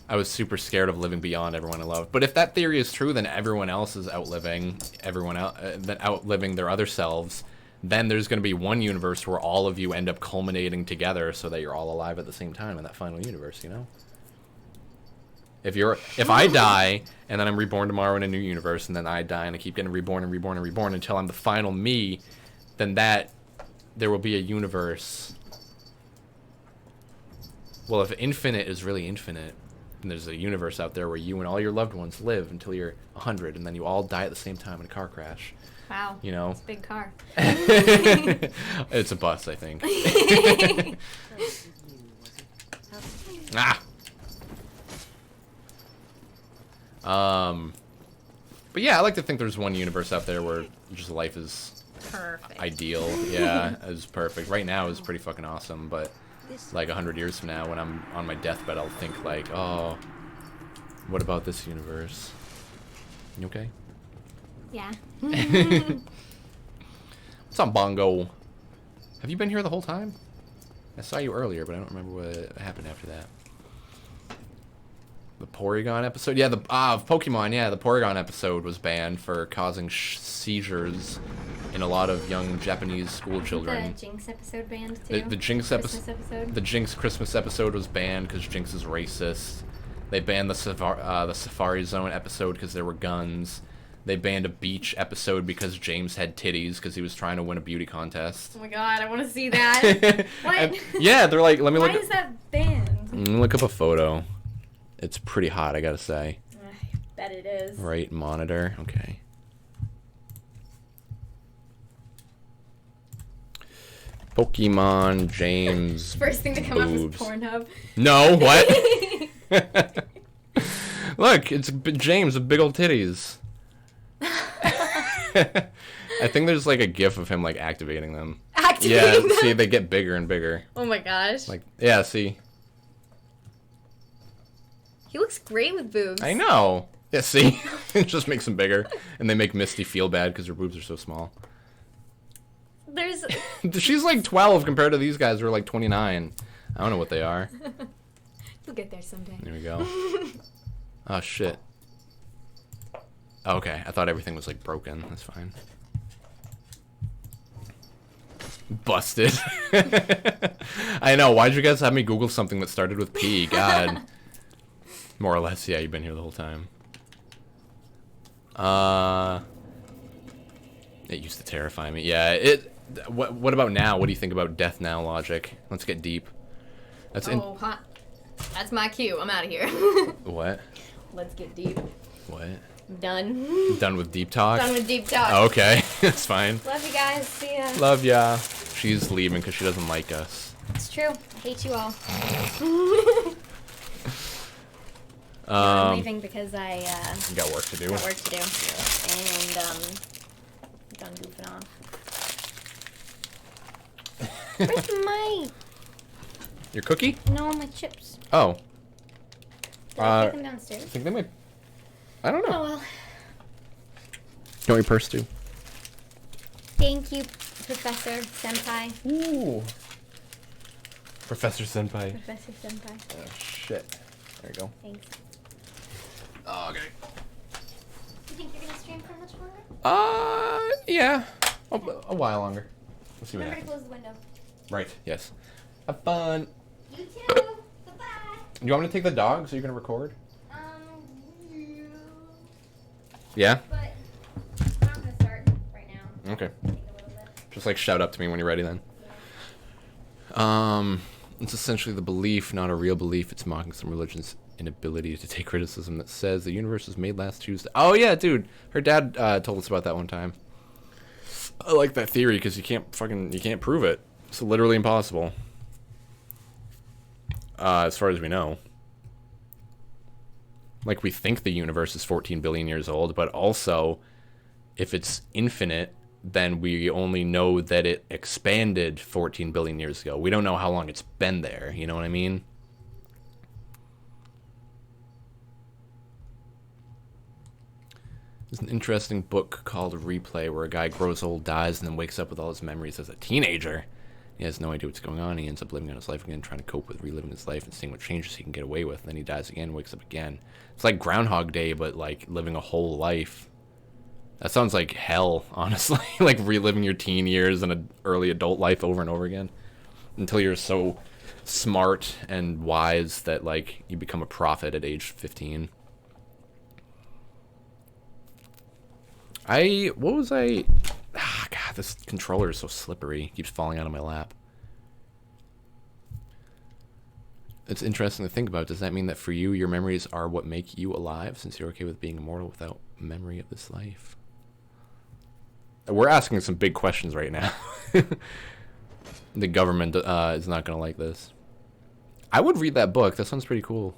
Speaker 1: I was super scared of living beyond everyone I loved. But if that theory is true, then everyone else is outliving everyone else, outliving their other selves. Then there's going to be one universe where all of you end up culminating together, so that you're all alive at the same time in that final universe. You know. If I die and then I'm reborn tomorrow in a new universe, and then I die and I keep getting reborn and reborn and reborn until I'm the final me, then there will be a universe. Well, if infinite is really infinite. And there's a universe out there where you and all your loved ones live until you're 100, and then you all die at the same time in a car crash.
Speaker 5: Wow.
Speaker 1: You know?
Speaker 5: It's a big car.
Speaker 1: It's a bus, I think. Ah! But yeah, I like to think there's one universe out there where just life is
Speaker 5: perfect.
Speaker 1: Ideal. Yeah, it's perfect. Right now is pretty fucking awesome, but like 100 years from now when I'm on my deathbed, I'll think like, oh, what about this universe? You okay?
Speaker 5: Yeah.
Speaker 1: What's up, Bongo? Have you been here the whole time? I saw you earlier, but I don't remember what happened after that. The Porygon episode? Yeah, Pokemon, yeah, the Porygon episode was banned for causing seizures in a lot of young Japanese school children.
Speaker 5: The Jinx episode banned too?
Speaker 1: The Jinx
Speaker 5: episode?
Speaker 1: The Jinx Christmas episode was banned because Jinx is racist. They banned the Safari Zone episode because there were guns. They banned a beach episode because James had titties because he was trying to win a beauty contest.
Speaker 5: Oh my god, I want to see that. What?
Speaker 1: And, yeah, they're like, let me look.
Speaker 5: Why is that banned?
Speaker 1: Let me look up a photo. It's pretty hot, I gotta say.
Speaker 5: I bet it is.
Speaker 1: Right, monitor. Okay. Pokemon James.
Speaker 5: First thing to come
Speaker 1: boobs.
Speaker 5: up is Pornhub.
Speaker 1: No, what? Look, it's James with big old titties. I think there's like a gif of him like activating them.
Speaker 5: Activating them?
Speaker 1: See, they get bigger and bigger.
Speaker 5: Oh my gosh.
Speaker 1: Like, yeah, see.
Speaker 5: He looks great with boobs.
Speaker 1: I know. Yeah, see? It just makes them bigger. And they make Misty feel bad because her boobs are so small.
Speaker 5: There's...
Speaker 1: She's like 12 compared to these guys who are like 29. I don't know what they are.
Speaker 5: You'll get there someday.
Speaker 1: There we go. Oh, shit. Okay, I thought everything was like broken. That's fine. Busted. I know. Why'd you guys have me Google something that started with P? God. More or less, yeah, you've been here the whole time. It used to terrify me. Yeah, what about now? What do you think about death now logic? Let's get deep. That's
Speaker 5: hot. That's my cue. I'm out of here.
Speaker 1: What?
Speaker 5: Let's get deep.
Speaker 1: What?
Speaker 5: Done.
Speaker 1: Done with deep talk?
Speaker 5: Done with deep talk.
Speaker 1: Okay, that's fine.
Speaker 5: Love you guys. See ya.
Speaker 1: Love ya. She's leaving because she doesn't like us.
Speaker 5: It's true. I hate you all. I'm leaving because I
Speaker 1: You got work to do.
Speaker 5: got work to do. And done goofing off. Where's my
Speaker 1: Your cookie?
Speaker 5: no my chips?
Speaker 1: Oh.
Speaker 5: Did I take them downstairs?
Speaker 1: I think they might. I don't know.
Speaker 5: Oh well.
Speaker 1: You want your purse too?
Speaker 5: Thank you, Professor Senpai.
Speaker 1: Ooh. Professor Senpai.
Speaker 5: Professor Senpai.
Speaker 1: Oh shit. There you go.
Speaker 5: Thanks.
Speaker 1: Oh, okay.
Speaker 5: You think you're gonna stream for much longer?
Speaker 1: Yeah. A while longer. Let's see what
Speaker 5: Remember to
Speaker 1: happens.
Speaker 5: close the window.
Speaker 1: Right. Yes. Have fun.
Speaker 5: You too. Bye-bye.
Speaker 1: You want me to take the dogs? Are you gonna record?
Speaker 5: Yeah.
Speaker 1: Yeah.
Speaker 5: But I'm not gonna start right now.
Speaker 1: Okay.
Speaker 5: Take a little bit.
Speaker 1: Just like shout up to me when you're ready then. It's essentially the belief, not a real belief. It's mocking some religion's inability to take criticism that says the universe was made last Tuesday. Oh yeah, dude. Her dad told us about that one time. I like that theory because you can't prove it. It's literally impossible. As far as we know. Like, we think the universe is 14 billion years old, but also, if it's infinite, then we only know that it expanded 14 billion years ago. We don't know how long it's been there, you know what I mean? There's an interesting book called Replay, where a guy grows old, dies, and then wakes up with all his memories as a teenager. He has no idea what's going on. He ends up living out his life again, trying to cope with reliving his life and seeing what changes he can get away with. And then he dies again, wakes up again. It's like Groundhog Day, but like living a whole life. That sounds like hell, honestly. Like reliving your teen years and an early adult life over and over again. Until you're so smart and wise that like you become a prophet at age 15. What was I... Ah, God, this controller is so slippery. It keeps falling out of my lap. It's interesting to think about. Does that mean that for you, your memories are what make you alive, since you're okay with being immortal without memory of this life? We're asking some big questions right now. The government is not going to like this. I would read that book. That sounds pretty cool.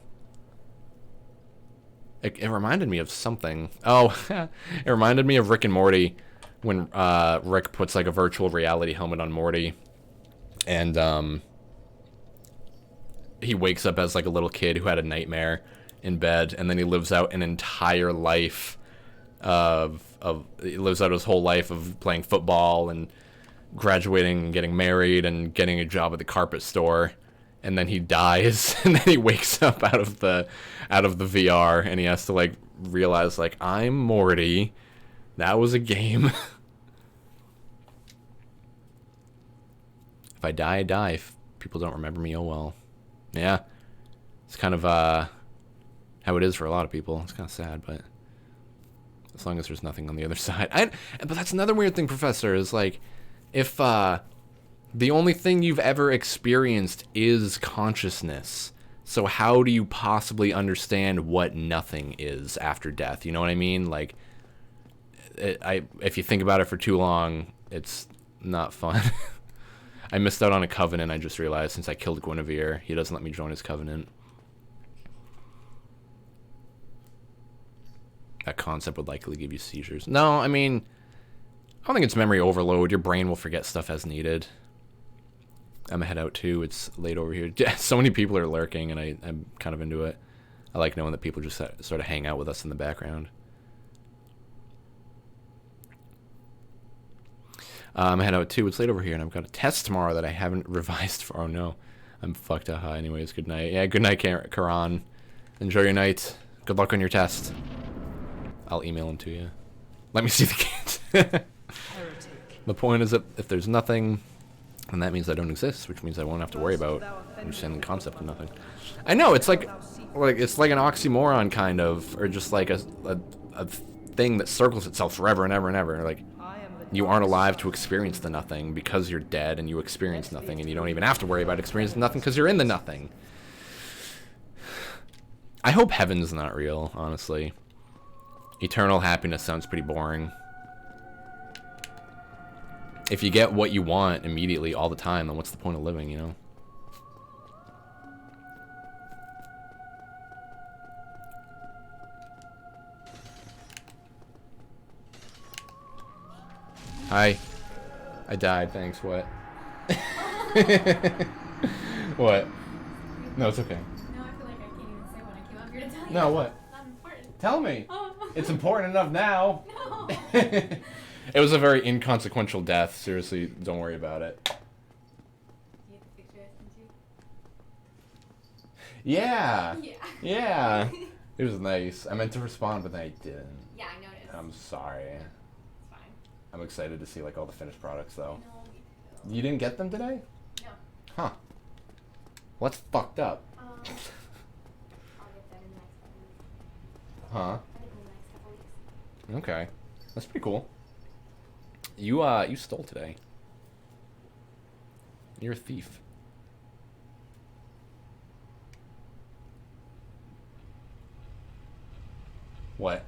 Speaker 1: It reminded me of something. Oh, it reminded me of Rick and Morty. When Rick puts like a virtual reality helmet on Morty, and he wakes up as like a little kid who had a nightmare in bed, and then he lives out an entire life he lives out his whole life of playing football and graduating and getting married and getting a job at the carpet store, and then he dies, and then he wakes up out of the VR, and he has to like realize like, I'm Morty. That was a game. If I die, I die. If people don't remember me, oh well. Yeah. It's kind of how it is for a lot of people. It's kind of sad, but as long as there's nothing on the other side. But that's another weird thing, Professor, is like, if the only thing you've ever experienced is consciousness, so how do you possibly understand what nothing is after death? You know what I mean? Like, if you think about it for too long, it's not fun. I missed out on a covenant, I just realized, since I killed Guinevere. He doesn't let me join his covenant. That concept would likely give you seizures. No, I mean, I don't think it's memory overload. Your brain will forget stuff as needed. I'm gonna head out too. It's late over here. So many people are lurking, and I'm kind of into it. I like knowing that people just sort of hang out with us in the background. I'm head out too. It's late over here, and I've got a test tomorrow that I haven't revised for. Oh no, I'm fucked up. Anyways, good night. Yeah, good night, Karan. Enjoy your night. Good luck on your test. I'll email them to you. Let me see the kids. The point is that if there's nothing, And that means I don't exist, which means I won't have to worry about understanding the concept of nothing. I know, it's like it's like an oxymoron kind of, or just like a thing that circles itself forever and ever and ever. Like, you aren't alive to experience the nothing because you're dead, and you experience nothing, and you don't even have to worry about experiencing nothing because you're in the nothing. I hope heaven's not real, honestly. Eternal happiness sounds pretty boring. If you get what you want immediately all the time, then what's the point of living, you know? Hi. I died, thanks, what? What? No, it's okay.
Speaker 5: No, I feel like I can't even say what I came up here to tell you.
Speaker 1: No, what?
Speaker 5: Not important.
Speaker 1: Tell me.
Speaker 5: Oh.
Speaker 1: It's important enough now.
Speaker 5: No.
Speaker 1: It was a very inconsequential death. Seriously, don't worry about it.
Speaker 5: You have the picture I sent you?
Speaker 1: Yeah.
Speaker 5: Yeah.
Speaker 1: Yeah. It was nice. I meant to respond, but then I didn't.
Speaker 5: Yeah, I noticed.
Speaker 1: I'm sorry.
Speaker 5: It's fine.
Speaker 1: I'm excited to see like all the finished products though.
Speaker 5: No, me too.
Speaker 1: You didn't get them today?
Speaker 5: No.
Speaker 1: Huh. What's fucked up?
Speaker 5: I'll get that in the next couple weeks.
Speaker 1: Huh?
Speaker 5: I think in the next couple weeks.
Speaker 1: Okay. That's pretty cool. You stole today. You're a thief. What?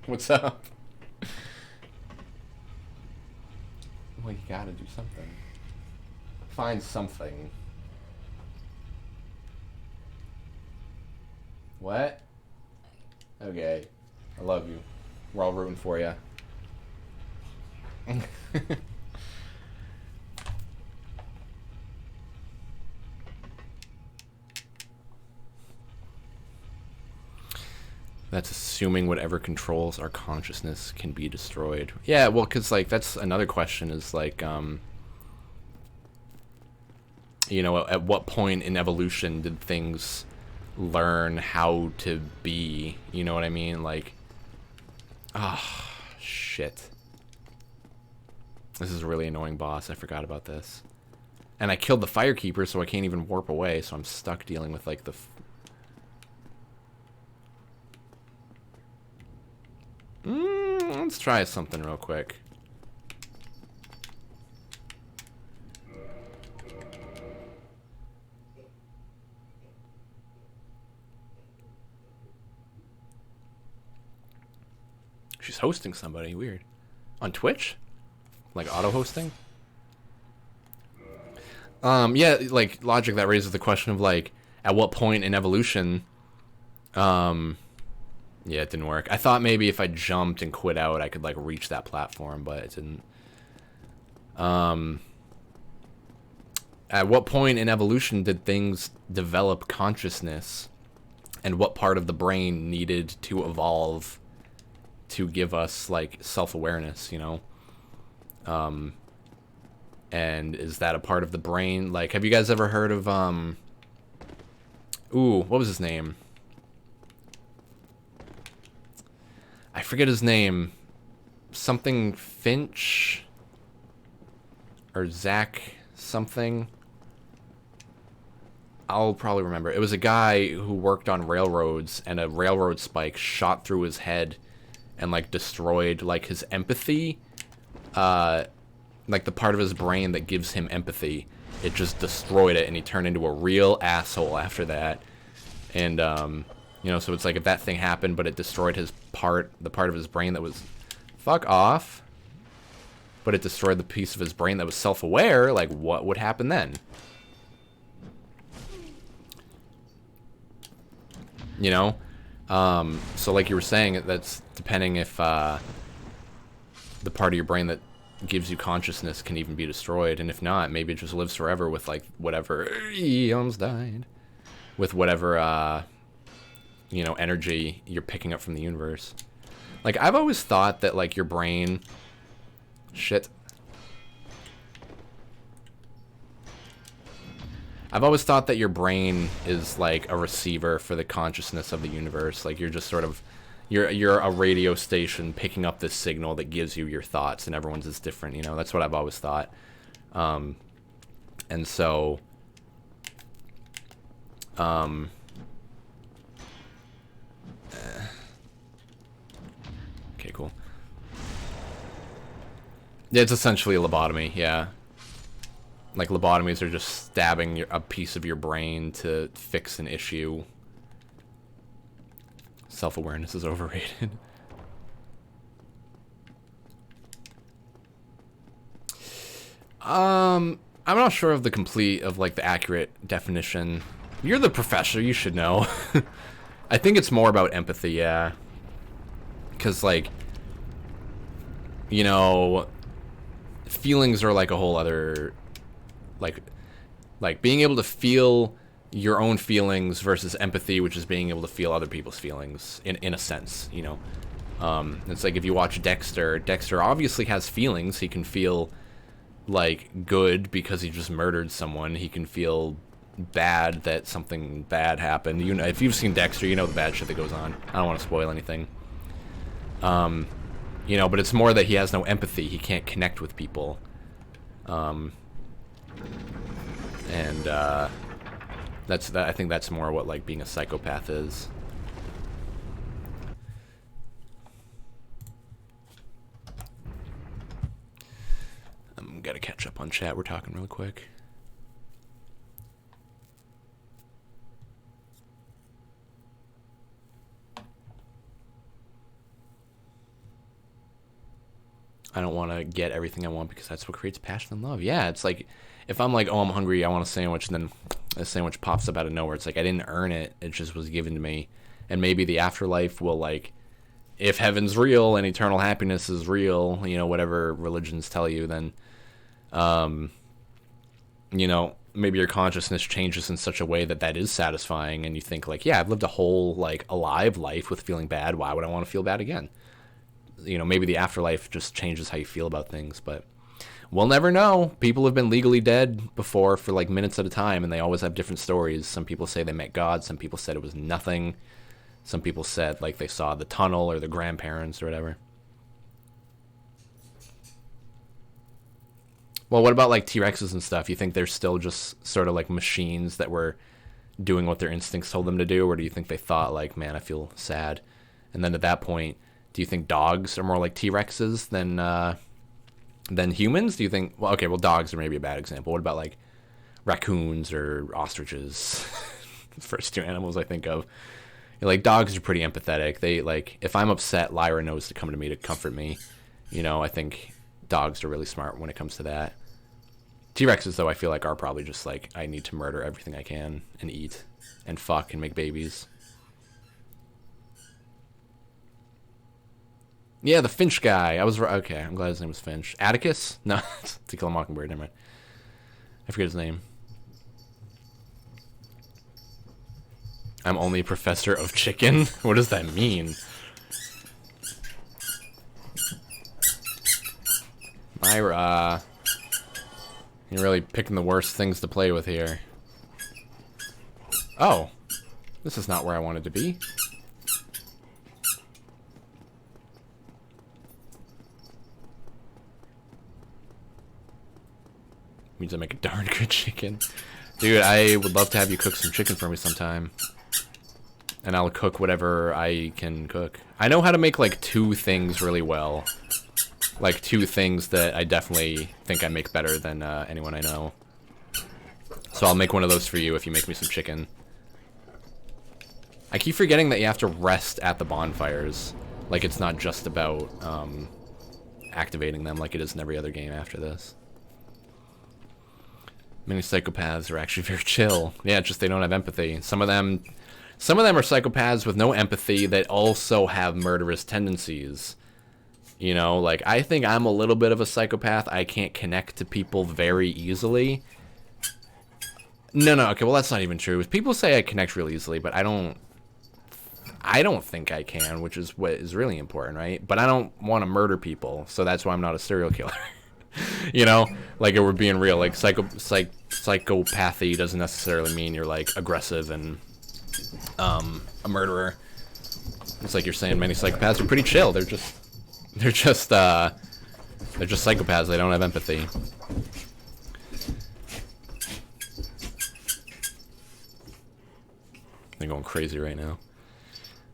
Speaker 1: What's up? Well, you gotta do something. Find something. What? Okay. I love you. We're all rooting for you. That's assuming whatever controls our consciousness can be destroyed. Yeah, well, because, like, that's another question is, like, you know, at what point in evolution did things learn how to be? You know what I mean? Like, ah, shit. This is a really annoying boss. I forgot about this. And I killed the Firekeeper, so I can't even warp away, so I'm stuck dealing with, like, the... let's try something real quick. She's hosting somebody. Weird. On Twitch? Like auto-hosting? Yeah, like, logic that raises the question of, like, at what point in evolution... Yeah, it didn't work. I thought maybe if I jumped and quit out, I could, like, reach that platform, but it didn't. At what point in evolution did things develop consciousness? And what part of the brain needed to evolve to give us, like, self-awareness, you know? And is that a part of the brain? Like, have you guys ever heard of, ooh, what was his name? I forget his name. Something Finch? Or Zach something? I'll probably remember. It was a guy who worked on railroads, and a railroad spike shot through his head and, like, destroyed, like, his empathy. Like, the part of his brain that gives him empathy. It just destroyed it, and he turned into a real asshole after that. And, you know, so it's like if that thing happened, but it destroyed his part, the part of his brain that was, fuck off. But it destroyed the piece of his brain that was self-aware, like, what would happen then? You know? So like you were saying, that's depending if, the part of your brain that gives you consciousness can even be destroyed. And if not, maybe it just lives forever with, like, whatever, he almost died. With whatever, you know, energy you're picking up from the universe. Like, I've always thought that, like, your brain... Shit. I've always thought that your brain is, like, a receiver for the consciousness of the universe. Like, you're just sort of you're a radio station picking up this signal that gives you your thoughts, and everyone's is different. You know, that's what I've always thought. And so, okay, cool. Yeah, it's essentially a lobotomy, yeah. Like, lobotomies are just stabbing a piece of your brain to fix an issue. Self-awareness is overrated. I'm not sure of the accurate definition. You're the professor, you should know. I think it's more about empathy, yeah. Because, like, you know, feelings are like a whole other, like being able to feel your own feelings versus empathy, which is being able to feel other people's feelings in a sense, you know. It's like if you watch Dexter obviously has feelings. He can feel like good because he just murdered someone. He can feel bad that something bad happened. You know, if you've seen Dexter, you know the bad shit that goes on. I don't want to spoil anything. You know, but it's more that he has no empathy. He can't connect with people. I think that's more what, like, being a psychopath is. I'm gotta catch up on chat. We're talking really quick. I don't want to get everything I want because that's what creates passion and love. Yeah, it's like if I'm like, oh, I'm hungry, I want a sandwich, and then a sandwich pops up out of nowhere. It's like I didn't earn it. It just was given to me. And maybe the afterlife will, like, if heaven's real and eternal happiness is real, you know, whatever religions tell you, then, you know, maybe your consciousness changes in such a way that that is satisfying. And you think, like, yeah, I've lived a whole, like, alive life with feeling bad. Why would I want to feel bad again? You know, maybe the afterlife just changes how you feel about things, but we'll never know. People have been legally dead before for like minutes at a time, and they always have different stories. Some people say they met God. Some people said it was nothing. Some people said like they saw the tunnel or the grandparents or whatever. Well, what about like T-Rexes and stuff? You think they're still just sort of like machines that were doing what their instincts told them to do, or do you think they thought like, man, I feel sad? And then at that point, do you think dogs are more like T-Rexes than humans? Do you think... Well, okay, well, dogs are maybe a bad example. What about, like, raccoons or ostriches? First two animals I think of. You know, like, dogs are pretty empathetic. They, like... If I'm upset, Lyra knows to come to me to comfort me. You know, I think dogs are really smart when it comes to that. T-Rexes, though, I feel like are probably just, like, I need to murder everything I can and eat and fuck and make babies. Yeah, the Finch guy. I was right. Okay, I'm glad his name was Finch. Atticus? No, To Kill a Mockingbird. Never mind. I forget his name. I'm only a professor of chicken? What does that mean? Myra. You're really picking the worst things to play with here. Oh. This is not where I wanted to be. Means I make a darn good chicken. Dude, I would love to have you cook some chicken for me sometime. And I'll cook whatever I can cook. I know how to make like 2 things really well. Like 2 things that I definitely think I make better than anyone I know. So I'll make one of those for you if you make me some chicken. I keep forgetting that you have to rest at the bonfires. Like it's not just about activating them like it is in every other game after this. Many psychopaths are actually very chill. Yeah, just they don't have empathy. Some of them are psychopaths with no empathy that also have murderous tendencies. You know, like, I think I'm a little bit of a psychopath. I can't connect to people very easily. No, okay, well, that's not even true. People say I connect real easily, but I don't think I can, which is what is really important, right? But I don't want to murder people, so that's why I'm not a serial killer. You know, like, if we're being real, like, psychopathy doesn't necessarily mean you're, like, aggressive and, a murderer. It's like you're saying many psychopaths are pretty chill. They're just psychopaths. They don't have empathy. They're going crazy right now.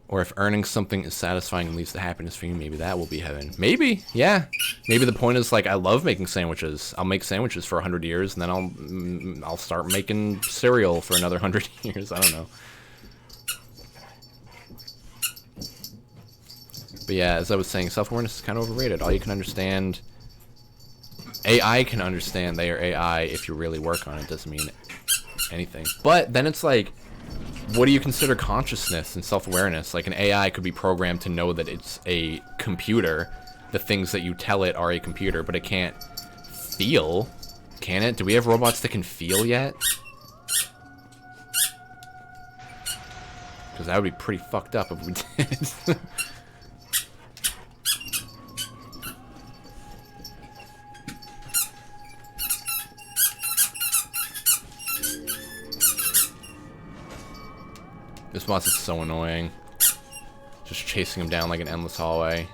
Speaker 1: Or if earning something is satisfying and leads to happiness for you, maybe that will be heaven. Maybe, yeah. Maybe the point is, like, I love making sandwiches. I'll make sandwiches for 100 years, and then I'll start making cereal for another 100 years. I don't know. But yeah, as I was saying, self-awareness is kind of overrated. All you can understand... AI can understand they are AI if you really work on it. Doesn't mean anything. But then it's like... What do you consider consciousness and self-awareness? Like, an AI could be programmed to know that it's a computer. The things that you tell it are a computer, but it can't feel. Can it? Do we have robots that can feel yet? Because that would be pretty fucked up if we did. This boss is so annoying. Just chasing him down like an endless hallway.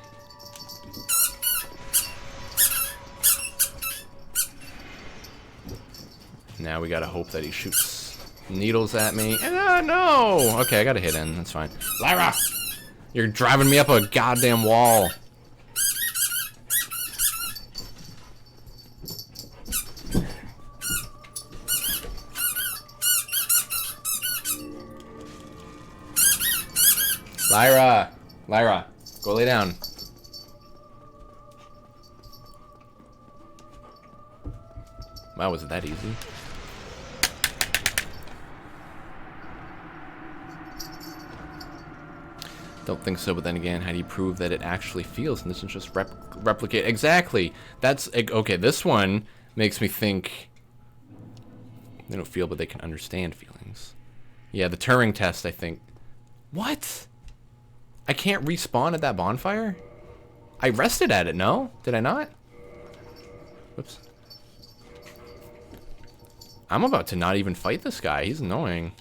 Speaker 1: Now we gotta hope that he shoots needles at me. No! Okay, I got a hit in. That's fine. Lyra! You're driving me up a goddamn wall. Lyra! Lyra, go lay down. Wow, was it that easy? Don't think so, but then again, how do you prove that it actually feels and this is just replicate? Exactly! That's... Okay, this one makes me think... They don't feel, but they can understand feelings. Yeah, the Turing test, I think... What? I can't respawn at that bonfire? I rested at it, no? Did I not? Whoops. I'm about to not even fight this guy. He's annoying.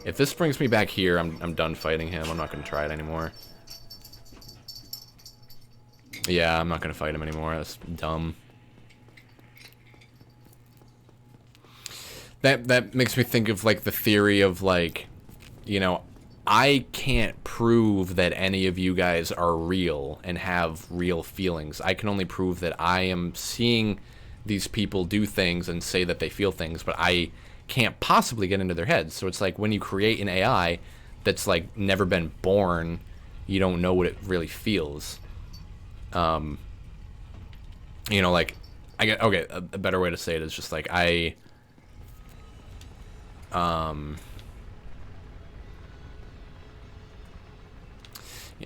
Speaker 1: If this brings me back here, I'm done fighting him. I'm not going to try it anymore. Yeah, I'm not going to fight him anymore. That's dumb. That makes me think of, like, the theory of, like, you know... I can't prove that any of you guys are real and have real feelings. I can only prove that I am seeing these people do things and say that they feel things, but I can't possibly get into their heads. So it's like when you create an AI that's like never been born, you don't know what it really feels. You know, like okay, a better way to say it is just like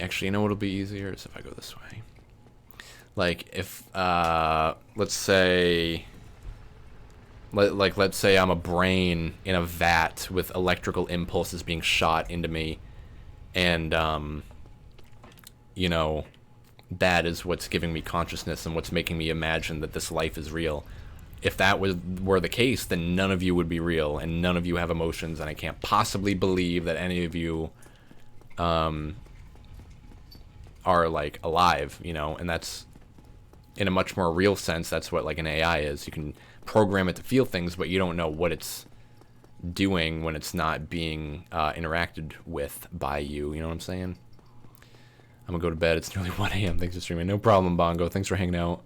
Speaker 1: actually, you know what'll be easier is if I go this way. Like, if, let's say, let's say I'm a brain in a vat with electrical impulses being shot into me, and, you know, that is what's giving me consciousness and what's making me imagine that this life is real. If that were the case, then none of you would be real, and none of you have emotions, and I can't possibly believe that any of you, are like alive, you know, and that's in a much more real sense. That's what like an AI is. You can program it to feel things, but you don't know what it's doing when it's not being interacted with by you. You know what I'm saying? I'm gonna go to bed. It's nearly 1 a.m. Thanks for streaming. No problem, Bongo. Thanks for hanging out.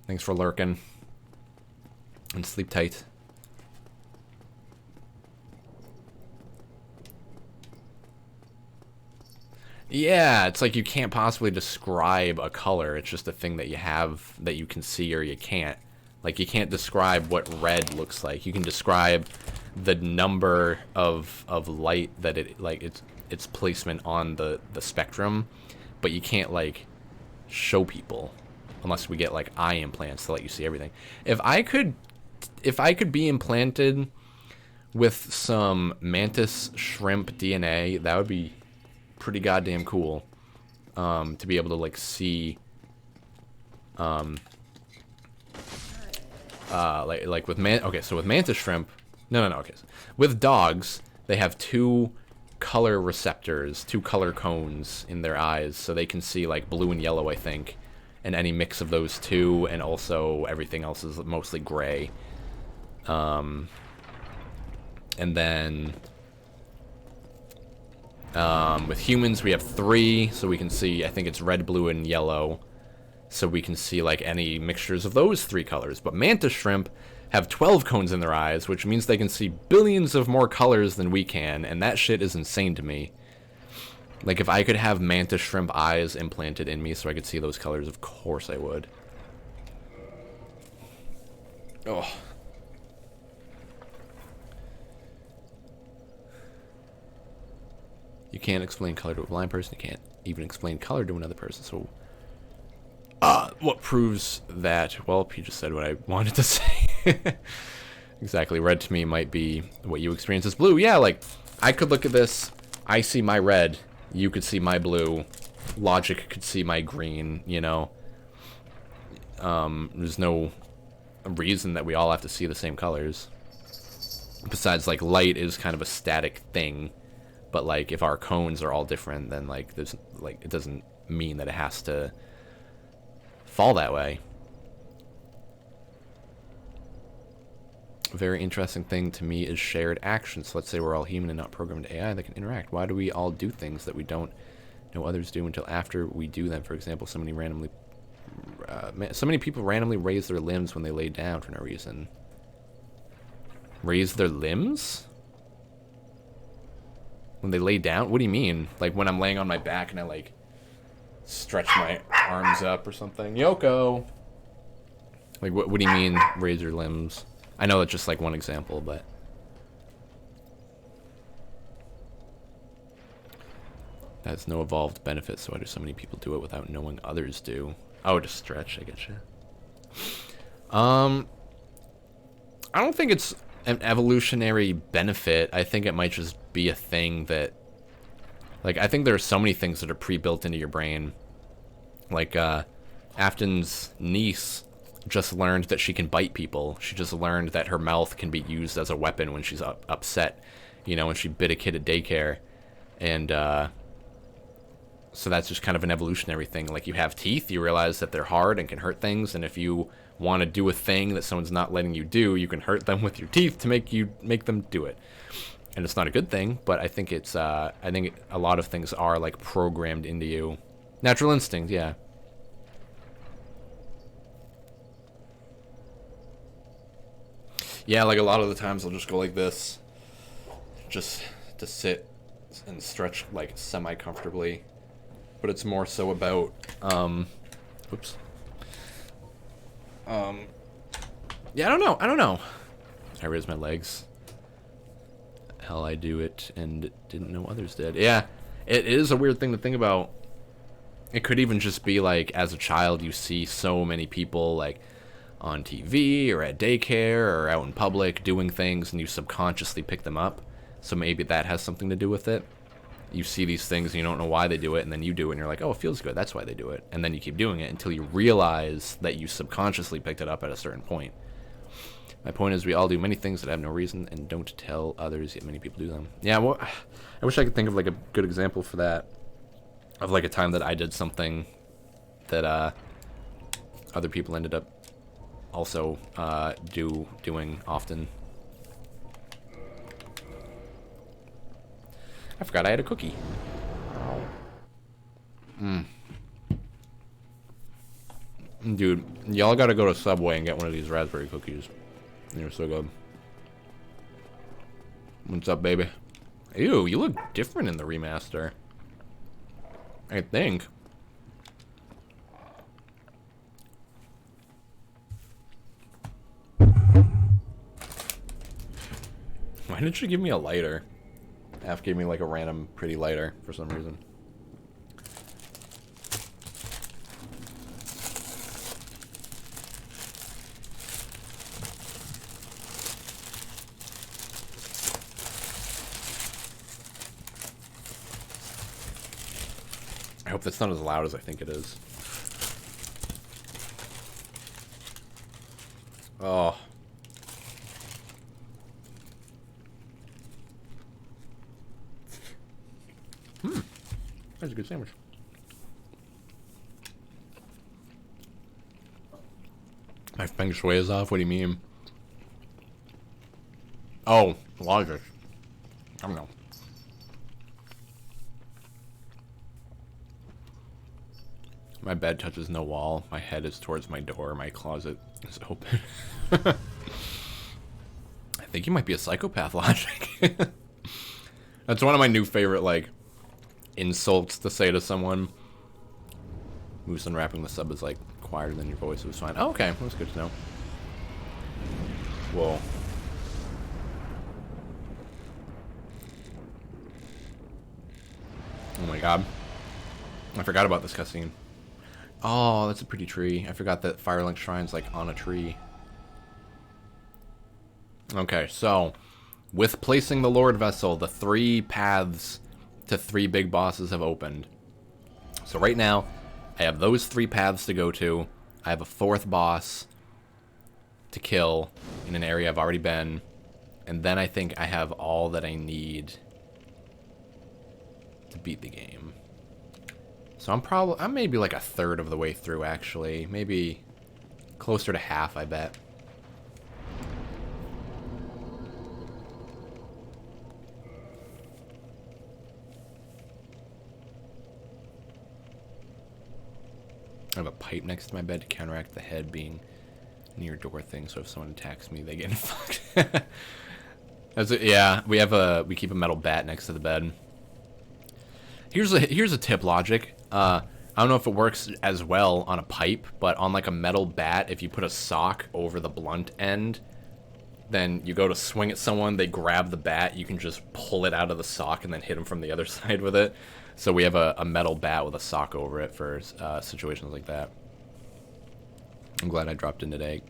Speaker 1: Thanks for lurking. And sleep tight. Yeah, it's like you can't possibly describe a color. It's just a thing that you have that you can see or you can't. Like, you can't describe what red looks like. You can describe the number of light that it, like, its placement on the spectrum, but you can't, like, show people unless we get, like, eye implants to let you see everything. If I could be implanted with some mantis shrimp DNA, that would be pretty goddamn cool, to be able to like see like with okay, so with mantis shrimp, no, okay, so with dogs, they have two color receptors, 2 color cones in their eyes, so they can see like blue and yellow, I think, and any mix of those two, and also everything else is mostly gray. And then with humans we have 3, so we can see, I think it's red, blue, and yellow, so we can see like any mixtures of those 3 colors. But mantis shrimp have 12 cones in their eyes, which means they can see billions of more colors than we can, and that shit is insane to me. Like, if I could have mantis shrimp eyes implanted in me so I could see those colors, of course I would. Oh. You can't explain color to a blind person. You can't even explain color to another person. So, what proves that? Well, you just said what I wanted to say. Exactly. Red to me might be what you experience as blue. Yeah, like, I could look at this. I see my red. You could see my blue. Logic could see my green, you know. There's no reason that we all have to see the same colors. Besides, like, light is kind of a static thing. But, like, if our cones are all different, then, like, there's, like, it doesn't mean that it has to fall that way. A very interesting thing to me is shared actions. So let's say we're all human and not programmed AI that can interact. Why do we all do things that we don't know others do until after we do them? For example, so many people randomly raise their limbs when they lay down for no reason. Raise their limbs? When they lay down? What do you mean? Like when I'm laying on my back and I like stretch my arms up or something? Yoko! Like what do you mean raise your limbs? I know that's just like one example, but that has no evolved benefit, so why do so many people do it without knowing others do? Oh, to stretch, I get you. I don't think it's an evolutionary benefit. I think it might just be a thing that, like, I think there are so many things that are pre-built into your brain. Like, Afton's niece just learned that she can bite people. She just learned that her mouth can be used as a weapon when she's upset, you know, when she bit a kid at daycare. And, so that's just kind of an evolutionary thing. Like, you have teeth, you realize that they're hard and can hurt things, and if you want to do a thing that someone's not letting you do, you can hurt them with your teeth to make them do it. And it's not a good thing, but I think it's I think a lot of things are like programmed into you. Natural instinct, yeah. Yeah, like a lot of the times I'll just go like this, just to sit and stretch like semi-comfortably. But it's more so about oops. Yeah, I don't know. I raise my legs. Hell, I do it and didn't know others did. Yeah, it is a weird thing to think about. It could even just be like, as a child, you see so many people like on TV or at daycare or out in public doing things, and you subconsciously pick them up. So maybe that has something to do with it. You see these things and you don't know why they do it, and then you do it and you're like, oh, it feels good, that's why they do it. And then you keep doing it until you realize that you subconsciously picked it up at a certain point. My point is, we all do many things that have no reason and don't tell others, yet many people do them. Yeah, well, I wish I could think of like a good example for that, of like a time that I did something that other people ended up also doing often. I forgot I had a cookie. Dude, y'all gotta go to Subway and get one of these raspberry cookies. They're so good. What's up, baby? Ew, you look different in the remaster. I think. Why did you give me a lighter? Af gave me like a random pretty lighter for some reason. I hope that's not as loud as I think it is. Oh. That's a good sandwich. My feng shui is off? What do you mean? Oh, logic. I don't know. My bed touches no wall. My head is towards my door. My closet is open. I think you might be a psychopath, Logic. That's one of my new favorite, like, insults to say to someone. Moose unwrapping the sub is, like, quieter than your voice. It was fine. Oh, okay. That was good to know. Whoa. Oh my god. I forgot about this cutscene. Oh, that's a pretty tree. I forgot that Firelink Shrine's like on a tree. Okay, so with placing the Lord Vessel, the 3 paths to 3 big bosses have opened. So right now, I have those 3 paths to go to. I have a 4th boss to kill in an area I've already been. And then I think I have all that I need to beat the game. So I'm maybe like a third of the way through, actually. Maybe closer to half, I bet. I have a pipe next to my bed to counteract the head being near door thing, so if someone attacks me, they get fucked. Yeah, we keep a metal bat next to the bed. Here's a tip, Logic. I don't know if it works as well on a pipe, but on like a metal bat, if you put a sock over the blunt end, then you go to swing at someone, they grab the bat, you can just pull it out of the sock and then hit them from the other side with it. So we have a metal bat with a sock over it for situations like that. I'm glad I dropped in today.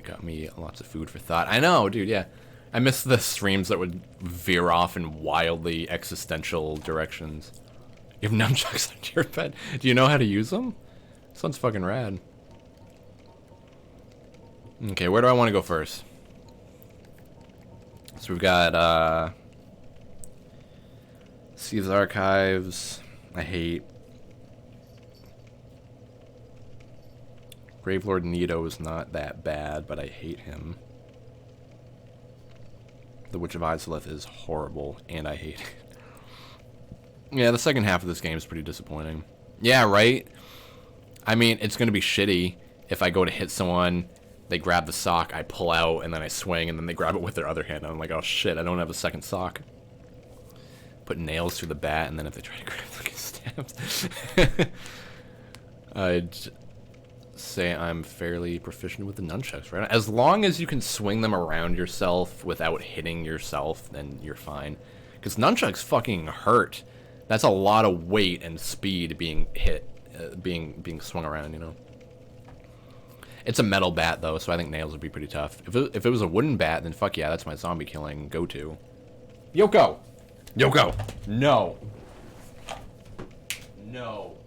Speaker 1: Got me lots of food for thought. I know, dude, yeah. I miss the streams that would veer off in wildly existential directions. You have nunchucks on your bed. Do you know how to use them? Sounds fucking rad. Okay, where do I want to go first? So we've got, Sea's Archives. I hate. Gravelord Nito is not that bad, but I hate him. The Witch of Izalith is horrible, and I hate it. Yeah, the second half of this game is pretty disappointing. Yeah, right? I mean, it's going to be shitty if I go to hit someone, they grab the sock, I pull out, and then I swing, and then they grab it with their other hand, and I'm like, oh shit, I don't have a second sock. Put nails through the bat, and then if they try to grab, they'll get stabbed. I'd say I'm fairly proficient with the nunchucks, right? As long as you can swing them around yourself without hitting yourself, then you're fine. Because nunchucks fucking hurt. That's a lot of weight and speed being hit, being swung around, you know? It's a metal bat, though, so I think nails would be pretty tough. If it was a wooden bat, then fuck yeah, that's my zombie killing go-to. Yoko! Yoko! No! No.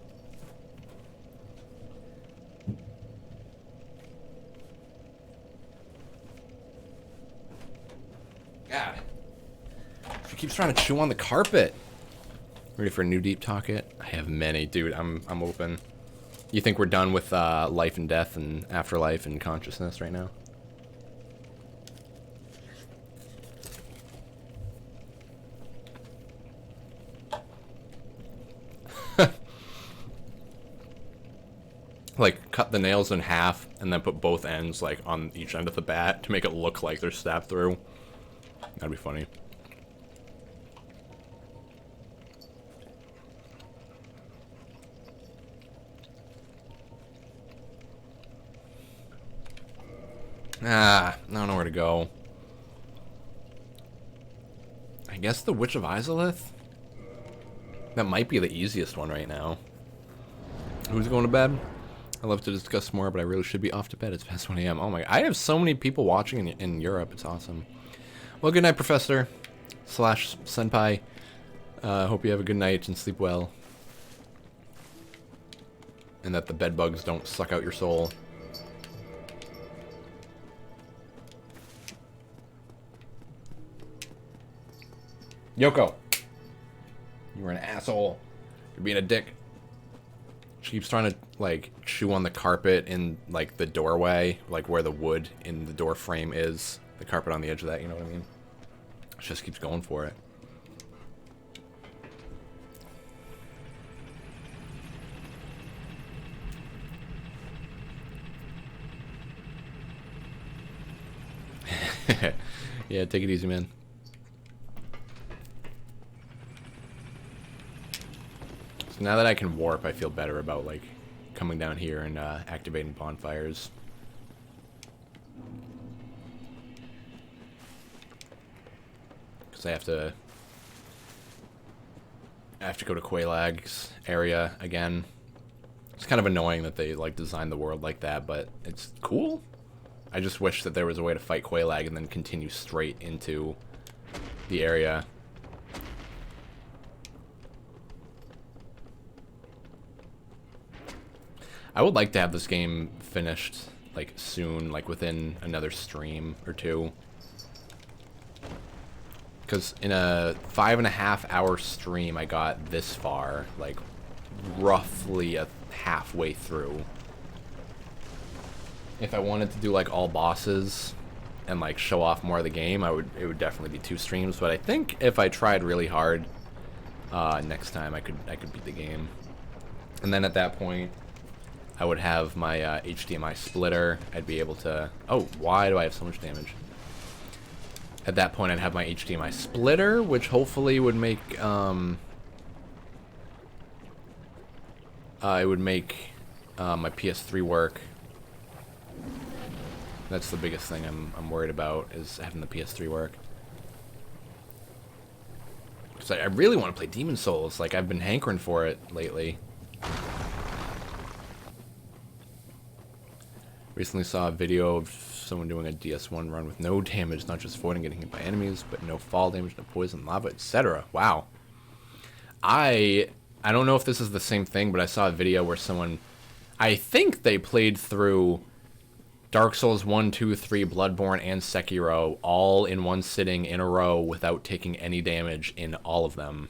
Speaker 1: God. She keeps trying to chew on the carpet. Ready for a new deep talk it? I have many, dude. I'm open. You think we're done with life and death and afterlife and consciousness right now? Like, cut the nails in half and then put both ends, like, on each end of the bat to make it look like they're stabbed through. That'd be funny. Ah, I don't know where to go. I guess the Witch of Izalith? That might be the easiest one right now. Who's going to bed? I'd love to discuss more, but I really should be off to bed. It's past 1 a.m. Oh my, I have so many people watching in Europe. It's awesome. Well, good night, Professor / Senpai. Hope you have a good night and sleep well. And that the bed bugs don't suck out your soul. Yoko, you were an asshole. You're being a dick. She keeps trying to, like, chew on the carpet in, like, the doorway, like, where the wood in the door frame is. The carpet on the edge of that, you know what I mean? She just keeps going for it. Yeah, take it easy, man. So now that I can warp, I feel better about, like, coming down here and activating bonfires. Because I have to go to Quaelag's area again. It's kind of annoying that they, like, designed the world like that, but it's cool. I just wish that there was a way to fight Quaalag and then continue straight into the area. I would like to have this game finished, like, soon, like, within another stream or two. Because in a 5.5-hour stream, I got this far, like, roughly halfway through. If I wanted to do, like, all bosses and, like, show off more of the game, it would definitely be 2 streams. But I think if I tried really hard, next time I could beat the game. And then at that point, I would have my HDMI splitter. I'd be able to... Oh, why do I have so much damage? At that point, I'd have my HDMI splitter, which hopefully would make... it would make my PS3 work. That's the biggest thing I'm worried about, is having the PS3 work. Because I really want to play Demon's Souls. Like, I've been hankering for it lately. Recently saw a video of someone doing a DS1 run with no damage, not just avoiding getting hit by enemies, but no fall damage, no poison, lava, etc. Wow. I don't know if this is the same thing, but I saw a video where someone... I think they played through Dark Souls 1, 2, 3, Bloodborne, and Sekiro all in one sitting in a row without taking any damage in all of them.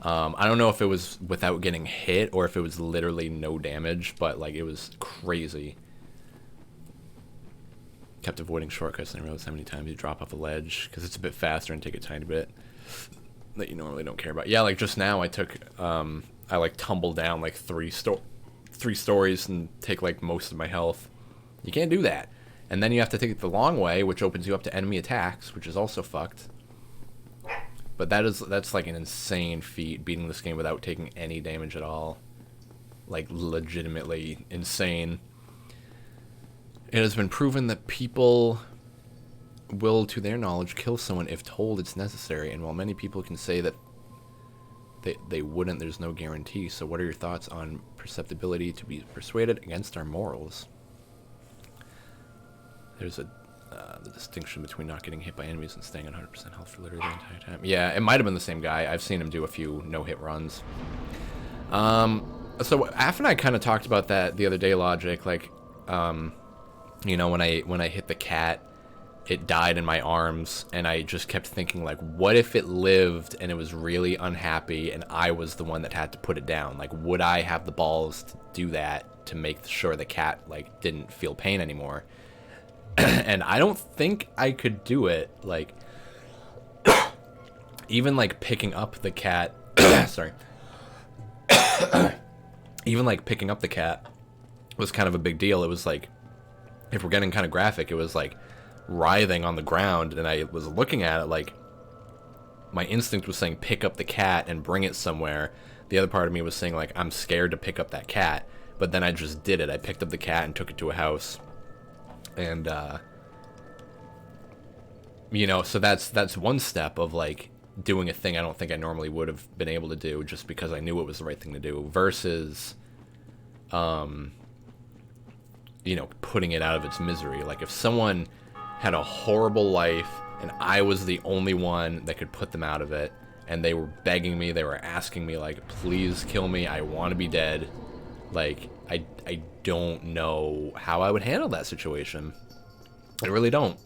Speaker 1: I don't know if it was without getting hit or if it was literally no damage, but, like, it was crazy. Kept avoiding shortcuts and I realized how many times you drop off a ledge because it's a bit faster and take a tiny bit that you normally don't care about. Yeah, like just now I took, I like tumbled down like three stories and take like most of my health. You can't do that. And then you have to take it the long way, which opens you up to enemy attacks, which is also fucked. But that's like an insane feat, beating this game without taking any damage at all. Like, legitimately insane. It has been proven that people will, to their knowledge, kill someone if told it's necessary, and while many people can say that they wouldn't, there's no guarantee. So what are your thoughts on perceptibility to be persuaded against our morals? There's the distinction between not getting hit by enemies and staying at 100% health for literally the entire time. Yeah, it might have been the same guy. I've seen him do a few no-hit runs. So Af and I kind of talked about that the other day, Logic. Like, you know, when I hit the cat, it died in my arms, and I just kept thinking, like, what if it lived and it was really unhappy and I was the one that had to put it down? Like, would I have the balls to do that to make sure the cat, like, didn't feel pain anymore? And I don't think I could do it. Like, even, like, picking up the cat... sorry. Even, like, picking up the cat was kind of a big deal. It was, like, if we're getting kind of graphic, it was, like, writhing on the ground, and I was looking at it, like, my instinct was saying pick up the cat and bring it somewhere. The other part of me was saying, like, I'm scared to pick up that cat, but then I just did it. I picked up the cat and took it to a house, and you know, so that's one step of, like, doing a thing I don't think I normally would have been able to do just because I knew it was the right thing to do, versus you know, putting it out of its misery. Like, if someone had a horrible life and I was the only one that could put them out of it, and they were begging me, they were asking me, like, please kill me, I want to be dead, like, I don't know how I would handle that situation. I really don't.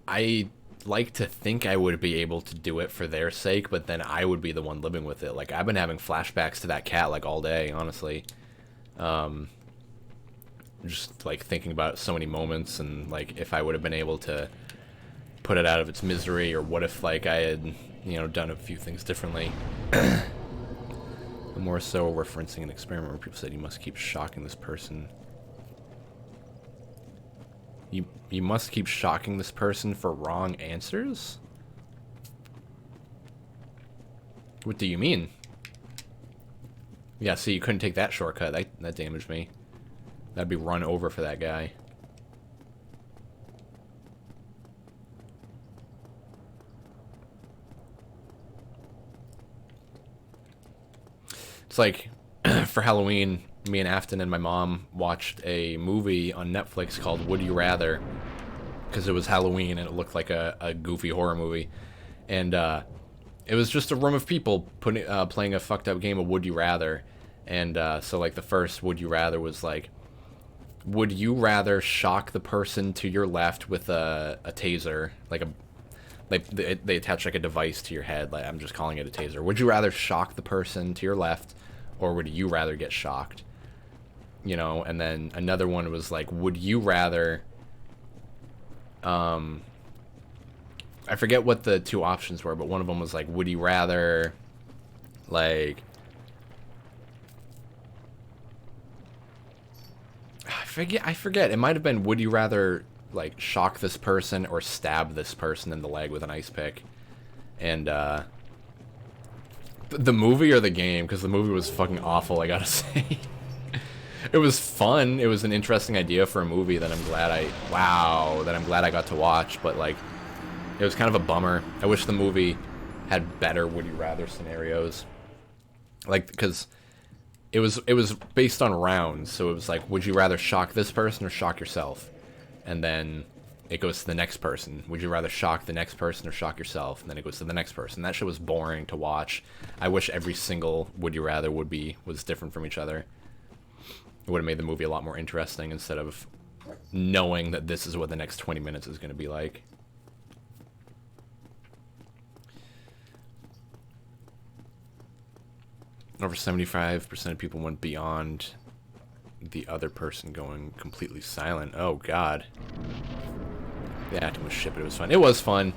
Speaker 1: I like to think I would be able to do it for their sake, but then I would be the one living with it. Like, I've been having flashbacks to that cat, like, all day, honestly. Just, like, thinking about so many moments, and, like, if I would have been able to put it out of its misery, or what if, like, I had, you know, done a few things differently. More so referencing an experiment where people said you must keep shocking this person. You must keep shocking this person for wrong answers? What do you mean? Yeah, see, you couldn't take that shortcut. That damaged me. That'd be run over for that guy. It's like, for Halloween, me and Afton and my mom watched a movie on Netflix called Would You Rather, because it was Halloween and it looked like a goofy horror movie. And it was just a room of people playing a fucked up game of Would You Rather. And so, like, the first Would You Rather was like, would you rather shock the person to your left with a taser, like they attach like a device to your head, like, I'm just calling it a taser. Would you rather shock the person to your left, or would you rather get shocked? You know, and then another one was like, would you rather, I forget what the two options were, but one of them was like, would you rather, like, I forget. It might have been, would you rather, like, shock this person or stab this person in the leg with an ice pick? And, the movie or the game, because the movie was fucking awful, I gotta say. It was fun. It was an interesting idea for a movie that I'm glad I got to watch, but, like, it was kind of a bummer. I wish the movie had better would you rather scenarios. Like, because it was based on rounds, so it was like, would you rather shock this person or shock yourself? And then it goes to the next person. Would you rather shock the next person or shock yourself? And then it goes to the next person. That shit was boring to watch. I wish every single would you rather was different from each other. It would have made the movie a lot more interesting instead of knowing that this is what the next 20 minutes is going to be like. Over 75% of people went beyond the other person going completely silent. Oh, God. The acting was shit, but it was fun. It was fun.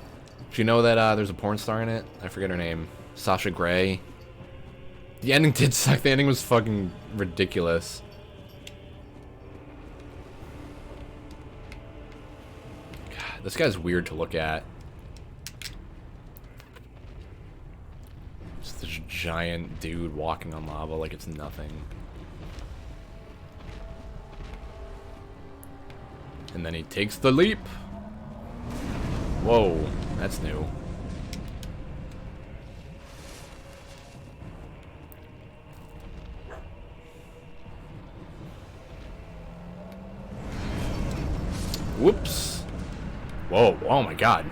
Speaker 1: Did you know that there's a porn star in it? I forget her name. Sasha Grey. The ending did suck. The ending was fucking ridiculous. God, this guy's weird to look at. Just this giant dude walking on lava like it's nothing. And then he takes the leap. Whoa, that's new. Whoops. Whoa, oh my God.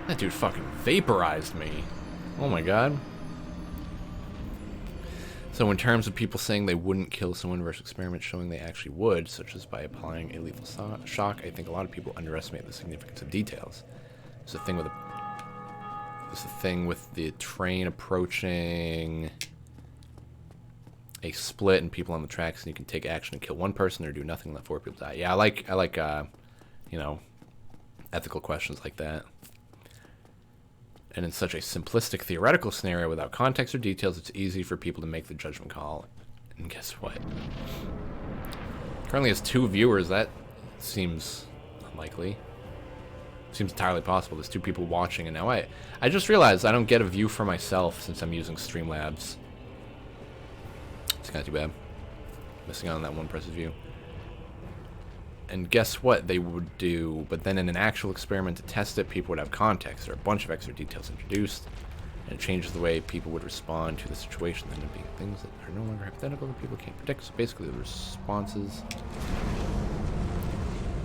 Speaker 1: That dude fucking vaporized me. Oh my God. So in terms of people saying they wouldn't kill someone versus experiments showing they actually would, such as by applying a lethal shock, I think a lot of people underestimate the significance of details. There's a thing with the train approaching a split and people on the tracks, and you can take action and kill one person or do nothing and let 4 people die. Yeah, I like you know, ethical questions like that. And in such a simplistic theoretical scenario without context or details, it's easy for people to make the judgment call. And guess what? Currently has 2 viewers. That seems unlikely. Seems entirely possible. There's 2 people watching, and now I just realized I don't get a view for myself since I'm using Streamlabs. It's kind of too bad. Missing out on that one person's view. And guess what they would do, but then in an actual experiment to test it, people would have context. There are a bunch of extra details introduced, and it changes the way people would respond to the situation. Then it'd be things that are no longer hypothetical that people can't predict. So basically the responses,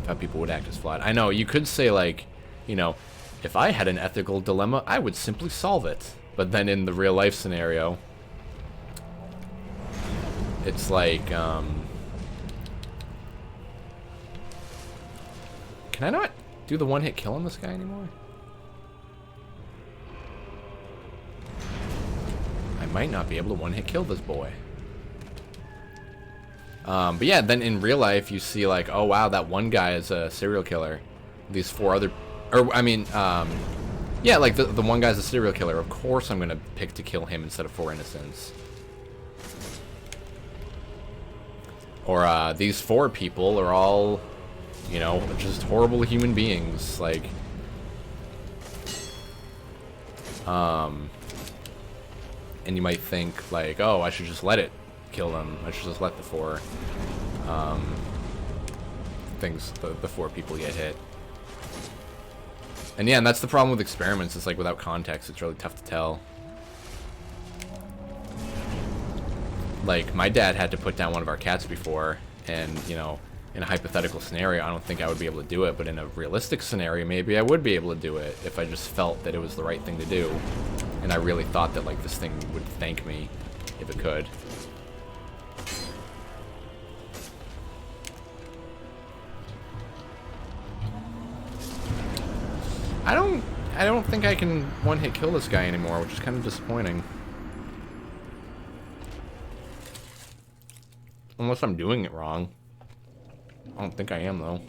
Speaker 1: how people would act as flawed. I know, you could say, like, you know, if I had an ethical dilemma, I would simply solve it. But then in the real life scenario, it's like, can I not do the one-hit kill on this guy anymore? I might not be able to one-hit kill this boy. But yeah, then in real life, you see like, oh wow, that one guy is a serial killer. These 4 other, or I mean, yeah, like the one guy's a serial killer. Of course I'm gonna pick to kill him instead of 4 innocents. Or these 4 people are all, you know, just horrible human beings. Like, and you might think like, oh, I should just let it kill them. I should just let the 4 things, the 4 people get hit. And yeah, and that's the problem with experiments. It's like without context, it's really tough to tell. Like, my dad had to put down one of our cats before, and, you know, in a hypothetical scenario, I don't think I would be able to do it, but in a realistic scenario, maybe I would be able to do it if I just felt that it was the right thing to do. And I really thought that, like, this thing would thank me if it could. I don't think I can one-hit kill this guy anymore, which is kind of disappointing. Unless I'm doing it wrong. I don't think I am, though.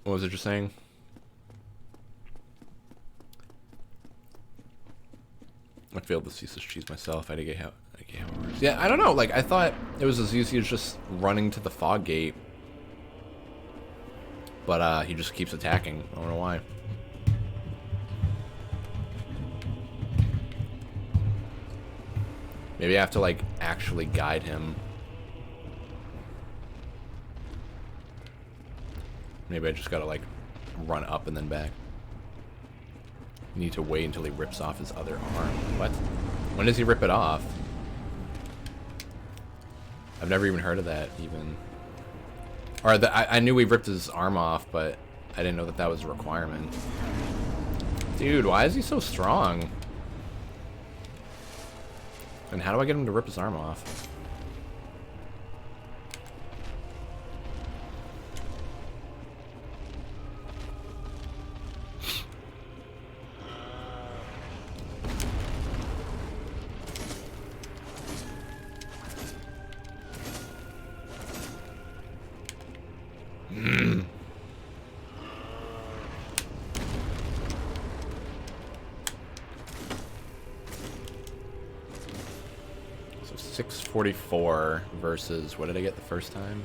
Speaker 1: What was it just saying? I failed to see such cheese myself. I get how it works. Yeah, I don't know. Like, I thought it was as easy as just running to the fog gate. But, he just keeps attacking. I don't know why. Maybe I have to, like, actually guide him. Maybe I just gotta, like, run up and then back. You need to wait until he rips off his other arm. What? When does he rip it off? I've never even heard of that, even. Or, I knew he ripped his arm off, but I didn't know that that was a requirement. Dude, why is he so strong? And how do I get him to rip his arm off? So 644 versus, what did I get the first time?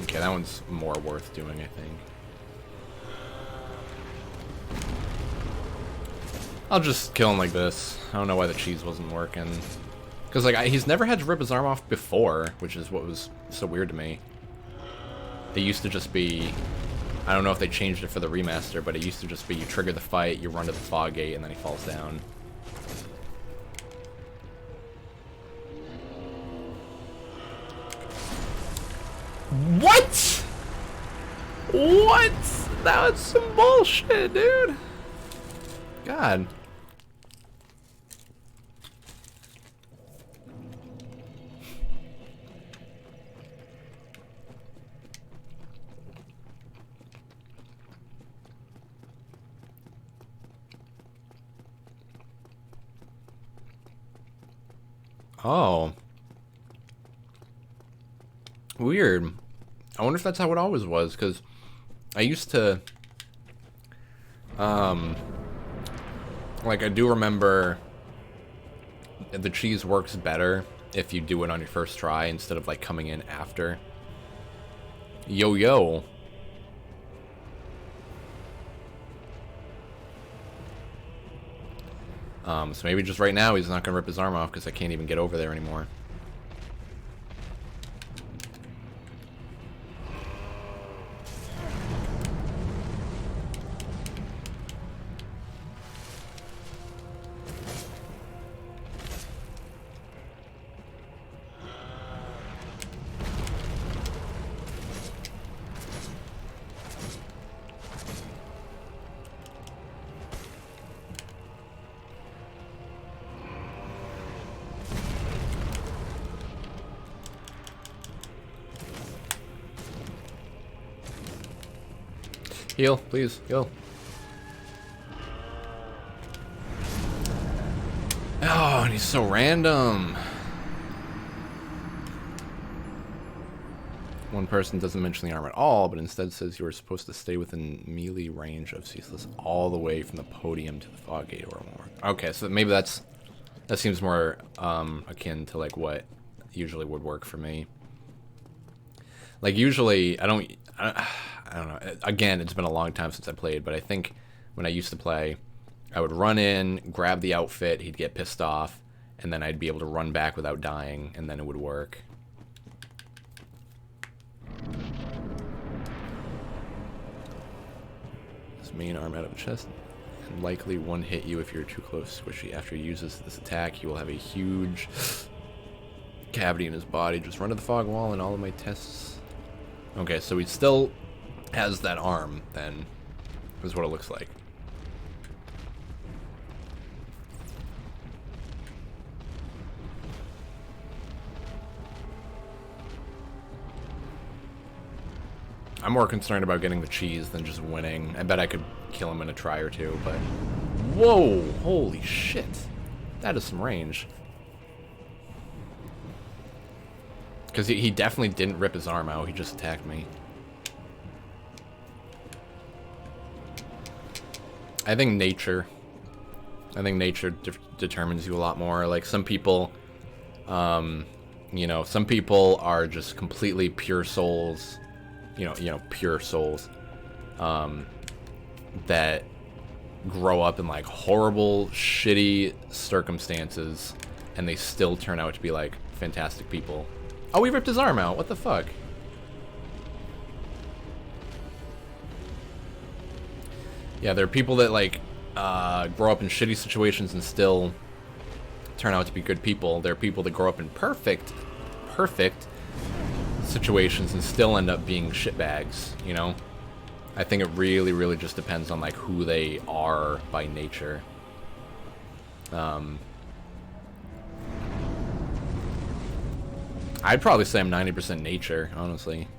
Speaker 1: Okay, that one's more worth doing, I think. I'll just kill him like this. I don't know why the cheese wasn't working. Because, like, he's never had to rip his arm off before, which is what was so weird to me. It used to just be... I don't know if they changed it for the remaster, but it used to just be you trigger the fight, you run to the fog gate, and then he falls down. What? What? That was some bullshit, dude. God. Oh. Weird. I wonder if that's how it always was, because I used to... like, I do remember the cheese works better if you do it on your first try instead of, like, coming in after. Yo. So maybe just right now he's not going to rip his arm off because I can't even get over there anymore. Heal, please, heal. Oh, and he's so random. One person doesn't mention the arm at all, but instead says you are supposed to stay within melee range of Ceaseless all the way from the podium to the fog gate or more. Okay, so maybe that seems more akin to like what usually would work for me. Like usually, I don't know. Again, it's been a long time since I played, but I think when I used to play, I would run in, grab the outfit, he'd get pissed off, and then I'd be able to run back without dying, and then it would work. His main arm out of the chest, and likely one hit you if you're too close squishy. After he uses this attack, he will have a huge cavity in his body. Just run to the fog wall and all of my tests. Okay, so he still has that arm, then, is what it looks like. I'm more concerned about getting the cheese than just winning. I bet I could kill him in a try or two, but... Whoa! Holy shit. That is some range. Because he definitely didn't rip his arm out, he just attacked me. I think nature determines you a lot more. Like, some people, you know, some people are just completely pure souls. You know, pure souls that grow up in like horrible, shitty circumstances, and they still turn out to be like fantastic people. Oh, we ripped his arm out. What the fuck? Yeah, there are people that like grow up in shitty situations and still turn out to be good people. There are people that grow up in perfect situations and still end up being shitbags, you know? I think it really, really just depends on like who they are by nature. I'd probably say I'm 90% nature, honestly.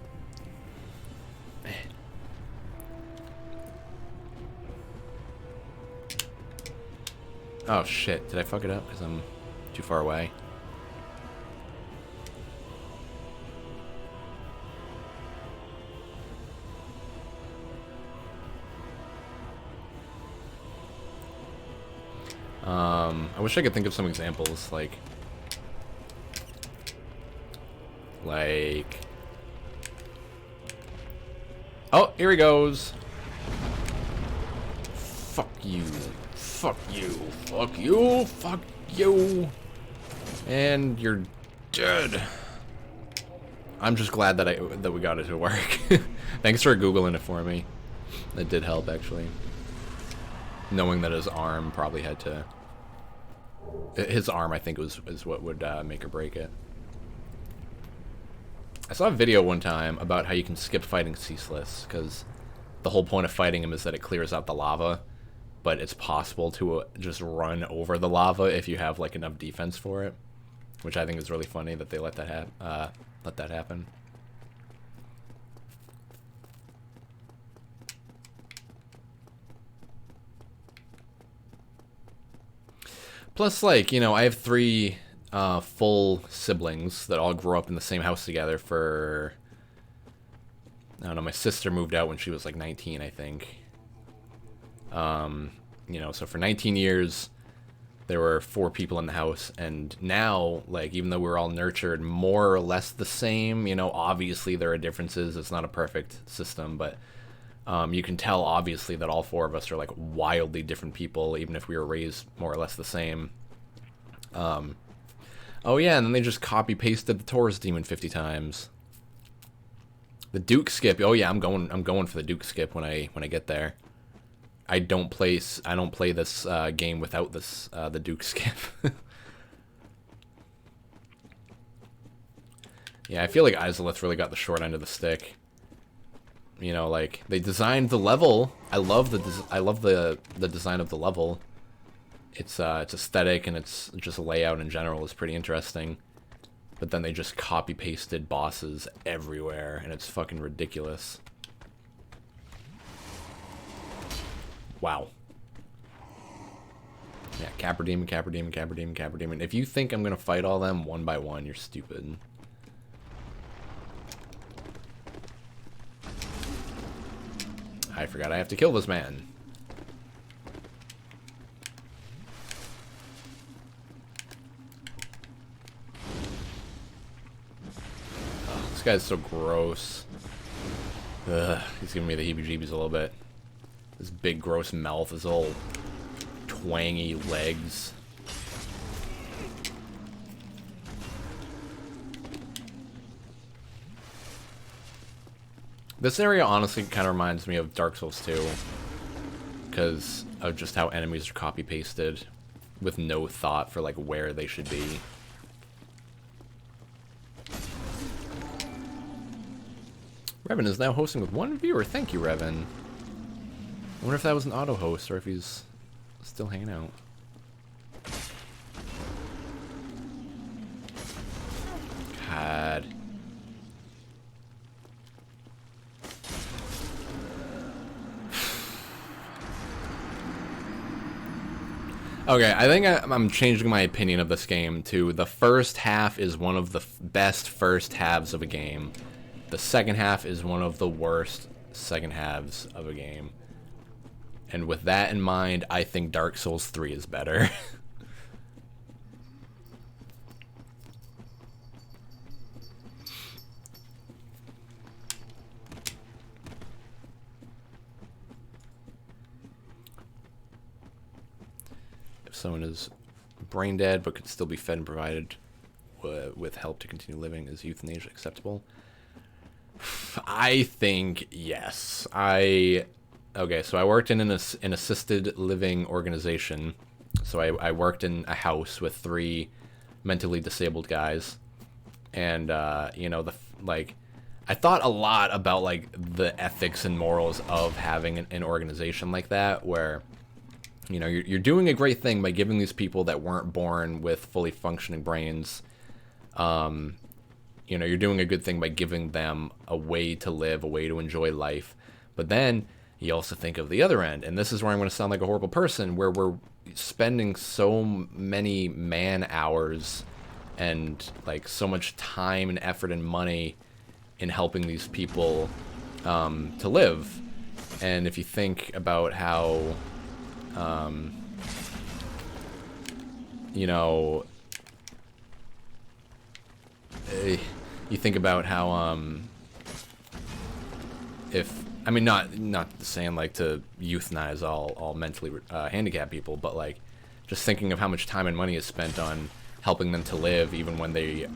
Speaker 1: Oh shit, did I fuck it up because I'm too far away? I wish I could think of some examples, like... Oh, here he goes! Fuck you. Fuck you. Fuck you. Fuck you. And you're dead. I'm just glad that we got it to work. Thanks for Googling it for me. That did help, actually. Knowing that his arm probably had to... His arm, I think, is what would make or break it. I saw a video one time about how you can skip fighting Ceaseless, because the whole point of fighting him is that it clears out the lava, but it's possible to just run over the lava if you have like enough defense for it, which I think is really funny that they let that happen. Plus, like, you know, I have 3 full siblings that all grew up in the same house together for... I don't know, my sister moved out when she was like 19, I think. You know, so for 19 years, there were 4 people in the house, and now, like, even though we're all nurtured more or less the same, you know, obviously there are differences, it's not a perfect system, but you can tell, obviously, that all 4 of us are, like, wildly different people, even if we were raised more or less the same. Oh yeah, and then they just copy-pasted the Taurus Demon 50 times. The Duke skip, oh yeah, I'm going for the Duke skip when I get there. I don't play this game without this the Duke skip. Yeah, I feel like Izalith really got the short end of the stick. You know, like, they designed the level. I love the design of the level. It's aesthetic, and it's just layout in general is pretty interesting. But then they just copy-pasted bosses everywhere, and it's fucking ridiculous. Wow. Yeah, Capra Demon, Capra Demon, Capra Demon, Capra Demon. If you think I'm gonna fight all them one by one, you're stupid. I forgot I have to kill this man. Oh, this guy's so gross. Ugh, he's giving me the heebie-jeebies a little bit. His big gross mouth, his little twangy legs. This area honestly kind of reminds me of Dark Souls 2 because of just how enemies are copy-pasted with no thought for like where they should be. Revan is now hosting with one viewer. Thank you, Revan. I wonder if that was an auto host or if he's still hanging out. God. Okay, I think I'm changing my opinion of this game to the first half is one of the best first halves of a game. The second half is one of the worst second halves of a game. And with that in mind, I think Dark Souls 3 is better. If someone is brain dead but could still be fed and provided with help to continue living, is euthanasia acceptable? I think yes. Okay, so I worked in an assisted living organization. So I worked in a house with 3 mentally disabled guys, and you know, I thought a lot about like the ethics and morals of having an organization like that, where you know you're doing a great thing by giving these people that weren't born with fully functioning brains. You know, you're doing a good thing by giving them a way to live, a way to enjoy life. But then you also think of the other end, and this is where I'm going to sound like a horrible person, where we're spending so many man hours and like so much time and effort and money in helping these people to live. And if you think about how, you know, you think about how if I mean not saying like to euthanize all mentally handicapped people, but like just thinking of how much time and money is spent on helping them to live even when they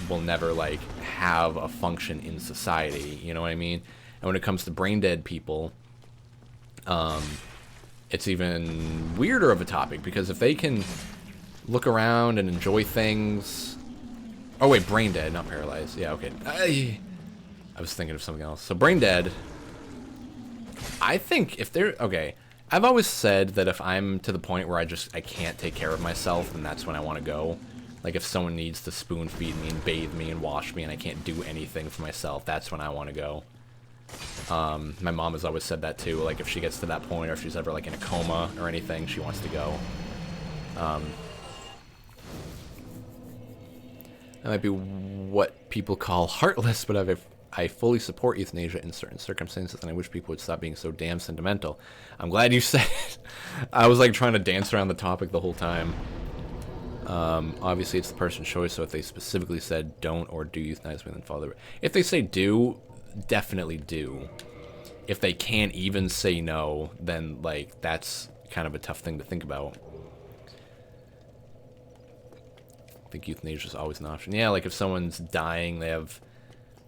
Speaker 1: will never like have a function in society, you know what I mean? And when it comes to brain dead people, it's even weirder of a topic, because if they can look around and enjoy things. Oh wait, brain dead, not paralyzed. Yeah, okay. I was thinking of something else. So brain dead, I think if they're okay, I've always said that if I'm to the point where I can't take care of myself, then that's when I want to go. Like if someone needs to spoon feed me and bathe me and wash me and I can't do anything for myself, that's when I want to go. My mom has always said that too. Like if she gets to that point, or if she's ever like in a coma or anything, she wants to go. That might be what people call heartless, but I fully support euthanasia in certain circumstances, and I wish people would stop being so damn sentimental. I'm glad you said it. I was like trying to dance around the topic the whole time. Obviously, it's the person's choice, so if they specifically said don't or do euthanize me, then follow their... If they say do, definitely do. If they can't even say no, then like that's kind of a tough thing to think about. I think euthanasia is always an option. Yeah, like if someone's dying, they've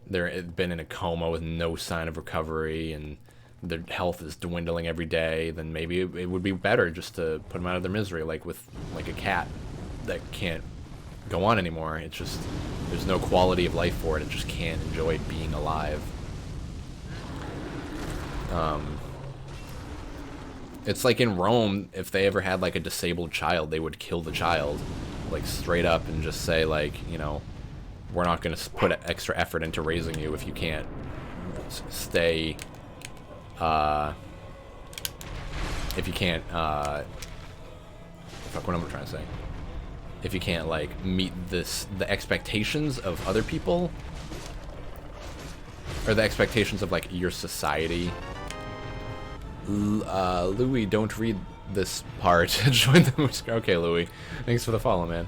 Speaker 1: been in a coma with no sign of recovery, and their health is dwindling every day, then maybe it would be better just to put them out of their misery, like with like a cat that can't go on anymore. It's just there's no quality of life for it. It just can't enjoy being alive. It's like in Rome, if they ever had like a disabled child, they would kill the child, like straight up, and just say like, you know, we're not going to put extra effort into raising you if you can't stay if you can't, fuck, what am I trying to say? If you can't, like, meet the expectations of other people, or the expectations of, like, your society. Louis, don't read this part. Join the... Okay, Louis. Thanks for the follow, man.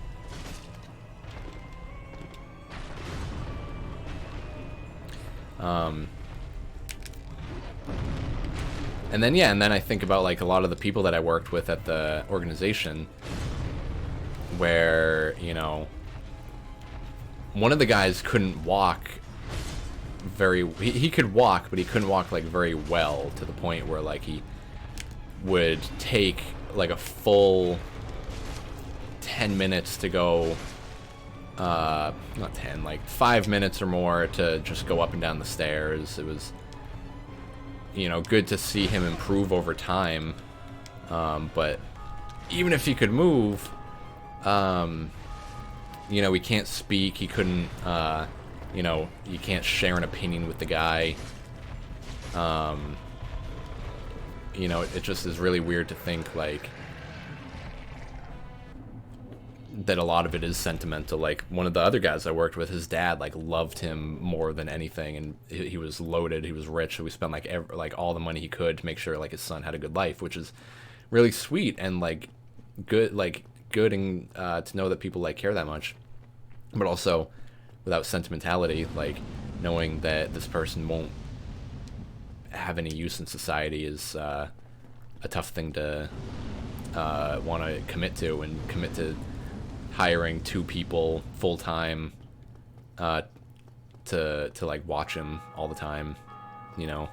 Speaker 1: And then, yeah, and then I think about, like, a lot of the people that I worked with at the organization where, you know, one of the guys couldn't walk he could walk, but he couldn't walk, like, very well, to the point where, like, he would take, like, a full 10 minutes to go, not 10, like 5 minutes or more to just go up and down the stairs. It was, you know, good to see him improve over time, but even if he could move, you know, he can't speak, he couldn't, you know, you can't share an opinion with the guy. You know, it just is really weird to think, like, that a lot of it is sentimental. Like, one of the other guys I worked with, his dad, like, loved him more than anything, and he was loaded, he was rich, so we spent, like, all the money he could to make sure, like, his son had a good life, which is really sweet and, like, good and to know that people, like, care that much. But also, without sentimentality, like, knowing that this person won't have any use in society is a tough thing to want to commit to, and commit to hiring 2 people full-time to like watch him all the time, you know.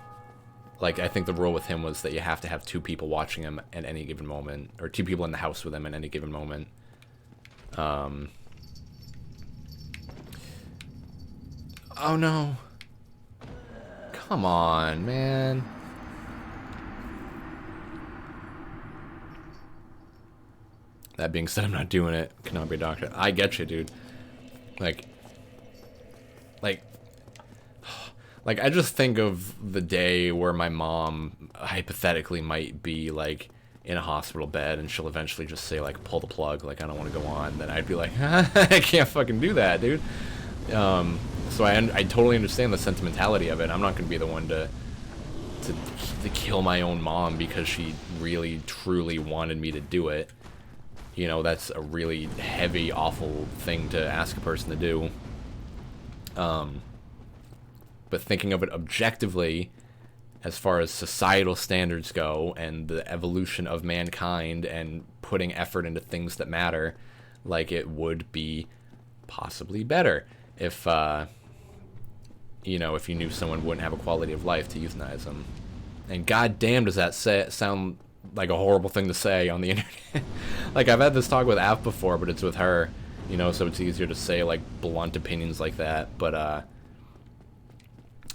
Speaker 1: Like, I think the rule with him was that you have to have 2 people watching him at any given moment, or 2 people in the house with him at any given moment. Oh no. Come on, man. That being said, I'm not doing it. Cannot be a doctor. I get you, dude. Like, I just think of the day where my mom hypothetically might be, like, in a hospital bed, and she'll eventually just say, like, pull the plug, like, I don't want to go on. Then I'd be like, I can't fucking do that, dude. So I totally understand the sentimentality of it. I'm not going to be the one to kill my own mom because she really, truly wanted me to do it. You know, that's a really heavy, awful thing to ask a person to do. But thinking of it objectively, as far as societal standards go, and the evolution of mankind, and putting effort into things that matter, like, it would be possibly better if, you know, if you knew someone wouldn't have a quality of life, to euthanize them. And goddamn, does that sound like a horrible thing to say on the internet. Like, I've had this talk with Af before, but it's with her, you know, so it's easier to say, like, blunt opinions like that. But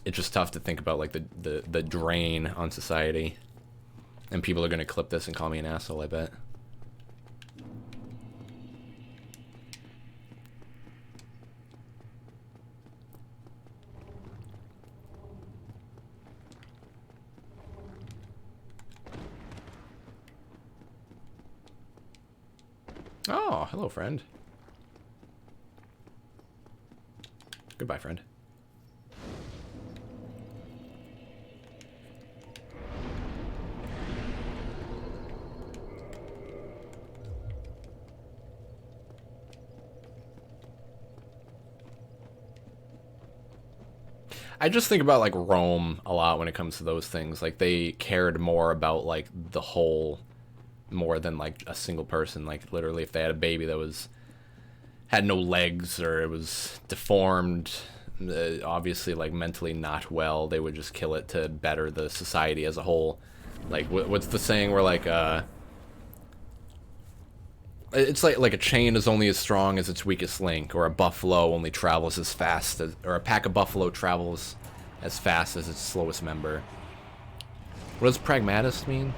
Speaker 1: it's just tough to think about, like, the drain on society. And people are gonna clip this and call me an asshole, I bet. Oh, hello, friend. Goodbye, friend. I just think about, like, Rome a lot when it comes to those things. Like, they cared more about, like, the whole more than, like, a single person. Like, literally, if they had a baby that had no legs, or it was deformed, obviously, like, mentally not well, they would just kill it to better the society as a whole. Like, what's the saying where, like, it's like a chain is only as strong as its weakest link, or a buffalo only travels as fast as, or a pack of buffalo travels as fast as its slowest member. What does pragmatist mean?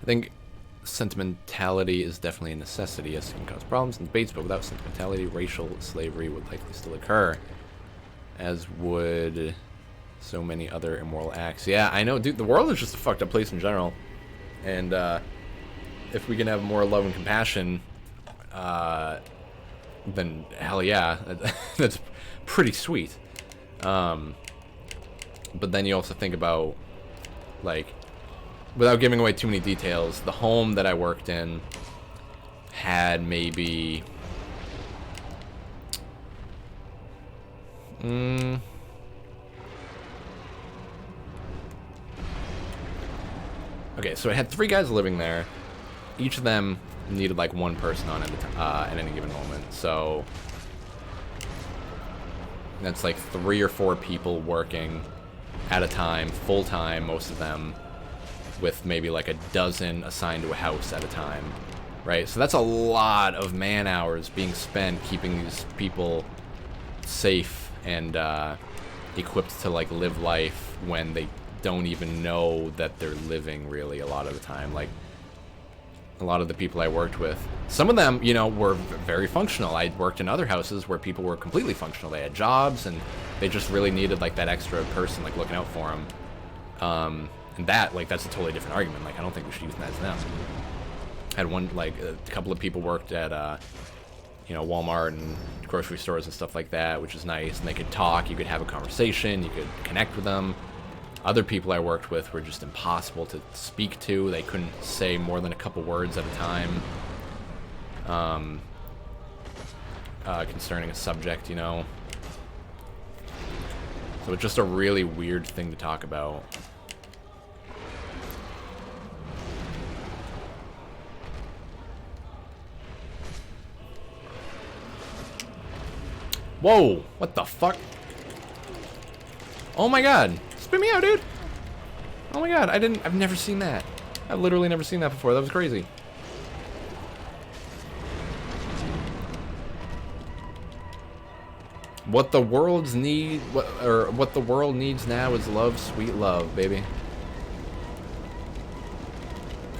Speaker 1: I think sentimentality is definitely a necessity. Yes, it can cause problems and debates, but without sentimentality, racial slavery would likely still occur, as would So many other immoral acts. Yeah, I know, dude. The world is just a fucked up place in general. And if we can have more love and compassion, then hell yeah, that's pretty sweet. But then you also think about, like, without giving away too many details, the home that I worked in had maybe... Okay, so it had 3 guys living there. Each of them needed like 1 person on at any given moment. So that's like 3 or 4 people working at a time, full time, most of them, with maybe like a dozen assigned to a house at a time, right? So that's a lot of man hours being spent keeping these people safe and equipped to like live life when they don't even know that they're living, really, a lot of the time. Like, a lot of the people I worked with, some of them, you know, were very functional. I worked in other houses where people were completely functional. They had jobs, and they just really needed, like, that extra person, like, looking out for them. And that, like, that's a totally different argument. Like, I don't think we should use that as them. Had one, like, a couple of people worked at, you know, Walmart and grocery stores and stuff like that, which is nice. And they could talk, you could have a conversation, you could connect with them. Other people I worked with were just impossible to speak to. They couldn't say more than a couple words at a time concerning a subject, you know. So it's just a really weird thing to talk about. Whoa! What the fuck? Oh my god! Spit me out, dude! Oh my god, I've never seen that. I've literally never seen that before. That was crazy. What the world needs now is love, sweet love, baby.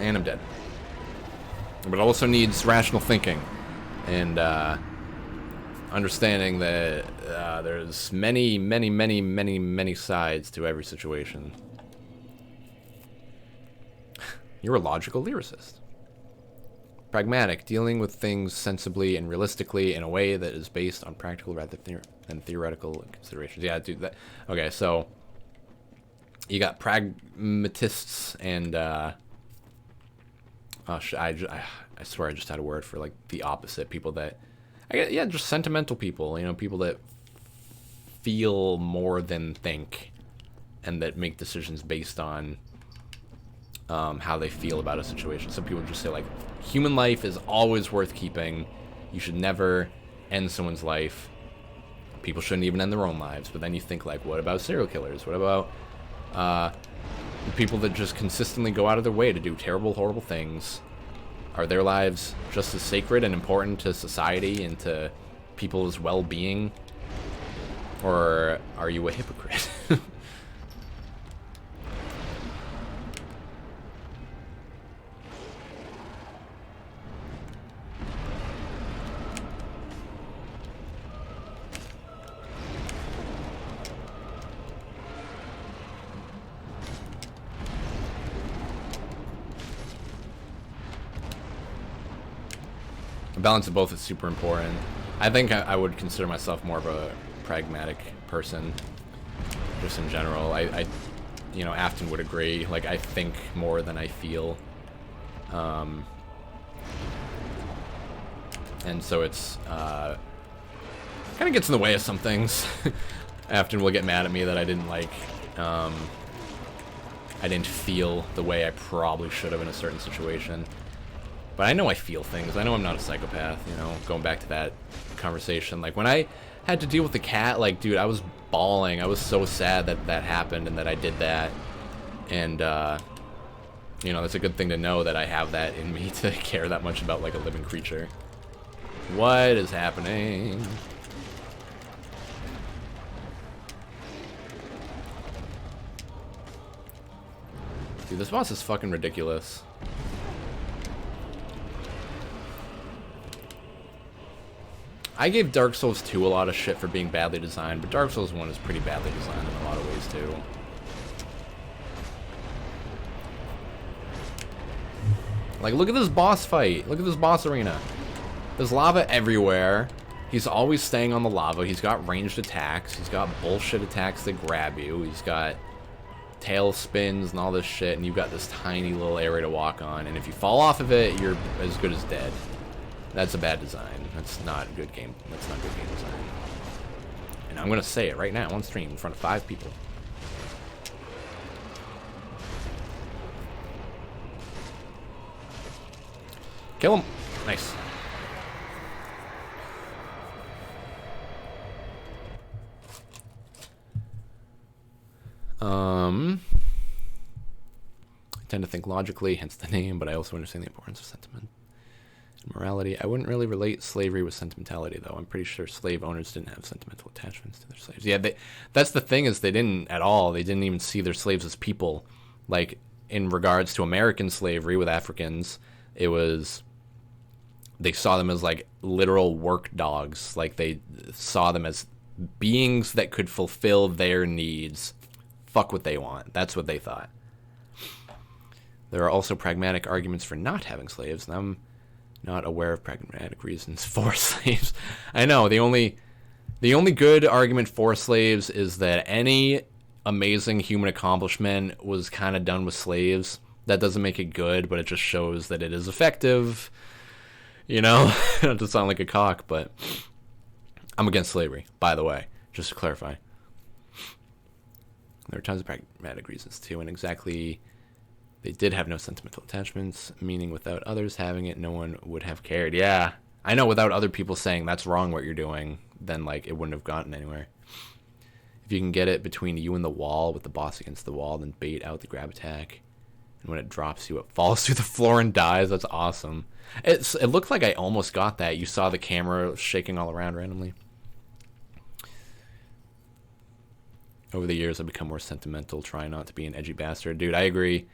Speaker 1: And I'm dead. But it also needs rational thinking. And, understanding that there's many sides to every situation. You're a logical lyricist. Pragmatic, dealing with things sensibly and realistically in a way that is based on practical rather than theoretical considerations. Yeah, dude. Okay, so you got pragmatists and I swear I just had a word for like the opposite. People that just sentimental people, you know, people that feel more than think and that make decisions based on how they feel about a situation. Some people just say, like, human life is always worth keeping. You should never end someone's life. People shouldn't even end their own lives. But then you think, like, what about serial killers? What about people that just consistently go out of their way to do terrible, horrible things? Are their lives just as sacred and important to society and to people's well-being? Or are you a hypocrite? A balance of both is super important. I think I would consider myself more of a pragmatic person, just in general. I you know, Afton would agree. Like, I think more than I feel. And so it's, kind of gets in the way of some things. Afton will get mad at me that I didn't, like, I didn't feel the way I probably should have in a certain situation. But I know I feel things. I know I'm not a psychopath, you know, going back to that conversation. Like, when I had to deal with the cat, like, dude, I was bawling. I was so sad that that happened and that I did that. And, you know, it's a good thing to know that I have that in me to care that much about, like, a living creature. What is happening? Dude, this boss is fucking ridiculous. I gave Dark Souls 2 a lot of shit for being badly designed, but Dark Souls 1 is pretty badly designed in a lot of ways too. Like, look at this boss fight. Look at this boss arena. There's lava everywhere. He's always staying on the lava. He's got ranged attacks. He's got bullshit attacks that grab you. He's got tail spins and all this shit, and you've got this tiny little area to walk on, and if you fall off of it, you're as good as dead. That's a bad design. That's not good game. That's not good game design. And I'm gonna say it right now on stream in front of 5 people. Kill him. Nice. I tend to think logically, hence the name, but I also understand the importance of sentiment and morality. I wouldn't really relate slavery with sentimentality, though. I'm pretty sure slave owners didn't have sentimental attachments to their slaves. Yeah, that's the thing, is they didn't at all. They didn't even see their slaves as people. Like, in regards to American slavery with Africans, it was... they saw them as, like, literal work dogs. Like, they saw them as beings that could fulfill their needs. Fuck what they want. That's what they thought. There are also pragmatic arguments for not having slaves, and I'm not aware of pragmatic reasons for slaves. I know, the only good argument for slaves is that any amazing human accomplishment was kind of done with slaves. That doesn't make it good, but it just shows that it is effective. You know, not to sound like a cock, but I'm against slavery, by the way, just to clarify. There are tons of pragmatic reasons too, and exactly, they did have no sentimental attachments, meaning without others having it, no one would have cared. Yeah, I know, without other people saying that's wrong what you're doing, then like it wouldn't have gotten anywhere. If you can get it between you and the wall with the boss against the wall, then bait out the grab attack, and when it drops you, it falls through the floor and dies. That's awesome. It looked like I almost got that. You saw the camera shaking all around randomly. Over the years, I've become more sentimental, trying not to be an edgy bastard. Dude, I agree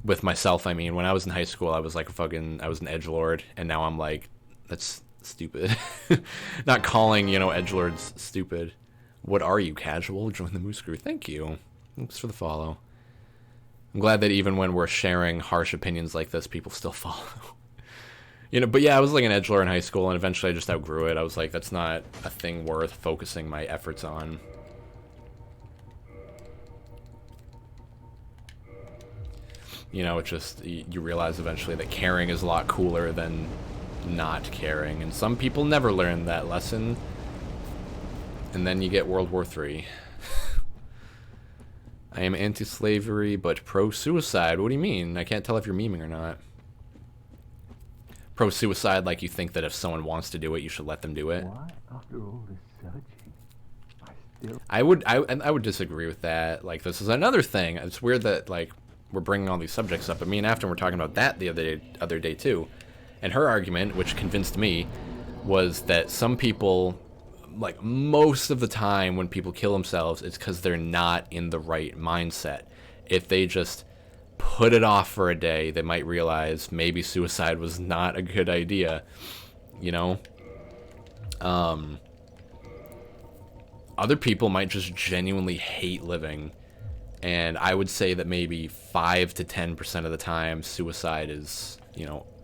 Speaker 1: with myself. I mean, when I was in high school, I was like I was an edgelord, and now I'm like, that's stupid. Not calling, edgelords stupid. What are you, casual? Join the Moose Crew. Thank you. Thanks for the follow. I'm glad that even when we're sharing harsh opinions like this, people still follow. But yeah, I was like an edgelord in high school, and eventually I just outgrew it. I was like, that's not a thing worth focusing my efforts on. It's just, you realize eventually that caring is a lot cooler than not caring. And some people never learn that lesson. And then you get World War III. I am anti-slavery, but pro-suicide. What do you mean? I can't tell if you're memeing or not. Pro-suicide, like you think that if someone wants to do it, you should let them do it.
Speaker 6: Why, after all this searching,
Speaker 1: I would disagree with that. Like, this is another thing. It's weird that, like, we're bringing all these subjects up, but me and Afton were talking about that the other day too. And her argument, which convinced me, was that some people, like most of the time when people kill themselves, it's because they're not in the right mindset. If they just put it off for a day, they might realize maybe suicide was not a good idea, Other people might just genuinely hate living. And I would say that maybe 5 to 10% of the time, suicide is,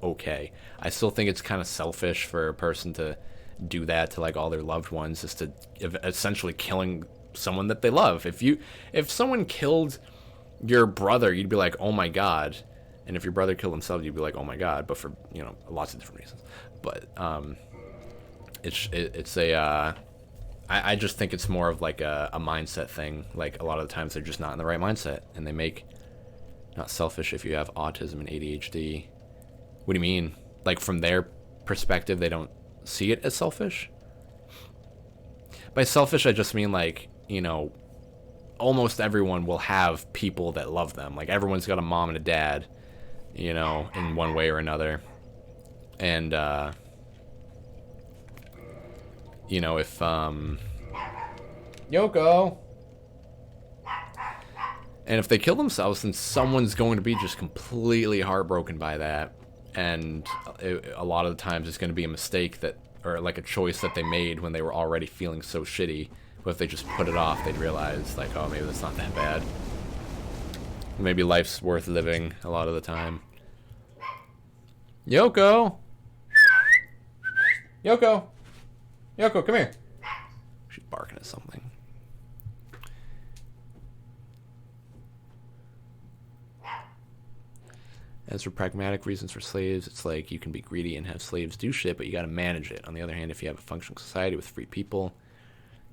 Speaker 1: okay. I still think it's kind of selfish for a person to do that to, like, all their loved ones, just to essentially killing someone that they love. If someone killed your brother, you'd be like, oh my god. And if your brother killed himself, you'd be like, oh my god. But for, lots of different reasons. But I just think it's more of like a mindset thing. Like, a lot of the times they're just not in the right mindset, and they make, not selfish if you have autism and ADHD. What do you mean? Like, from their perspective, they don't see it as selfish? By selfish, I just mean, like, almost everyone will have people that love them. Like, everyone's got a mom and a dad, in one way or another. And, if, Yoko! And if they kill themselves, then someone's going to be just completely heartbroken by that. And a lot of the times it's going to be a mistake or like a choice that they made when they were already feeling so shitty. But if they just put it off, they'd realize, like, oh, maybe that's not that bad. Maybe life's worth living a lot of the time. Yoko! Yoko! Yoko, come here. She's barking at something. As for pragmatic reasons for slaves, it's like you can be greedy and have slaves do shit, but you gotta manage it. On the other hand, if you have a functioning society with free people,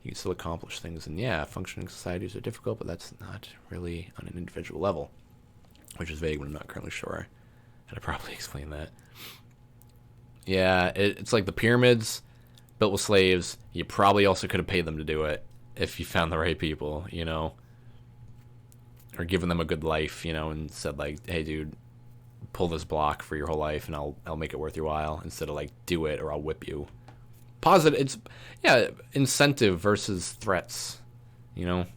Speaker 1: you can still accomplish things. And yeah, functioning societies are difficult, but that's not really on an individual level. Which is vague, but I'm not currently sure how to properly explain that. Yeah, it's like the pyramids built with slaves. You probably also could have paid them to do it if you found the right people, you know? Or given them a good life, you know, and said like, hey dude, pull this block for your whole life and I'll make it worth your while, instead of like, do it or I'll whip you. Positive, it's, yeah, incentive versus threats, you know?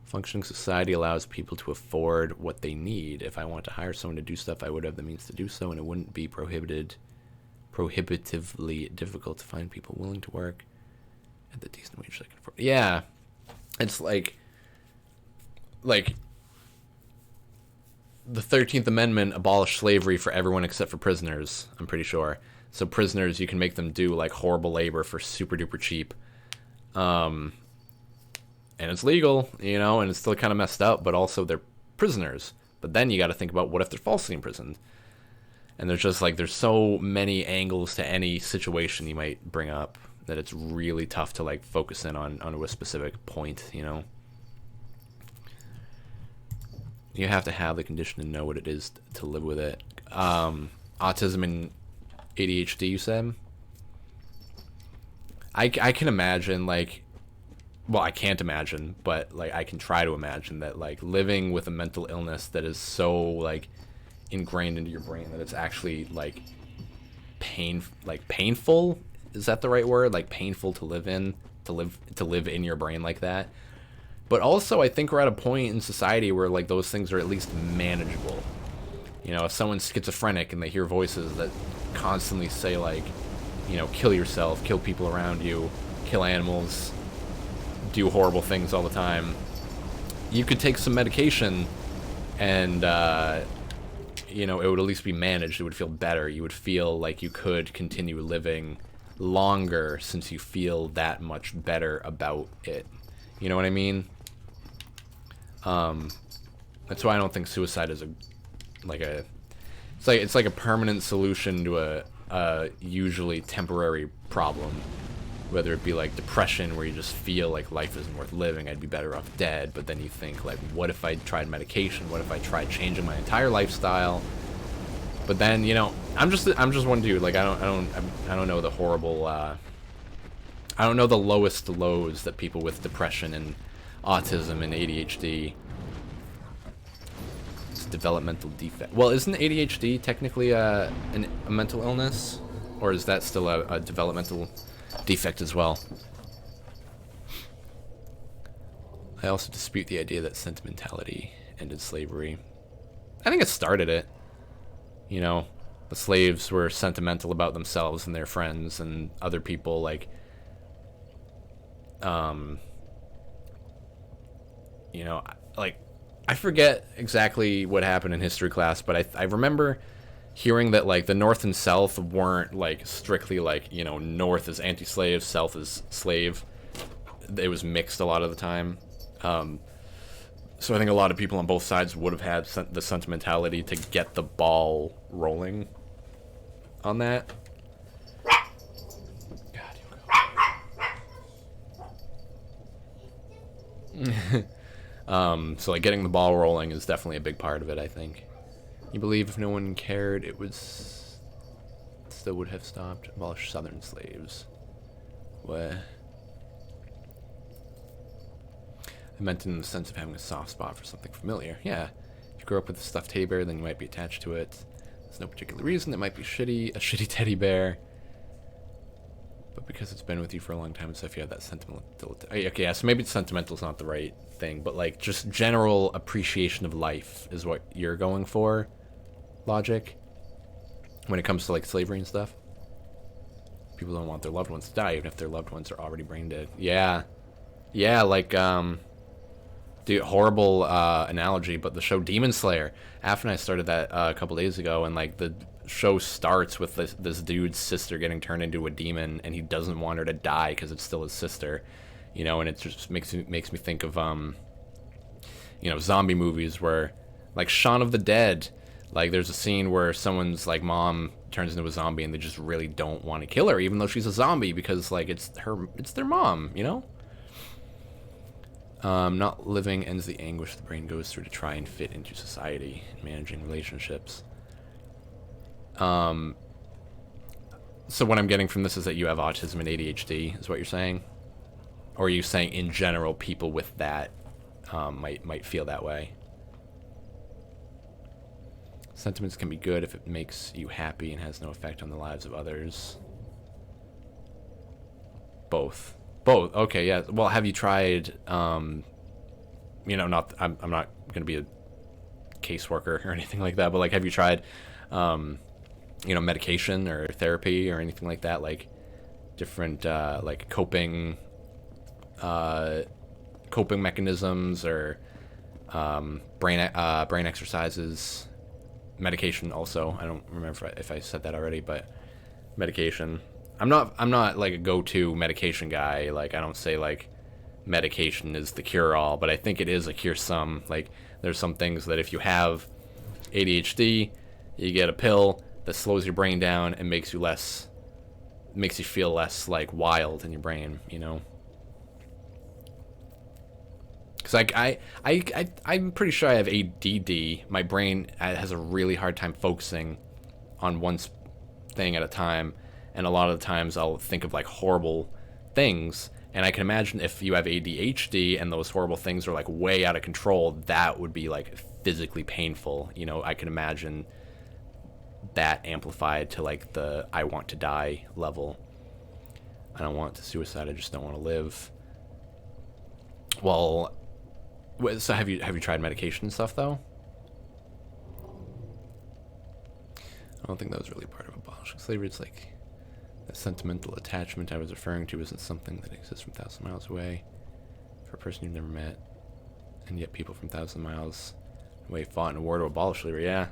Speaker 1: Functioning society allows people to afford what they need. If I want to hire someone to do stuff, I would have the means to do so, and it wouldn't be prohibitively difficult to find people willing to work at the decent wage they can afford. Yeah, it's like the 13th Amendment abolished slavery for everyone except for prisoners, I'm pretty sure. So prisoners, you can make them do like horrible labor for super duper cheap. And it's legal, you know, and it's still kind of messed up, but also they're prisoners. But then you got to think about what if they're falsely imprisoned. And there's just like, there's so many angles to any situation you might bring up that it's really tough to like focus in on a specific point, you know. You have to have the condition to know what it is to live with it. Autism and ADHD, you said? I can imagine, like, well, I can't imagine, but like I can try to imagine that like living with a mental illness that is so like ingrained into your brain that it's actually like painful, is that the right word? Like painful to live in, to live in your brain like that. But also I think we're at a point in society where like those things are at least manageable. You know, if someone's schizophrenic and they hear voices that constantly say like, you know, kill yourself, kill people around you, kill animals, do horrible things all the time, you could take some medication and you know, it would at least be managed. It would feel better. You would feel like you could continue living longer since you feel that much better about it. You know what I mean? That's why I don't think suicide is it's like a permanent solution to a usually temporary problem. Whether it be like depression, where you just feel like life isn't worth living, I'd be better off dead. But then you think like, what if I tried medication? What if I tried changing my entire lifestyle? But then, you know, I'm just one dude. Like I don't know the horrible. I don't know the lowest lows that people with depression and autism and ADHD. It's developmental defect. Well, isn't ADHD technically a mental illness, or is that still a developmental defect as well? I also dispute the idea that sentimentality ended slavery. I think it started it. You know, the slaves were sentimental about themselves and their friends, and other people like you know, like I forget exactly what happened in history class, but I remember hearing that like the North and South weren't like strictly like, you know, North is anti-slave, South is slave. It was mixed a lot of the time. So I think a lot of people on both sides would have had the sentimentality to get the ball rolling on that. God, so like getting the ball rolling is definitely a big part of it, I think. You believe if no one cared, it was still would have stopped, abolish Southern slaves. What? I meant in the sense of having a soft spot for something familiar. Yeah, if you grew up with a stuffed teddy bear, then you might be attached to it. There's no particular reason. It might be a shitty teddy bear. But because it's been with you for a long time and stuff, you have that sentimental... Okay, yeah, so maybe sentimental's not the right thing, but like just general appreciation of life is what you're going for, Logic, when it comes to like slavery and stuff. People don't want their loved ones to die, even if their loved ones are already brain dead. Yeah. Yeah, like, dude, horrible analogy, but the show Demon Slayer. Af and I started that a couple days ago, and like the show starts with this dude's sister getting turned into a demon, and he doesn't want her to die because it's still his sister, you know. And it just makes me think of you know, zombie movies where, like Shaun of the Dead, like there's a scene where someone's like mom turns into a zombie, and they just really don't want to kill her, even though she's a zombie, because like it's their mom, you know. Not living ends the anguish the brain goes through to try and fit into society, managing relationships. So what I'm getting from this is that you have autism and ADHD, is what you're saying? Or are you saying in general people with that might feel that way? Sentiments can be good if it makes you happy and has no effect on the lives of others. Both. Both. Okay, yeah. Well, have you tried, you know, I'm not going to be a caseworker or anything like that, but like, have you tried, you know, medication or therapy or anything like that? Like different, like coping mechanisms or, brain exercises, medication also. I don't remember if I said that already, but medication. I'm not like a go-to medication guy. Like I don't say like medication is the cure-all, but I think it is a cure-some. Like there's some things that if you have ADHD, you get a pill that slows your brain down and makes you feel less like wild in your brain, you know. Cause like I'm pretty sure I have ADD. My brain has a really hard time focusing on one thing at a time. And a lot of the times I'll think of like horrible things, and I can imagine if you have ADHD and those horrible things are like way out of control, that would be like physically painful. You know, I can imagine that amplified to like the I want to die level. I don't want to suicide, I just don't want to live. Well, so have you tried medication and stuff though? I don't think that was really part of abolishing slavery. It's like that sentimental attachment I was referring to isn't something that exists from 1,000 miles away for a person you've never met, and yet people from 1,000 miles away fought in a war to abolish slavery. Yeah.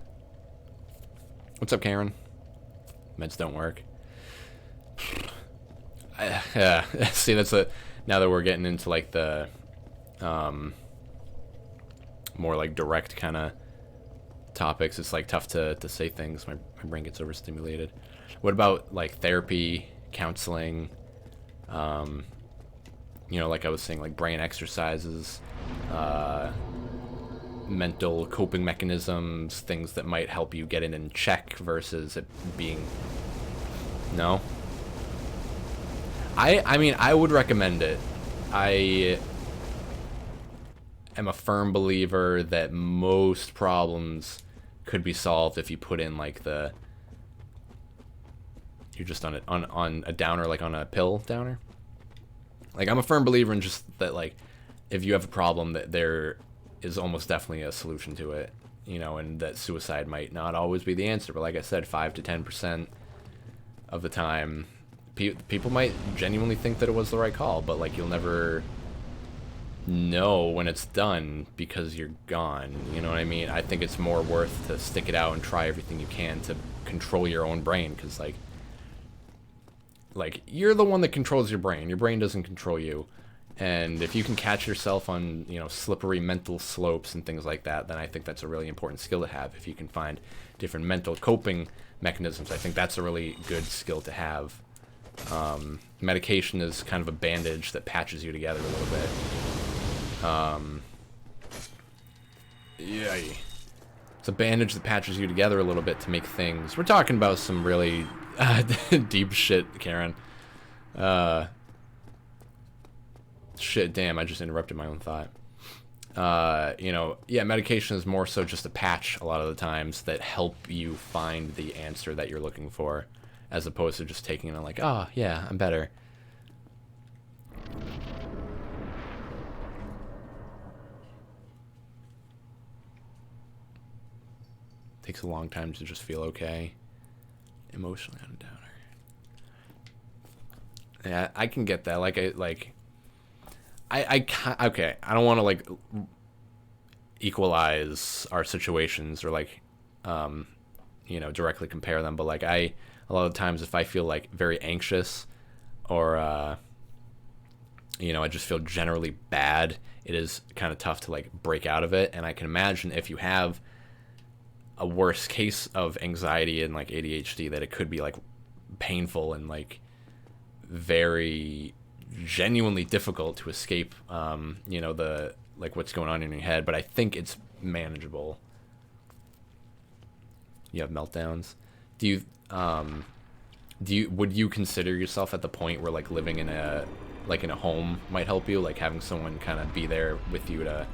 Speaker 1: What's up, Karen? Meds don't work. See, that's now that we're getting into like the more like direct kind of topics, it's like tough to say things. My brain gets overstimulated. What about like therapy, counseling, you know, like I was saying, like brain exercises, mental coping mechanisms, things that might help you get it in check versus it being... No? I mean, I would recommend it. I am a firm believer that most problems could be solved if you put in like the... You're just on a downer, like on a pill downer. Like I'm a firm believer in just that, like if you have a problem, that there is almost definitely a solution to it, you know, and that suicide might not always be the answer, but like I said, 5 to 10% of the time, people might genuinely think that it was the right call, but like you'll never know when it's done because you're gone. You know what I mean? I think it's more worth to stick it out and try everything you can to control your own brain, because like you're the one that controls your brain. Your brain doesn't control you. And if you can catch yourself on, you know, slippery mental slopes and things like that, then I think that's a really important skill to have. If you can find different mental coping mechanisms, I think that's a really good skill to have. Medication is kind of a bandage that patches you together a little bit. Yeah. It's a bandage that patches you together a little bit to make things... We're talking about some really deep shit, Karen. Shit, damn, I just interrupted my own thought. You know, yeah, medication is more so just a patch a lot of the times that help you find the answer that you're looking for. as opposed to just taking it like, oh yeah, I'm better. Takes a long time to just feel okay. Emotionally on a downer. Yeah, I can get that. Okay, I don't want to like equalize our situations or like you know, directly compare them, but like a lot of times if I feel like very anxious or you know, I just feel generally bad, it is kind of tough to like break out of it. And I can imagine if you have a worse case of anxiety and like ADHD, that it could be like painful and like very genuinely difficult to escape you know, the like what's going on in your head. But I think it's manageable. You have meltdowns. Would you consider yourself at the point where like living in a home might help you, like having someone kind of be there with you to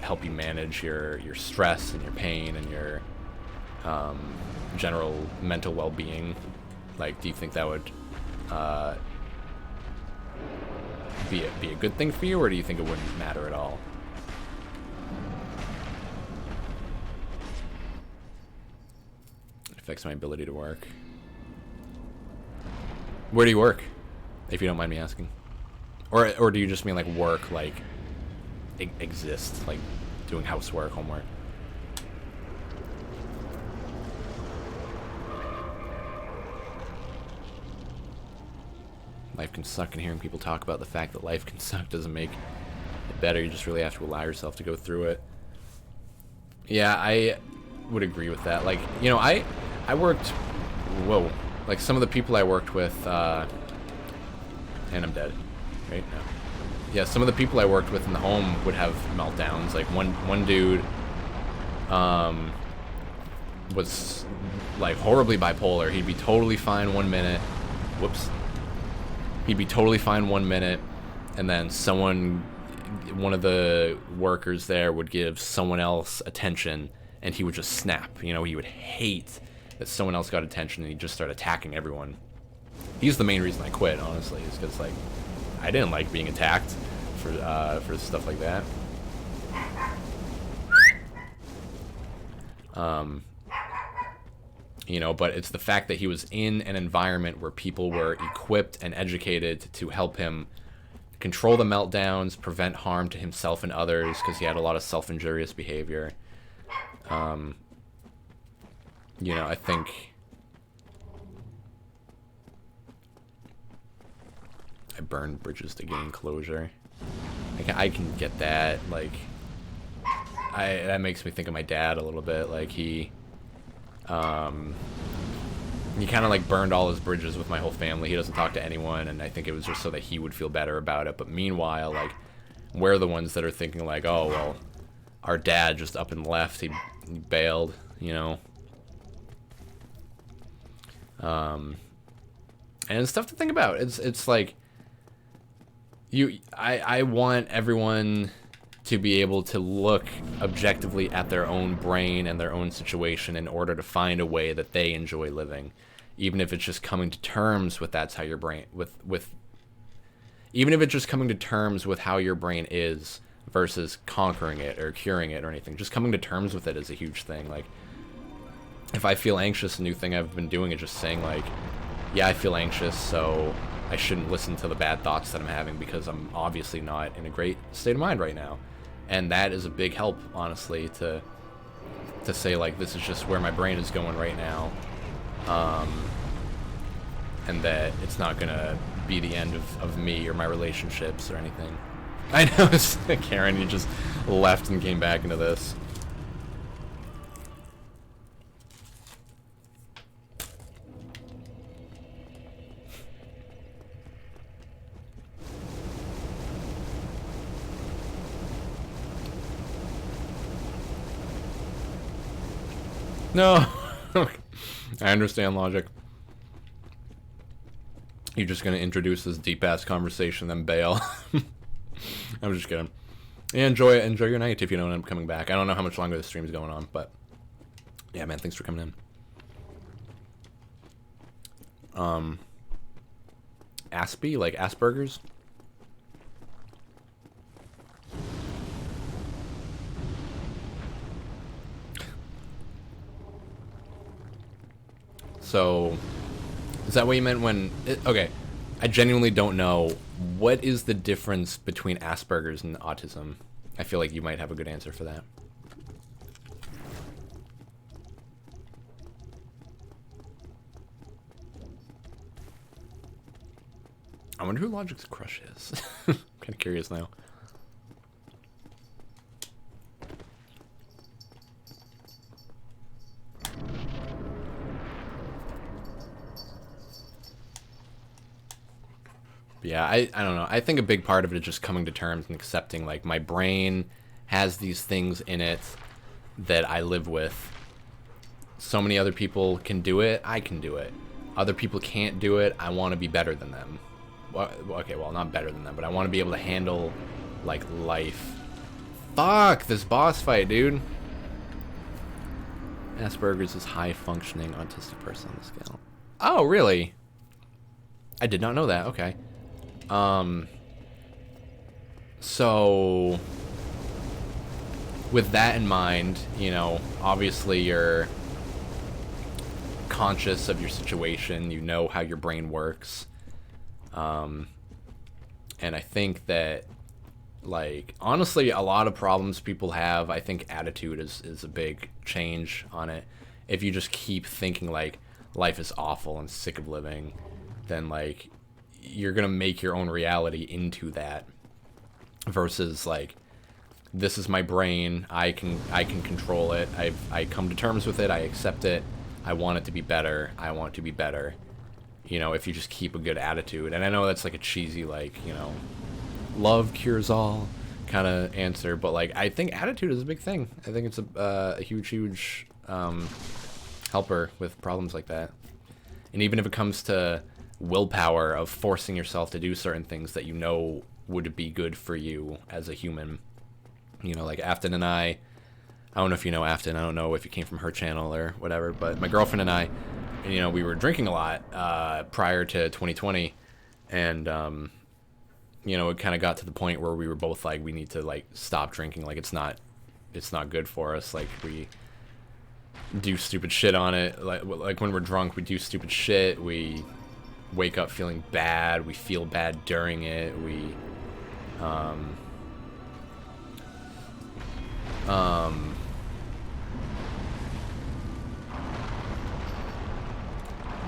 Speaker 1: help you manage your stress and your pain and your general mental well-being? Like, do you think that would be a good thing for you, or do you think it wouldn't matter at all? It affects my ability to work. Where do you work, if you don't mind me asking? Or do you just mean like work, like exist, like doing housework, homework? Life can suck, and hearing people talk about the fact that life can suck doesn't make it better. You just really have to allow yourself to go through it. Yeah, I would agree with that. Like, you know, I worked, whoa, like some of the people I worked with, and I'm dead, right? No. Yeah, some of the people I worked with in the home would have meltdowns. Like one dude was like horribly bipolar. He'd be totally fine 1 minute. Whoops. He'd be totally fine 1 minute, and then one of the workers there would give someone else attention, and he would just snap. You know, he would hate that someone else got attention, and he'd just start attacking everyone. He's the main reason I quit, honestly, is because like I didn't like being attacked for stuff like that. You know, but it's the fact that he was in an environment where people were equipped and educated to help him control the meltdowns, prevent harm to himself and others, because he had a lot of self-injurious behavior. You know, I think I burned bridges to gain closure. I can get that. Like, that makes me think of my dad a little bit. Like, he kind of like burned all his bridges with my whole family. He doesn't talk to anyone, and I think it was just so that he would feel better about it. But meanwhile, like, we're the ones that are thinking like, oh well, our dad just up and left. He bailed, you know. And it's tough to think about. It's like I want everyone to be able to look objectively at their own brain and their own situation in order to find a way that they enjoy living, even if it's just coming to terms with that's how your brain even if it's just coming to terms with how your brain is versus conquering it or curing it or anything. Just coming to terms with it is a huge thing. Like, if I feel anxious, a new thing I've been doing is just saying like, yeah, I feel anxious, so I shouldn't listen to the bad thoughts that I'm having because I'm obviously not in a great state of mind right now. And that is a big help, honestly, to say like, this is just where my brain is going right now, and that it's not gonna be the end of me or my relationships or anything. I know, Karen, you just left and came back into this. No. I understand logic. You're just gonna introduce this deep ass conversation, then bail. I'm just kidding. Yeah, enjoy your night if you don't end up coming back. I don't know how much longer the stream's going on, but yeah, man, thanks for coming in. Aspie, like Asperger's. So, is that what you meant when... okay, I genuinely don't know. What is the difference between Asperger's and autism? I feel like you might have a good answer for that. I wonder who Logic's crush is. I'm kind of curious now. But yeah, I don't know. I think a big part of it is just coming to terms and accepting, like, my brain has these things in it that I live with. So many other people can do it, I can do it. Other people can't do it, I want to be better than them. Well, okay, well, not better than them, but I want to be able to handle, like, life. Fuck, this boss fight, dude. Asperger's is high-functioning autistic person on the scale. Oh, really? I did not know that, okay. So with that in mind, you know, obviously you're conscious of your situation, you know how your brain works. And I think that, like, honestly, a lot of problems people have, I think attitude is a big change on it. If you just keep thinking, like, life is awful and sick of living, then, like, you're gonna make your own reality into that, versus, like, this is my brain, I can control it, I come to terms with it, I accept it, I want it to be better, I want it to be better. You know, if you just keep a good attitude. And I know that's like a cheesy, like, you know, love cures all kind of answer, but, like, I think attitude is a big thing. I think it's a huge helper with problems like that. And even if it comes to willpower of forcing yourself to do certain things that you know would be good for you as a human. You know, like Afton and I don't know if you know Afton, I don't know if you came from her channel or whatever, but my girlfriend and I, you know, we were drinking a lot prior to 2020, and you know, it kind of got to the point where we were both like, we need to, like, stop drinking, like, it's not good for us, like, we do stupid shit on it, like when we're drunk we do stupid shit, we wake up feeling bad, we feel bad during it, we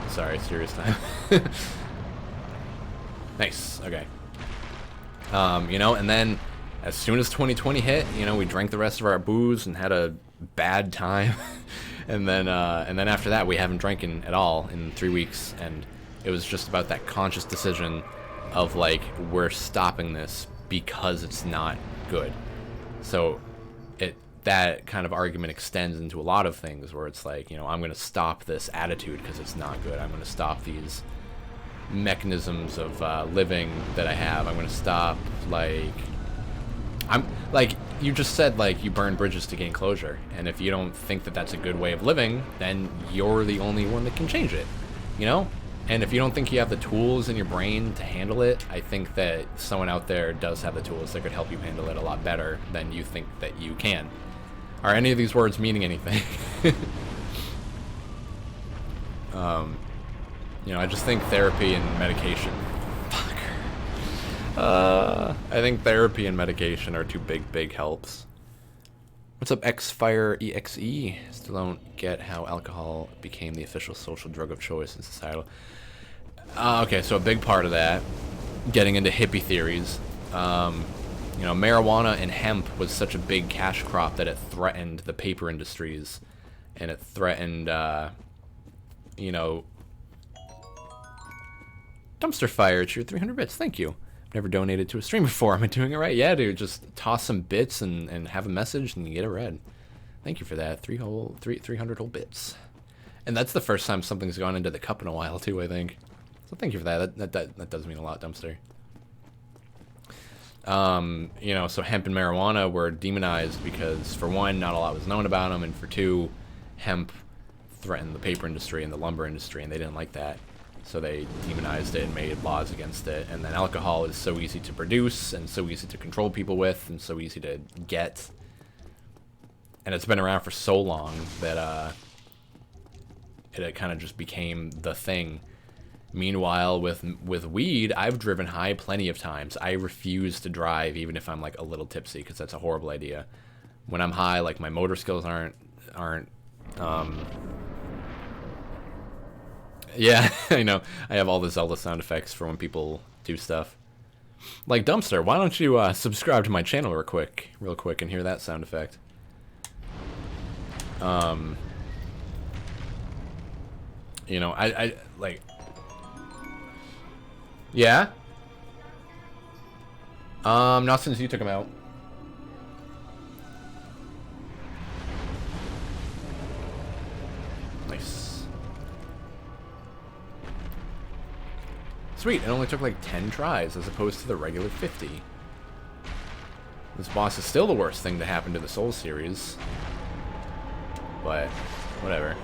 Speaker 1: sorry, serious time. Nice, okay. You know, and then as soon as 2020 hit, you know, we drank the rest of our booze and had a bad time. and then after that we haven't drank at all in 3 weeks, and it was just about that conscious decision of, like, we're stopping this because it's not good. So that kind of argument extends into a lot of things where it's like, you know, I'm going to stop this attitude because it's not good. I'm going to stop these mechanisms of living that I have. I'm going to stop, like, you just said, like, you burn bridges to gain closure. And if you don't think that that's a good way of living, then you're the only one that can change it, you know? And if you don't think you have the tools in your brain to handle it, I think that someone out there does have the tools that could help you handle it a lot better than you think that you can. Are any of these words meaning anything? You know, I just think therapy and medication... Fuck. I think therapy and medication are two big helps. What's up, Xfire EXE? Still don't get how alcohol became the official social drug of choice in societal. Okay, so a big part of that, getting into hippie theories, you know, marijuana and hemp was such a big cash crop that it threatened the paper industries, and it threatened, you know... Dumpster Fire, it's your 300 bits, thank you. Never donated to a stream before. Am I doing it right? Yeah, dude, just toss some bits and have a message and you get it read. Thank you for that. 300 whole bits. And that's the first time something's gone into the cup in a while, too, I think. So thank you for that. That does mean a lot, Dumpster. You know, so hemp and marijuana were demonized because, for one, not a lot was known about them, and for two, hemp threatened the paper industry and the lumber industry, and they didn't like that. So they demonized it and made laws against it. And then alcohol is so easy to produce and so easy to control people with and so easy to get. And it's been around for so long that it kind of just became the thing. Meanwhile, with weed, I've driven high plenty of times. I refuse to drive even if I'm like a little tipsy, because that's a horrible idea. When I'm high, like, my motor skills aren't yeah, I know. I have all the Zelda sound effects for when people do stuff. Like, Dumpster, why don't you subscribe to my channel real quick and hear that sound effect. You know, I like... Yeah? Not since you took him out. Nice. Sweet, it only took like 10 tries as opposed to the regular 50. This boss is still the worst thing to happen to the Souls series. But, whatever.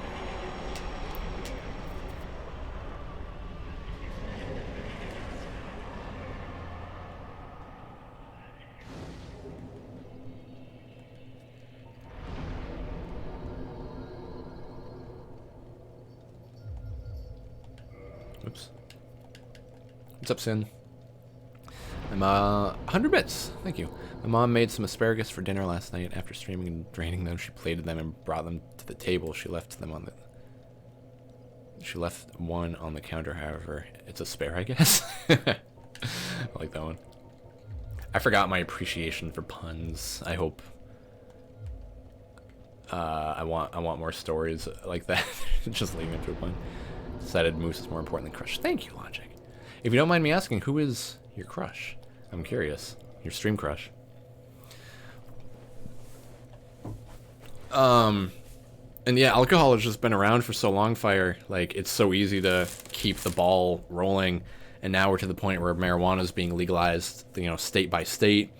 Speaker 1: Oops. What's up, Sin? I'm 100 bits. Thank you. My mom made some asparagus for dinner last night. After streaming and draining them, she plated them and brought them to the table. She left one on the counter, however. It's a spare, I guess. I like that one. I forgot my appreciation for puns. I hope I want more stories like that. Just leading up to a pun. Decided Moose is more important than Crush. Thank you, Logic. If you don't mind me asking, who is your crush? I'm curious. Your stream crush. And yeah, alcohol has just been around for so long, Fire. Like, it's so easy to keep the ball rolling. And now we're to the point where marijuana is being legalized, you know, state by state.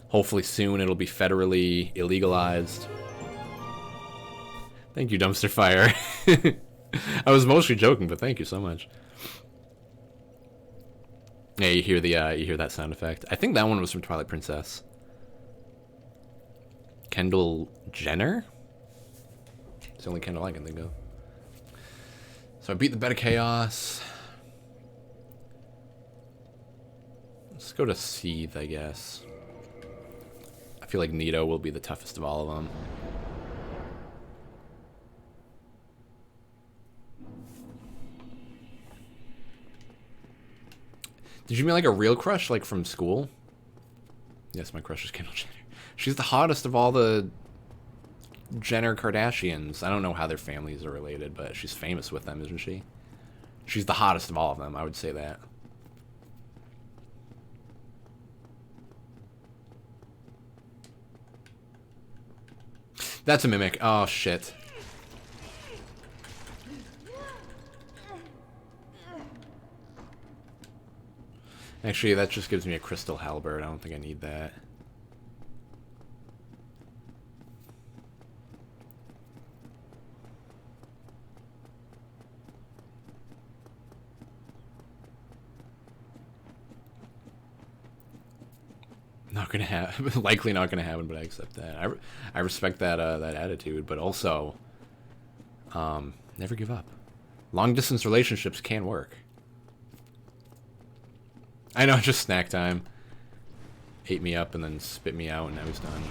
Speaker 1: Hopefully soon it'll be federally illegalized. Thank you, Dumpster Fire. I was mostly joking, but thank you so much. Yeah, you hear that sound effect. I think that one was from Twilight Princess. Kendall Jenner? It's the only Kendall I can think of. So I beat the Bed of Chaos. Let's go to Seethe, I guess. I feel like Nito will be the toughest of all of them. Did you mean like a real crush, like from school? Yes, my crush is Kendall Jenner. She's the hottest of all the Jenner Kardashians. I don't know how their families are related, but she's famous with them, isn't she? She's the hottest of all of them, I would say that. That's a mimic. Oh, shit. Actually, that just gives me a crystal halberd. I don't think I need that. Not gonna happen. Likely not gonna happen, but I accept that. I respect that that attitude, but also, never give up. Long distance relationships can work. I know, just snack time. Ate me up and then spit me out and I was done.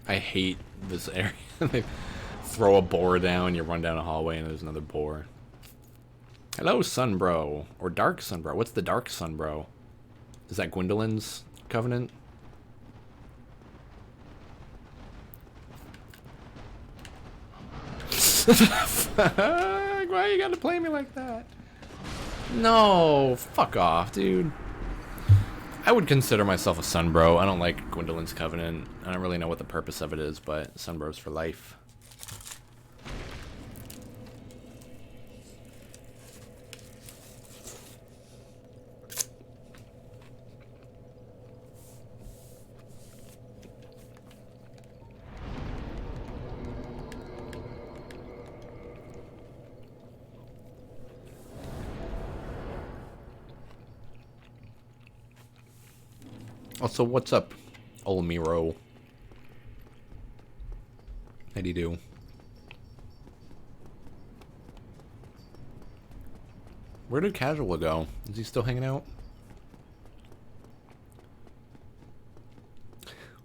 Speaker 1: I hate this area. They throw a boar down, you run down a hallway and there's another boar. Hello, Sunbro. Or Dark Sunbro. What's the Dark Sunbro? Is that Gwendolyn's covenant? Why you gotta play me like that? No, fuck off, dude. I would consider myself a Sunbro. I don't like Gwendolyn's Covenant. I don't really know what the purpose of it is, but Sunbros for life. Also, what's up, Olmiro? How do you do? Where did Casual go? Is he still hanging out?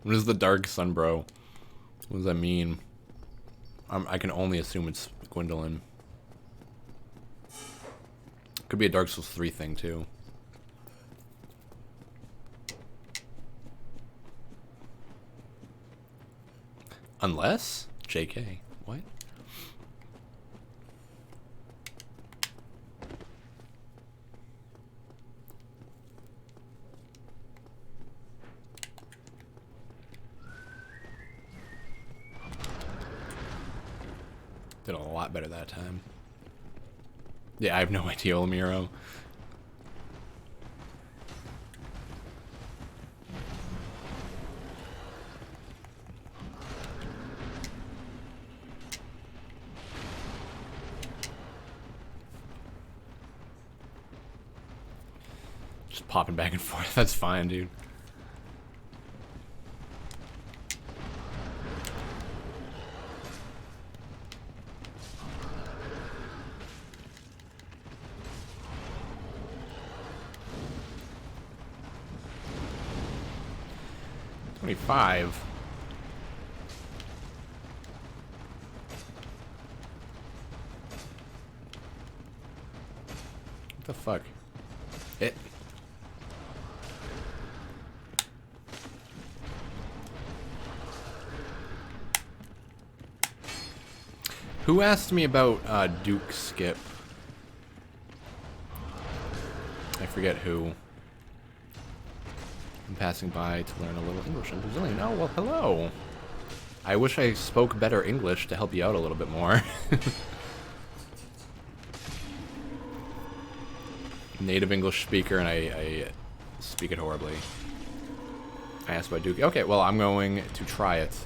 Speaker 1: What is the Dark Sunbro? What does that mean? I can only assume it's Gwendolyn. Could be a Dark Souls 3 thing, too. Unless? JK. What? Did a lot better that time. Yeah, I have no idea, Olmiro. Popping back and forth. That's fine, dude. $25. What the fuck? It. Who asked me about Duke Skip? I forget who. I'm passing by to learn a little English in Brazilian. Oh, well, hello. I wish I spoke better English to help you out a little bit more. Native English speaker, and I speak it horribly. I asked about Duke. Okay, well, I'm going to try it.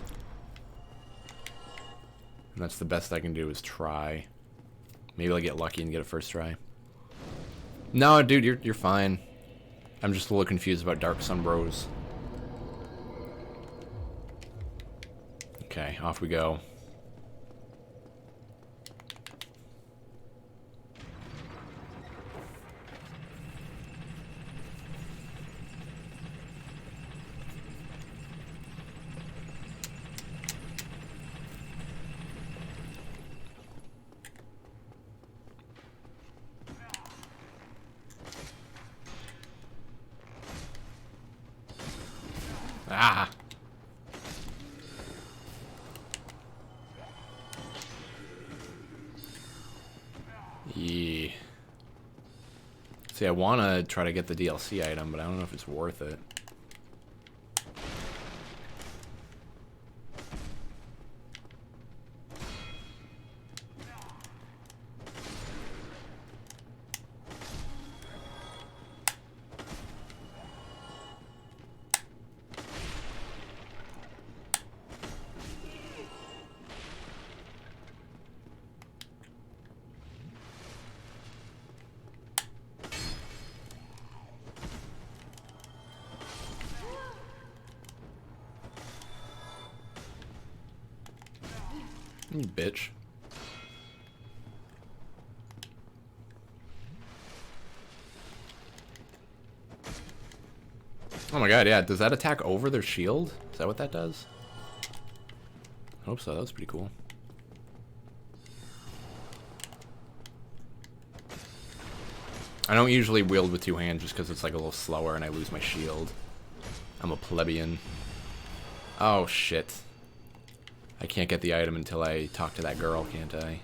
Speaker 1: And that's the best I can do is try. Maybe I'll get lucky and get a first try. No, dude, you're fine. I'm just a little confused about Dark Sun Bros. Okay, off we go. Ah! Yeah. See, I want to try to get the DLC item, but I don't know if it's worth it. You bitch. Oh my god, yeah. Does that attack over their shield? Is that what that does? I hope so. That was pretty cool. I don't usually wield with two hands just because it's like a little slower and I lose my shield. I'm a plebeian. Oh shit. I can't get the item until I talk to that girl, can't I?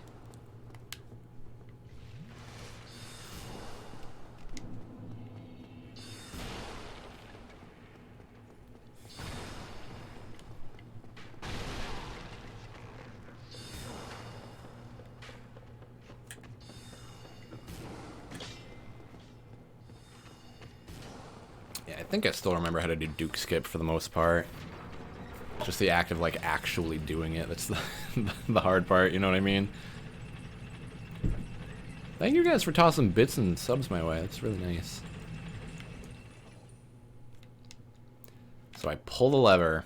Speaker 1: think I still remember how to do Duke Skip for the most part. Just the act of, like, actually doing it. That's the hard part, you know what I mean? Thank you guys for tossing bits and subs my way. That's really nice. So I pull the lever.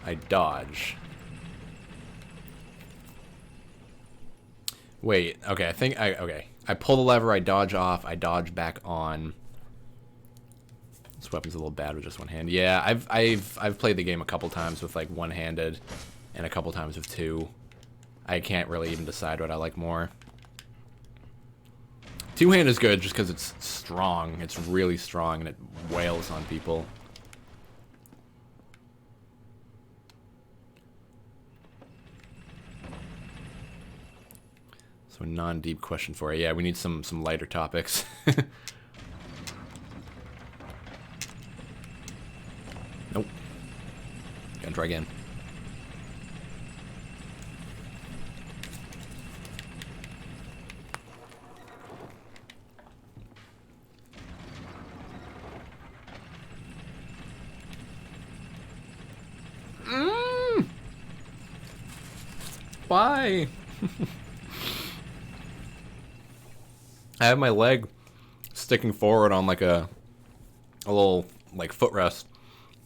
Speaker 1: I dodge. Wait, okay, okay. I pull the lever, I dodge off, I dodge back on. This weapon's a little bad with just one hand. Yeah, I've played the game a couple times with like one-handed and a couple times with two. I can't really even decide what I like more. Two-hand is good just because it's strong. It's really strong and it wails on people. So a non-deep question for you. Yeah, we need some lighter topics. Nope. Gotta try again. Why? I have my leg sticking forward on like a little like footrest,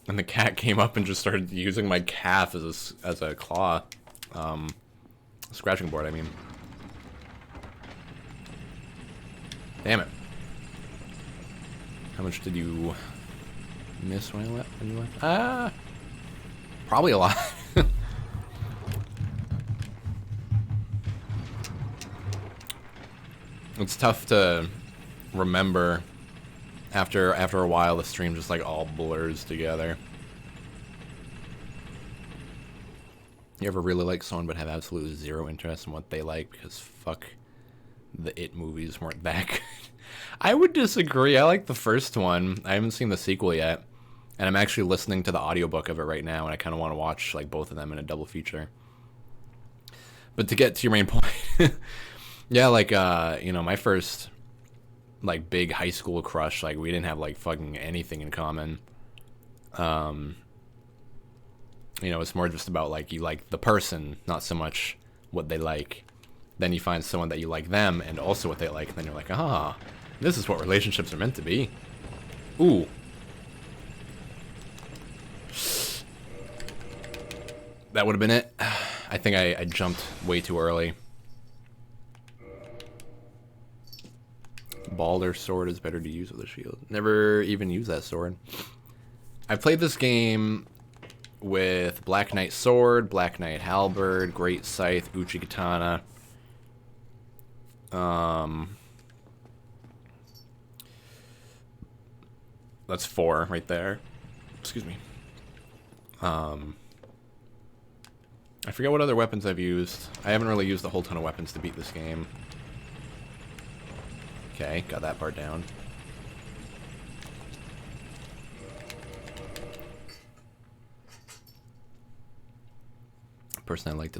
Speaker 1: and the cat came up and just started using my calf as a claw, scratching board. I mean, damn it! How much did you miss when you left? Ah, probably a lot. It's tough to remember after a while. The stream just like all blurs together. You ever really like someone but have absolutely zero interest in what they like because fuck, the It movies weren't that good? I would disagree. I like the first one. I haven't seen the sequel yet, and I'm actually listening to the audiobook of it right now, and I kind of want to watch like both of them in a double feature. But to get to your main point. Yeah, like, you know, my first, like, big high school crush, like, we didn't have, like, fucking anything in common. You know, it's more just about, like, you like the person, not so much what they like. Then you find someone that you like them and also what they like, and then you're like, ah, this is what relationships are meant to be. Ooh. That would have been it. I think I jumped way too early. Balder sword is better to use with a shield. Never even used that sword. I've played this game with Black Knight sword, Black Knight halberd, Great Scythe, Uchi katana. That's 4 right there. Excuse me. I forget what other weapons I've used. I haven't really used a whole ton of weapons to beat this game. Okay, got that part down. The person I liked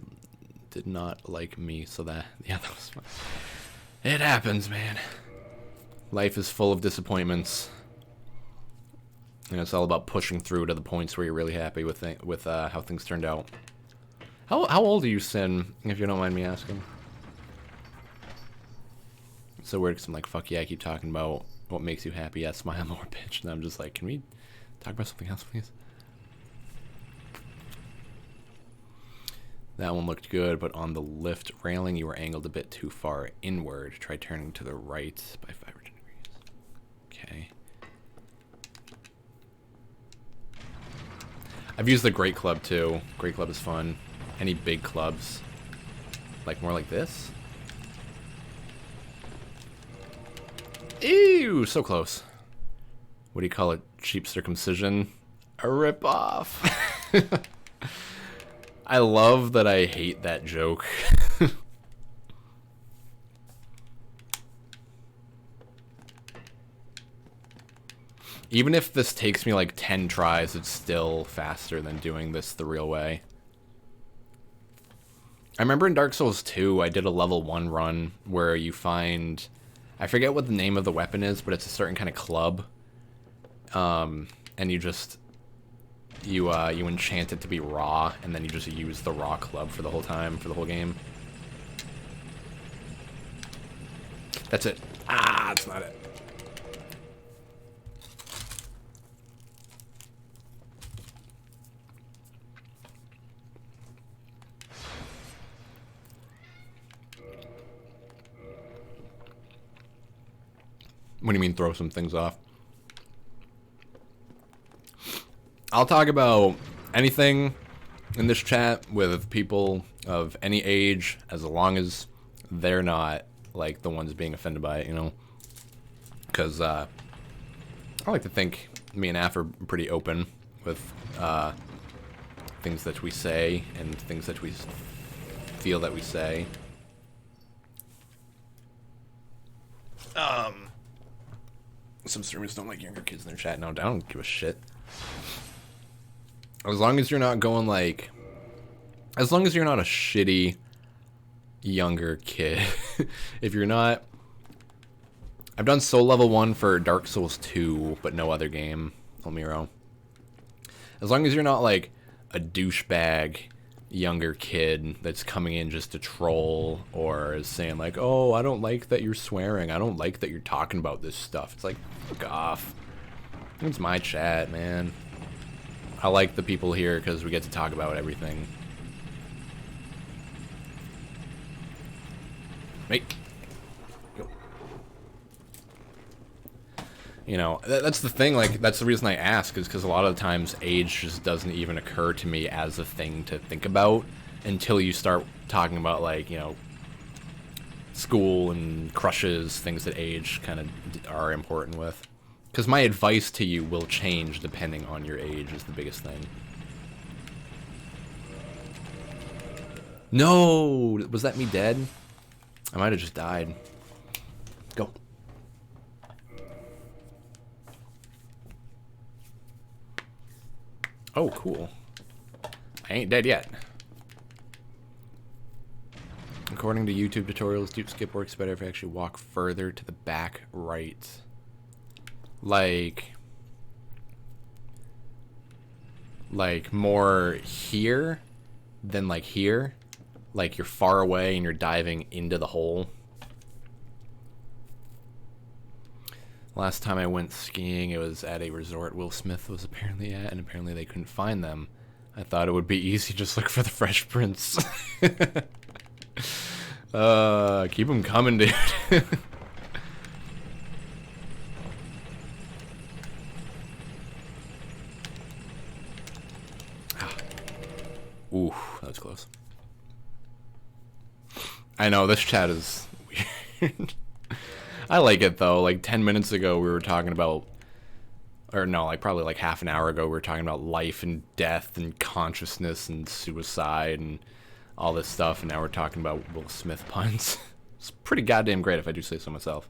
Speaker 1: did not like me, so that was fun. It happens, man. Life is full of disappointments. And it's all about pushing through to the points where you're really happy with how things turned out. How old are you, Sin, if you don't mind me asking? It's so weird because I'm like, fuck yeah, I keep talking about what makes you happy. Yeah, smile more, bitch. And I'm just like, can we talk about something else, please? That one looked good, but on the lift railing, you were angled a bit too far inward. Try turning to the right by 5 or 10 degrees. Okay. I've used the Great Club, too. Great Club is fun. Any big clubs? Like, more like this? Ew, so close. What do you call it? Cheap circumcision? A ripoff. I love that I hate that joke. Even if this takes me like 10 tries, it's still faster than doing this the real way. I remember in Dark Souls 2, I did a level 1 run where you find... I forget what the name of the weapon is, but it's a certain kind of club. and you just you enchant it to be raw, and then you just use the raw club for the whole time, for the whole game. That's it. Ah, that's not it. What do you mean throw some things off? I'll talk about anything in this chat with people of any age, as long as they're not like the ones being offended by it, you know? Because I like to think me and Af are pretty open with things that we say and things that we feel that we say. Some streamers don't like younger kids in their chat. No, I don't give a shit. As long as you're not going like... As long as you're not a shitty younger kid. If you're not... I've done Soul Level 1 for Dark Souls 2, but no other game. Elmiro. As long as you're not like a douchebag younger kid that's coming in just to troll or is saying like, oh, I don't like that you're swearing. I don't like that you're talking about this stuff. It's like, fuck off. It's my chat, man. I like the people here because we get to talk about everything. Mate. Go. You know, that's the thing, like, that's the reason I ask, is because a lot of the times age just doesn't even occur to me as a thing to think about until you start talking about, like, you know, school and crushes, things that age kind of are important with. Because my advice to you will change depending on your age is the biggest thing. No! Was that me dead? I might have just died. Go. Oh, cool. I ain't dead yet. According to YouTube tutorials, dupe skip works better if I actually walk further to the back right. Like more here than like here. Like you're far away and you're diving into the hole. Last time I went skiing, it was at a resort Will Smith was apparently at, and apparently they couldn't find them. I thought it would be easy, just look for the Fresh Prince. Keep them coming, dude. Ooh, that was close. I know, this chat is weird. I like it, though. Like, 10 minutes ago, we were talking about... Or no, like, probably like half an hour ago, we were talking about life and death and consciousness and suicide and all this stuff, and now we're talking about Will Smith puns. It's pretty goddamn great, if I do say so myself.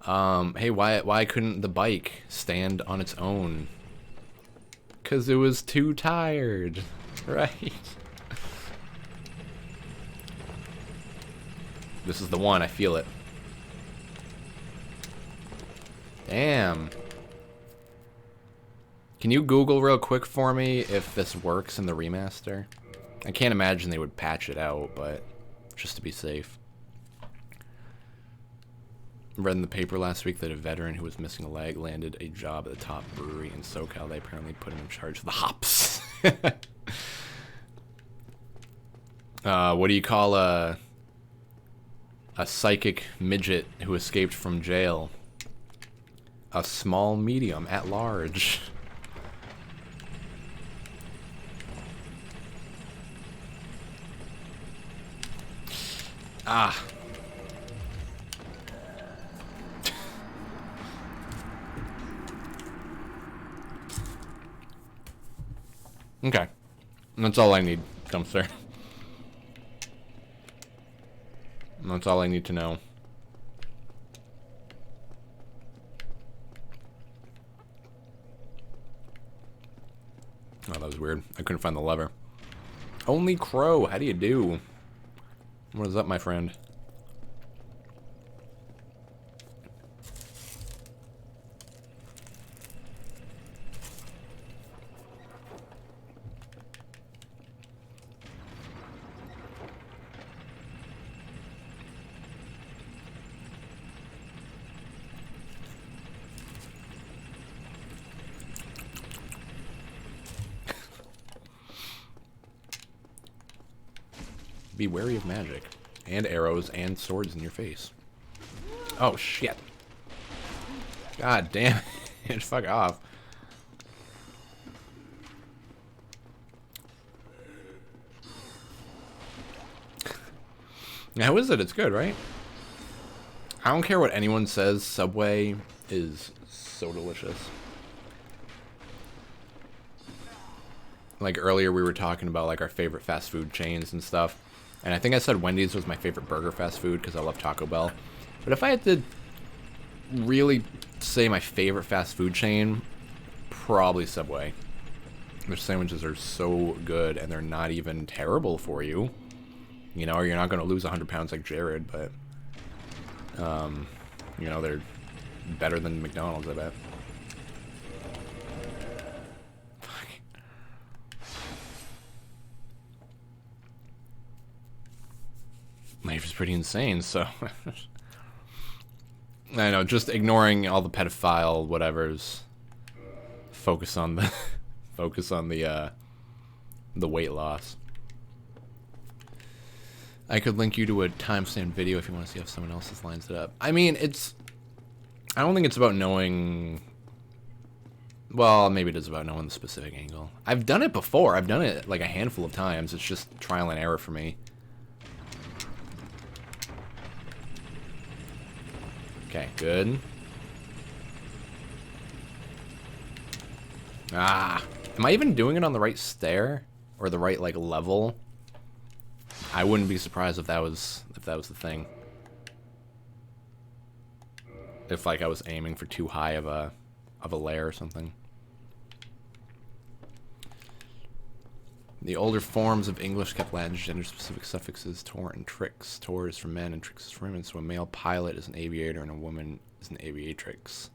Speaker 1: Hey, why couldn't the bike stand on its own? 'Cause it was too tired, right? This is the one, I feel it. Damn. Can you Google real quick for me if this works in the remaster? I can't imagine they would patch it out, but just to be safe. Read in the paper last week that a veteran who was missing a leg landed a job at the top brewery in SoCal. They apparently put him in charge of the hops. What do you call a psychic midget who escaped from jail? A small medium at large. Ah. Okay. That's all I need, dumpster. That's all I need to know. Oh, that was weird. I couldn't find the lever. Only Crow, how do you do? What is up, my friend? Be wary of magic. And arrows and swords in your face. Oh, shit. God damn it. Fuck off. How is it? It's good, right? I don't care what anyone says. Subway is so delicious. Like earlier we were talking about like our favorite fast food chains and stuff. And I think I said Wendy's was my favorite burger fast food because I love Taco Bell. But if I had to really say my favorite fast food chain, probably Subway. Their sandwiches are so good and they're not even terrible for you. You know, you're not going to lose 100 pounds like Jared, but, you know, they're better than McDonald's, I bet. Life is pretty insane, so... I know, just ignoring all the pedophile whatevers. Focus on the... focus on the weight loss. I could link you to a timestamp video if you want to see how someone else's lines it up. I mean, it's... I don't think it's about knowing... Well, maybe it is about knowing the specific angle. I've done it before. I've done it like a handful of times. It's just trial and error for me. Okay, good. Ah. Am I even doing it on the right stair? Or the right, like, level? I wouldn't be surprised if that was the thing. If like I was aiming for too high of a layer or something. The older forms of English kept Latin gender-specific suffixes tor and trix. Tor is for men and trix is for women, so a male pilot is an aviator and a woman is an aviatrix.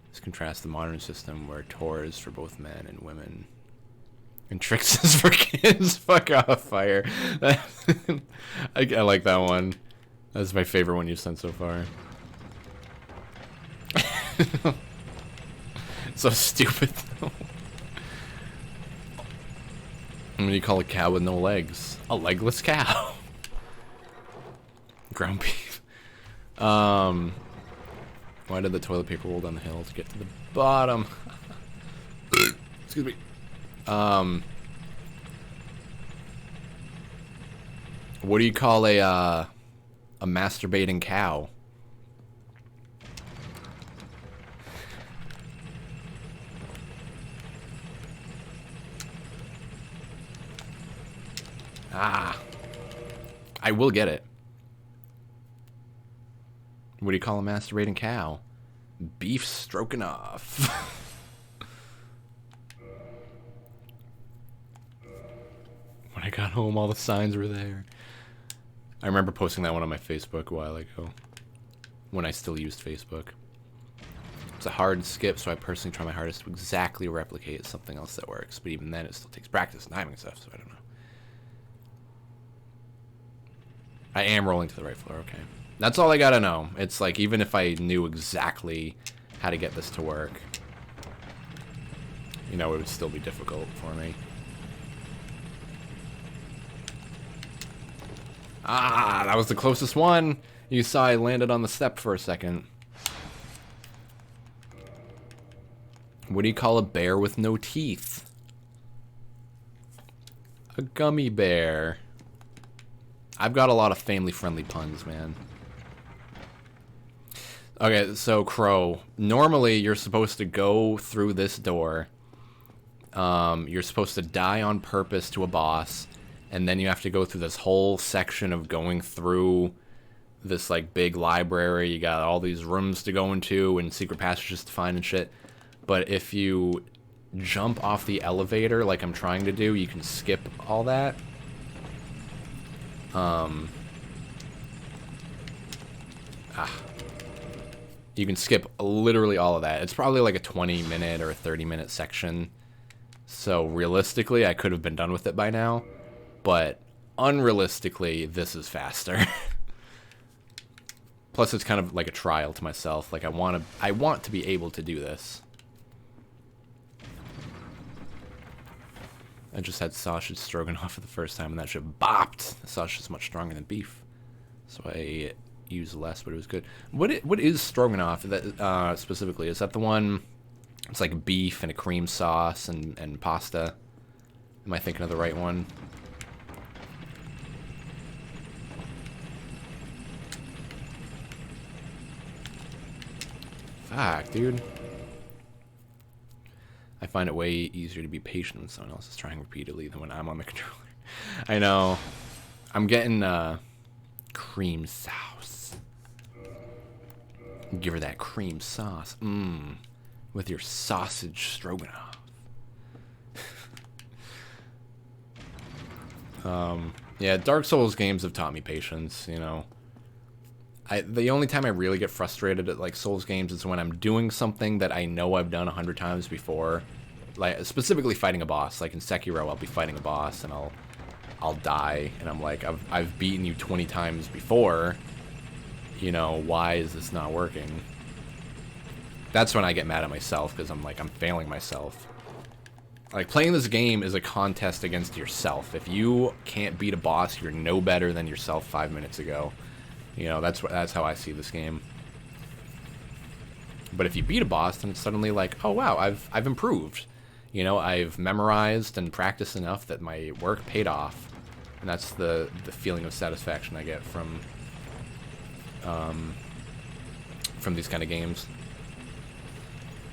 Speaker 1: This contrasts the modern system where tor is for both men and women. And tricks is for kids. Fuck off, Fire. I like that one. That's my favorite one you've sent so far. So stupid, though. What do you call a cow with no legs? A legless cow. Ground beef. Why did the toilet paper roll down the hill to get to the bottom? Excuse me. What do you call a masturbating cow? Ah. I will get it. What do you call a masturbating cow? Beef stroganoff. When I got home, all the signs were there. I remember posting that one on my Facebook a while ago. When I still used Facebook. It's a hard skip, so I personally try my hardest to exactly replicate something else that works. But even then, it still takes practice and timing stuff, so I don't know. I am rolling to the right floor, okay. That's all I gotta know. It's like, even if I knew exactly how to get this to work, you know, it would still be difficult for me. Ah, that was the closest one. You saw I landed on the step for a second. What do you call a bear with no teeth? A gummy bear. I've got a lot of family-friendly puns, man. Okay, so Crow. Normally, you're supposed to go through this door. You're supposed to die on purpose to a boss. And then you have to go through this whole section of going through this, like, big library. You got all these rooms to go into and secret passages to find and shit. But if you jump off the elevator, like I'm trying to do, you can skip all that. You can skip literally all of that. It's probably like a 20-minute or a 30-minute section. So realistically, I could have been done with it by now. But unrealistically, this is faster. Plus, it's kind of like a trial to myself. Like I want to be able to do this. I just had sausage stroganoff for the first time, and that shit bopped. The sausage is much stronger than beef, so I used less, but it was good. What is stroganoff that specifically? Is that the one? It's like beef and a cream sauce and pasta. Am I thinking of the right one? Fuck, dude. I find it way easier to be patient when someone else is trying repeatedly than when I'm on the controller. I know. I'm getting cream sauce. Give her that cream sauce. Mmm. With your sausage stroganoff. Yeah, Dark Souls games have taught me patience, you know. The only time I really get frustrated at like Souls games is when I'm doing something that I know I've done 100 times before. Like specifically fighting a boss. Like in Sekiro, I'll be fighting a boss and I'll die, and I'm like, I've beaten you 20 times before. You know, why is this not working? That's when I get mad at myself, because I'm like, I'm failing myself. Like, playing this game is a contest against yourself. If you can't beat a boss, you're no better than yourself 5 minutes ago. You know, that's how I see this game. But if you beat a boss, then it's suddenly like, oh wow, I've improved. You know, I've memorized and practiced enough that my work paid off. And that's the feeling of satisfaction I get from these kind of games.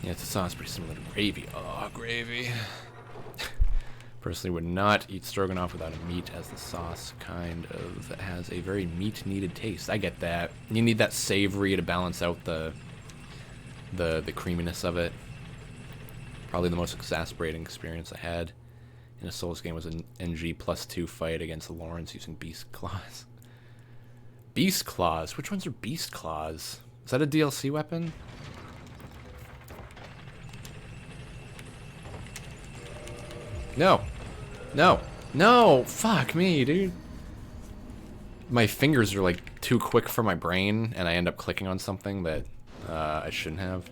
Speaker 1: Yeah, it's a sauce pretty similar to gravy. Oh, gravy. Personally would not eat stroganoff without a meat, as the sauce kind of has a very meat-needed taste. I get that. You need that savory to balance out the creaminess of it. Probably the most exasperating experience I had in a Souls game was an NG +2 fight against Lawrence using Beast Claws. Beast Claws? Which ones are Beast Claws? Is that a DLC weapon? No. No. No! Fuck me, dude. My fingers are like too quick for my brain, and I end up clicking on something that I shouldn't have.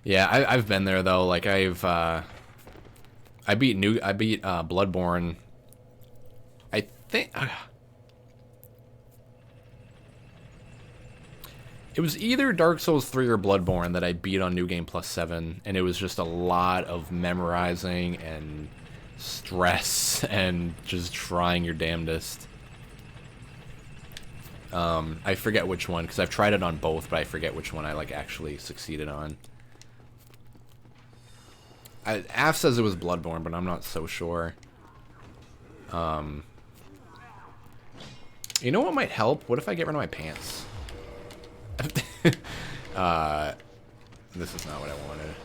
Speaker 1: Yeah, I've been there though. Like I beat Bloodborne. I think it was either Dark Souls 3 or Bloodborne that I beat on New Game Plus 7, and it was just a lot of memorizing and stress and just trying your damnedest. I forget which one, because I've tried it on both, but I forget which one I like actually succeeded on. Af says it was Bloodborne, but I'm not so sure. You know what might help? What if I get rid of my pants? This is not what I wanted.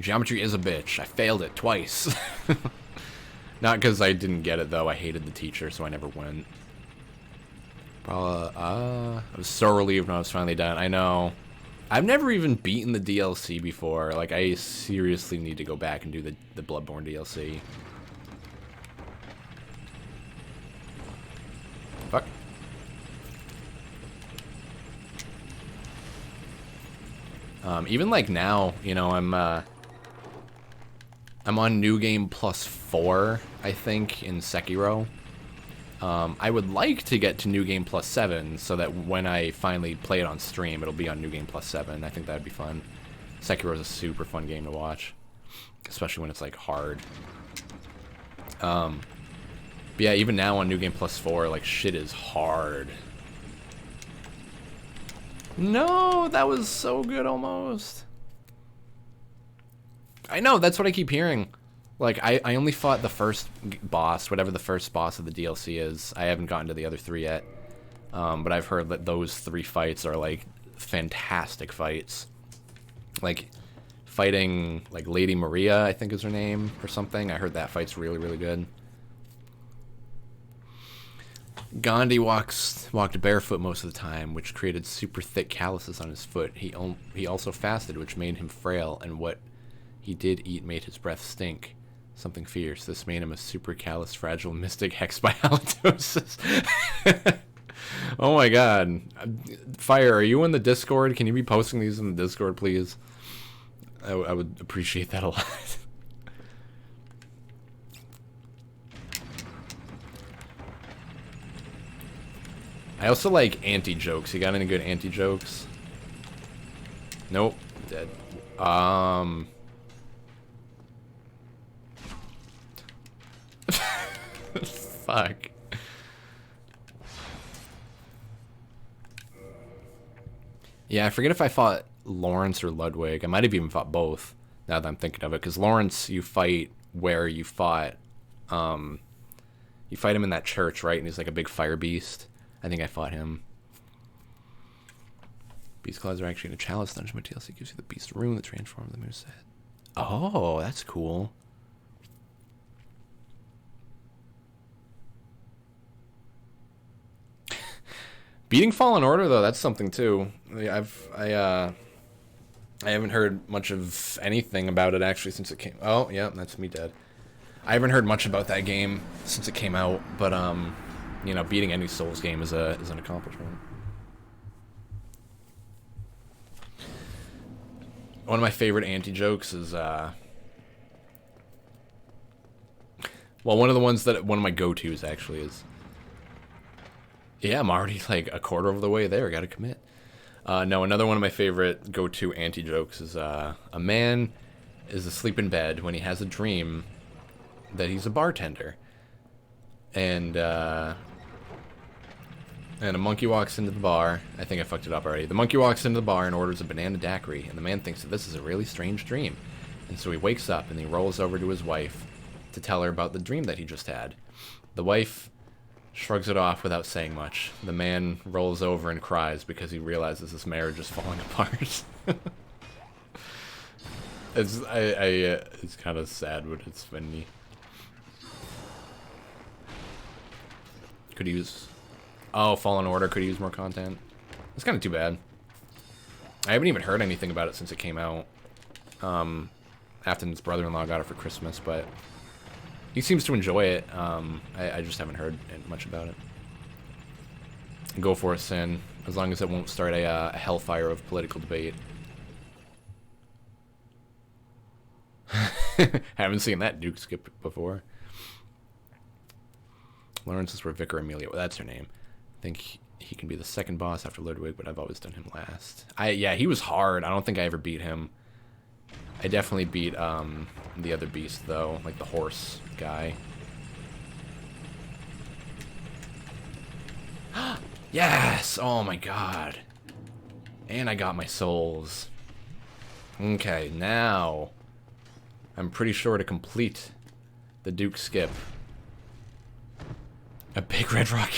Speaker 1: Geometry is a bitch. I failed it twice. Not because I didn't get it, though. I hated the teacher, so I never went. I was so relieved when I was finally done. I know. I've never even beaten the DLC before. Like, I seriously need to go back and do the Bloodborne DLC. Fuck. Even like now, you know, I'm on New Game Plus 4, I think, in Sekiro. I would like to get to New Game Plus 7 so that when I finally play it on stream, it'll be on New Game Plus 7. I think that'd be fun. Sekiro is a super fun game to watch, especially when it's like hard. But yeah, even now on New Game Plus 4, like shit is hard. No, that was so good almost. I know, that's what I keep hearing. Like, I only fought the first boss, whatever the first boss of the DLC is. I haven't gotten to the other 3 yet. But I've heard that those 3 fights are, like, fantastic fights. Like, fighting, like, Lady Maria, I think is her name, or something. I heard that fight's really, really good. Gandhi walked barefoot most of the time, which created super thick calluses on his foot. He also fasted, which made him frail, and what he did eat made his breath stink. Something fierce. This made him a supercalifragilistic mystic hex by halitosis. Oh my god. Fire, are you in the Discord? Can you be posting these in the Discord, please? I would appreciate that a lot. I also like anti-jokes. You got any good anti-jokes? Nope. Dead. Fuck. Yeah, I forget if I fought Lawrence or Ludwig. I might have even fought both, now that I'm thinking of it. Because Lawrence, you fight where you fought... you fight him in that church, right? And he's like a big fire beast. I think I fought him. Beast claws are actually in a chalice dungeon, but TLC gives you the beast rune that transforms the moveset. Oh, that's cool. Beating Fallen Order, though, that's something too. I haven't heard much of anything about it actually since it came. Oh, yeah, that's me dead. I haven't heard much about that game since it came out, but you know, beating any Souls game is an accomplishment. One of my favorite anti-jokes is well, one of the ones that one of my go-tos actually is, yeah, I'm already like a quarter of the way there, gotta commit. No, another one of my favorite go-to anti-jokes is a man is asleep in bed when he has a dream that he's a bartender. And a monkey walks into the bar. I think I fucked it up already. The monkey walks into the bar and orders a banana daiquiri, and the man thinks that this is a really strange dream. And so he wakes up and he rolls over to his wife to tell her about the dream that he just had. The wife shrugs it off without saying much. The man rolls over and cries because he realizes his marriage is falling apart. It's kind of sad, but it's funny. Could use... Oh, Fallen Order could use more content. It's kind of too bad. I haven't even heard anything about it since it came out. Afton's brother-in-law got it for Christmas, but he seems to enjoy it. I just haven't heard much about it. Go for a sin, as long as it won't start a hellfire of political debate. Haven't seen that Duke skip before. Lawrence is where Vicar Amelia. Well, that's her name. I think he can be the second boss after Ludwig, but I've always done him last. Yeah, he was hard. I don't think I ever beat him. I definitely beat the other beast though, like the horse guy. Yes! Oh my god. And I got my souls. Okay, now I'm pretty sure to complete the Duke skip. A big red rock.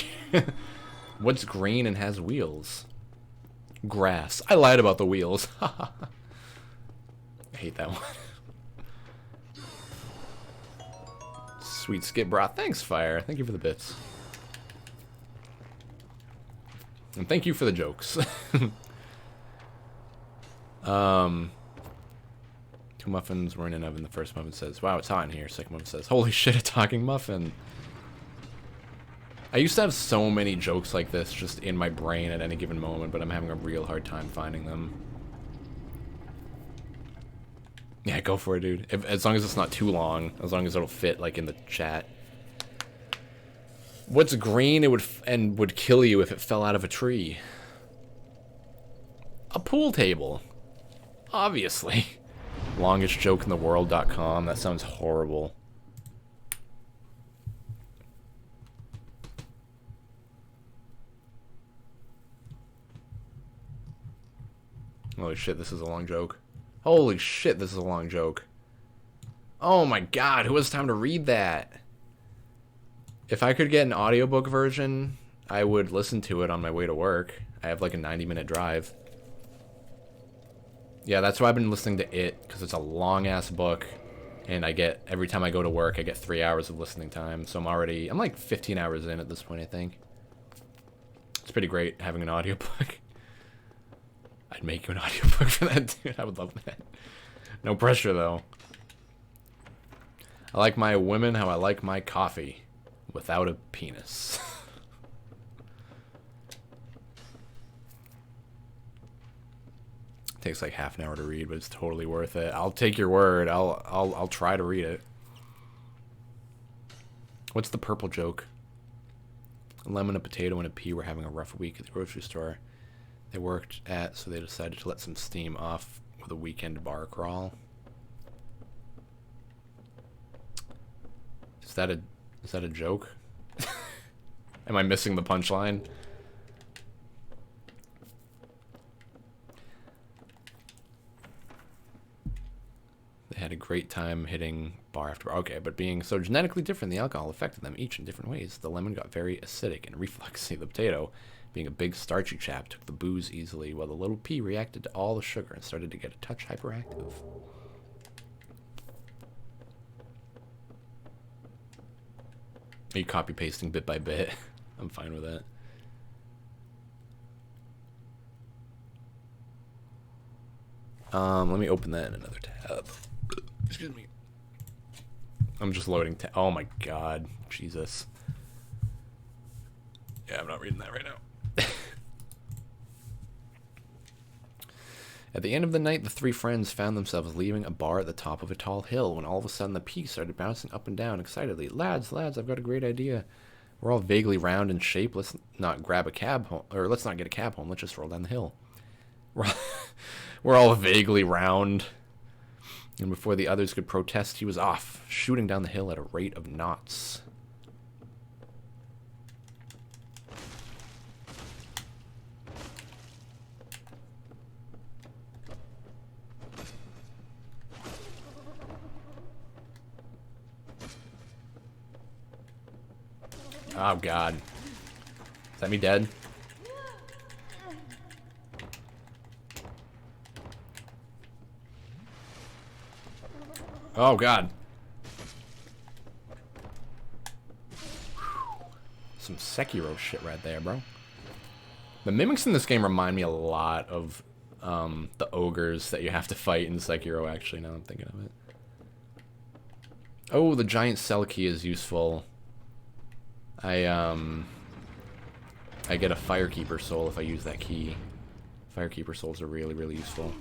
Speaker 1: What's green and has wheels? Grass. I lied about the wheels. I hate that one. Sweet skip broth. Thanks, Fire. Thank you for the bits. And thank you for the jokes. Two muffins were in an oven. The first muffin says, wow, it's hot in here. Second muffin says, holy shit, a talking muffin. I used to have so many jokes like this just in my brain at any given moment, but I'm having a real hard time finding them. Yeah, go for it, dude. As long as it's not too long, as long as it'll fit like in the chat. What's green? It would kill you if it fell out of a tree. A pool table. Obviously. Longestjokeintheworld.com. That sounds horrible. Holy shit, this is a long joke. Holy shit, this is a long joke. Oh my god, who has time to read that? If I could get an audiobook version, I would listen to it on my way to work. I have like a 90-minute drive. Yeah, that's why I've been listening to it, because it's a long-ass book, and I get, every time I go to work, I get 3 hours of listening time, so I'm like 15 hours in at this point, I think. It's pretty great having an audiobook. I'd make you an audiobook for that, dude. I would love that. No pressure, though. I like my women how I like my coffee. Without a penis. Takes like half an hour to read, but it's totally worth it. I'll take your word. I'll try to read it. What's the purple joke? A lemon, a potato, and a pea were having a rough week at the grocery store they worked at, so they decided to let some steam off with a weekend bar crawl. Is that a joke? Am I missing the punchline? They had a great time hitting bar after bar. Okay, but being so genetically different, the alcohol affected them each in different ways. The lemon got very acidic and refluxy. The potato, being a big starchy chap, took the booze easily, while the little pea reacted to all the sugar and started to get a touch hyperactive. Are you copy pasting bit by bit? I'm fine with that. Let me open that in another tab. Excuse me. I'm just loading oh my god. Jesus. Yeah, I'm not reading that right now. At the end of the night, the three friends found themselves leaving a bar at the top of a tall hill when all of a sudden the pea started bouncing up and down excitedly. Lads, I've got a great idea. We're all vaguely round in shape. Let's not grab a cab home, or let's not get a cab home. Let's just roll down the hill. We're all vaguely round. And before the others could protest, he was off, shooting down the hill at a rate of knots. Oh god. Is that me dead? Oh god. Some Sekiro shit right there, bro. The mimics in this game remind me a lot of the ogres that you have to fight in Sekiro, actually, now I'm thinking of it. Oh, the giant cell key is useful. I get a Firekeeper soul if I use that key. Firekeeper souls are really, really useful.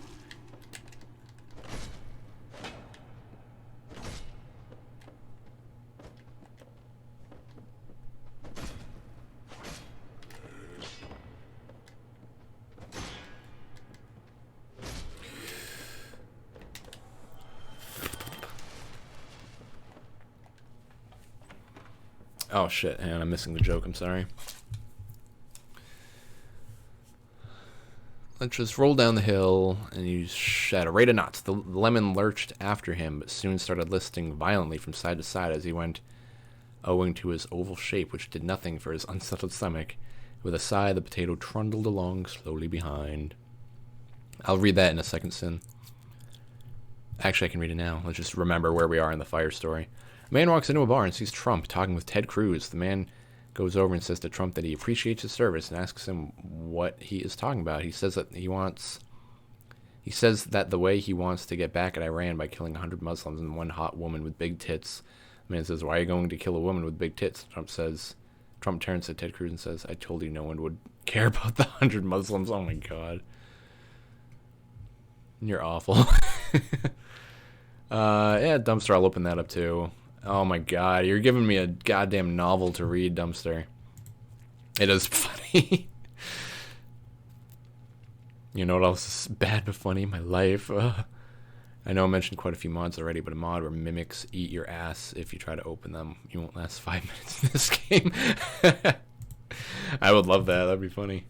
Speaker 1: Oh shit, hang on, I'm missing the joke, I'm sorry. Let's just roll down the hill, and you at a rate of knots. The lemon lurched after him, but soon started listing violently from side to side as he went, owing to his oval shape, which did nothing for his unsettled stomach. With a sigh, the potato trundled along slowly behind. I'll read that in a second, Sin. Actually, I can read it now. Let's just remember where we are in the fire story. A man walks into a bar and sees Trump talking with Ted Cruz. The man goes over and says to Trump that he appreciates his service and asks him what he is talking about. He says that the way he wants to get back at Iran by killing 100 Muslims and one hot woman with big tits. The man says, "Why are you going to kill a woman with big tits?" Trump turns to Ted Cruz and says, "I told you no one would care about the 100 Muslims." Oh my god. You're awful. Yeah, Dumpster, I'll open that up too. Oh my god, you're giving me a goddamn novel to read, Dumpster. It is funny. You know what else is bad but funny in my life? I know I mentioned quite a few mods already, but a mod where mimics eat your ass if you try to open them. You won't last 5 minutes in this game. I would love that, that'd be funny.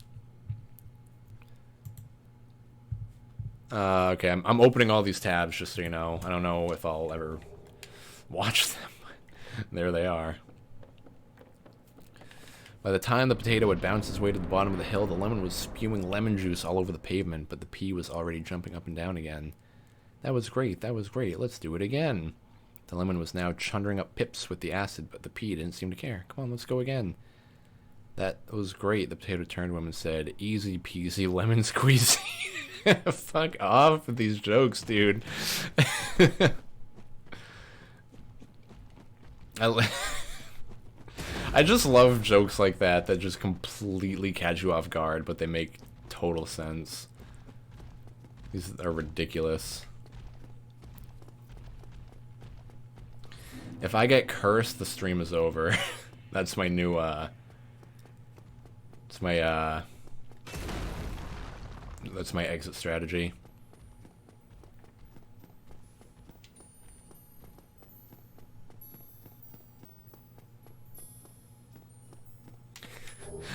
Speaker 1: Okay, I'm opening all these tabs just so you know. I don't know if I'll ever watch them. There they are. By the time the potato had bounced his way to the bottom of the hill, the lemon was spewing lemon juice all over the pavement, but the pea was already jumping up and down again. That was great, let's do it again. The lemon was now chundering up pips with the acid, but the pea didn't seem to care. Come on, let's go again. That was great, the potato turned to him and said, "Easy peasy lemon squeezy." Fuck off with these jokes, dude. I just love jokes like that that just completely catch you off guard, but they make total sense. These are ridiculous. If I get cursed, the stream is over. That's my new, it's my, that's my exit strategy.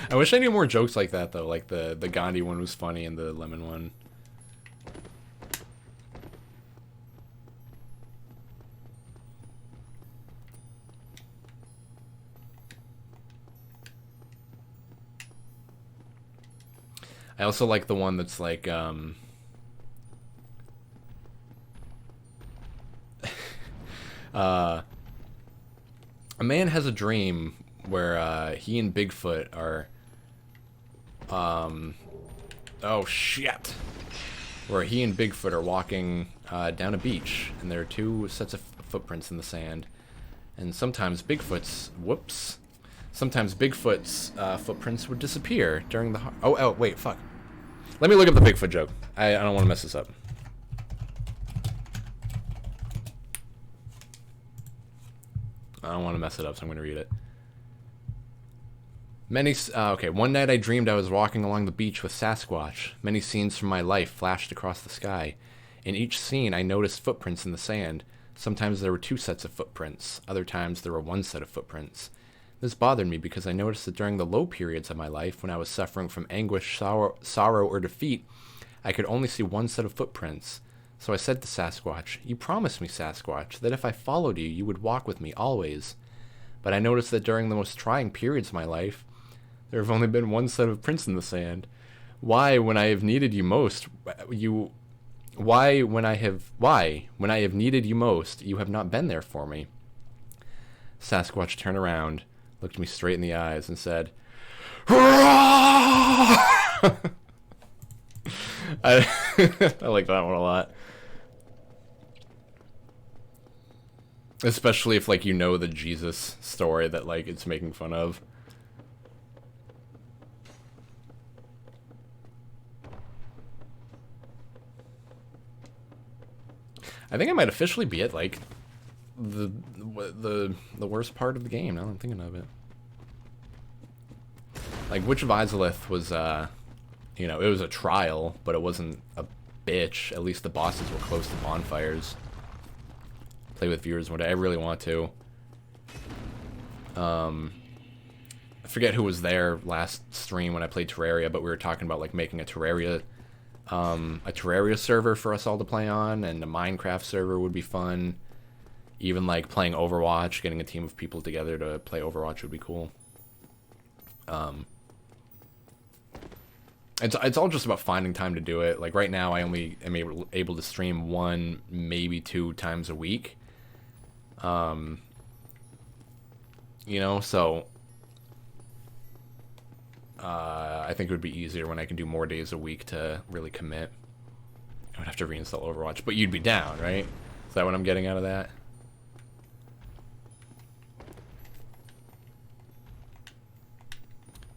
Speaker 1: I wish I knew more jokes like that, though. Like the Gandhi one was funny and the lemon one. I also like the one that's like, a man has a dream where he and Bigfoot are, oh shit, where he and Bigfoot are walking down a beach, and there are two sets of footprints in the sand, and sometimes Bigfoot's footprints would disappear during the oh wait, fuck, let me look up the Bigfoot joke. I don't want to mess this up. I don't want to mess it up, so I'm going to read it. Okay, one night I dreamed I was walking along the beach with Sasquatch. Many scenes from my life flashed across the sky. In each scene, I noticed footprints in the sand. Sometimes there were two sets of footprints. Other times there were one set of footprints. This bothered me because I noticed that during the low periods of my life, when I was suffering from anguish, sorrow, or defeat, I could only see one set of footprints. So I said to Sasquatch, "You promised me, Sasquatch, that if I followed you, you would walk with me always. But I noticed that during the most trying periods of my life, there have only been one set of prints in the sand. Why, when I have needed you most, when I have needed you most, you have not been there for me?" Sasquatch turned around, looked me straight in the eyes, and said, "Hurrah!" I like that one a lot. Especially if, like, you know the Jesus story that, like, it's making fun of. I think I might officially be at, like, the worst part of the game, now that I'm thinking of it. Like, Witch of Izalith was, you know, it was a trial, but it wasn't a bitch. At least the bosses were close to bonfires. Play with viewers one day. I really want to. I forget who was there last stream when I played Terraria, but we were talking about, like, making a Terraria server for us all to play on, and a Minecraft server would be fun. Even, like, playing Overwatch, getting a team of people together to play Overwatch would be cool. It's all just about finding time to do it. Like, right now I only am able to stream 1, maybe 2 times a week. You know, so I think it would be easier when I can do more days a week to really commit. I would have to reinstall Overwatch, but you'd be down, right? Is that what I'm getting out of that?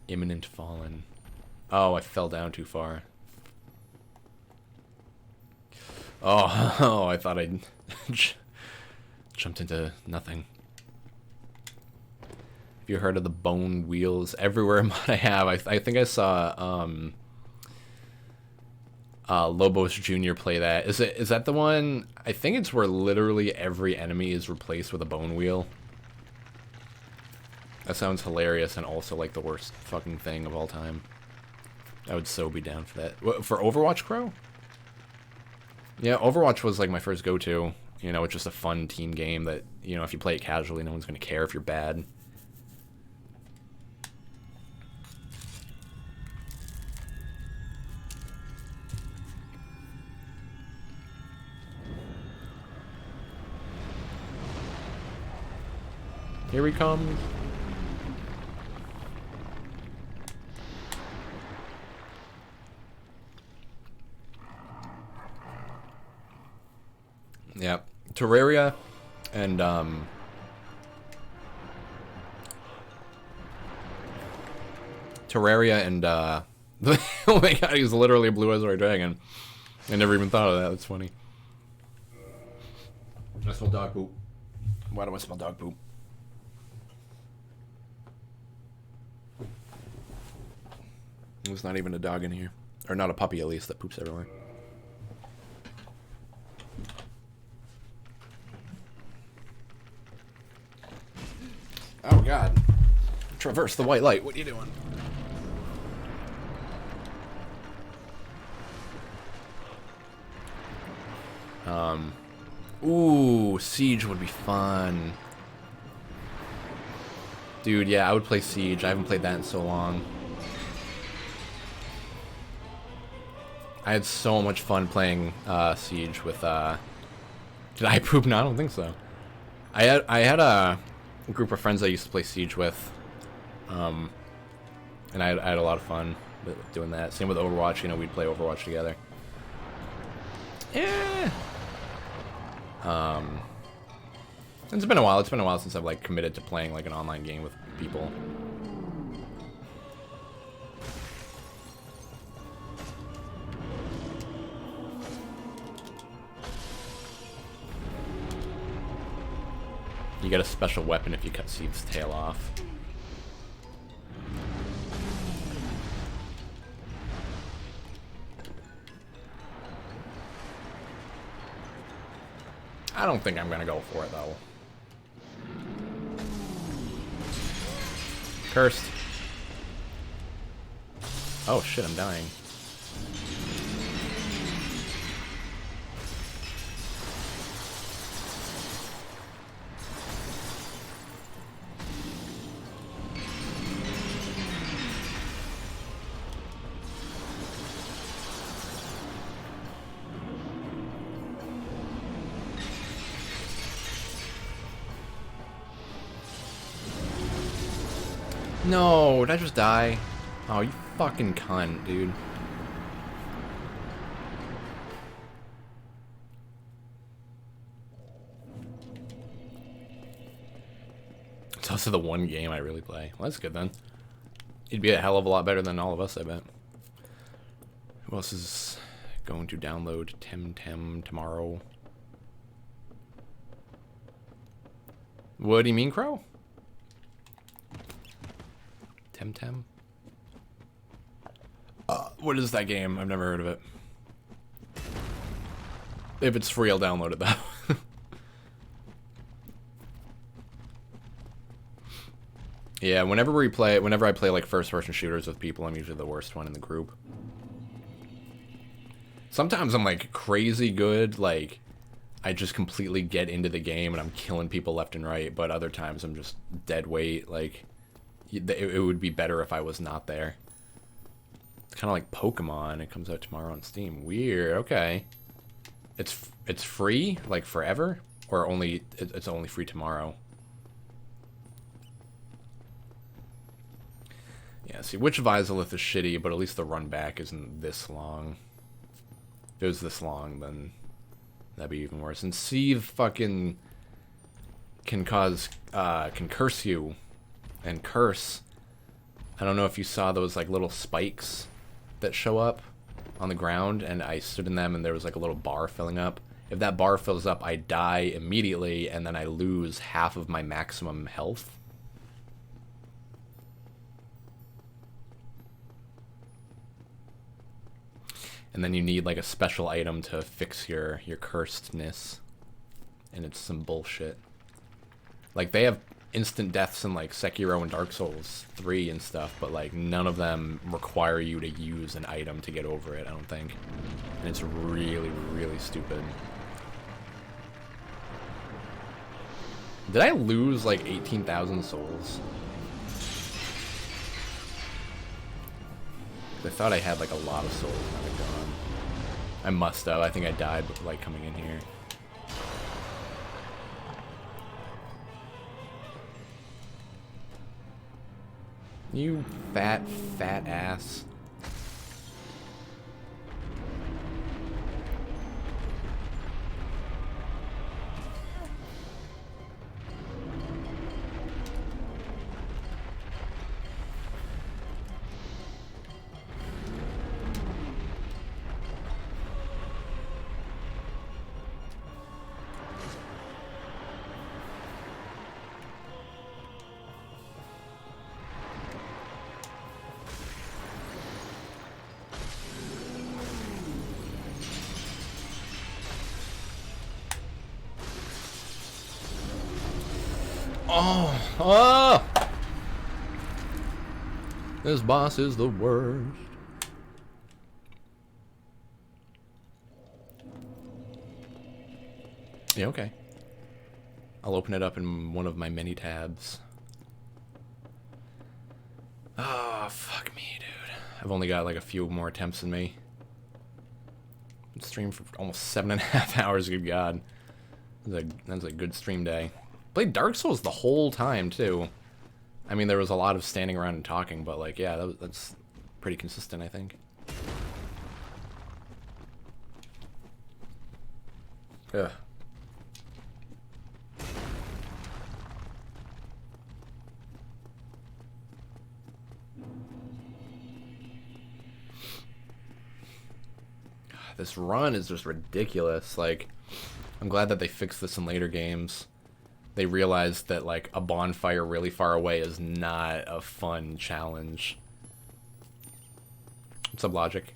Speaker 1: Imminent Fallen. Oh, I fell down too far. Oh, I thought I'd jumped into nothing. Have you heard of the bone wheels everywhere mod I have? I think I saw Lobos Jr. play that. Is that the one? I think it's where literally every enemy is replaced with a bone wheel. That sounds hilarious and also like the worst fucking thing of all time. I would so be down for that. What, for Overwatch, Crow? Yeah, Overwatch was like my first go-to. You know, it's just a fun team game that, you know, if you play it casually, no one's going to care if you're bad. Here he comes. Yeah, Terraria and Terraria and oh my god, he's literally a blue eyes white dragon. I never even thought of that. That's funny. I smell dog poop. Why do I smell dog poop? There's not even a dog in here. Or not a puppy, at least, that poops everywhere. Oh god. Traverse the white light. What are you doing? Ooh, Siege would be fun. Dude, yeah, I would play Siege. I haven't played that in so long. I had so much fun playing Siege with did I poop? No, I don't think so. I had a group of friends I used to play Siege with. And I had a lot of fun doing that. Same with Overwatch, you know, we'd play Overwatch together. Yeah. It's been a while. It's been a while since I've like committed to playing like an online game with people. You get a special weapon if you cut Seed's tail off. I don't think I'm gonna go for it though. Cursed. Oh shit, I'm dying. No, did I just die? Oh, you fucking cunt, dude. It's also the one game I really play. Well, that's good then. You'd be a hell of a lot better than all of us, I bet. Who else is going to download Temtem tomorrow? What do you mean, Crow? Temtem? What is that game? I've never heard of it. If it's free, I'll download it though. Yeah, whenever I play like first-person shooters with people, I'm usually the worst one in the group. Sometimes I'm like crazy good, like I just completely get into the game and I'm killing people left and right, but other times I'm just dead weight, like it would be better if I was not there. It's kind of like Pokemon. It comes out tomorrow on Steam. Weird. Okay. It's free, like forever, or it's only free tomorrow. Yeah. See, Witch of Izalith is shitty, but at least the run back isn't this long. If it was this long, then that'd be even worse. And Seethe fucking can curse you. And curse. I don't know if you saw those like little spikes that show up on the ground, and I stood in them and there was like a little bar filling up. If that bar fills up, I die immediately and then I lose half of my maximum health. And then you need like a special item to fix your cursedness. And it's some bullshit. Like they have instant deaths in like Sekiro and Dark Souls 3 and stuff, but like none of them require you to use an item to get over it, I don't think. And it's really, really stupid. Did I lose like 18,000 souls? I thought I had like a lot of souls and they're gone. I must have. I think I died like coming in here. You fat ass. Oh! Oh! This boss is the worst. Yeah, okay. I'll open it up in one of my many tabs. Oh, fuck me, dude. I've only got like a few more attempts than me. Streamed for almost 7.5 hours, good god. That's a good stream day. Played Dark Souls the whole time, too. I mean, there was a lot of standing around and talking, but like, yeah, that's pretty consistent, I think. Ugh. This run is just ridiculous. Like, I'm glad that they fixed this in later games. They realized that, like, a bonfire really far away is not a fun challenge. What's up, Logic?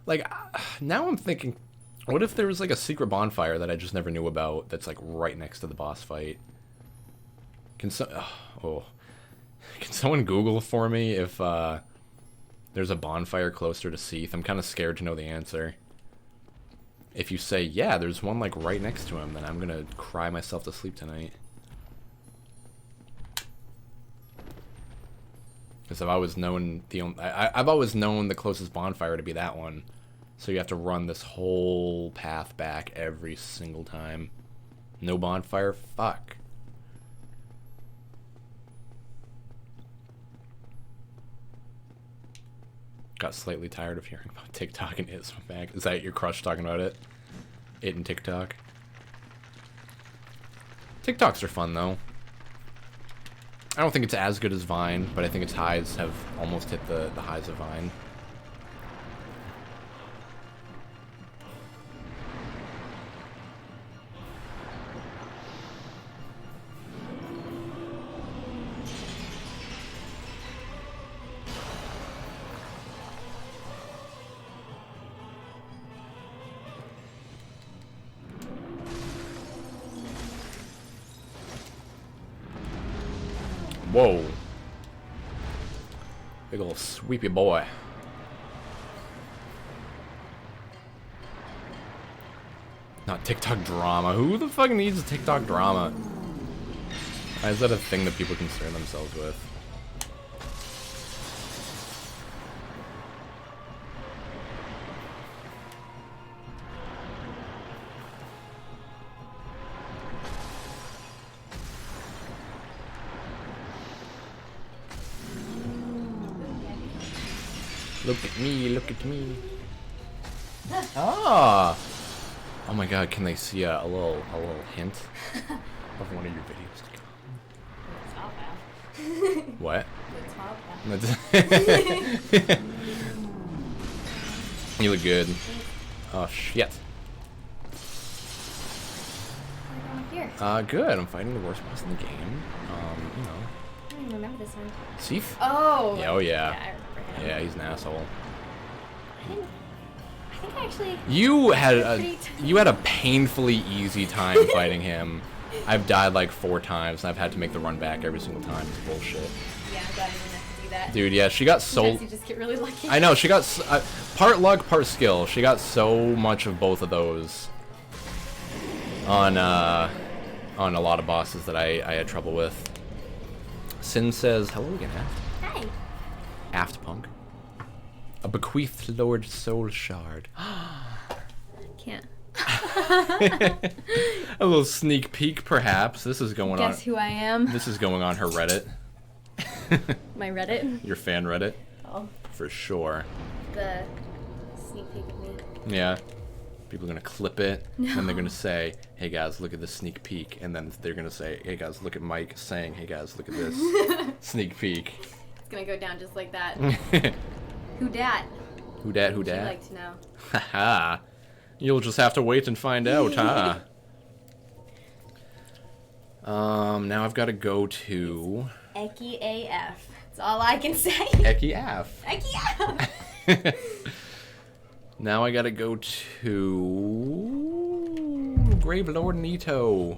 Speaker 1: Like, now I'm thinking, what if there was, like, a secret bonfire that I just never knew about that's, like, right next to the boss fight? Can someone Google for me if, there's a bonfire closer to Seath? I'm kind of scared to know the answer. If you say, yeah, there's one like right next to him, then I'm gonna cry myself to sleep tonight. Because I've always known I've always known the closest bonfire to be that one. So you have to run this whole path back every single time. No bonfire? Fuck. Got slightly tired of hearing about TikTok and It's back. Is that your crush talking about it? It and TikTok? TikToks are fun, though. I don't think it's as good as Vine, but I think its highs have almost hit the highs of Vine. Whoa. Big ol' sweepy boy. Not TikTok drama. Who the fuck needs TikTok drama? Why is that a thing that people concern themselves with? Look at me, look at me. Ah! Oh my god, can they see a little hint of one of your videos to come? What? You look good. Oh shit. Good. I'm fighting the worst boss in the game. You know.
Speaker 5: I don't even remember this one.
Speaker 1: Seath?
Speaker 5: Oh.
Speaker 1: Yeah, oh yeah.
Speaker 5: Yeah, I remember him.
Speaker 1: Yeah, he's an asshole.
Speaker 5: I think actually.
Speaker 1: You had a painfully easy time fighting him. I've died like 4 times, and I've had to make the run back every single time. It's bullshit.
Speaker 5: Yeah, I'm glad I didn't have to do that.
Speaker 1: Dude, yeah, she got so.
Speaker 5: Sometimes you just get really lucky.
Speaker 1: I know, she got part luck, part skill. She got so much of both of those on a lot of bosses that I had trouble with. Sin says, hello again, Aft.
Speaker 5: Hi.
Speaker 1: Aft Punk. A bequeathed Lord Soul Shard.
Speaker 5: Can't.
Speaker 1: A little sneak peek, perhaps. This is going on.
Speaker 5: Guess who I am?
Speaker 1: This is going on her Reddit.
Speaker 5: My Reddit?
Speaker 1: Your fan Reddit?
Speaker 5: Oh.
Speaker 1: For sure.
Speaker 5: The sneak peek of me.
Speaker 1: Yeah. People are going to clip it, and they're going to say, hey guys, look at this sneak peek. And then they're going to say, hey guys, look at Mike saying, hey guys, look at this sneak peek.
Speaker 5: It's going to go down just like that. Who dat?
Speaker 1: Who dat, who
Speaker 5: Would you
Speaker 1: dat?
Speaker 5: like to know?
Speaker 1: Haha. You'll just have to wait and find out, huh? Now I've got to go to...
Speaker 5: Eki AF. That's all I can say.
Speaker 1: Eki AF.
Speaker 5: Eki AF.
Speaker 1: Now I gotta go to Grave Lord Nito.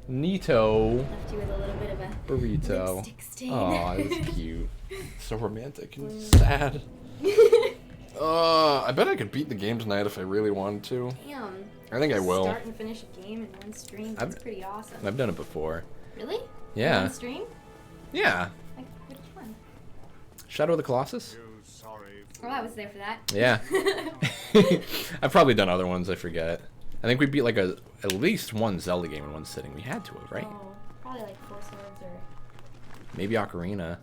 Speaker 1: Nito.
Speaker 5: Left you with a little bit of a
Speaker 1: Burrito.
Speaker 5: lipstick stain.
Speaker 1: Oh, that's cute. So romantic and sad. I bet I could beat the game tonight if I really wanted to.
Speaker 5: Damn.
Speaker 1: I think I will.
Speaker 5: Start and finish a game in one stream. That's pretty awesome.
Speaker 1: I've done it before.
Speaker 5: Really?
Speaker 1: Yeah.
Speaker 5: In one stream?
Speaker 1: Yeah.
Speaker 5: Like, which one?
Speaker 1: Shadow of the Colossus?
Speaker 5: Oh, I was there for that.
Speaker 1: Yeah. I've probably done other ones, I forget. I think we beat like at least one Zelda game in one sitting. We had to have, right?
Speaker 5: Oh, probably like Four Swords or...
Speaker 1: Maybe Ocarina.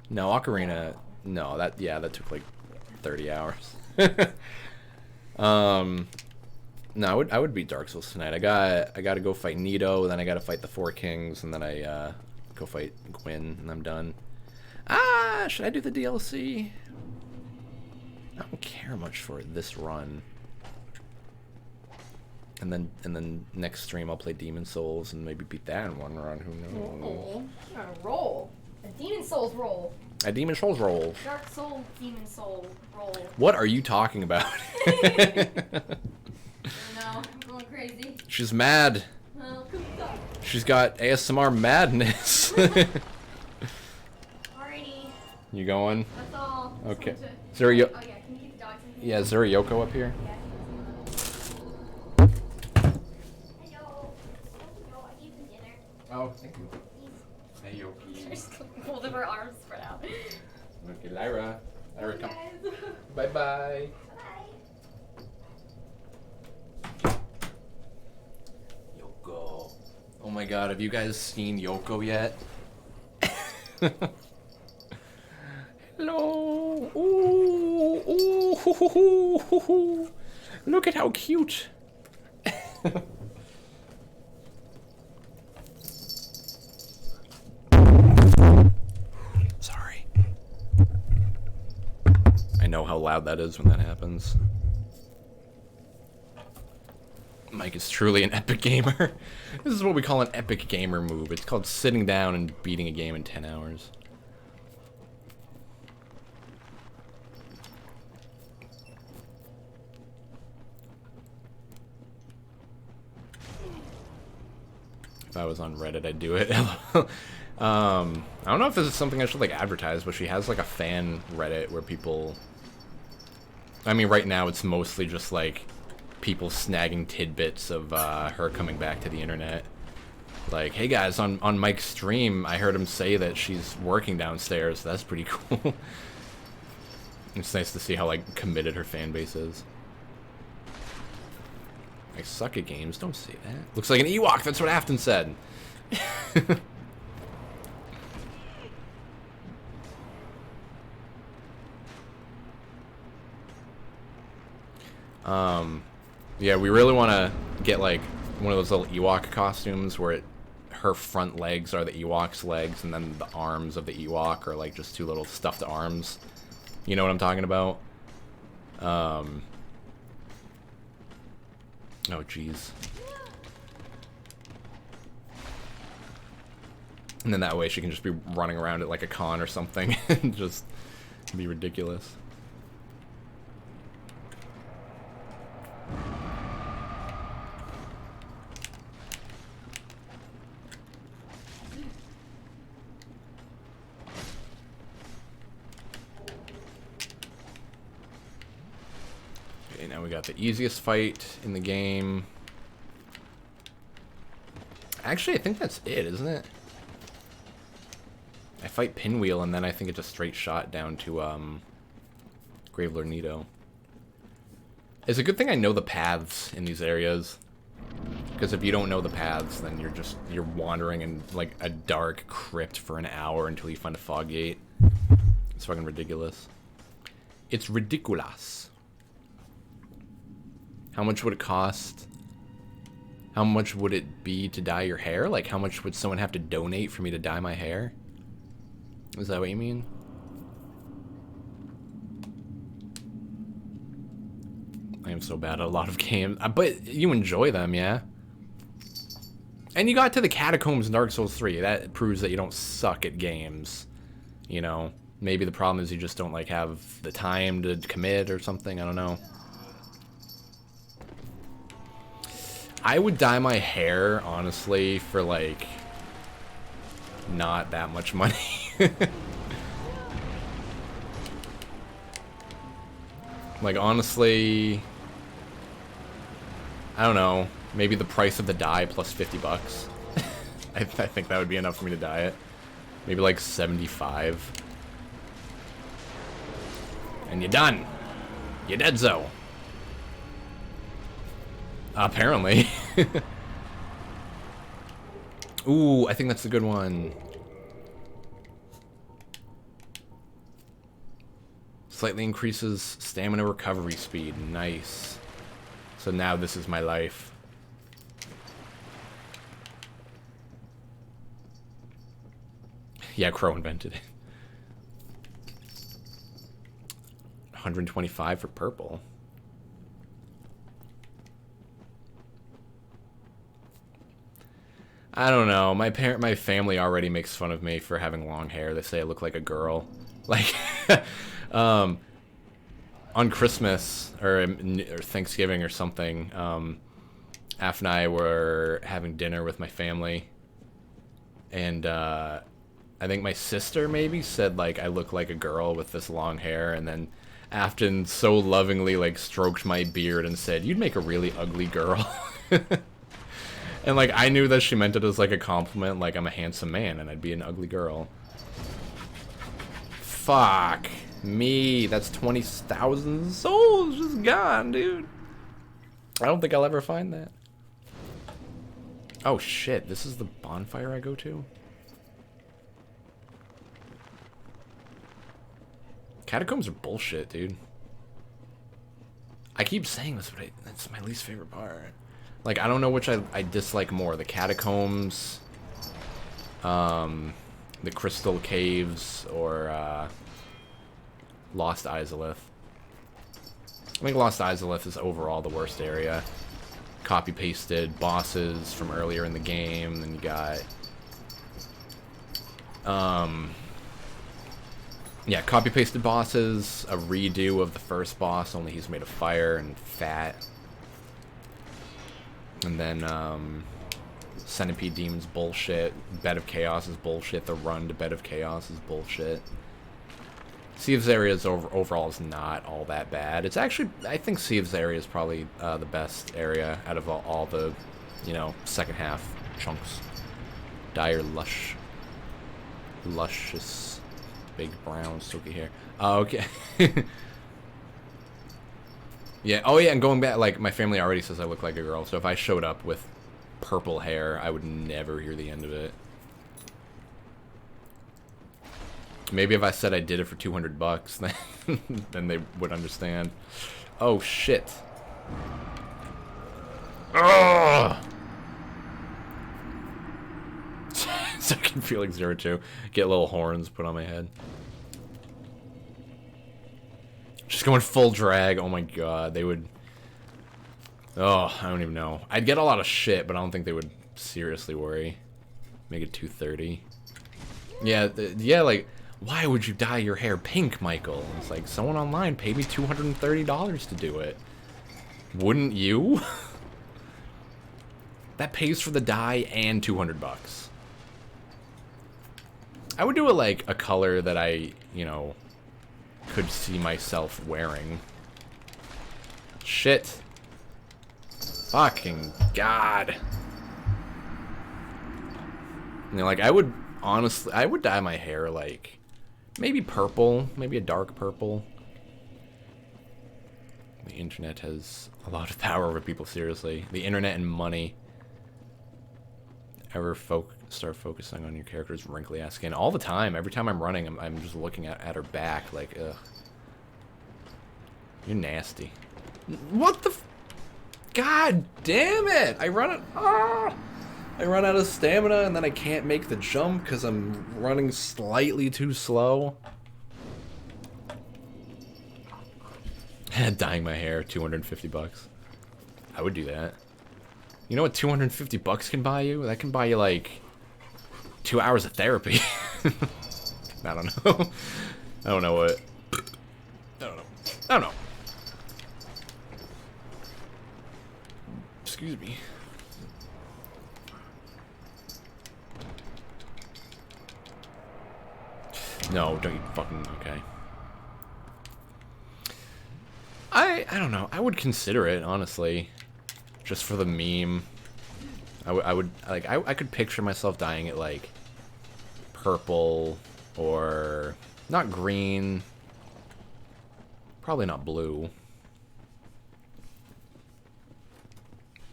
Speaker 1: No, Ocarina. No, that took like 30 hours. No, I would beat Dark Souls tonight. I got to go fight Nito, then I got to fight the Four Kings, and then I go fight Gwyn, and I'm done. Should I do the DLC? I don't care much for this run. And then next stream I'll play Demon Souls and maybe beat that in one run. Who knows?
Speaker 5: Oh, you're on a roll. A Demon Souls roll.
Speaker 1: A Demon Souls roll.
Speaker 5: Dark Soul, Demon Soul roll.
Speaker 1: What are you talking about?
Speaker 5: I know, I'm going crazy.
Speaker 1: She's mad.
Speaker 5: Well, come on.
Speaker 1: She's got ASMR madness.
Speaker 5: Alrighty.
Speaker 1: You going?
Speaker 5: That's all.
Speaker 1: Okay.
Speaker 5: Oh
Speaker 1: Is there
Speaker 5: yeah, can you keep the dogs in here?
Speaker 1: Yeah, is there a Yoko up here?
Speaker 5: Yeah.
Speaker 1: Oh, thank you. Hey, Yoki.
Speaker 5: Just hold of her arms spread out.
Speaker 1: Okay, Lyra. Lyra, come.
Speaker 5: Guys.
Speaker 1: Bye-bye. Yoko. Oh my god, have you guys seen Yoko yet? Hello. Ooh, ooh, hoo, hoo, hoo, hoo, hoo. Look at how cute. Sorry. I know how loud that is when that happens. Mike is truly an epic gamer. This is what we call an epic gamer move. It's called sitting down and beating a game in 10 hours. If I was on Reddit, I'd do it. I don't know if this is something I should like advertise, but she has like a fan Reddit where people... I mean, right now it's mostly just like people snagging tidbits of her coming back to the internet. Like, hey guys, on Mike's stream, I heard him say that she's working downstairs. That's pretty cool. It's nice to see how like committed her fan base is. I suck at games. Don't say that. Looks like an Ewok. That's what Afton said. Yeah, we really want to get like one of those little Ewok costumes where her front legs are the Ewok's legs, and then the arms of the Ewok are like just two little stuffed arms. You know what I'm talking about? Oh, jeez. And then that way she can just be running around at like a con or something and just be ridiculous. Okay, now we got the easiest fight in the game. Actually, I think that's it, isn't it? I fight Pinwheel, and then I think it's a straight shot down to, Graveler Nito. It's a good thing I know the paths in these areas. Because if you don't know the paths, then you're wandering in, like, a dark crypt for an hour until you find a fog gate. It's fucking ridiculous. It's ridiculous. How much would it cost? How much would it be to dye your hair? Like, how much would someone have to donate for me to dye my hair? Is that what you mean? I am so bad at a lot of games. But you enjoy them, yeah? And you got to the catacombs in Dark Souls 3. That proves that you don't suck at games. You know? Maybe the problem is you just don't, like, have the time to commit or something. I don't know. I would dye my hair, honestly, for, like, not that much money. Like, honestly, I don't know. Maybe the price of the dye plus 50 bucks. I think that would be enough for me to dye it. Maybe like 75. And you're done. You're dead-zo. Apparently. Ooh, I think that's a good one. Slightly increases stamina recovery speed. Nice. So now this is my life. Yeah, Crow invented it. 125 for purple. I don't know. My family already makes fun of me for having long hair. They say I look like a girl. Like, on Christmas or Thanksgiving or something, Af and I were having dinner with my family, and I think my sister maybe said like I look like a girl with this long hair, and then Afton so lovingly like stroked my beard and said, "You'd make a really ugly girl." And like I knew that she meant it as like a compliment, like I'm a handsome man and I'd be an ugly girl. Fuck me, that's 20,000 souls just gone, dude. I don't think I'll ever find that. Oh shit, this is the bonfire I go to? Catacombs are bullshit, dude. I keep saying this, but that's my least favorite part. Like, I don't know which I dislike more. The catacombs, the crystal caves, or Lost Izalith. I think Lost Izalith is overall the worst area. Copy-pasted bosses from earlier in the game, then you got... yeah, copy-pasted bosses, a redo of the first boss, only he's made of fire and fat. And then, Centipede Demon's bullshit. Bed of Chaos is bullshit. The run to Bed of Chaos is bullshit. Sea of Zaria's overall is not all that bad. It's actually, I think Sea of Zaria is probably the best area out of all the, you know, second half chunks. Dire luscious, big brown silky hair. Oh, okay. Yeah, oh yeah, and going back, like, my family already says I look like a girl, so if I showed up with purple hair, I would never hear the end of it. Maybe if I said I did it for 200 bucks, then they would understand. Oh, shit. Ugh! So I can feel like 0-2. Get little horns put on my head. Just going full drag. Oh my god, they would... Oh, I don't even know. I'd get a lot of shit, but I don't think they would seriously worry. Make it 230. Yeah, yeah, like, why would you dye your hair pink, Michael? It's like, someone online paid me $230 to do it. Wouldn't you? That pays for the dye and 200 bucks. I would do it like a color that I, you know, could see myself wearing. Shit. Fucking god. You know, like, I would, honestly, I would dye my hair, like, maybe purple, maybe a dark purple. The internet has a lot of power over people, seriously. The internet and money. Ever start focusing on your character's wrinkly ass skin? All the time. Every time I'm running, I'm just looking at her back, like, ugh. You're nasty. What the God damn it! I run out of stamina and then I can't make the jump because I'm running slightly too slow. Dyeing my hair, 250 bucks. I would do that. You know what 250 bucks can buy you? That can buy you like 2 hours of therapy. I don't know. I don't know what. I don't know. Excuse me. No, don't you fucking... Okay. I don't know. I would consider it, honestly. Just for the meme. I would like, I could picture myself dyeing it, like, purple, or... Not green. Probably not blue.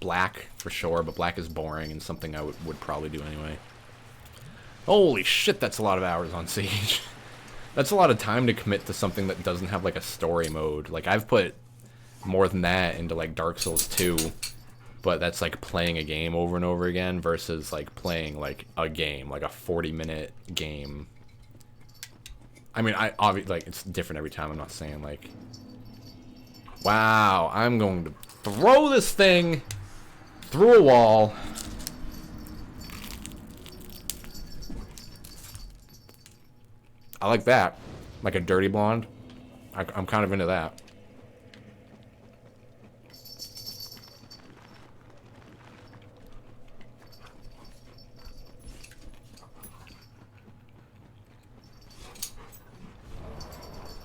Speaker 1: Black, for sure, but black is boring and something I would probably do anyway. Holy shit, that's a lot of hours on Siege. That's a lot of time to commit to something that doesn't have, like, a story mode. Like, I've put more than that into, like, Dark Souls 2, but that's, like, playing a game over and over again versus, like, playing, like, a game, like a 40-minute game. I mean, obviously, like, it's different every time. I'm not saying, like... Wow, I'm going to throw this thing through a wall. I like that. Like a dirty blonde. I'm kind of into that.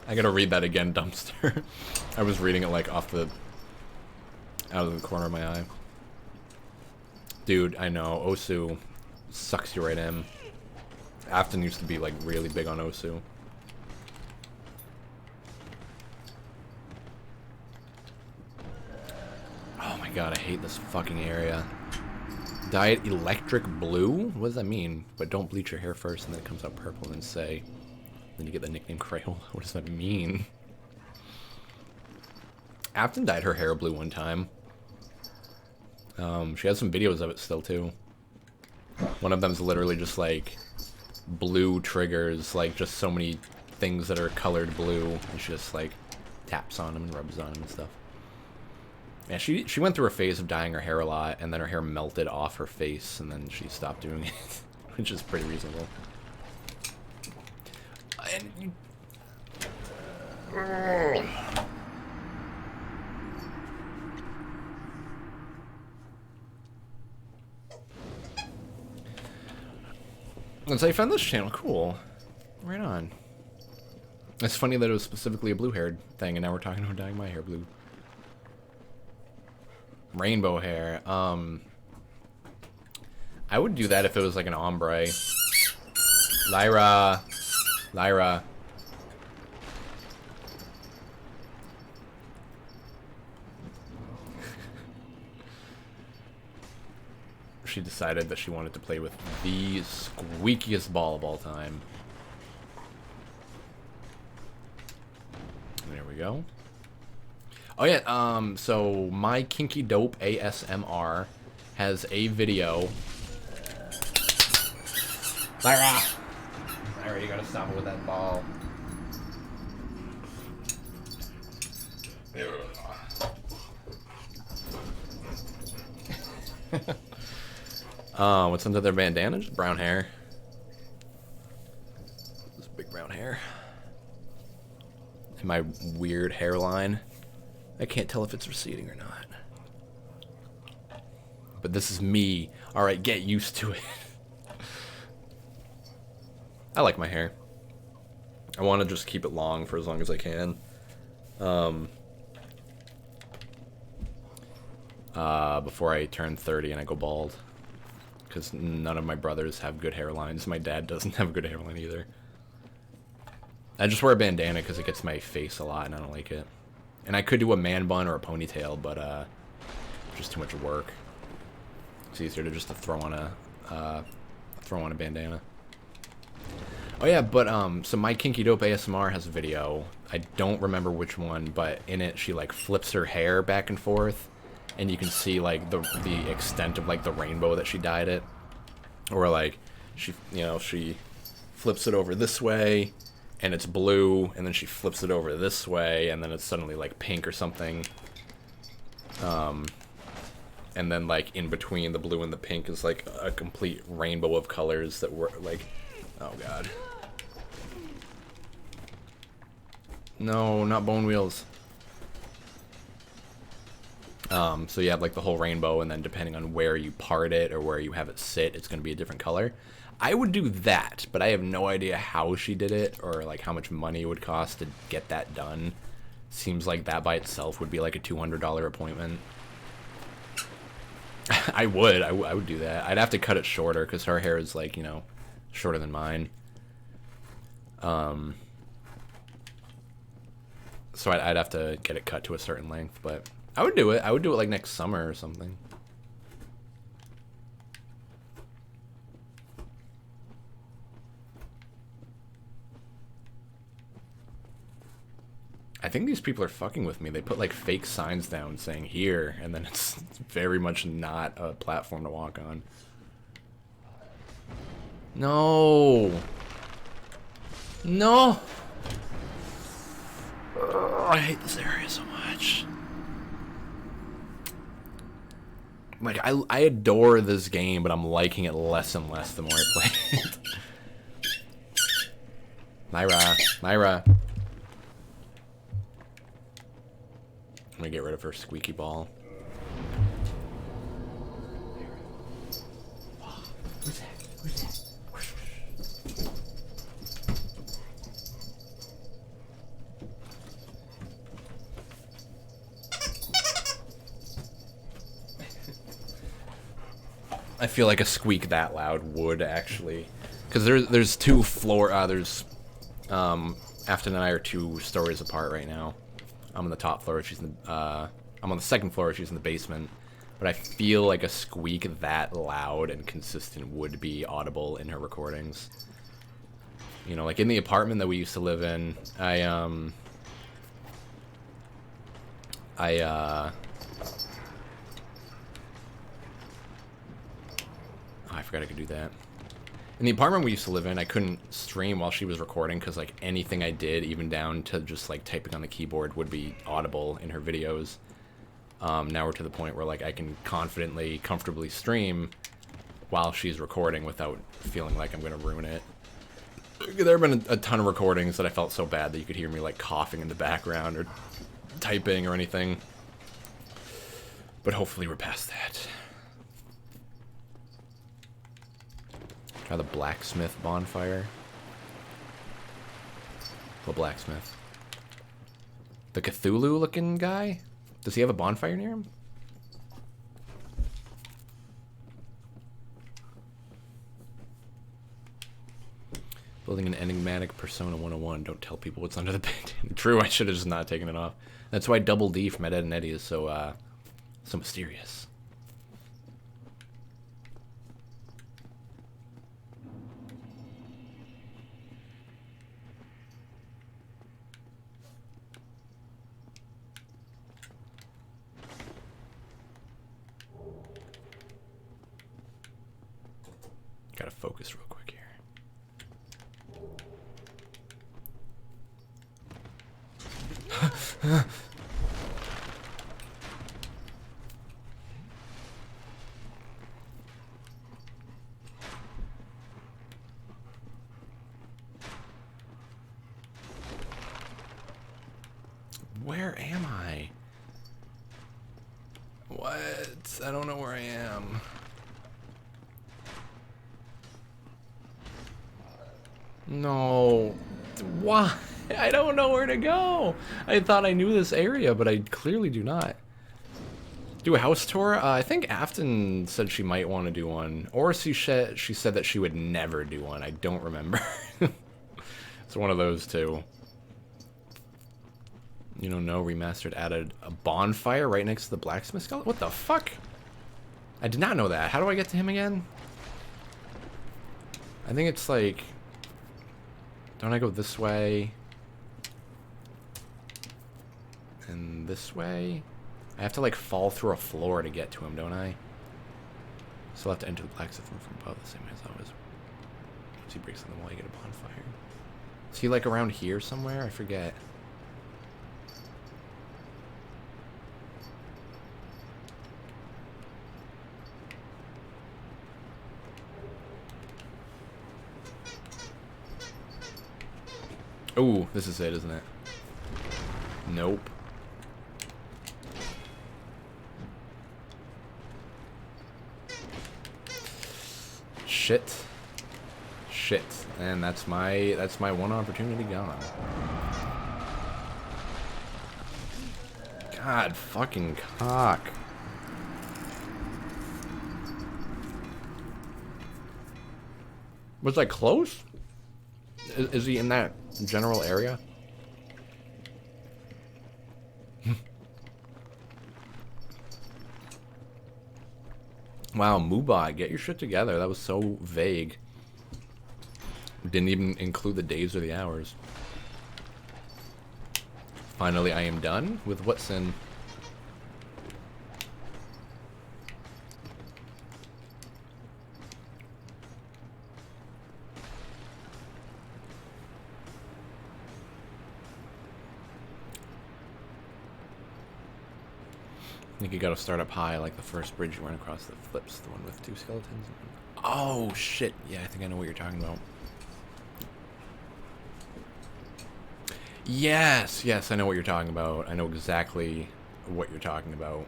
Speaker 1: I gotta read that again, Dumpster. I was reading it like out of the corner of my eye. Dude, I know, Osu sucks you right in. Afton used to be like really big on Osu. Oh my god, I hate this fucking area. Dye it electric blue? What does that mean? But don't bleach your hair first and then it comes out purple and say. Then you get the nickname Crayola. What does that mean? Afton dyed her hair blue one time. She has some videos of it still too. One of them's literally just like blue triggers, like just so many things that are colored blue, and she just like taps on them and rubs on them and stuff. Yeah, she went through a phase of dyeing her hair a lot, and then her hair melted off her face, and then she stopped doing it, which is pretty reasonable. And you... Once I found this channel, cool. Right on. It's funny that it was specifically a blue-haired thing, and now we're talking about dyeing my hair blue. Rainbow hair. I would do that if it was like an ombre. Lyra. Lyra. She decided that she wanted to play with the squeakiest ball of all time. There we go. Oh yeah, so my Kinky Dope ASMR has a video. Lyra! Lyra, you gotta stop it with that ball. What's under their bandana? Just brown hair. This big brown hair. And my weird hairline. I can't tell if it's receding or not. But this is me. Alright, get used to it. I like my hair. I want to just keep it long for as long as I can. Before I turn 30 and I go bald. Because none of my brothers have good hairlines. My dad doesn't have a good hairline either. I just wear a bandana because it gets my face a lot and I don't like it. And I could do a man bun or a ponytail, but just too much work. It's easier to just throw on a bandana. Oh yeah, but so my Kinky Dope ASMR has a video. I don't remember which one, but in it she like flips her hair back and forth, and you can see like the extent of like the rainbow that she dyed it. Or like she flips it over this way and it's blue, and then she flips it over this way and then it's suddenly like pink or something. And then like in between the blue and the pink is like a complete rainbow of colors that were like, oh god. No, not bone wheels. So you have like the whole rainbow, and then depending on where you part it or where you have it sit, it's going to be a different color. I would do that, but I have no idea how she did it or like how much money it would cost to get that done. Seems like that by itself would be like a $200 appointment. I would do that. I'd have to cut it shorter because her hair is like, you know, shorter than mine. So I'd have to get it cut to a certain length, but I would do it. I would do it like next summer or something. I think these people are fucking with me. They put like fake signs down saying here, and then it's very much not a platform to walk on. No. No. Ugh, I hate this area so much. Like, I adore this game, but I'm liking it less and less the more I play it. Myra. I'm gonna get rid of her squeaky ball.
Speaker 4: Who's that? Who's that?
Speaker 1: I feel like a squeak that loud would actually, because there's two floor Afton and I are 2 stories apart right now. I'm on the top floor. She's in the I'm on the second floor. She's in the basement. But I feel like a squeak that loud and consistent would be audible in her recordings. You know, like in the apartment that we used to live in, I forgot I could do that. In the apartment we used to live in, I couldn't stream while she was recording because like anything I did, even down to just like typing on the keyboard, would be audible in her videos. Now we're to the point where like I can confidently, comfortably stream while she's recording without feeling like I'm gonna ruin it. There have been a ton of recordings that I felt so bad that you could hear me like coughing in the background or typing or anything. But hopefully we're past that. Try the blacksmith bonfire. What blacksmith? The Cthulhu looking guy? Does he have a bonfire near him? Building an enigmatic Persona 101. Don't tell people what's under the bed. True, I should have just not taken it off. That's why Double D from Ed, Edd n Eddy is so mysterious. Gotta focus real quick here. Where am I? What? I don't know where I am. No. Why? I don't know where to go. I thought I knew this area, but I clearly do not. Do a house tour? I think Afton said she might want to do one. Or she said that she would never do one. I don't remember. It's one of those two. You know, no, Remastered added a bonfire right next to the blacksmith skeleton? What the fuck? I did not know that. How do I get to him again? I think it's like... Don't I go this way? And this way? I have to like fall through a floor to get to him, don't I? So I'll have to enter the blacksmith room from above the same way as always. Once he breaks on the wall, you get a bonfire. Is he like around here somewhere? I forget. Ooh, this is it, isn't it? Nope. Shit. shit. And that's my one opportunity gone. God fucking cock. Was I close? Is he in that general area? Wow, Mubot, get your shit together. That was so vague. Didn't even include the days or the hours. Finally, I am done with what sin? I think you gotta start up high, like the first bridge you run across that flips, the one with 2 skeletons. Oh, shit. Yeah, I think I know what you're talking about. Yes, yes, I know what you're talking about. I know exactly what you're talking about.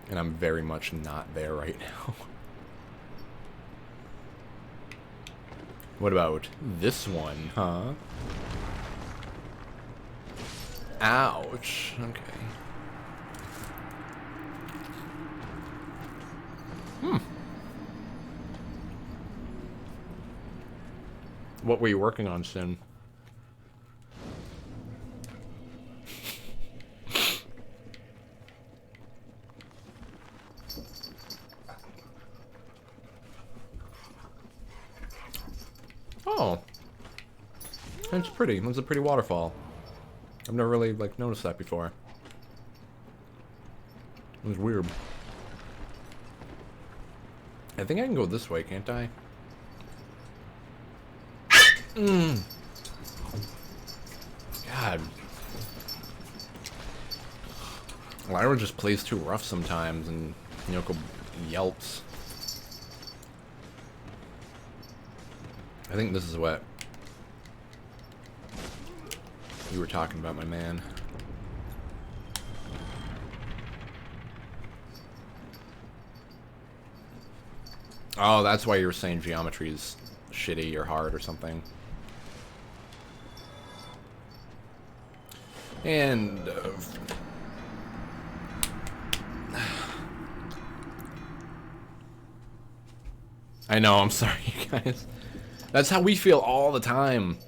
Speaker 1: And I'm very much not there right now. What about this one, huh? Ouch. Okay. What were you working on, Sin? Oh. It's pretty. It's a pretty waterfall. I've never really, like, noticed that before. It was weird. I think I can go this way, can't I? God. Lyra just plays too rough sometimes, and Yoko yelps. I think this is what you were talking about, my man. Oh, that's why you were saying geometry's shitty or hard or something. And I know, I'm sorry, you guys. That's how we feel all the time.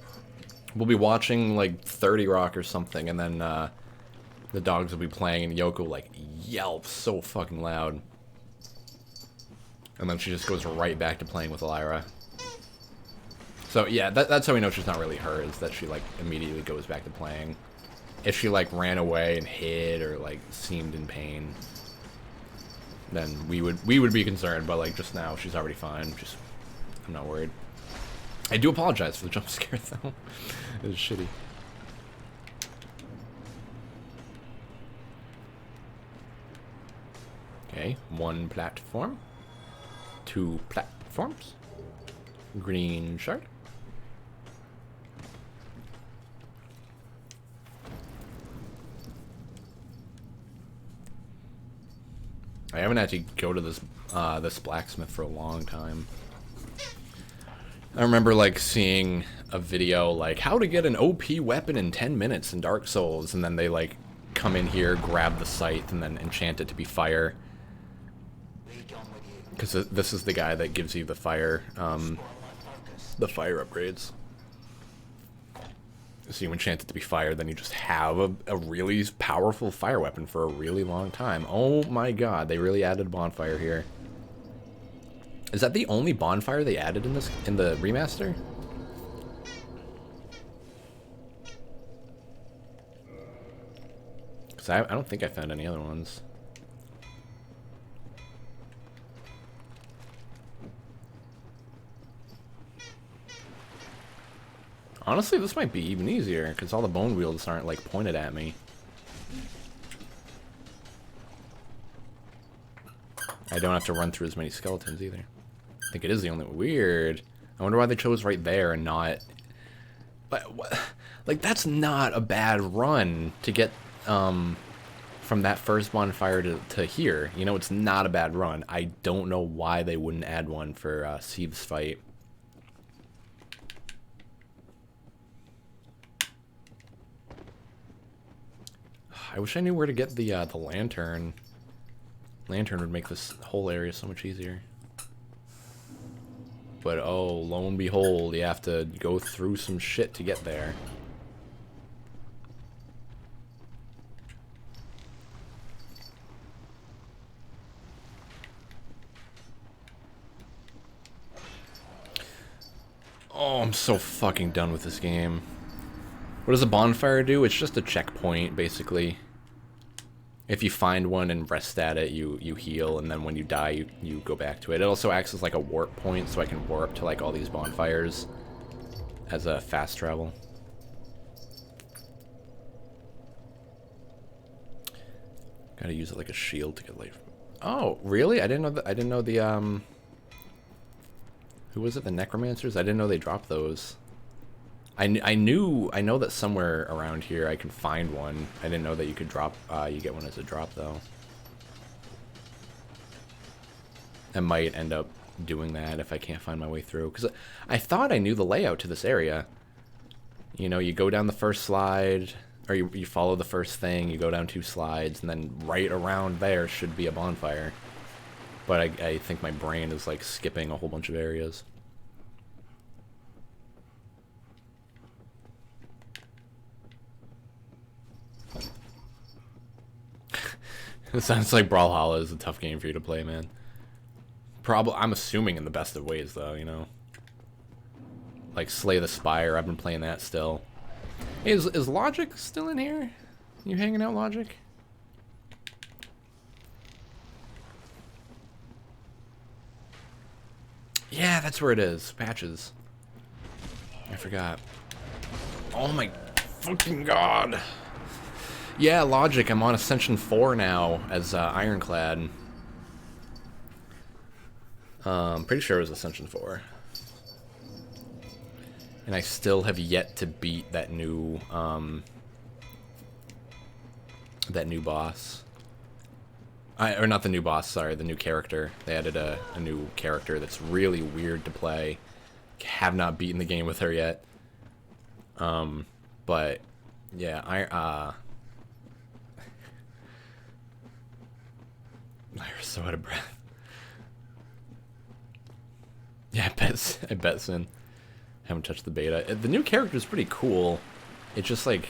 Speaker 1: We'll be watching like 30 Rock or something, and then the dogs will be playing, and Yoko like yelps so fucking loud, and then she just goes right back to playing with Lyra. So yeah, that's how we know she's not really her, is that she like immediately goes back to playing. If she like ran away and hid or like seemed in pain, then we would be concerned. But like just now, she's already fine. Just I'm not worried. I do apologize for the jump scare though. It was shitty. Okay, 1 platform, 2 platforms, green shard. I haven't had to go to this this blacksmith for a long time. I remember like seeing a video like how to get an OP weapon in 10 minutes in Dark Souls, and then they like come in here, grab the scythe, and then enchant it to be fire. Because this is the guy that gives you the fire upgrades. So you enchant it to be fire, then you just have a really powerful fire weapon for a really long time. Oh my god, they really added a bonfire here. Is that the only bonfire they added in the remaster? Because I don't think I found any other ones. Honestly, this might be even easier, because all the bone wheels aren't, like, pointed at me. I don't have to run through as many skeletons, either. I think it is the only... Weird. I wonder why they chose right there and not... But, what? Like, that's not a bad run to get, from that first bonfire to here. You know, it's not a bad run. I don't know why they wouldn't add one for, Sieve's fight. I wish I knew where to get the lantern. Lantern would make this whole area so much easier. But oh, lo and behold, you have to go through some shit to get there. Oh, I'm so fucking done with this game. What does a bonfire do? It's just a checkpoint, basically. If you find one and rest at it, you heal, and then when you die, you go back to it. It also acts as like a warp point, so I can warp to like all these bonfires as a fast travel. Gotta use it like a shield to get life. Oh, really? I didn't know that. I didn't know the who was it? The necromancers? I didn't know they dropped those. I know that somewhere around here I can find one. I didn't know that you could drop, you get one as a drop though. I might end up doing that if I can't find my way through, because I thought I knew the layout to this area. You know, you go down the first slide, or you follow the first thing, you go down 2 slides, and then right around there should be a bonfire. But I think my brain is like skipping a whole bunch of areas. It sounds like Brawlhalla is a tough game for you to play, man. I'm assuming in the best of ways, though, you know? Like Slay the Spire, I've been playing that still. Hey, is Logic still in here? You hanging out, Logic? Yeah, that's where it is. Patches. I forgot. Oh my fucking god. Yeah, Logic. I'm on Ascension 4 now as Ironclad. Pretty sure it was Ascension 4. And I still have yet to beat that new boss. Or not the new boss, sorry, the new character. They added a new character that's really weird to play. Have not beaten the game with her yet. But yeah, I was so out of breath. Yeah, I bet Sin. Haven't touched the beta. The new character is pretty cool. It's just like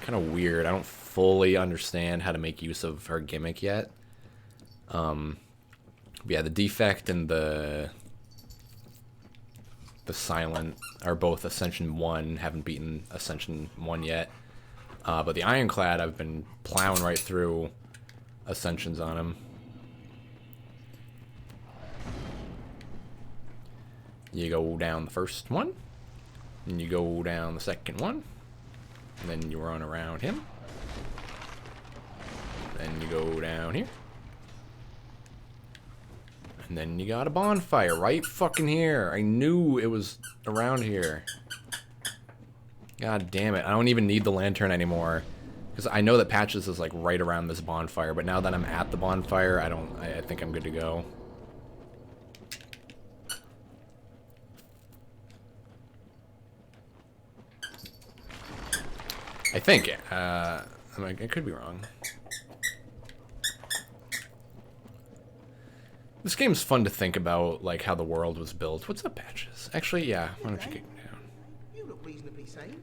Speaker 1: kind of weird. I don't fully understand how to make use of her gimmick yet. Yeah, the defect and the silent are both Ascension 1. Haven't beaten Ascension 1 yet. But the Ironclad, I've been plowing right through Ascensions on him. You go down the first one, and you go down the second one, and then you run around him. Then you go down here. And then you got a bonfire right fucking here. I knew it was around here. God damn it. I don't even need the lantern anymore. Because I know that Patches is like right around this bonfire, but now that I'm at the bonfire, I think I'm good to go. I think. I could be wrong. This game's fun to think about, like, how the world was built. What's up, Patches? Actually, yeah, why don't you kick me down?
Speaker 7: You look reasonably sane.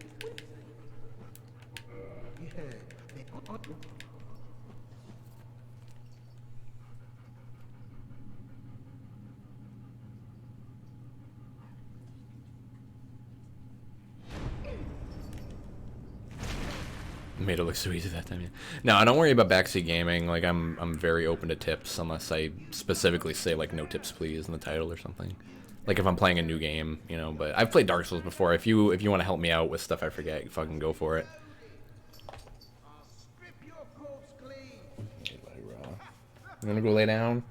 Speaker 1: Made it look so easy that time, yeah. No, don't worry about backseat gaming. Like, I'm very open to tips, unless I specifically say, like, no tips please in the title or something. Like, if I'm playing a new game, you know, but I've played Dark Souls before. If you want to help me out with stuff I forget, fucking go for it. You wanna go lay down?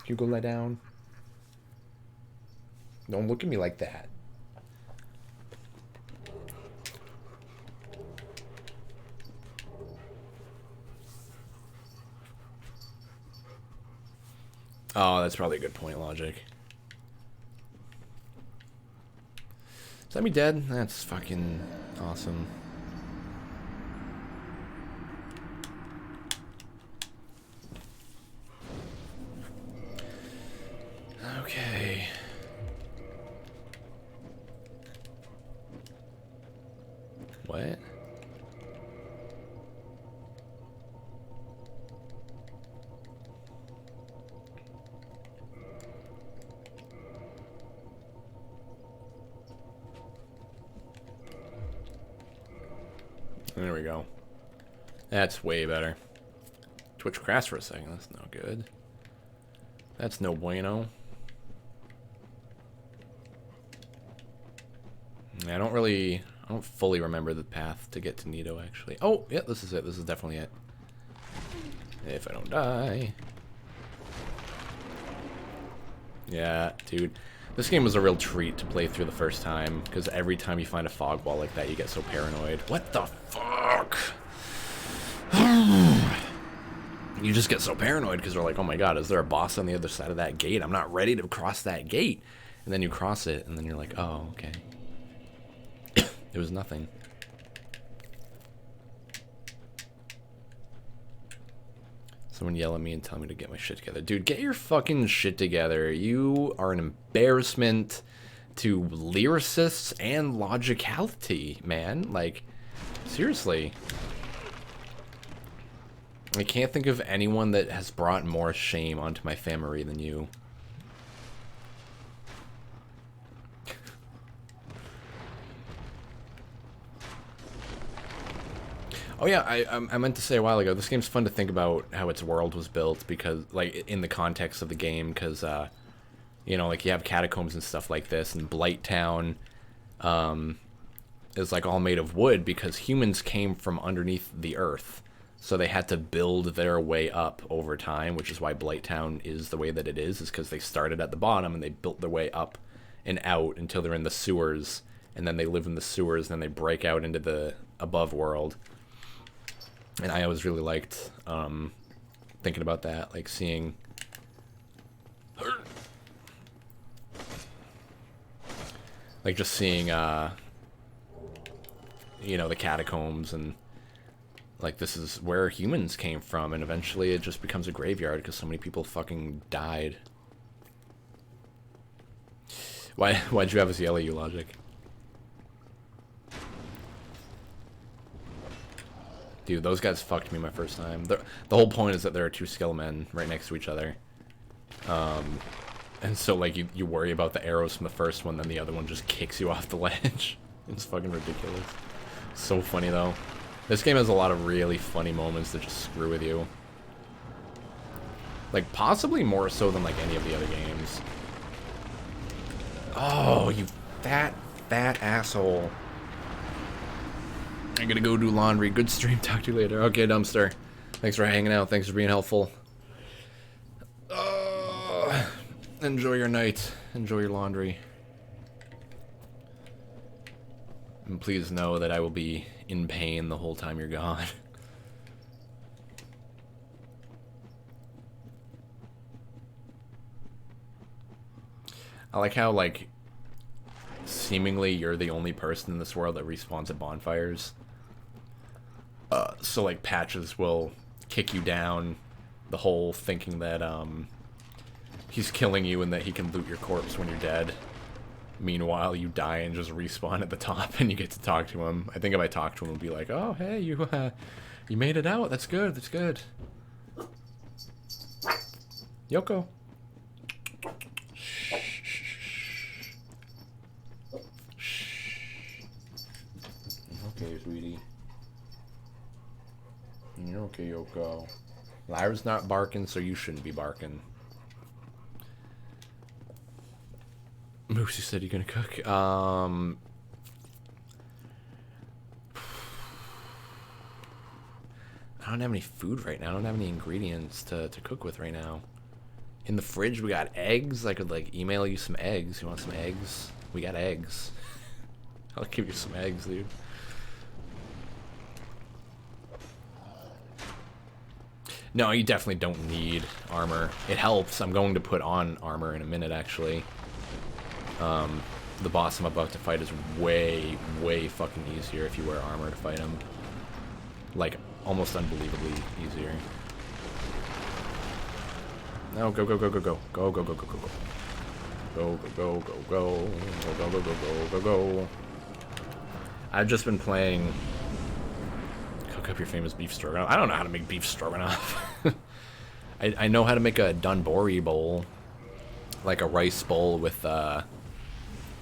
Speaker 1: Can you go lay down? Don't look at me like that. Oh, that's probably a good point, Logic. Is that me dead? That's fucking awesome. What? There we go. That's way better. Twitch crashed for a second. That's no good. That's no bueno. I don't fully remember the path to get to Nito, actually. Oh, yeah, this is it. This is definitely it. If I don't die. Yeah, dude. This game was a real treat to play through the first time, because every time you find a fog wall like that, you get so paranoid. What the fuck? You just get so paranoid because you're like, oh my god, is there a boss on the other side of that gate? I'm not ready to cross that gate. And then you cross it, and then you're like, oh, okay. It was nothing. Someone yell at me and tell me to get my shit together. Dude, get your fucking shit together. You are an embarrassment to lyricists and logicality, man. Like, seriously. I can't think of anyone that has brought more shame onto my family than you. Oh yeah, I meant to say a while ago, this game's fun to think about how its world was built, because, like, in the context of the game, because, you know, like, you have catacombs and stuff like this, and Blight Town, is, like, all made of wood, because humans came from underneath the earth, so they had to build their way up over time, which is why Blight Town is the way that it is because they started at the bottom, and they built their way up and out until they're in the sewers, and then they live in the sewers, and then they break out into the above world. And I always really liked thinking about that, like seeing like just seeing you know, the catacombs, and like this is where humans came from, and eventually it just becomes a graveyard because so many people fucking died. Why'd you have us yell at you, Logic? Dude, those guys fucked me my first time. The whole point is that there are two Skelemen right next to each other. And so, like, you worry about the arrows from the first one, then the other one just kicks you off the ledge. It's fucking ridiculous. So funny, though. This game has a lot of really funny moments that just screw with you. Like, possibly more so than, like, any of the other games. Oh, you fat asshole. I'm gonna go do laundry. Good stream. Talk to you later. Okay, Dumpster. Thanks for hanging out. Thanks for being helpful. Enjoy your night. Enjoy your laundry. And please know that I will be in pain the whole time you're gone. I like how, like, seemingly you're the only person in this world that respawns at bonfires. So, like, Patches will kick you down the hole thinking that, he's killing you and that he can loot your corpse when you're dead. Meanwhile, you die and just respawn at the top and you get to talk to him. I think if I talk to him, he'll be like, oh, hey, you made it out. That's good. That's good. Yoko. Okay, sweetie. You're okay, Yoko. Lyra's not barking, so you shouldn't be barking. Moosey said you're gonna cook. I don't have any food right now. I don't have any ingredients to cook with right now. In the fridge, we got eggs. I could, like, email you some eggs. You want some eggs? We got eggs. I'll give you some eggs, dude. No, you definitely don't need armor. It helps. I'm going to put on armor in a minute, actually. The boss I'm about to fight is way, way fucking easier if you wear armor to fight him. Like, almost unbelievably easier. No, go, go, go, go, go. Go, go, go, go, go, go. Go, go, go, go, go. Go, go, go, go, go, go, go. I've just been playing Cook Up Your Famous Beef Stroganoff. I don't know how to make beef stroganoff. I know how to make a donbori bowl, like a rice bowl with, well,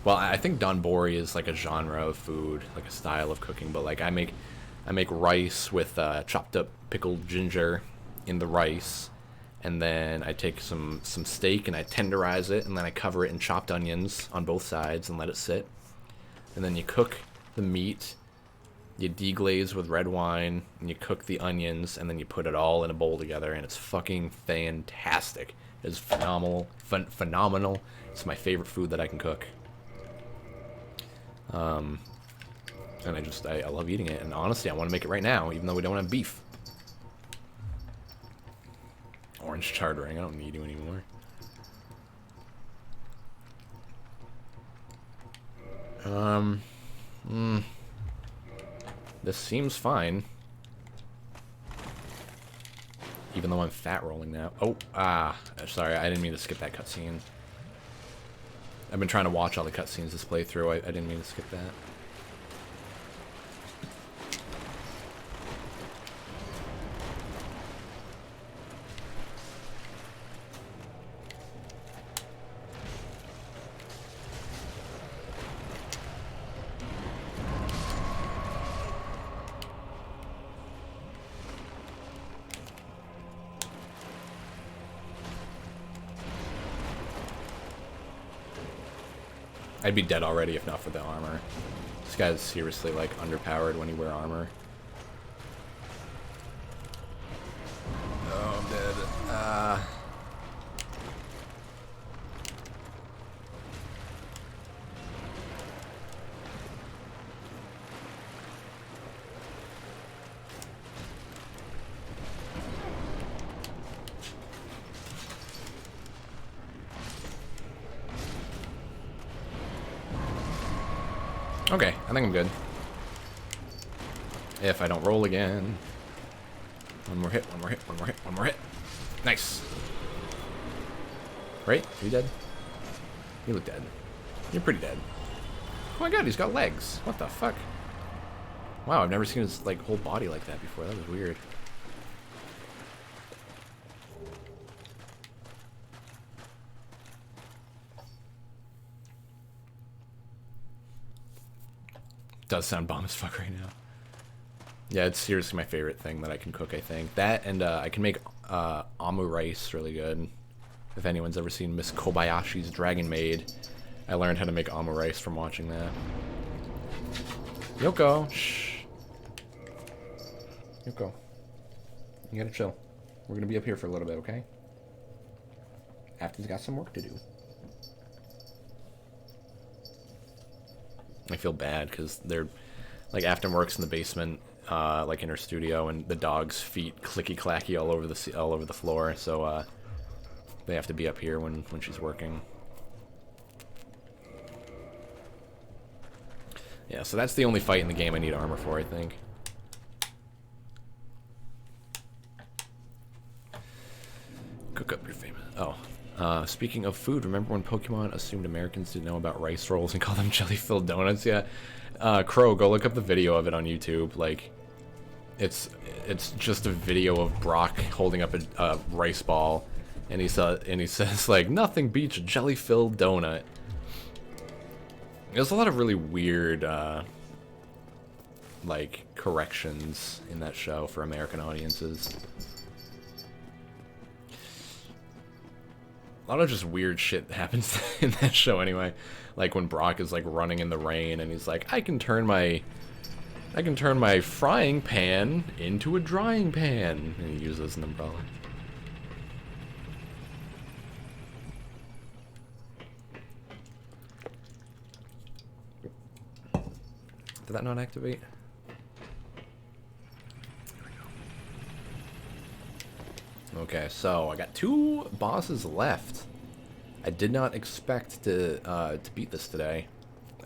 Speaker 1: I think donbori is like a genre of food, like a style of cooking, but like I make rice with chopped up pickled ginger in the rice, and then I take some steak and I tenderize it, and then I cover it in chopped onions on both sides and let it sit. And then you cook the meat, you deglaze with red wine, and you cook the onions, and then you put it all in a bowl together, and it's fucking fantastic. It's phenomenal. Phenomenal. It's my favorite food that I can cook. And I love eating it, and honestly, I want to make it right now, even though we don't have beef. Orange chartering, I don't need you anymore. This seems fine. Even though I'm fat rolling now. Oh, sorry, I didn't mean to skip that cutscene. I've been trying to watch all the cutscenes this playthrough. I didn't mean to skip that. I'd be dead already if not for the armor. This guy's seriously, like, underpowered when he wears armor. Oh, I'm dead. Okay, I think I'm good. If I don't roll again. One more hit, one more hit, one more hit, one more hit. Nice. Right? Are you dead? You look dead. You're pretty dead. Oh my god, he's got legs. What the fuck? Wow, I've never seen his, like, whole body like that before. That was weird. Does sound bomb as fuck right now. Yeah, it's seriously my favorite thing that I can cook, I think. That and I can make amu rice really good. If anyone's ever seen Miss Kobayashi's Dragon Maid, I learned how to make amu rice from watching that. Yoko, shh. Yoko, you gotta chill. We're gonna be up here for a little bit, okay? Afton's got some work to do. I feel bad because they're like Afton works in the basement, like in her studio, and the dog's feet clicky clacky all over the floor. So they have to be up here when she's working. Yeah, so that's the only fight in the game I need armor for, I think. Cook up your famous. Oh. Speaking of food, remember when Pokemon assumed Americans didn't know about rice rolls and called them jelly-filled donuts? Yeah. Crow, go look up the video of it on YouTube. Like, it's just a video of Brock holding up a rice ball, and he says like, nothing beats a jelly-filled donut. There's a lot of really weird like corrections in that show for American audiences. A lot of just weird shit happens in that show anyway. Like when Brock is like running in the rain and he's like, I can turn my frying pan into a drying pan, and he uses an umbrella. Did that not activate? Okay, so I got 2 bosses left. I did not expect to beat this today.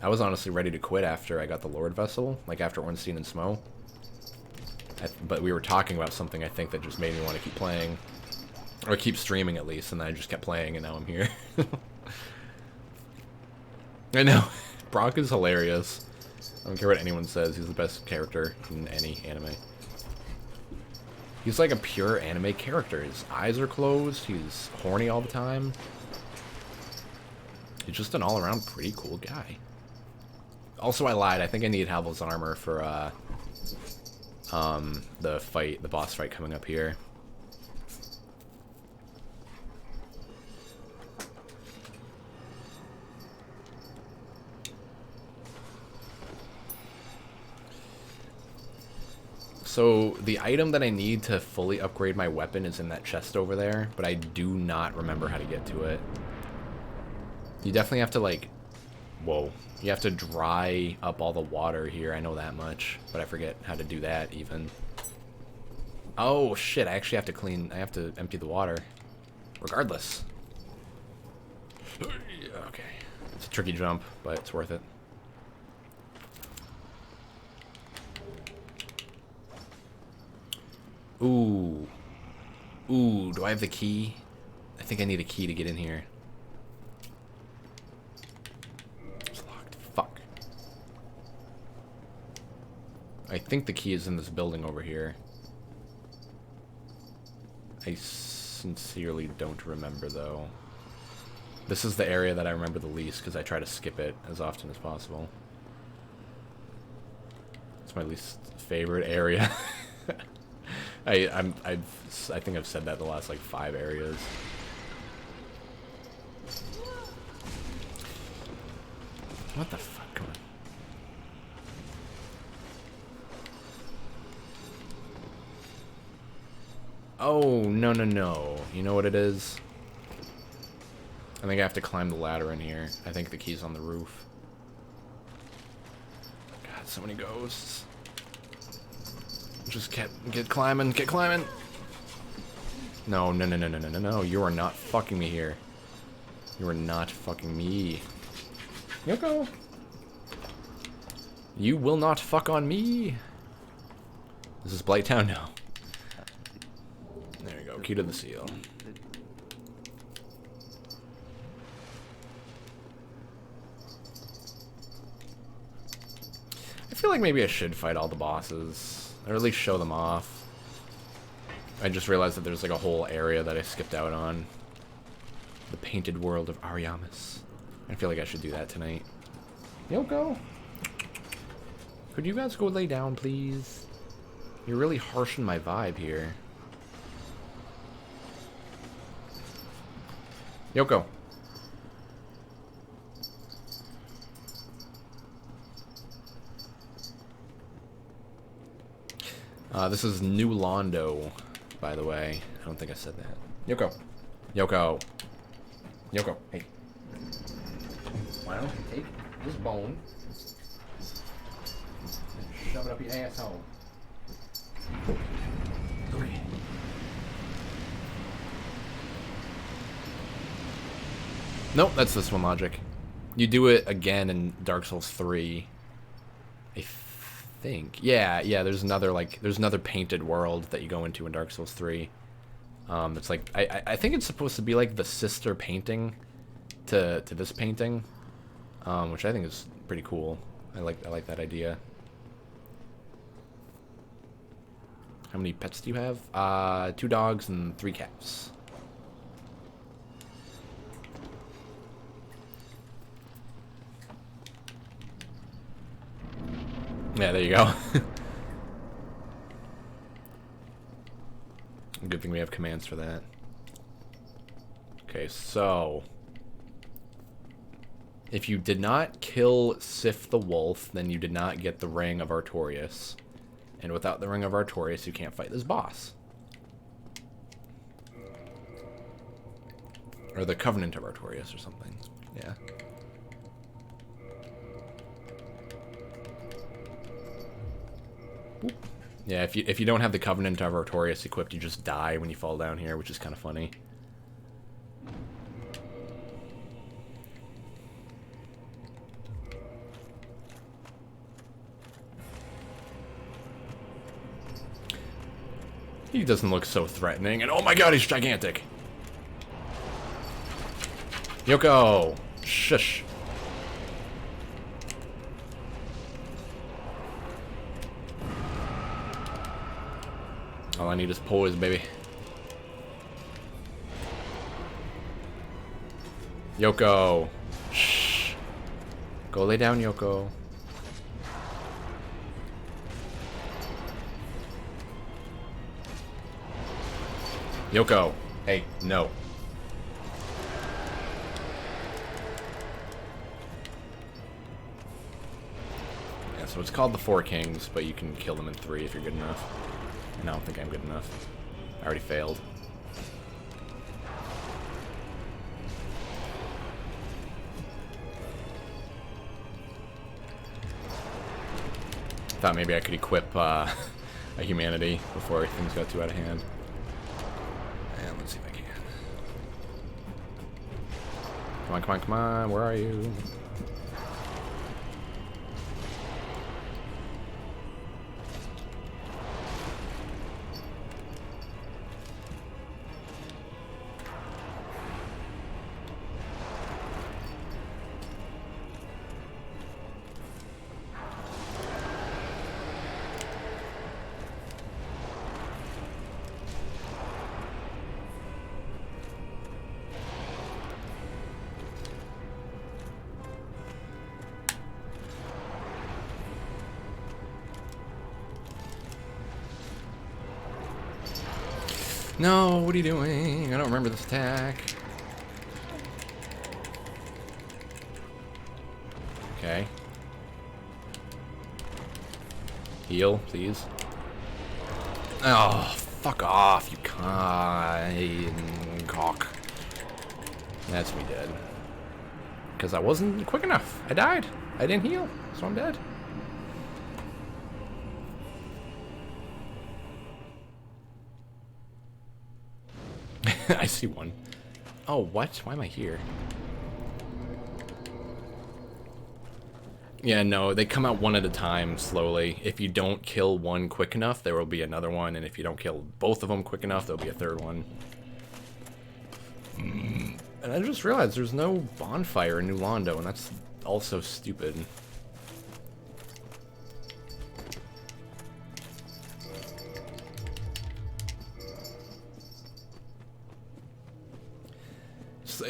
Speaker 1: I was honestly ready to quit after I got the Lord Vessel, like after Ornstein and Smo. But we were talking about something, I think, that just made me want to keep playing. Or keep streaming at least, and then I just kept playing, and now I'm here. I know. Brock is hilarious. I don't care what anyone says, he's the best character in any anime. He's like a pure anime character. His eyes are closed, he's horny all the time. He's just an all-around pretty cool guy. Also, I lied. I think I need Havel's armor for, the boss fight coming up here. So, the item that I need to fully upgrade my weapon is in that chest over there, but I do not remember how to get to it. You definitely have to, like... Whoa. You have to dry up all the water here, I know that much, but I forget how to do that, even. Oh, shit, I actually have to clean... I have to empty the water. Regardless. Okay. It's a tricky jump, but it's worth it. Ooh. Ooh, do I have the key? I think I need a key to get in here. It's locked. Fuck. I think the key is in this building over here. I sincerely don't remember, though. This is the area that I remember the least, because I try to skip it as often as possible. It's my least favorite area. I think I've said that the last like 5 areas. What the fuck? Come on. Oh, no, no, no. You know what it is? I think I have to climb the ladder in here. I think the key's on the roof. God, so many ghosts. Just get climbing, get climbing. No, no, no, no, no, no, no, no. You are not fucking me here. You are not fucking me. Yoko. You will not fuck on me. This is Blighttown now. There you go. Key to the seal. I feel like maybe I should fight all the bosses. Or at least show them off. I just realized that there's like a whole area that I skipped out on. The painted world of Ariamis. I feel like I should do that tonight. Yoko! Could you guys go lay down, please? You're really harshing my vibe here. Yoko! This is New Londo, by the way. I don't think I said that. Yoko. Yoko. Yoko. Hey. Why don't you take this bone and shove it up your asshole? Okay. Nope, that's this one logic. You do it again in Dark Souls 3. I think. Yeah, there's another painted world that you go into in Dark Souls 3. It's like I think it's supposed to be like the sister painting to this painting, which I think is pretty cool. I like that idea. How many pets do you have? 2 dogs and 3 cats. Yeah, there you go. Good thing we have commands for that. Okay, so if you did not kill Sif the Wolf, then you did not get the Ring of Artorias. And without the Ring of Artorias, you can't fight this boss. Or the Covenant of Artorias or something. Yeah. Boop. Yeah, if you don't have the Covenant of Artorias equipped, you just die when you fall down here, which is kind of funny. He doesn't look so threatening, and oh my god, he's gigantic! Yoko! Shush! All I need is poise, baby. Yoko. Shh. Go lay down, Yoko. Yoko. Hey, no. Yeah, so it's called the Four Kings, but you can kill them in 3 if you're good enough. And I don't think I'm good enough. I already failed. Thought maybe I could equip a humanity before things got too out of hand. And let's see if I can. Come on, come on, come on. Where are you? No, what are you doing? I don't remember this attack. Okay. Heal, please. Oh, fuck off, you cock. That's me dead. Because I wasn't quick enough. I died. I didn't heal, so I'm dead. I see one. Oh, what? Why am I here? Yeah, no, they come out one at a time, slowly. If you don't kill one quick enough, there will be another one, and if you don't kill both of them quick enough, there'll be a third one. And I just realized there's no bonfire in New Londo, and that's also stupid.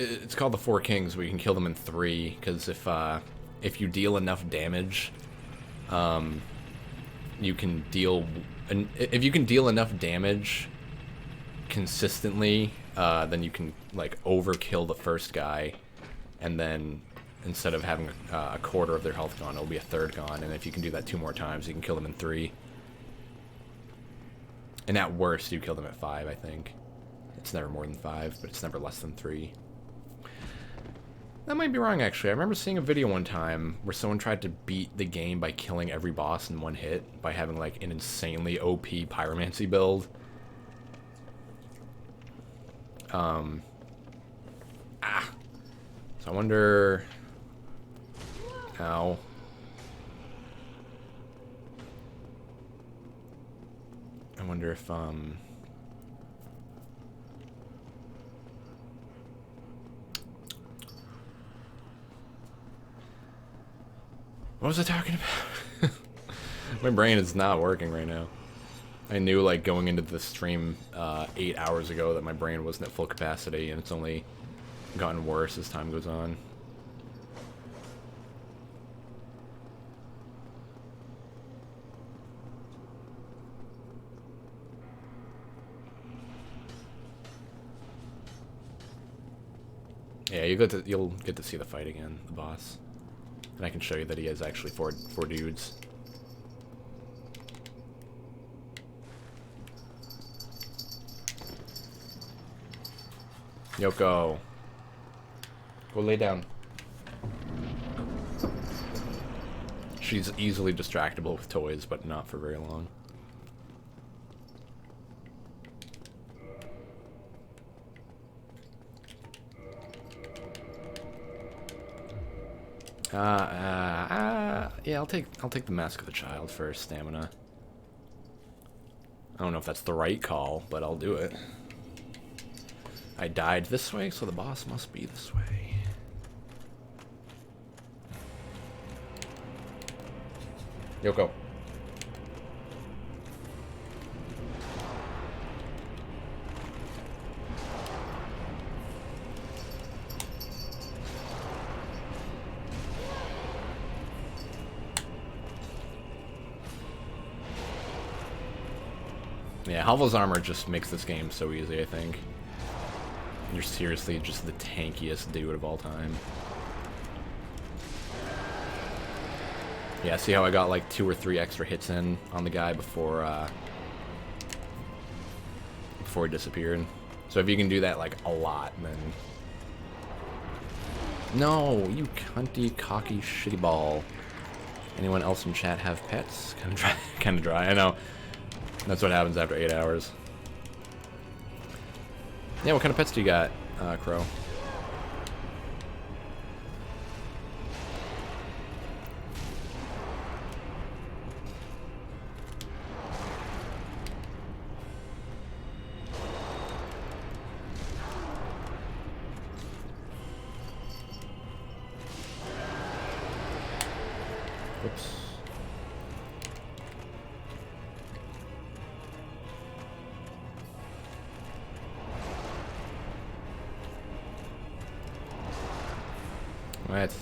Speaker 1: It's called the Four Kings, where you can kill them in 3, because if you deal enough damage, you can deal... If you can deal enough damage consistently, then you can, like, overkill the first guy, and then instead of having a quarter of their health gone, it'll be a third gone, and if you can do that 2 more times, you can kill them in 3. And at worst, you kill them at 5, I think. It's never more than 5, but it's never less than 3. That might be wrong, actually. I remember seeing a video one time where someone tried to beat the game by killing every boss in 1 hit by having, like, an insanely OP pyromancy build. So I wonder... Ow. I wonder if, what was I talking about? My brain is not working right now. I knew, like, going into the stream 8 hours ago that my brain wasn't at full capacity, and it's only gotten worse as time goes on. Yeah, you'll get to see the fight again, the boss. And I can show you that he has actually four dudes. Yoko. Go lay down. She's easily distractible with toys, but not for very long. Yeah, I'll take the Mask of the Child for stamina. I don't know if that's the right call, but I'll do it. I died this way, so the boss must be this way. Yoko. Yeah, Hovel's armor just makes this game so easy, I think. You're seriously just the tankiest dude of all time. Yeah, see how I got like 2 or 3 extra hits in on the guy before he disappeared. So if you can do that like a lot, then... No, you cunty, cocky, shitty ball. Anyone else in chat have pets? Kind of dry, I know. That's what happens after 8 hours. Yeah, what kind of pets do you got, Crow? Whoops. What?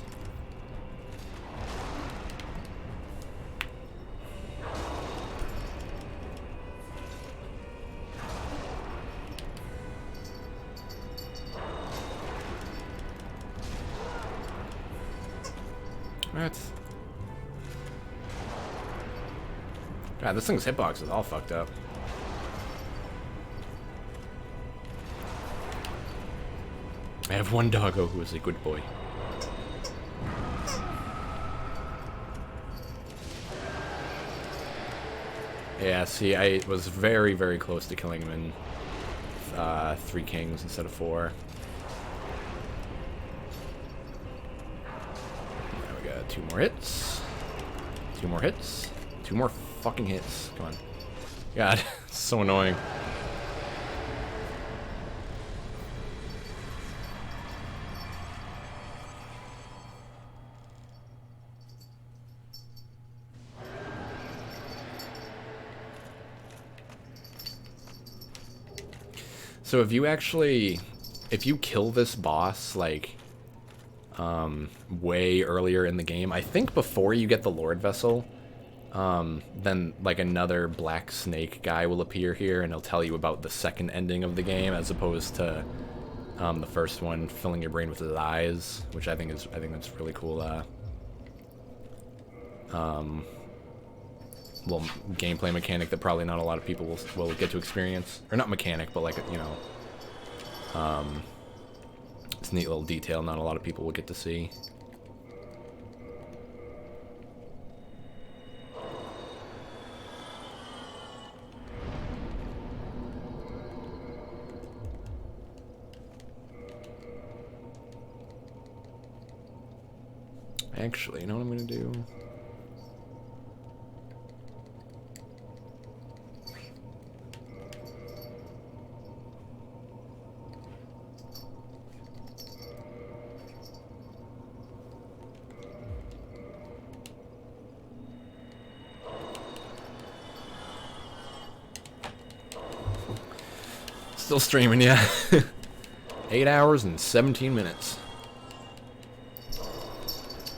Speaker 1: What? God, this thing's hitbox is all fucked up. I have one doggo who is a good boy. Yeah, see, I was very, very close to killing him in 3 kings instead of 4. Now we got 2 more hits. 2 more hits. 2 more fucking hits. Come on. God, it's so annoying. So if you kill this boss, like, way earlier in the game, I think before you get the Lord Vessel, then, like, another black snake guy will appear here, and he'll tell you about the second ending of the game, as opposed to, the first one, filling your brain with lies, which I think that's really cool, little gameplay mechanic that probably not a lot of people will get to experience. Or not mechanic, but like, you know, it's a neat little detail not a lot of people will get to see. Actually, you know what I'm gonna do? Still streaming, yeah. 8 hours and 17 minutes.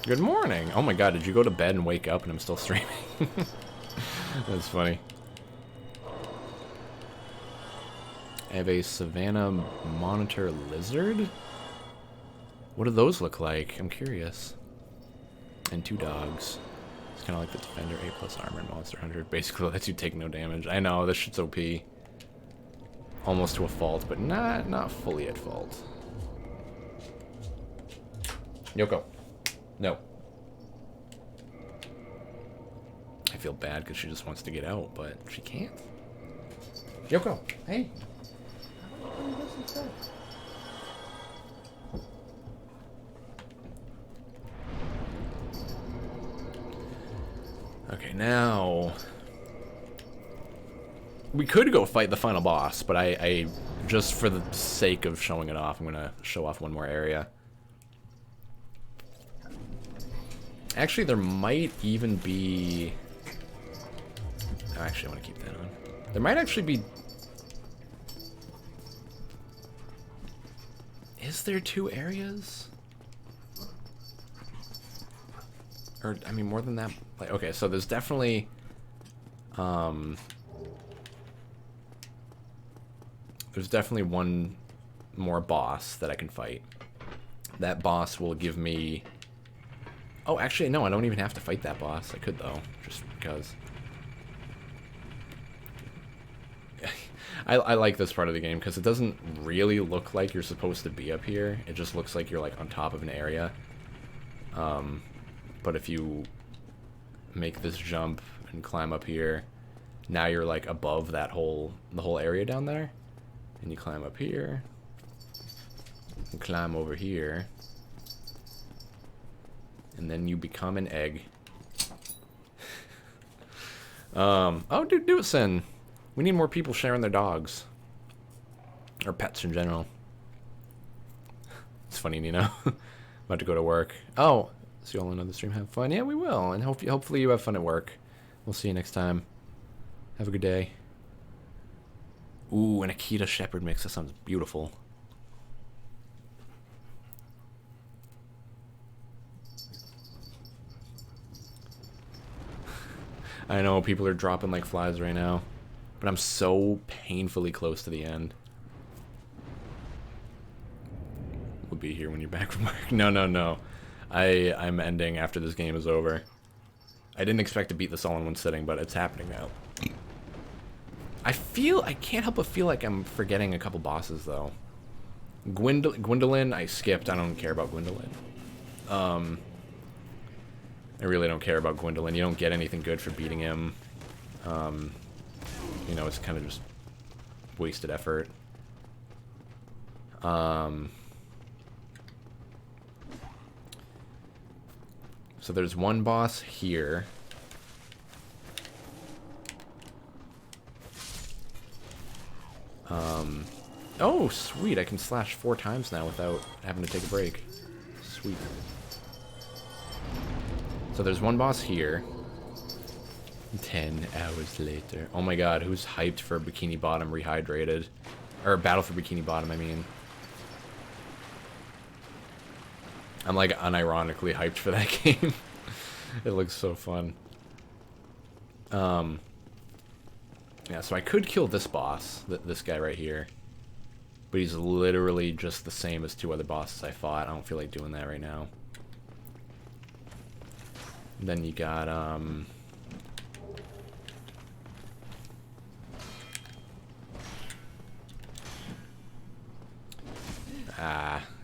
Speaker 1: Good morning. Oh my god, did you go to bed and wake up and I'm still streaming? That's funny. I have a Savannah Monitor Lizard? What do those look like? I'm curious. And 2 dogs. It's kind of like the Defender A+ armor in Monster Hunter. Basically lets you take no damage. I know, this shit's OP. Almost to a fault, but not fully at fault. Yoko. No. I feel bad because she just wants to get out, but she can't. Yoko, hey. Okay, now... We could go fight the final boss, but I just for the sake of showing it off, I'm gonna show off one more area. Actually, there might even be... Oh, actually, I want to keep that on. There might actually be... Is there 2 areas? Or, I mean, more than that? Like, okay, so there's definitely... there's definitely one more boss that I can fight. That boss will give me... Oh, actually, no, I don't even have to fight that boss. I could, though, just because. I like this part of the game because it doesn't really look like you're supposed to be up here. It just looks like you're like on top of an area. But if you make this jump and climb up here, now you're like above the whole area down there. And you climb up here and climb over here. And then you become an egg. Oh, dude, Dewson. We need more people sharing their dogs. Or pets in general. It's funny, Nino. About to go to work. Oh, see you all on another stream. Have fun. Yeah, we will. And hopefully you have fun at work. We'll see you next time. Have a good day. Ooh, an Akita Shepherd mix. That sounds beautiful. I know people are dropping like flies right now. But I'm so painfully close to the end. We'll be here when you're back from work. No. I'm ending after this game is over. I didn't expect to beat this all in one sitting, but it's happening now. I can't help but feel like I'm forgetting a couple bosses, though. Gwendolyn, I skipped. I don't care about Gwendolyn. I really don't care about Gwendolyn. You don't get anything good for beating him. You know, it's kind of just wasted effort. So there's one boss here. Oh, sweet. I can slash 4 times now without having to take a break. Sweet. So there's one boss here. 10 hours later. Oh my god, who's hyped for Bikini Bottom Rehydrated? Or Battle for Bikini Bottom, I mean. I'm like unironically hyped for that game. It looks so fun. Yeah, so I could kill this boss, this guy right here. But he's literally just the same as 2 other bosses I fought. I don't feel like doing that right now. Then you got,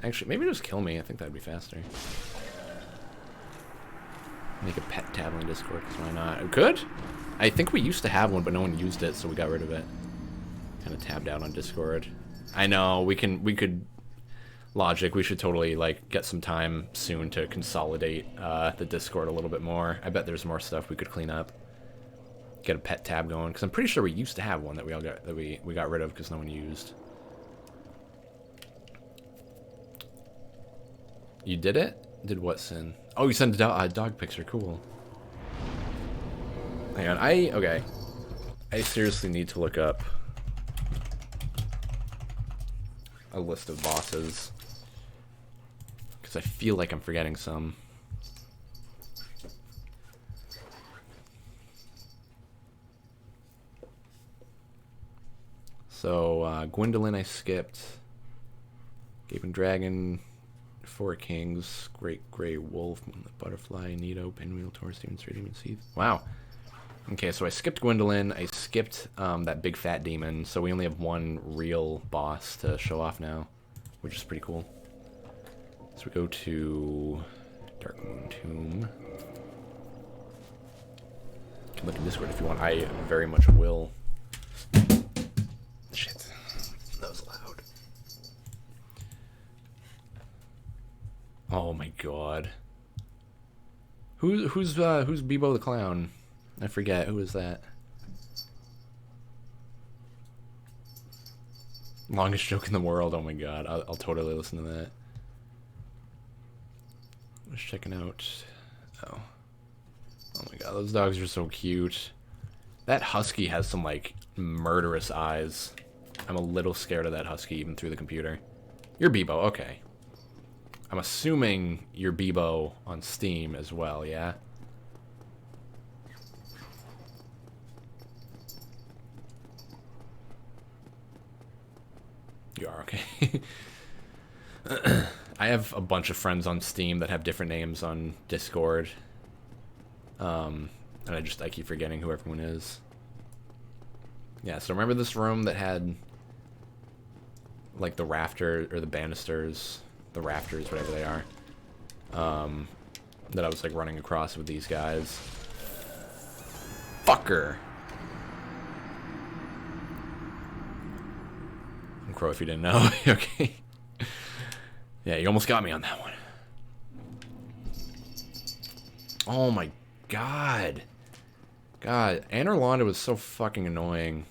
Speaker 1: actually, maybe just kill me. I think that'd be faster. Make a pet tab on Discord, because why not? Good? I think we used to have one, but no one used it, so we got rid of it. Kind of tabbed out on Discord. I know, we could... Logic, we should totally, like, get some time soon to consolidate the Discord a little bit more. I bet there's more stuff we could clean up. Get a pet tab going, because I'm pretty sure we used to have one that we got rid of because no one used. You did it? Did what, Sin? Oh, you sent a dog picture. Cool. Hang on. Okay. I seriously need to look up a list of bosses. Because I feel like I'm forgetting some. So, Gwendolyn I skipped. Gaping Dragon... 4 Kings, Great Grey Wolf, Butterfly, Nito, Pinwheel, Taurus, Demon, Three Demon, Seed. Wow. Okay, so I skipped Gwendolyn. I skipped that big fat demon, so we only have one real boss to show off now, which is pretty cool. So we go to Dark Moon Tomb. You can look in Discord if you want. I very much will. Shit. That was loud. Oh my god. Who's Bebo the Clown? I forget. Who is that? Longest joke in the world. Oh my god. I'll totally listen to that. Just checking out. Oh. Oh my god. Those dogs are so cute. That husky has some like murderous eyes. I'm a little scared of that husky even through the computer. You're Bebo. Okay. I'm assuming you're Bebo on Steam as well, yeah? You are okay. I have a bunch of friends on Steam that have different names on Discord. And I keep forgetting who everyone is. Yeah, so remember this room that had like the rafter or the banisters, the rafters, whatever they are. That I was like running across with these guys. Fucker. I'm Crow if you didn't know. Okay. Yeah, you almost got me on that one. Oh my god. God, Anor Londo was so fucking annoying.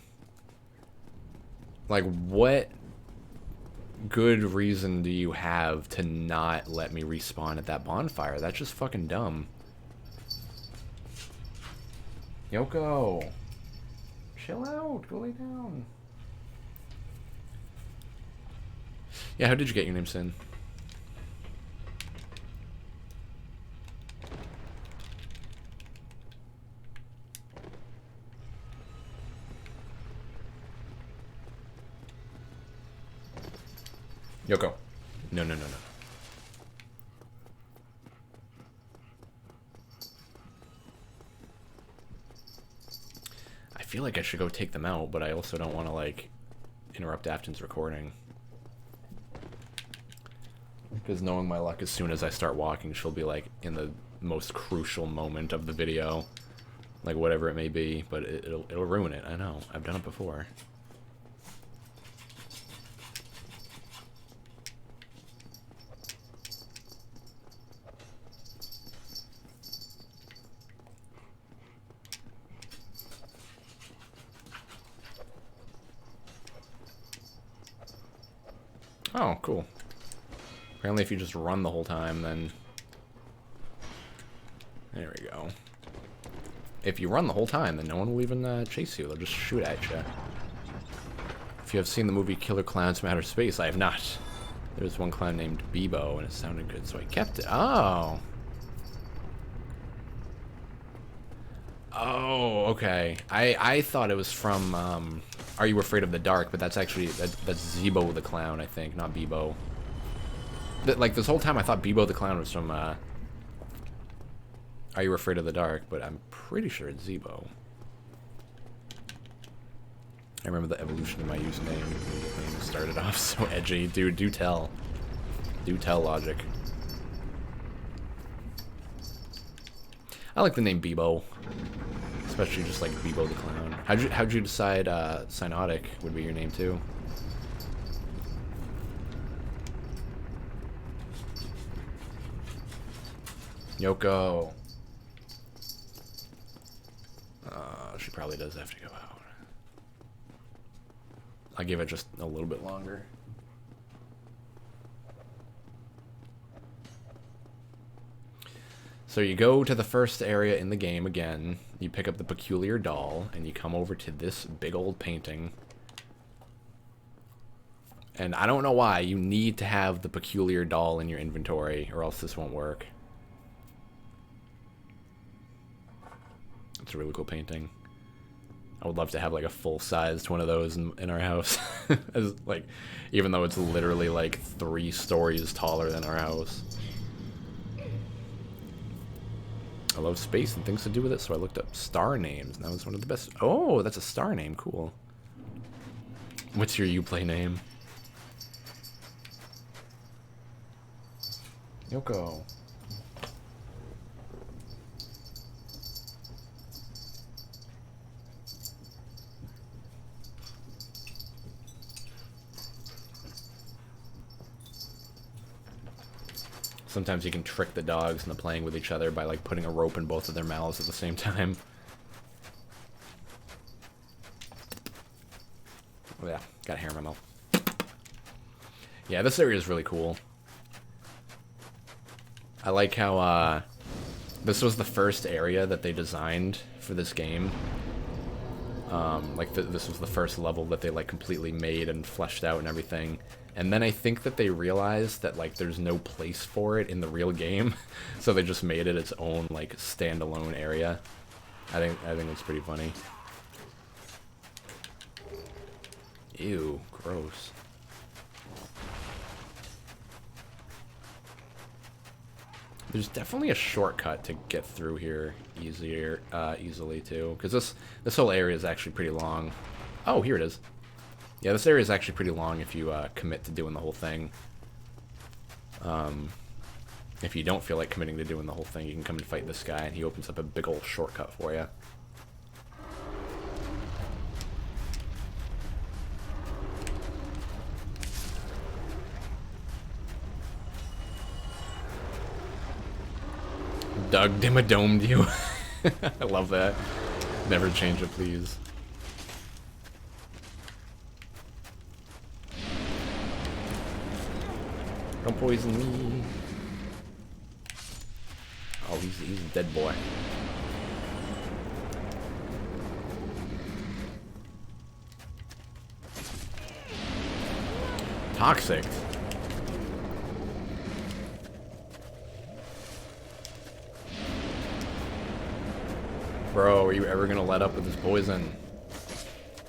Speaker 1: Like, what good reason do you have to not let me respawn at that bonfire? That's just fucking dumb. Yoko. Chill out. Go lay down. Yeah, how did you get your name, Sin? Yoko. No, no, no, no. I feel like I should go take them out, but I also don't want to, like, interrupt Afton's recording. Because knowing my luck, as soon as I start walking, she'll be, like, in the most crucial moment of the video. Like, whatever it may be, but it'll ruin it. I know. I've done it before. Oh, cool. Apparently if you just run the whole time, then... There we go. If you run the whole time, then no one will even chase you. They'll just shoot at you. If you have seen the movie Killer Clowns from Outer Space, I have not. There's one clown named Bebo, and it sounded good, so I kept it. Oh! Oh, okay. I thought it was from, Are You Afraid of the Dark? But that's actually, that's Zebo the Clown, I think, not Bebo. Like, this whole time I thought Bebo the Clown was from, Are You Afraid of the Dark? But I'm pretty sure it's Zebo. I remember the evolution of my username. The name started off so edgy. Dude, do tell. Do tell, Logic. I like the name Bebo. Especially just like Bebo the Clown. How'd you decide Cyanotic would be your name too? Yoko. She probably does have to go out. I'll give it just a little bit longer. So you go to the first area in the game again, you pick up the peculiar doll, and you come over to this big old painting. And I don't know why, you need to have the peculiar doll in your inventory, or else this won't work. It's a really cool painting. I would love to have like a full-sized one of those in our house. As, like, even though it's literally like 3 stories taller than our house. I love space and things to do with it, so I looked up star names, and that was one of the best. Oh, that's a star name. Cool. What's your Uplay name? Yoko. Sometimes you can trick the dogs into playing with each other by like putting a rope in both of their mouths at the same time. Oh yeah, got hair in my mouth. Yeah, this area is really cool. I like how this was the first area that they designed for this game. This was the first level that they like completely made and fleshed out and everything. And then I think that they realized that like there's no place for it in the real game, so they just made it its own like standalone area. I think it's pretty funny. Ew, gross. There's definitely a shortcut to get through here easily too, because this whole area is actually pretty long. Oh, here it is. Yeah, this area is actually pretty long if you commit to doing the whole thing. If you don't feel like committing to doing the whole thing, you can come and fight this guy, and he opens up a big old shortcut for you. Doug Dimmadomed you. I love that. Never change it, please. Don't poison me. Oh, he's a dead boy. Toxic. Bro, are you ever gonna let up with this poison?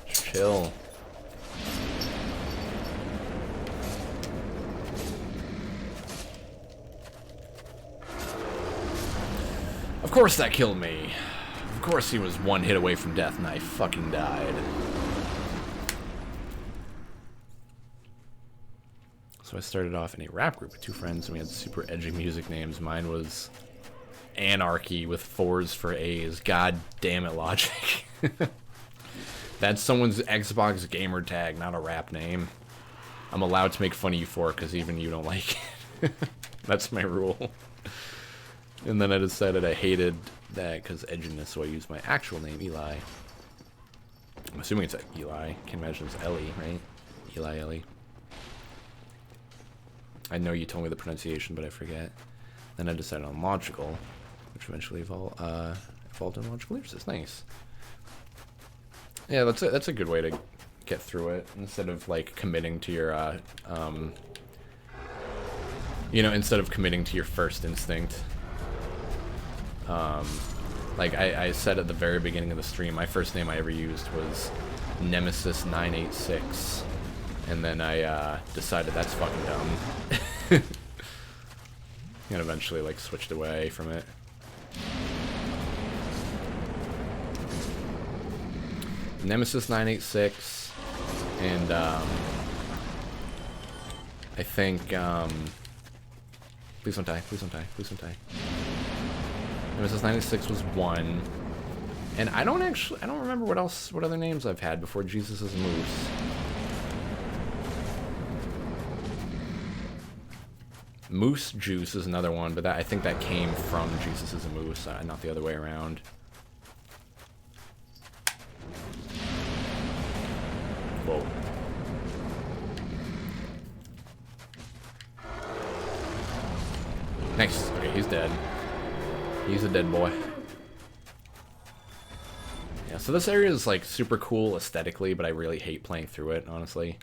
Speaker 1: Chill. Of course that killed me. Of course he was one hit away from death and I fucking died. So I started off in a rap group with 2 friends and we had super edgy music names. Mine was Anarchy with 4s for A's. God damn it, Logic. That's someone's Xbox gamer tag, not a rap name. I'm allowed to make fun of you for it because even you don't like it. That's my rule. And then I decided I hated that because edginess, so I used my actual name, Eli. I'm assuming it's Eli. Can't imagine it's Ellie, right? Eli Ellie. I know you told me the pronunciation, but I forget. Then I decided on Logical, which eventually evolved in Logical Lyricist. Nice. Yeah, that's a good way to get through it instead of like committing to your you know, instead of committing to your first instinct. Like I said at the very beginning of the stream, my first name I ever used was Nemesis 986, and then I decided that's fucking dumb, and eventually like switched away from it. Nemesis 986, and I think please don't die, please don't die, please don't die. Nemesis 96 was 1. And I don't remember what other names I've had before Jesus is a Moose. Moose Juice is another one, but I think that came from Jesus is a Moose, not the other way around. Whoa. Nice. Okay, he's dead. He's a dead boy. Yeah, so this area is like super cool aesthetically, but I really hate playing through it, honestly.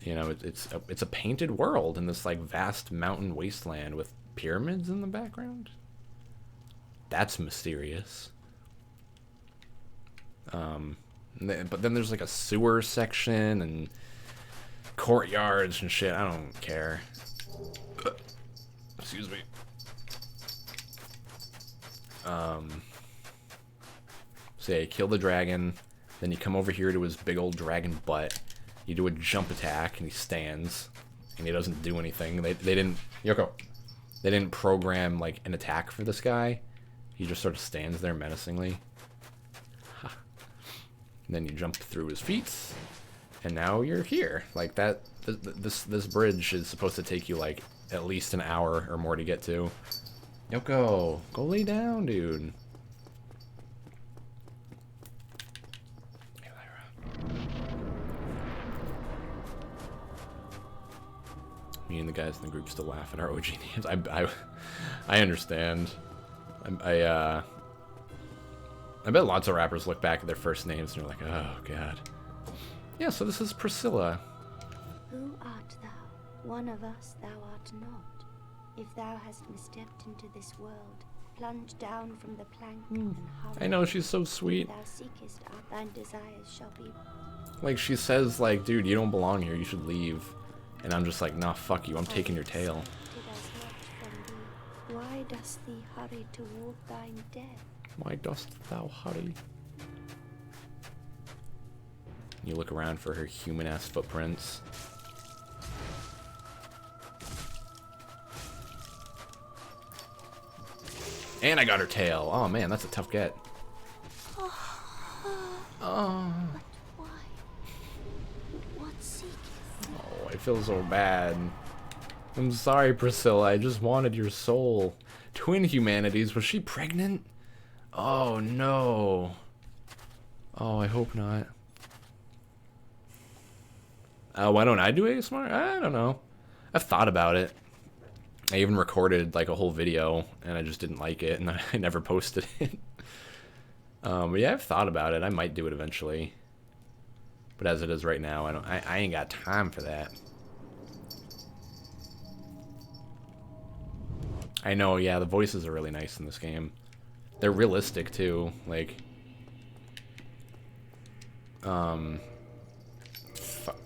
Speaker 1: You know, it's a painted world in this like vast mountain wasteland with pyramids in the background. That's mysterious. But then there's like a sewer section and courtyards and shit. I don't care. Excuse me. So yeah, you kill the dragon, then you come over here to his big old dragon butt, you do a jump attack, and he stands, and he doesn't do anything. They didn't, Yoko, they didn't program, like, an attack for this guy. He just sort of stands there menacingly. And then you jump through his feet, and now you're here. Like, that, this bridge is supposed to take you, like, at least an hour or more to get to. Yoko, go lay down, dude. Me and the guys in the group still laugh at our OG names. I understand. I bet lots of rappers look back at their first names and are like, oh god. Yeah, so this is Priscilla.
Speaker 8: Who art thou? One of us thou art not. If thou hast misstepped into this world, plunge down from the plank and hover.
Speaker 1: I know, she's so sweet.
Speaker 8: If thou seekest out thine desires shall be.
Speaker 1: Like, she says, like, dude, you don't belong here, you should leave. And I'm just like, nah, fuck you, I'm taking your tail.
Speaker 8: Why dost thee hurry toward thine death?
Speaker 1: Why dost thou hurry? You look around for her human-ass footprints. And I got her tail. Oh man, that's a tough get. Oh.
Speaker 8: But why? What seeketh?
Speaker 1: Oh, I feel so bad. I'm sorry, Priscilla. I just wanted your soul. Twin humanities. Was she pregnant? Oh no. Oh, I hope not. Why don't I do ASMR? I don't know. I've thought about it. I even recorded like a whole video, and I just didn't like it, and I never posted it. But yeah, I've thought about it. I might do it eventually. But as it is right now, I ain't got time for that. I know, yeah, the voices are really nice in this game. They're realistic too, like fuck.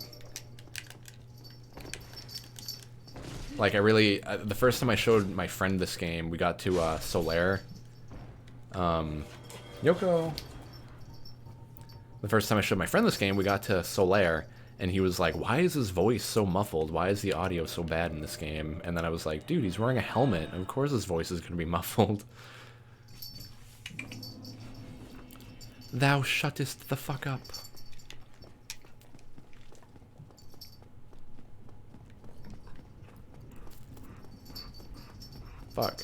Speaker 1: Like I really the first time I showed my friend this game, we got to Solaire. Yoko. The first time I showed my friend this game, we got to Solaire, and he was like, why is his voice so muffled? Why is the audio so bad in this game? And then I was like, dude, he's wearing a helmet. Of course his voice is going to be muffled. Thou shuttest the fuck up. Fuck.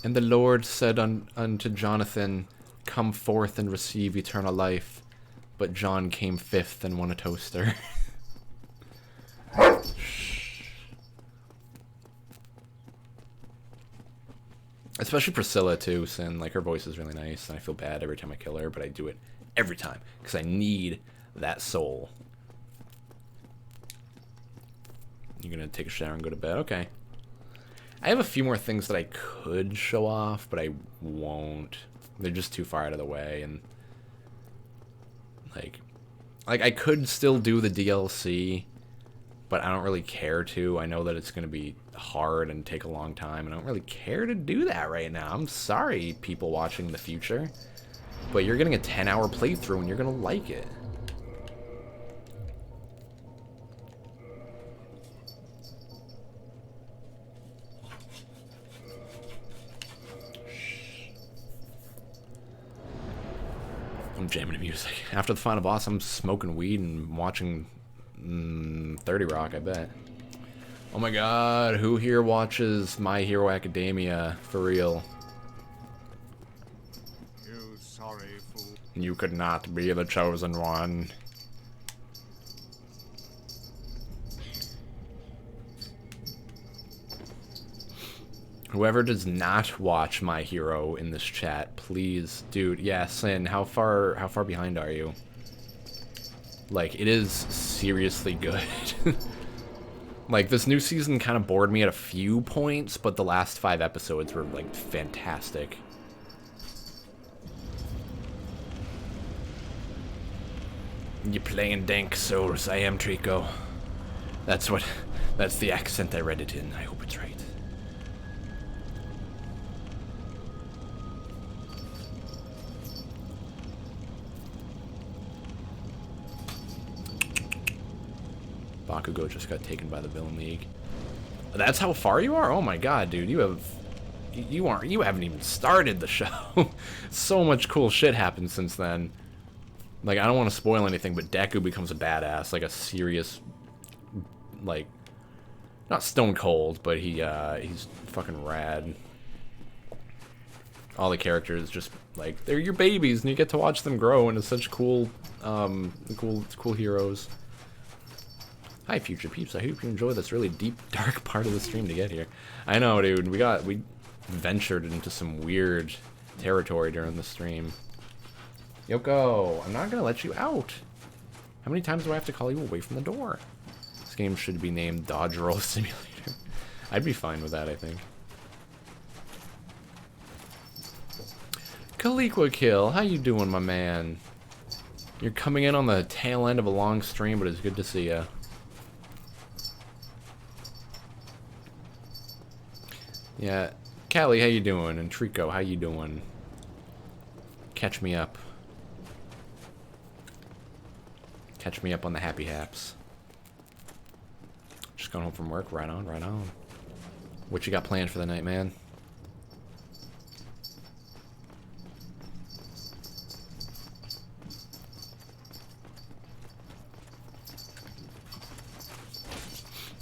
Speaker 1: And the Lord said unto Jonathan, come forth and receive eternal life. But John came fifth and won a toaster. Especially Priscilla too, Sin. Like her voice is really nice, and I feel bad every time I kill her, but I do it every time because I need that soul. You're gonna take a shower and go to bed? Okay. I have a few more things that I could show off, but I won't. They're just too far out of the way, and like I could still do the DLC, but I don't really care to. I know that it's gonna be hard and take a long time, and I don't really care to do that right now. I'm sorry, people watching the future, but you're getting a 10-hour playthrough and you're gonna like it. I'm jamming to music. After the final boss, I'm smoking weed and watching 30 Rock, I bet. Oh my god, who here watches My Hero Academia for real?
Speaker 10: You sorry fool.
Speaker 1: You could not be the chosen one. Whoever does not watch My Hero in this chat, please, dude. Yeah, Sin, how far behind are you? Like, it is seriously good. Like, this new season kind of bored me at a few points, but the last 5 episodes were, like, fantastic. You playing Dank Souls? I am, Trico. That's the accent I read it in. I hope it's right. Bakugo just got taken by the Villain League. That's how far you are? Oh my god, dude. You haven't even started the show. So much cool shit happened since then. Like, I don't want to spoil anything, but Deku becomes a badass, like a serious, like, not stone cold, but he's fucking rad. All the characters just, like, they're your babies, and you get to watch them grow into such cool heroes. Hi, future peeps. I hope you enjoy this really deep, dark part of the stream to get here. I know, dude. We ventured into some weird territory during the stream. Yoko, I'm not gonna let you out. How many times do I have to call you away from the door? This game should be named Dodge Roll Simulator. I'd be fine with that, I think. Kaliqua Kill, how you doing, my man? You're coming in on the tail end of a long stream, but it's good to see ya. Yeah, Callie, how you doing? And Trico, how you doing? Catch me up. Catch me up on the happy haps. Just going home from work. Right on, right on. What you got planned for the night, man?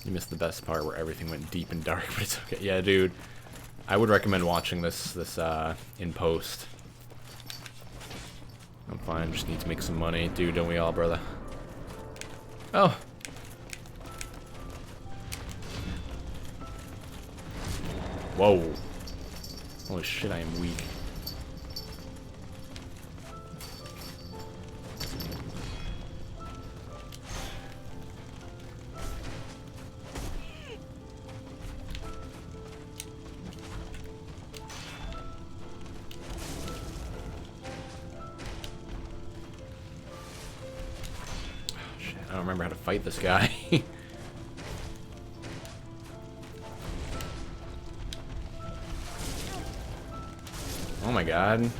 Speaker 1: You missed the best part where everything went deep and dark, but it's okay. Yeah, dude. I would recommend watching this in post. I'm fine, just need to make some money. Dude, don't we all, brother? Oh. Whoa. Holy shit, I am weak. I don't remember how to fight this guy. Oh my god.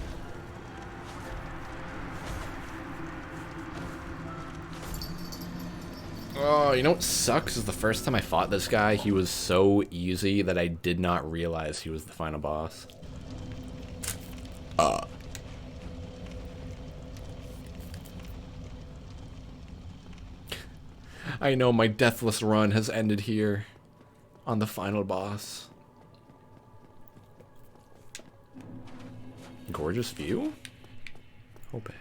Speaker 1: Oh, you know what sucks is the first time I fought this guy, he was so easy that I did not realize he was the final boss. I know my deathless run has ended here on the final boss. Gorgeous view? Oh, bad.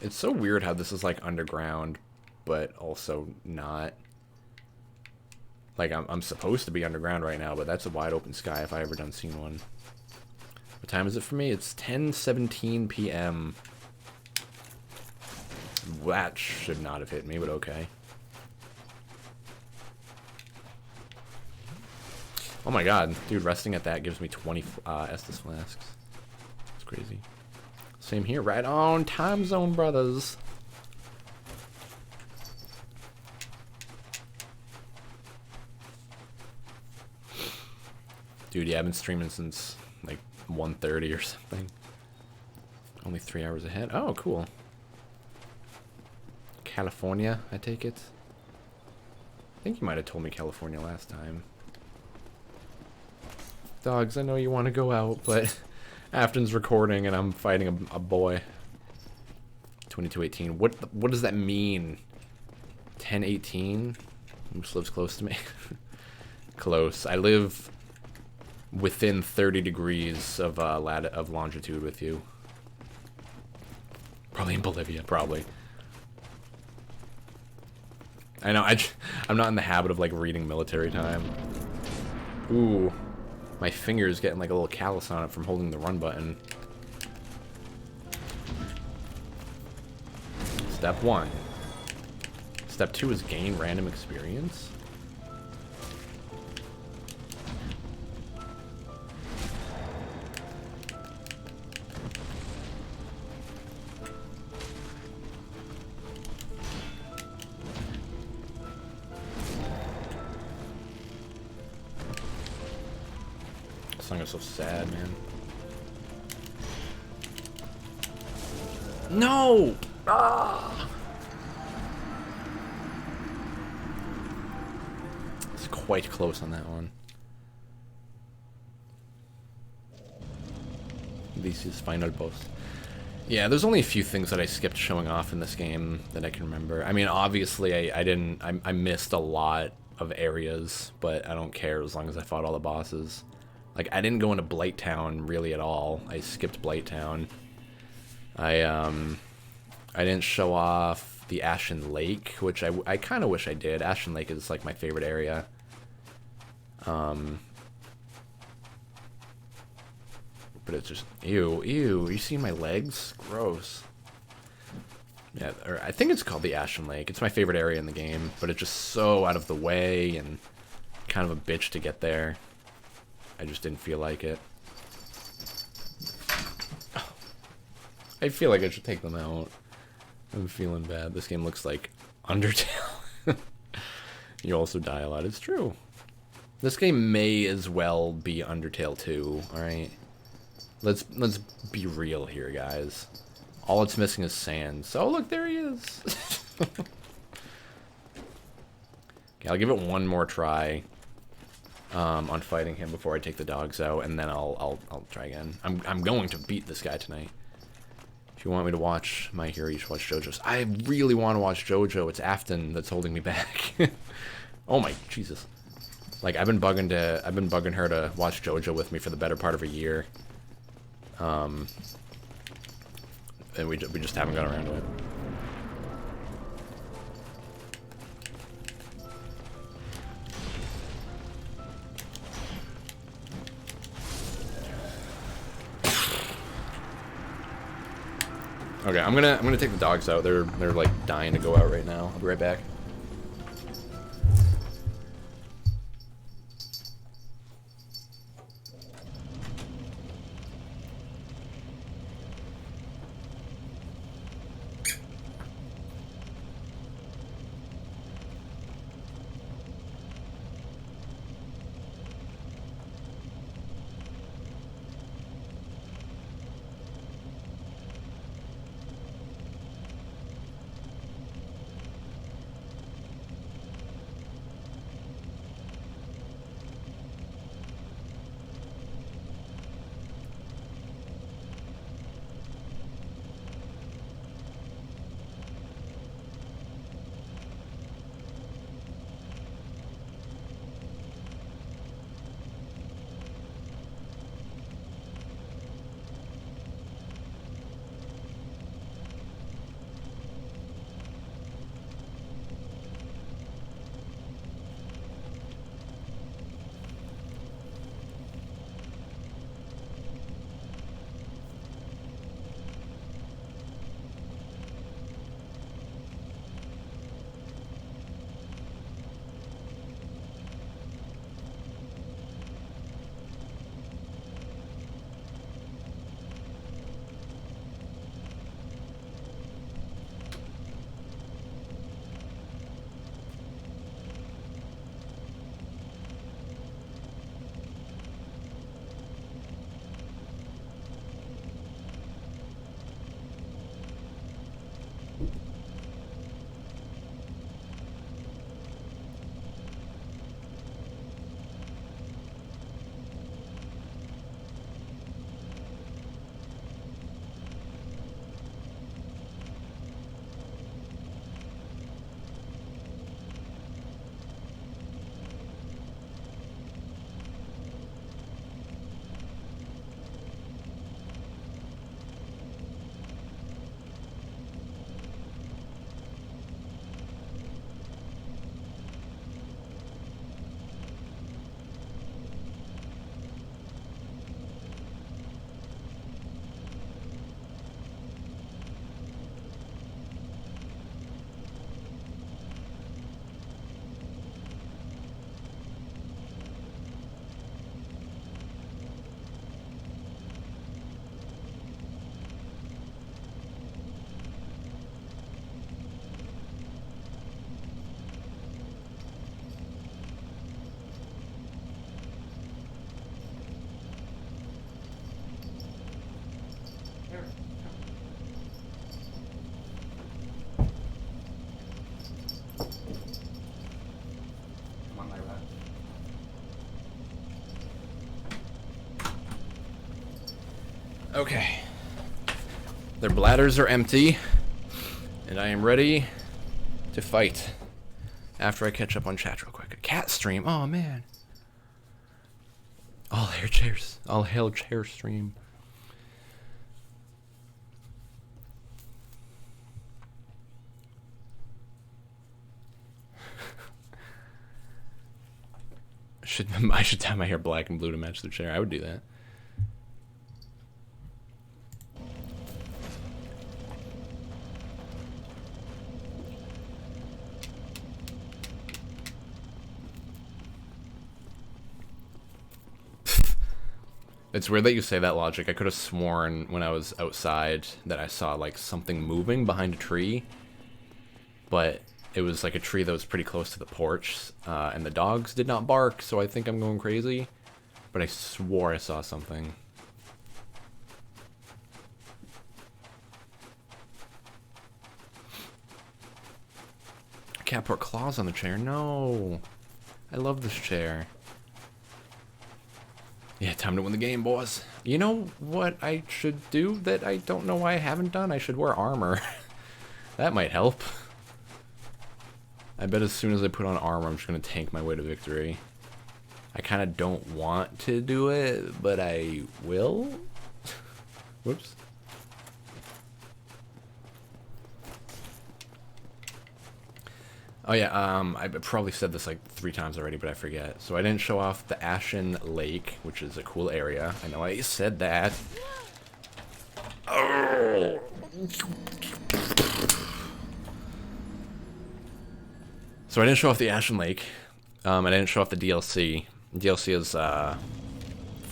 Speaker 1: It's so weird how this is like underground, but also not. Like I'm supposed to be underground right now, but that's a wide open sky if I ever done seen one. What time is it for me? It's 10:17 p.m. That should not have hit me, but okay. Oh my god, dude, resting at that gives me 20 Estus flasks. It's crazy. Same here, right on time zone, brothers. Dude, yeah, I've been streaming since like 1:30 or something. Only 3 hours ahead. Oh, cool. California, I take it. I think you might have told me California last time. Dogs, I know you want to go out, but Afton's recording and I'm fighting a boy. 2218. What does that mean? 1018? Which lives close to me? Close. I live within 30 degrees of longitude with you. Probably in Bolivia, probably. I know, I'm not in the habit of like reading military time. Ooh. My finger's getting like a little callus on it from holding the run button. Step 1. Step 2 is gain random experience. This song is so sad, man. No! Ah! It's quite close on that one. This is final boss. Yeah, there's only a few things that I skipped showing off in this game that I can remember. I mean, obviously, I missed a lot of areas, but I don't care as long as I fought all the bosses. Like, I didn't go into Blighttown really at all. I skipped Blighttown. I didn't show off the Ashen Lake, which I kind of wish I did. Ashen Lake is, like, my favorite area. But it's just, ew, you see my legs? Gross. Yeah, or I think it's called the Ashen Lake. It's my favorite area in the game, but it's just so out of the way and kind of a bitch to get there. I just didn't feel like it. I feel like I should take them out. I'm feeling bad. This game looks like Undertale. You also die a lot. It's true. This game may as well be Undertale 2, alright? Let's be real here, guys. All it's missing is sand. So look, there he is. Okay, I'll give it one more try on fighting him before I take the dogs out, and then I'll try again. I'm going to beat this guy tonight. If you want me to watch My Hero, you should watch JoJo's. I really want to watch JoJo. It's Afton that's holding me back. Oh my Jesus! Like I've been bugging her to watch JoJo with me for the better part of a year. And we just haven't got around to it. Okay, I'm gonna take the dogs out. They're like dying to go out right now. I'll be right back. Okay. Their bladders are empty, and I am ready to fight. After I catch up on chat real quick. A cat stream? Oh, man. All hail chairs. All hail chair stream. I should dye my hair black and blue to match the chair. I would do that. It's weird that you say that, Logic. I could have sworn when I was outside that I saw like something moving behind a tree, but it was like a tree that was pretty close to the porch, and the dogs did not bark, so I think I'm going crazy, but I swore I saw something. I can't put claws on the chair. No. I love this chair. Yeah, time to win the game, boys. You know what I should do that I don't know why I haven't done? I should wear armor. That might help. I bet as soon as I put on armor, I'm just going to tank my way to victory. I kind of don't want to do it, but I will. Whoops. Oh yeah, I probably said this like 3 times already, but I forget. So I didn't show off the Ashen Lake, which is a cool area. I know I said that. Oh. So I didn't show off the Ashen Lake. I didn't show off the DLC. DLC has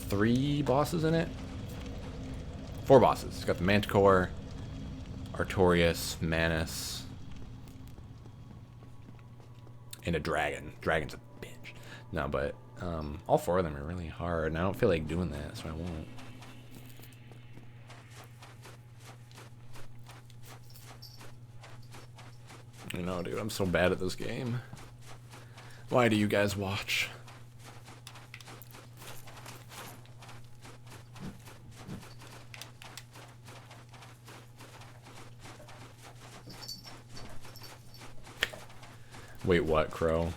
Speaker 1: 3 bosses in it. 4 bosses. It's got the Manticore, Artorias, Manus, and a dragon. Dragon's a bitch. No, but all 4 of them are really hard, and I don't feel like doing that, so I won't. You know, dude, I'm so bad at this game. Why do you guys watch? Wait, what, Crow?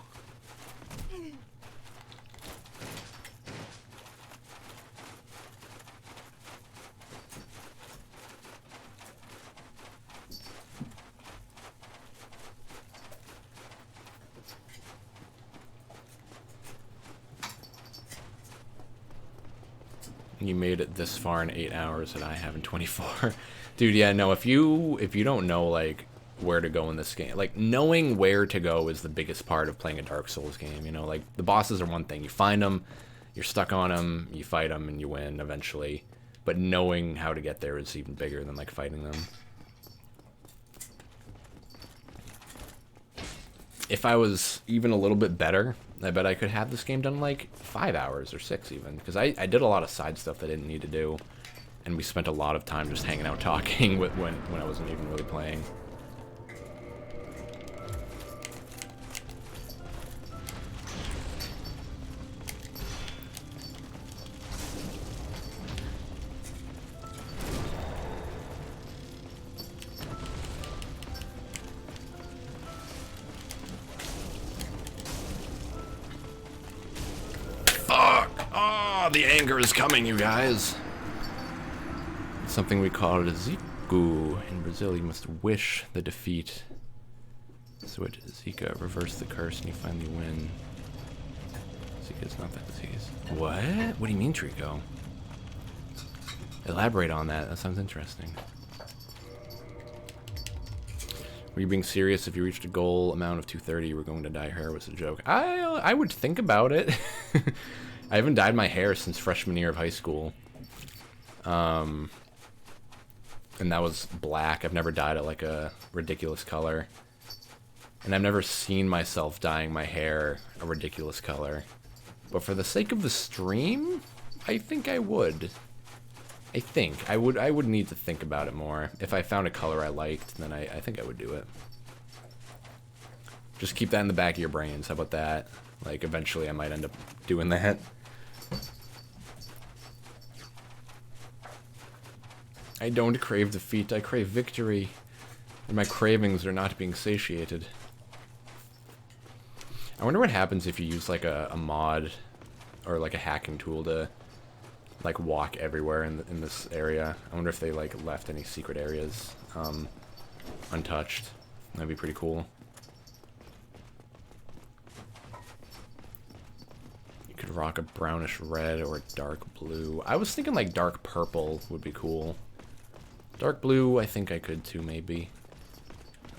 Speaker 1: You made it this far in 8 hours and I have in 24. Dude, yeah, no, if you don't know, like, where to go in this game, like, knowing where to go is the biggest part of playing a Dark Souls game, you know? Like, the bosses are one thing. You find them, you're stuck on them, you fight them, and you win eventually. But knowing how to get there is even bigger than, like, fighting them. If I was even a little bit better, I bet I could have this game done in like 5 hours or 6 even. Because I did a lot of side stuff that I didn't need to do. And we spent a lot of time just hanging out talking when I wasn't even really playing. The anger is coming, you guys. It's something we call Ziku. In Brazil, you must wish the defeat. So it Zika, reverse the curse, and you finally win. Zika is not that disease. What? What do you mean, Trico? Elaborate on that. That sounds interesting. Were you being serious? If you reached a goal amount of 230, you were going to dye hair? Was a joke? I would think about it. I haven't dyed my hair since freshman year of high school. And that was black. I've never dyed it like a ridiculous color. And I've never seen myself dyeing my hair a ridiculous color. But for the sake of the stream, I think I would. I would need to think about it more. If I found a color I liked, then I think I would do it. Just keep that in the back of your brains. How about that? Like, eventually I might end up doing that. I don't crave defeat, I crave victory. And my cravings are not being satiated. I wonder what happens if you use like a mod or like a hacking tool to like walk everywhere in this area. I wonder if they like left any secret areas untouched. That'd be pretty cool. You could rock a brownish red or a dark blue. I was thinking like dark purple would be cool. Dark blue, I think I could too, maybe.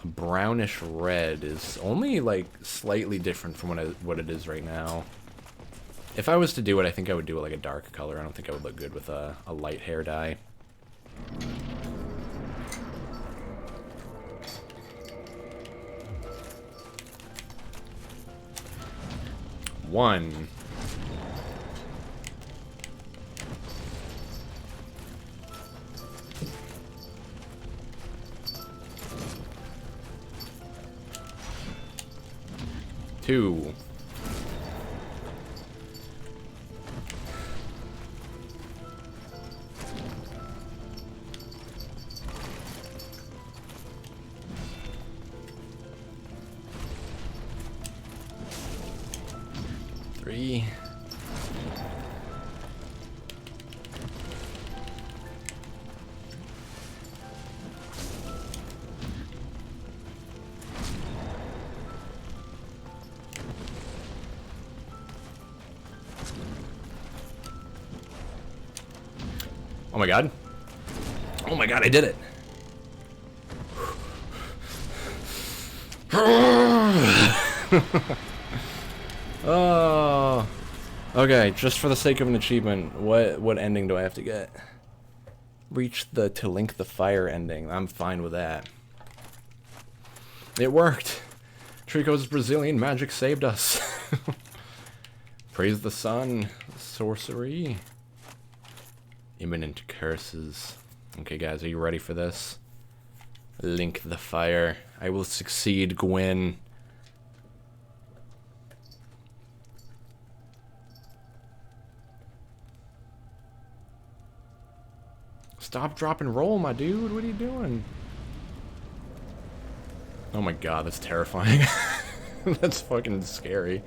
Speaker 1: A brownish red is only like slightly different from what it is right now. If I was to do it, I think I would do it like a dark color. I don't think I would look good with a light hair dye. One. Two. Three. Oh my god. Oh my god, I did it. Oh. Okay, just for the sake of an achievement, what ending do I have to get? Reach the to link the fire ending. I'm fine with that. It worked. Trico's Brazilian magic saved us. Praise the sun. Sorcery. Imminent curses. Okay, guys, are you ready for this? Link the fire. I will succeed, Gwen. Stop, drop, and roll, my dude. What are you doing? Oh my god, that's terrifying. That's fucking scary.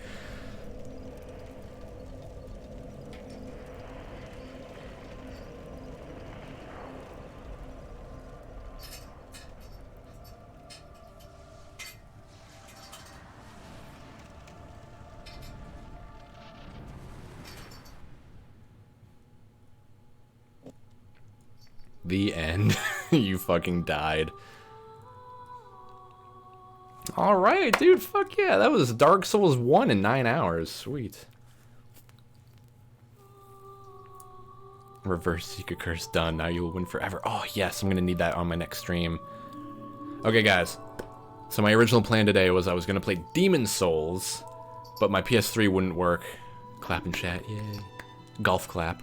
Speaker 1: The end. You fucking died. Alright, dude, fuck yeah. That was Dark Souls 1 in 9 hours. Sweet. Reverse Secret Curse done. Now you will win forever. Oh, yes, I'm gonna need that on my next stream. Okay, guys. So my original plan today was I was gonna play Demon Souls, but my PS3 wouldn't work. Clap in chat, yay. Golf clap.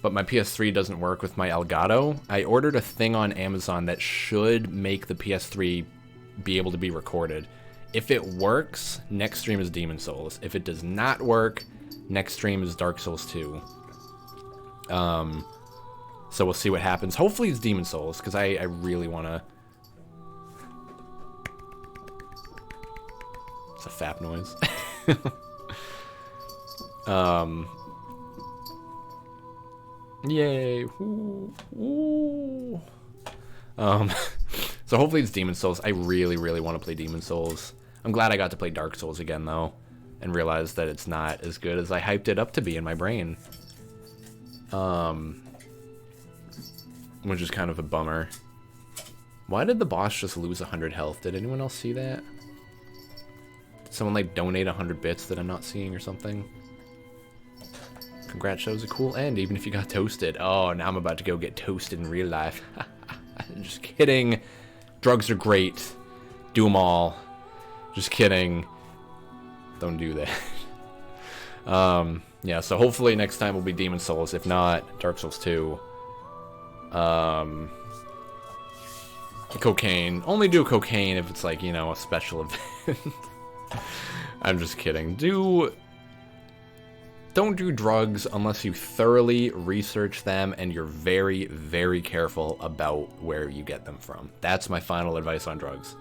Speaker 1: But my PS3 doesn't work with my Elgato. I ordered a thing on Amazon that should make the PS3 be able to be recorded. If it works, next stream is Demon Souls. If it does not work, next stream is Dark Souls 2. So we'll see what happens. Hopefully it's Demon Souls, because I really want to... It's a fap noise. Yay. Ooh. Ooh. So hopefully it's Demon Souls. I really, really want to play Demon Souls. I'm glad I got to play Dark Souls again, though, and realized that it's not as good as I hyped it up to be in my brain. Which is kind of a bummer. Why did the boss just lose 100 health? Did anyone else see that? Did someone, like, donate 100 bits that I'm not seeing or something? Congrats, shows a cool end, even if you got toasted. Oh, now I'm about to go get toasted in real life. Just kidding. Drugs are great. Do them all. Just kidding. Don't do that. Yeah, so hopefully next time will be Demon Souls. If not, Dark Souls 2. Cocaine. Only do cocaine if it's like, you know, a special event. I'm just kidding. Don't do drugs unless you thoroughly research them and you're very, very careful about where you get them from. That's my final advice on drugs.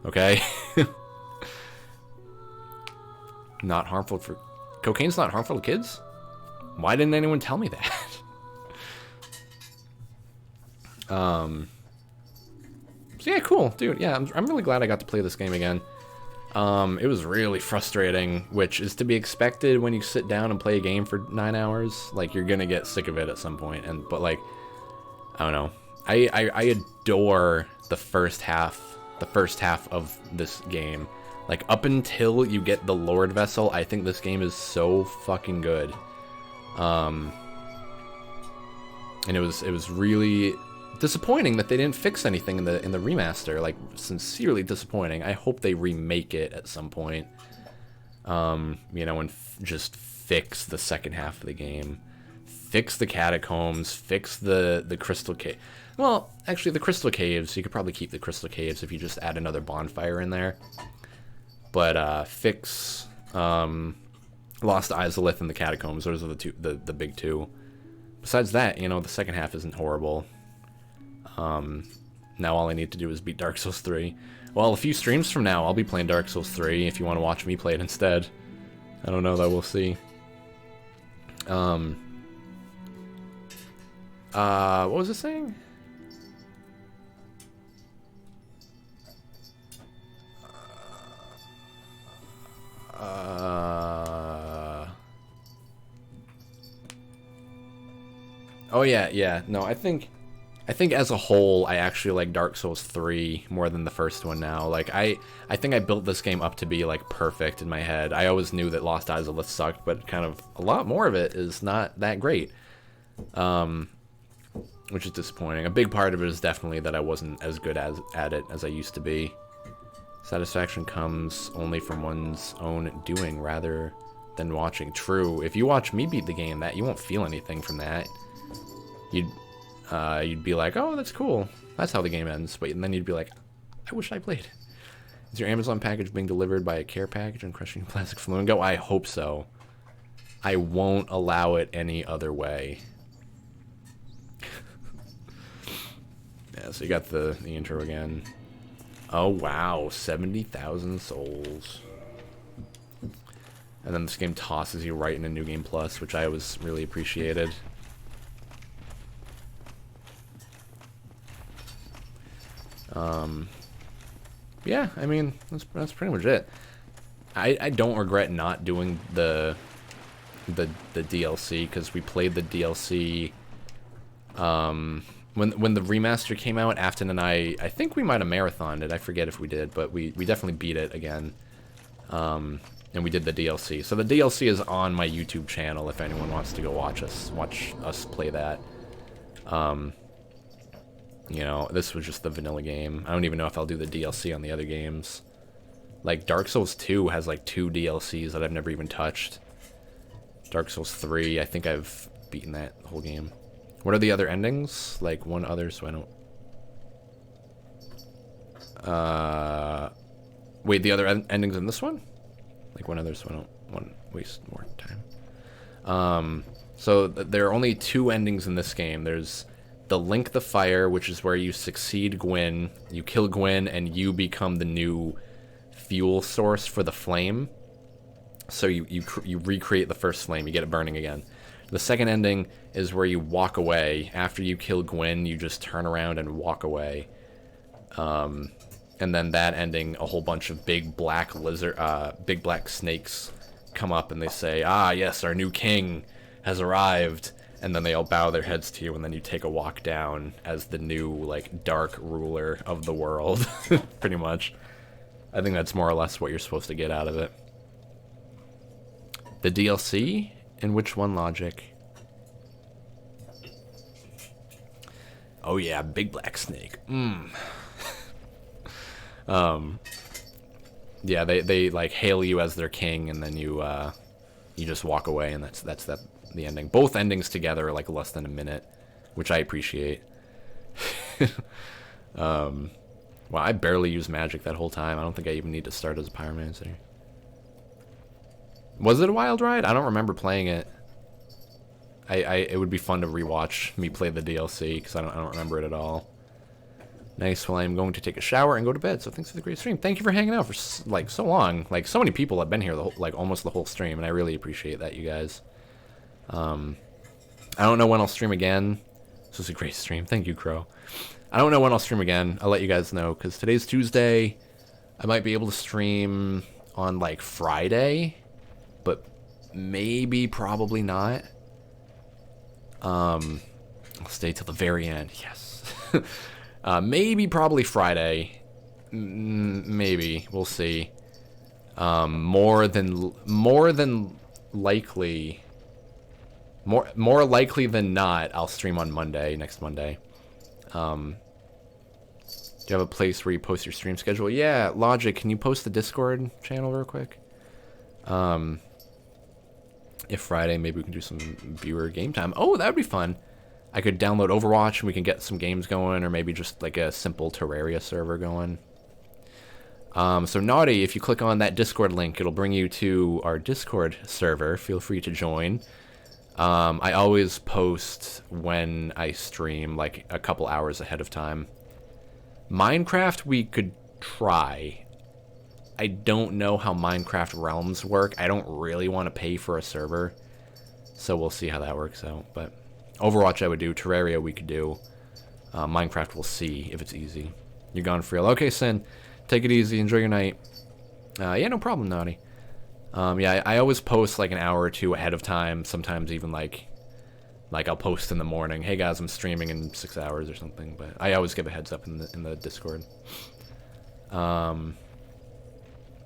Speaker 1: Okay? Not harmful for... Cocaine's not harmful to kids? Why didn't anyone tell me that? So yeah, cool. Dude, yeah, I'm really glad I got to play this game again. It was really frustrating, which is to be expected when you sit down and play a game for 9 hours. Like, you're gonna get sick of it at some point. But like, I don't know. I adore the first half of this game. Like, up until you get the Lord Vessel, I think this game is so fucking good. And it was really disappointing that they didn't fix anything in the remaster. Like, sincerely disappointing. I hope they remake it at some point. You know, and just fix the second half of the game. Fix the catacombs, fix the crystal cave. Well, actually, the crystal caves, you could probably keep the crystal caves if you just add another bonfire in there. But fix Lost Izalith and the catacombs. Those are the big two. Besides that, you know, the second half isn't horrible. Now all I need to do is beat Dark Souls 3. Well, a few streams from now, I'll be playing Dark Souls 3 if you want to watch me play it instead. I don't know, though, we'll see. What was it saying? Oh yeah. No, I think as a whole, I actually like Dark Souls 3 more than the first one now. Like, I think I built this game up to be, like, perfect in my head. I always knew that Lost Izalith sucked, but kind of a lot more of it is not that great. Which is disappointing. A big part of it is definitely that I wasn't as good at it as I used to be. Satisfaction comes only from one's own doing rather than watching. True. If you watch me beat the game, that you won't feel anything from that. You'd be like, oh, that's cool. That's how the game ends. But then you'd be like, I wish I played. Is your Amazon package being delivered by a care package and crushing plastic flamingo? I hope so. I won't allow it any other way. Yeah, so you got the intro again. Oh, wow. 70,000 souls. And then this game tosses you right into New Game Plus, which I always really appreciated. Yeah, I mean, that's pretty much it. I don't regret not doing the DLC, because we played the DLC when the remaster came out. Afton and I think we might have marathoned it. I forget if we did, but we definitely beat it again. And we did the DLC. So the DLC is on my YouTube channel if anyone wants to go watch us play that. You know, this was just the vanilla game. I don't even know if I'll do the DLC on the other games. Like, Dark Souls 2 has, like, 2 DLCs that I've never even touched. Dark Souls 3, I think I've beaten that whole game. What are the other endings? Like, one other, so I don't... Wait, the other endings in this one? Like, one other, so I don't want to waste more time. So, there are only 2 endings in this game. There's the Link the Fire, which is where you succeed Gwyn, you kill Gwyn, and you become the new fuel source for the flame. So you recreate the first flame, you get it burning again. The second ending is where you walk away. After you kill Gwyn, you just turn around and walk away. And then that ending, a whole bunch of big black snakes come up and they say, ah, yes, our new king has arrived. And then they all bow their heads to you, and then you take a walk down as the new, like, dark ruler of the world, pretty much. I think that's more or less what you're supposed to get out of it. The DLC? In which one, Logic? Oh yeah, big black snake. Yeah, they like hail you as their king, and then you just walk away, and that's the ending. Both endings together are like less than a minute, which I appreciate. Well, I barely used magic that whole time. I don't think I even need to start as a pyromancer. Was it a wild ride? I don't remember playing it. It would be fun to rewatch me play the DLC, because I don't remember it at all. Nice. Well, I'm going to take a shower and go to bed. So thanks for the great stream. Thank you for hanging out for like so long. Like, so many people have been here almost the whole stream, and I really appreciate that, you guys. I don't know when I'll stream again. This was a great stream. Thank you, Crow. I don't know when I'll stream again. I'll let you guys know, because today's Tuesday. I might be able to stream on, like, Friday, but maybe, probably not. I'll stay till the very end. Yes. Maybe, probably Friday. Maybe. We'll see. More than likely, more likely than not, I'll stream on Monday, next Monday. Do you have a place where you post your stream schedule? Yeah, Logic, can you post the Discord channel real quick? If Friday, maybe we can do some viewer game time. Oh, that would be fun. I could download Overwatch and we can get some games going, or maybe just like a simple Terraria server going. So Naughty, if you click on that Discord link, it'll bring you to our Discord server. Feel free to join. I always post when I stream, like a couple hours ahead of time. Minecraft, we could try. I don't know how Minecraft Realms work. I don't really want to pay for a server, so we'll see how that works out. But Overwatch I would do. Terraria we could do. Minecraft we'll see if it's easy. You're gone for real. Okay, Sin. Take it easy. Enjoy your night. Yeah, no problem, Naughty. Yeah, I always post like an hour or two ahead of time. Sometimes even like I'll post in the morning. Hey guys, I'm streaming in 6 hours or something. But I always give a heads up in the Discord.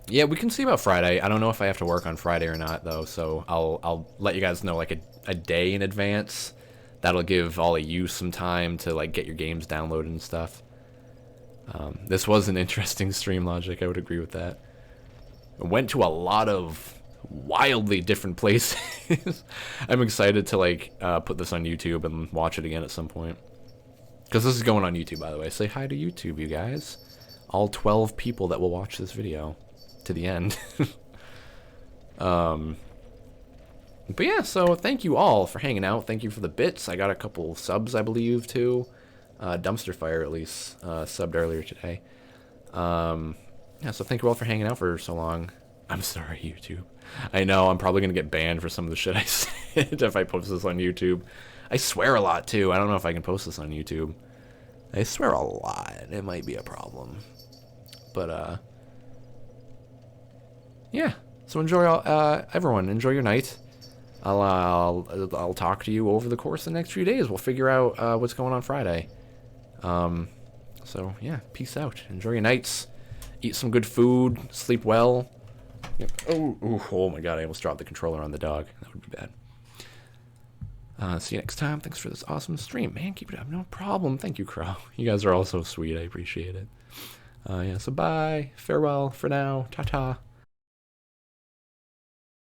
Speaker 1: Yeah, we can see about Friday. I don't know if I have to work on Friday or not though. So I'll let you guys know like a day in advance. That'll give all of you some time to like get your games downloaded and stuff. This was an interesting stream, Logic. I would agree with that. I went to a lot of wildly different places. I'm excited to like put this on YouTube and watch it again at some point. Because this is going on YouTube, by the way. Say hi to YouTube, you guys. All 12 people that will watch this video to the end. But yeah, so thank you all for hanging out. Thank you for the bits. I got a couple subs, I believe, too. Dumpster Fire, at least, subbed earlier today. Yeah, so thank you all for hanging out for so long. I'm sorry, YouTube. I know, I'm probably going to get banned for some of the shit I said if I post this on YouTube. I swear a lot, too. I don't know if I can post this on YouTube. I swear a lot. It might be a problem. But, yeah. So enjoy, everyone. Enjoy your night. I'll talk to you over the course of the next few days. We'll figure out what's going on Friday. So yeah, peace out. Enjoy your nights. Eat some good food. Sleep well. Oh my god! I almost dropped the controller on the dog. That would be bad. See you next time. Thanks for this awesome stream, man. Keep it up. No problem. Thank you, Crow. You guys are all so sweet. I appreciate it. Yeah. So bye. Farewell for now. Ta ta.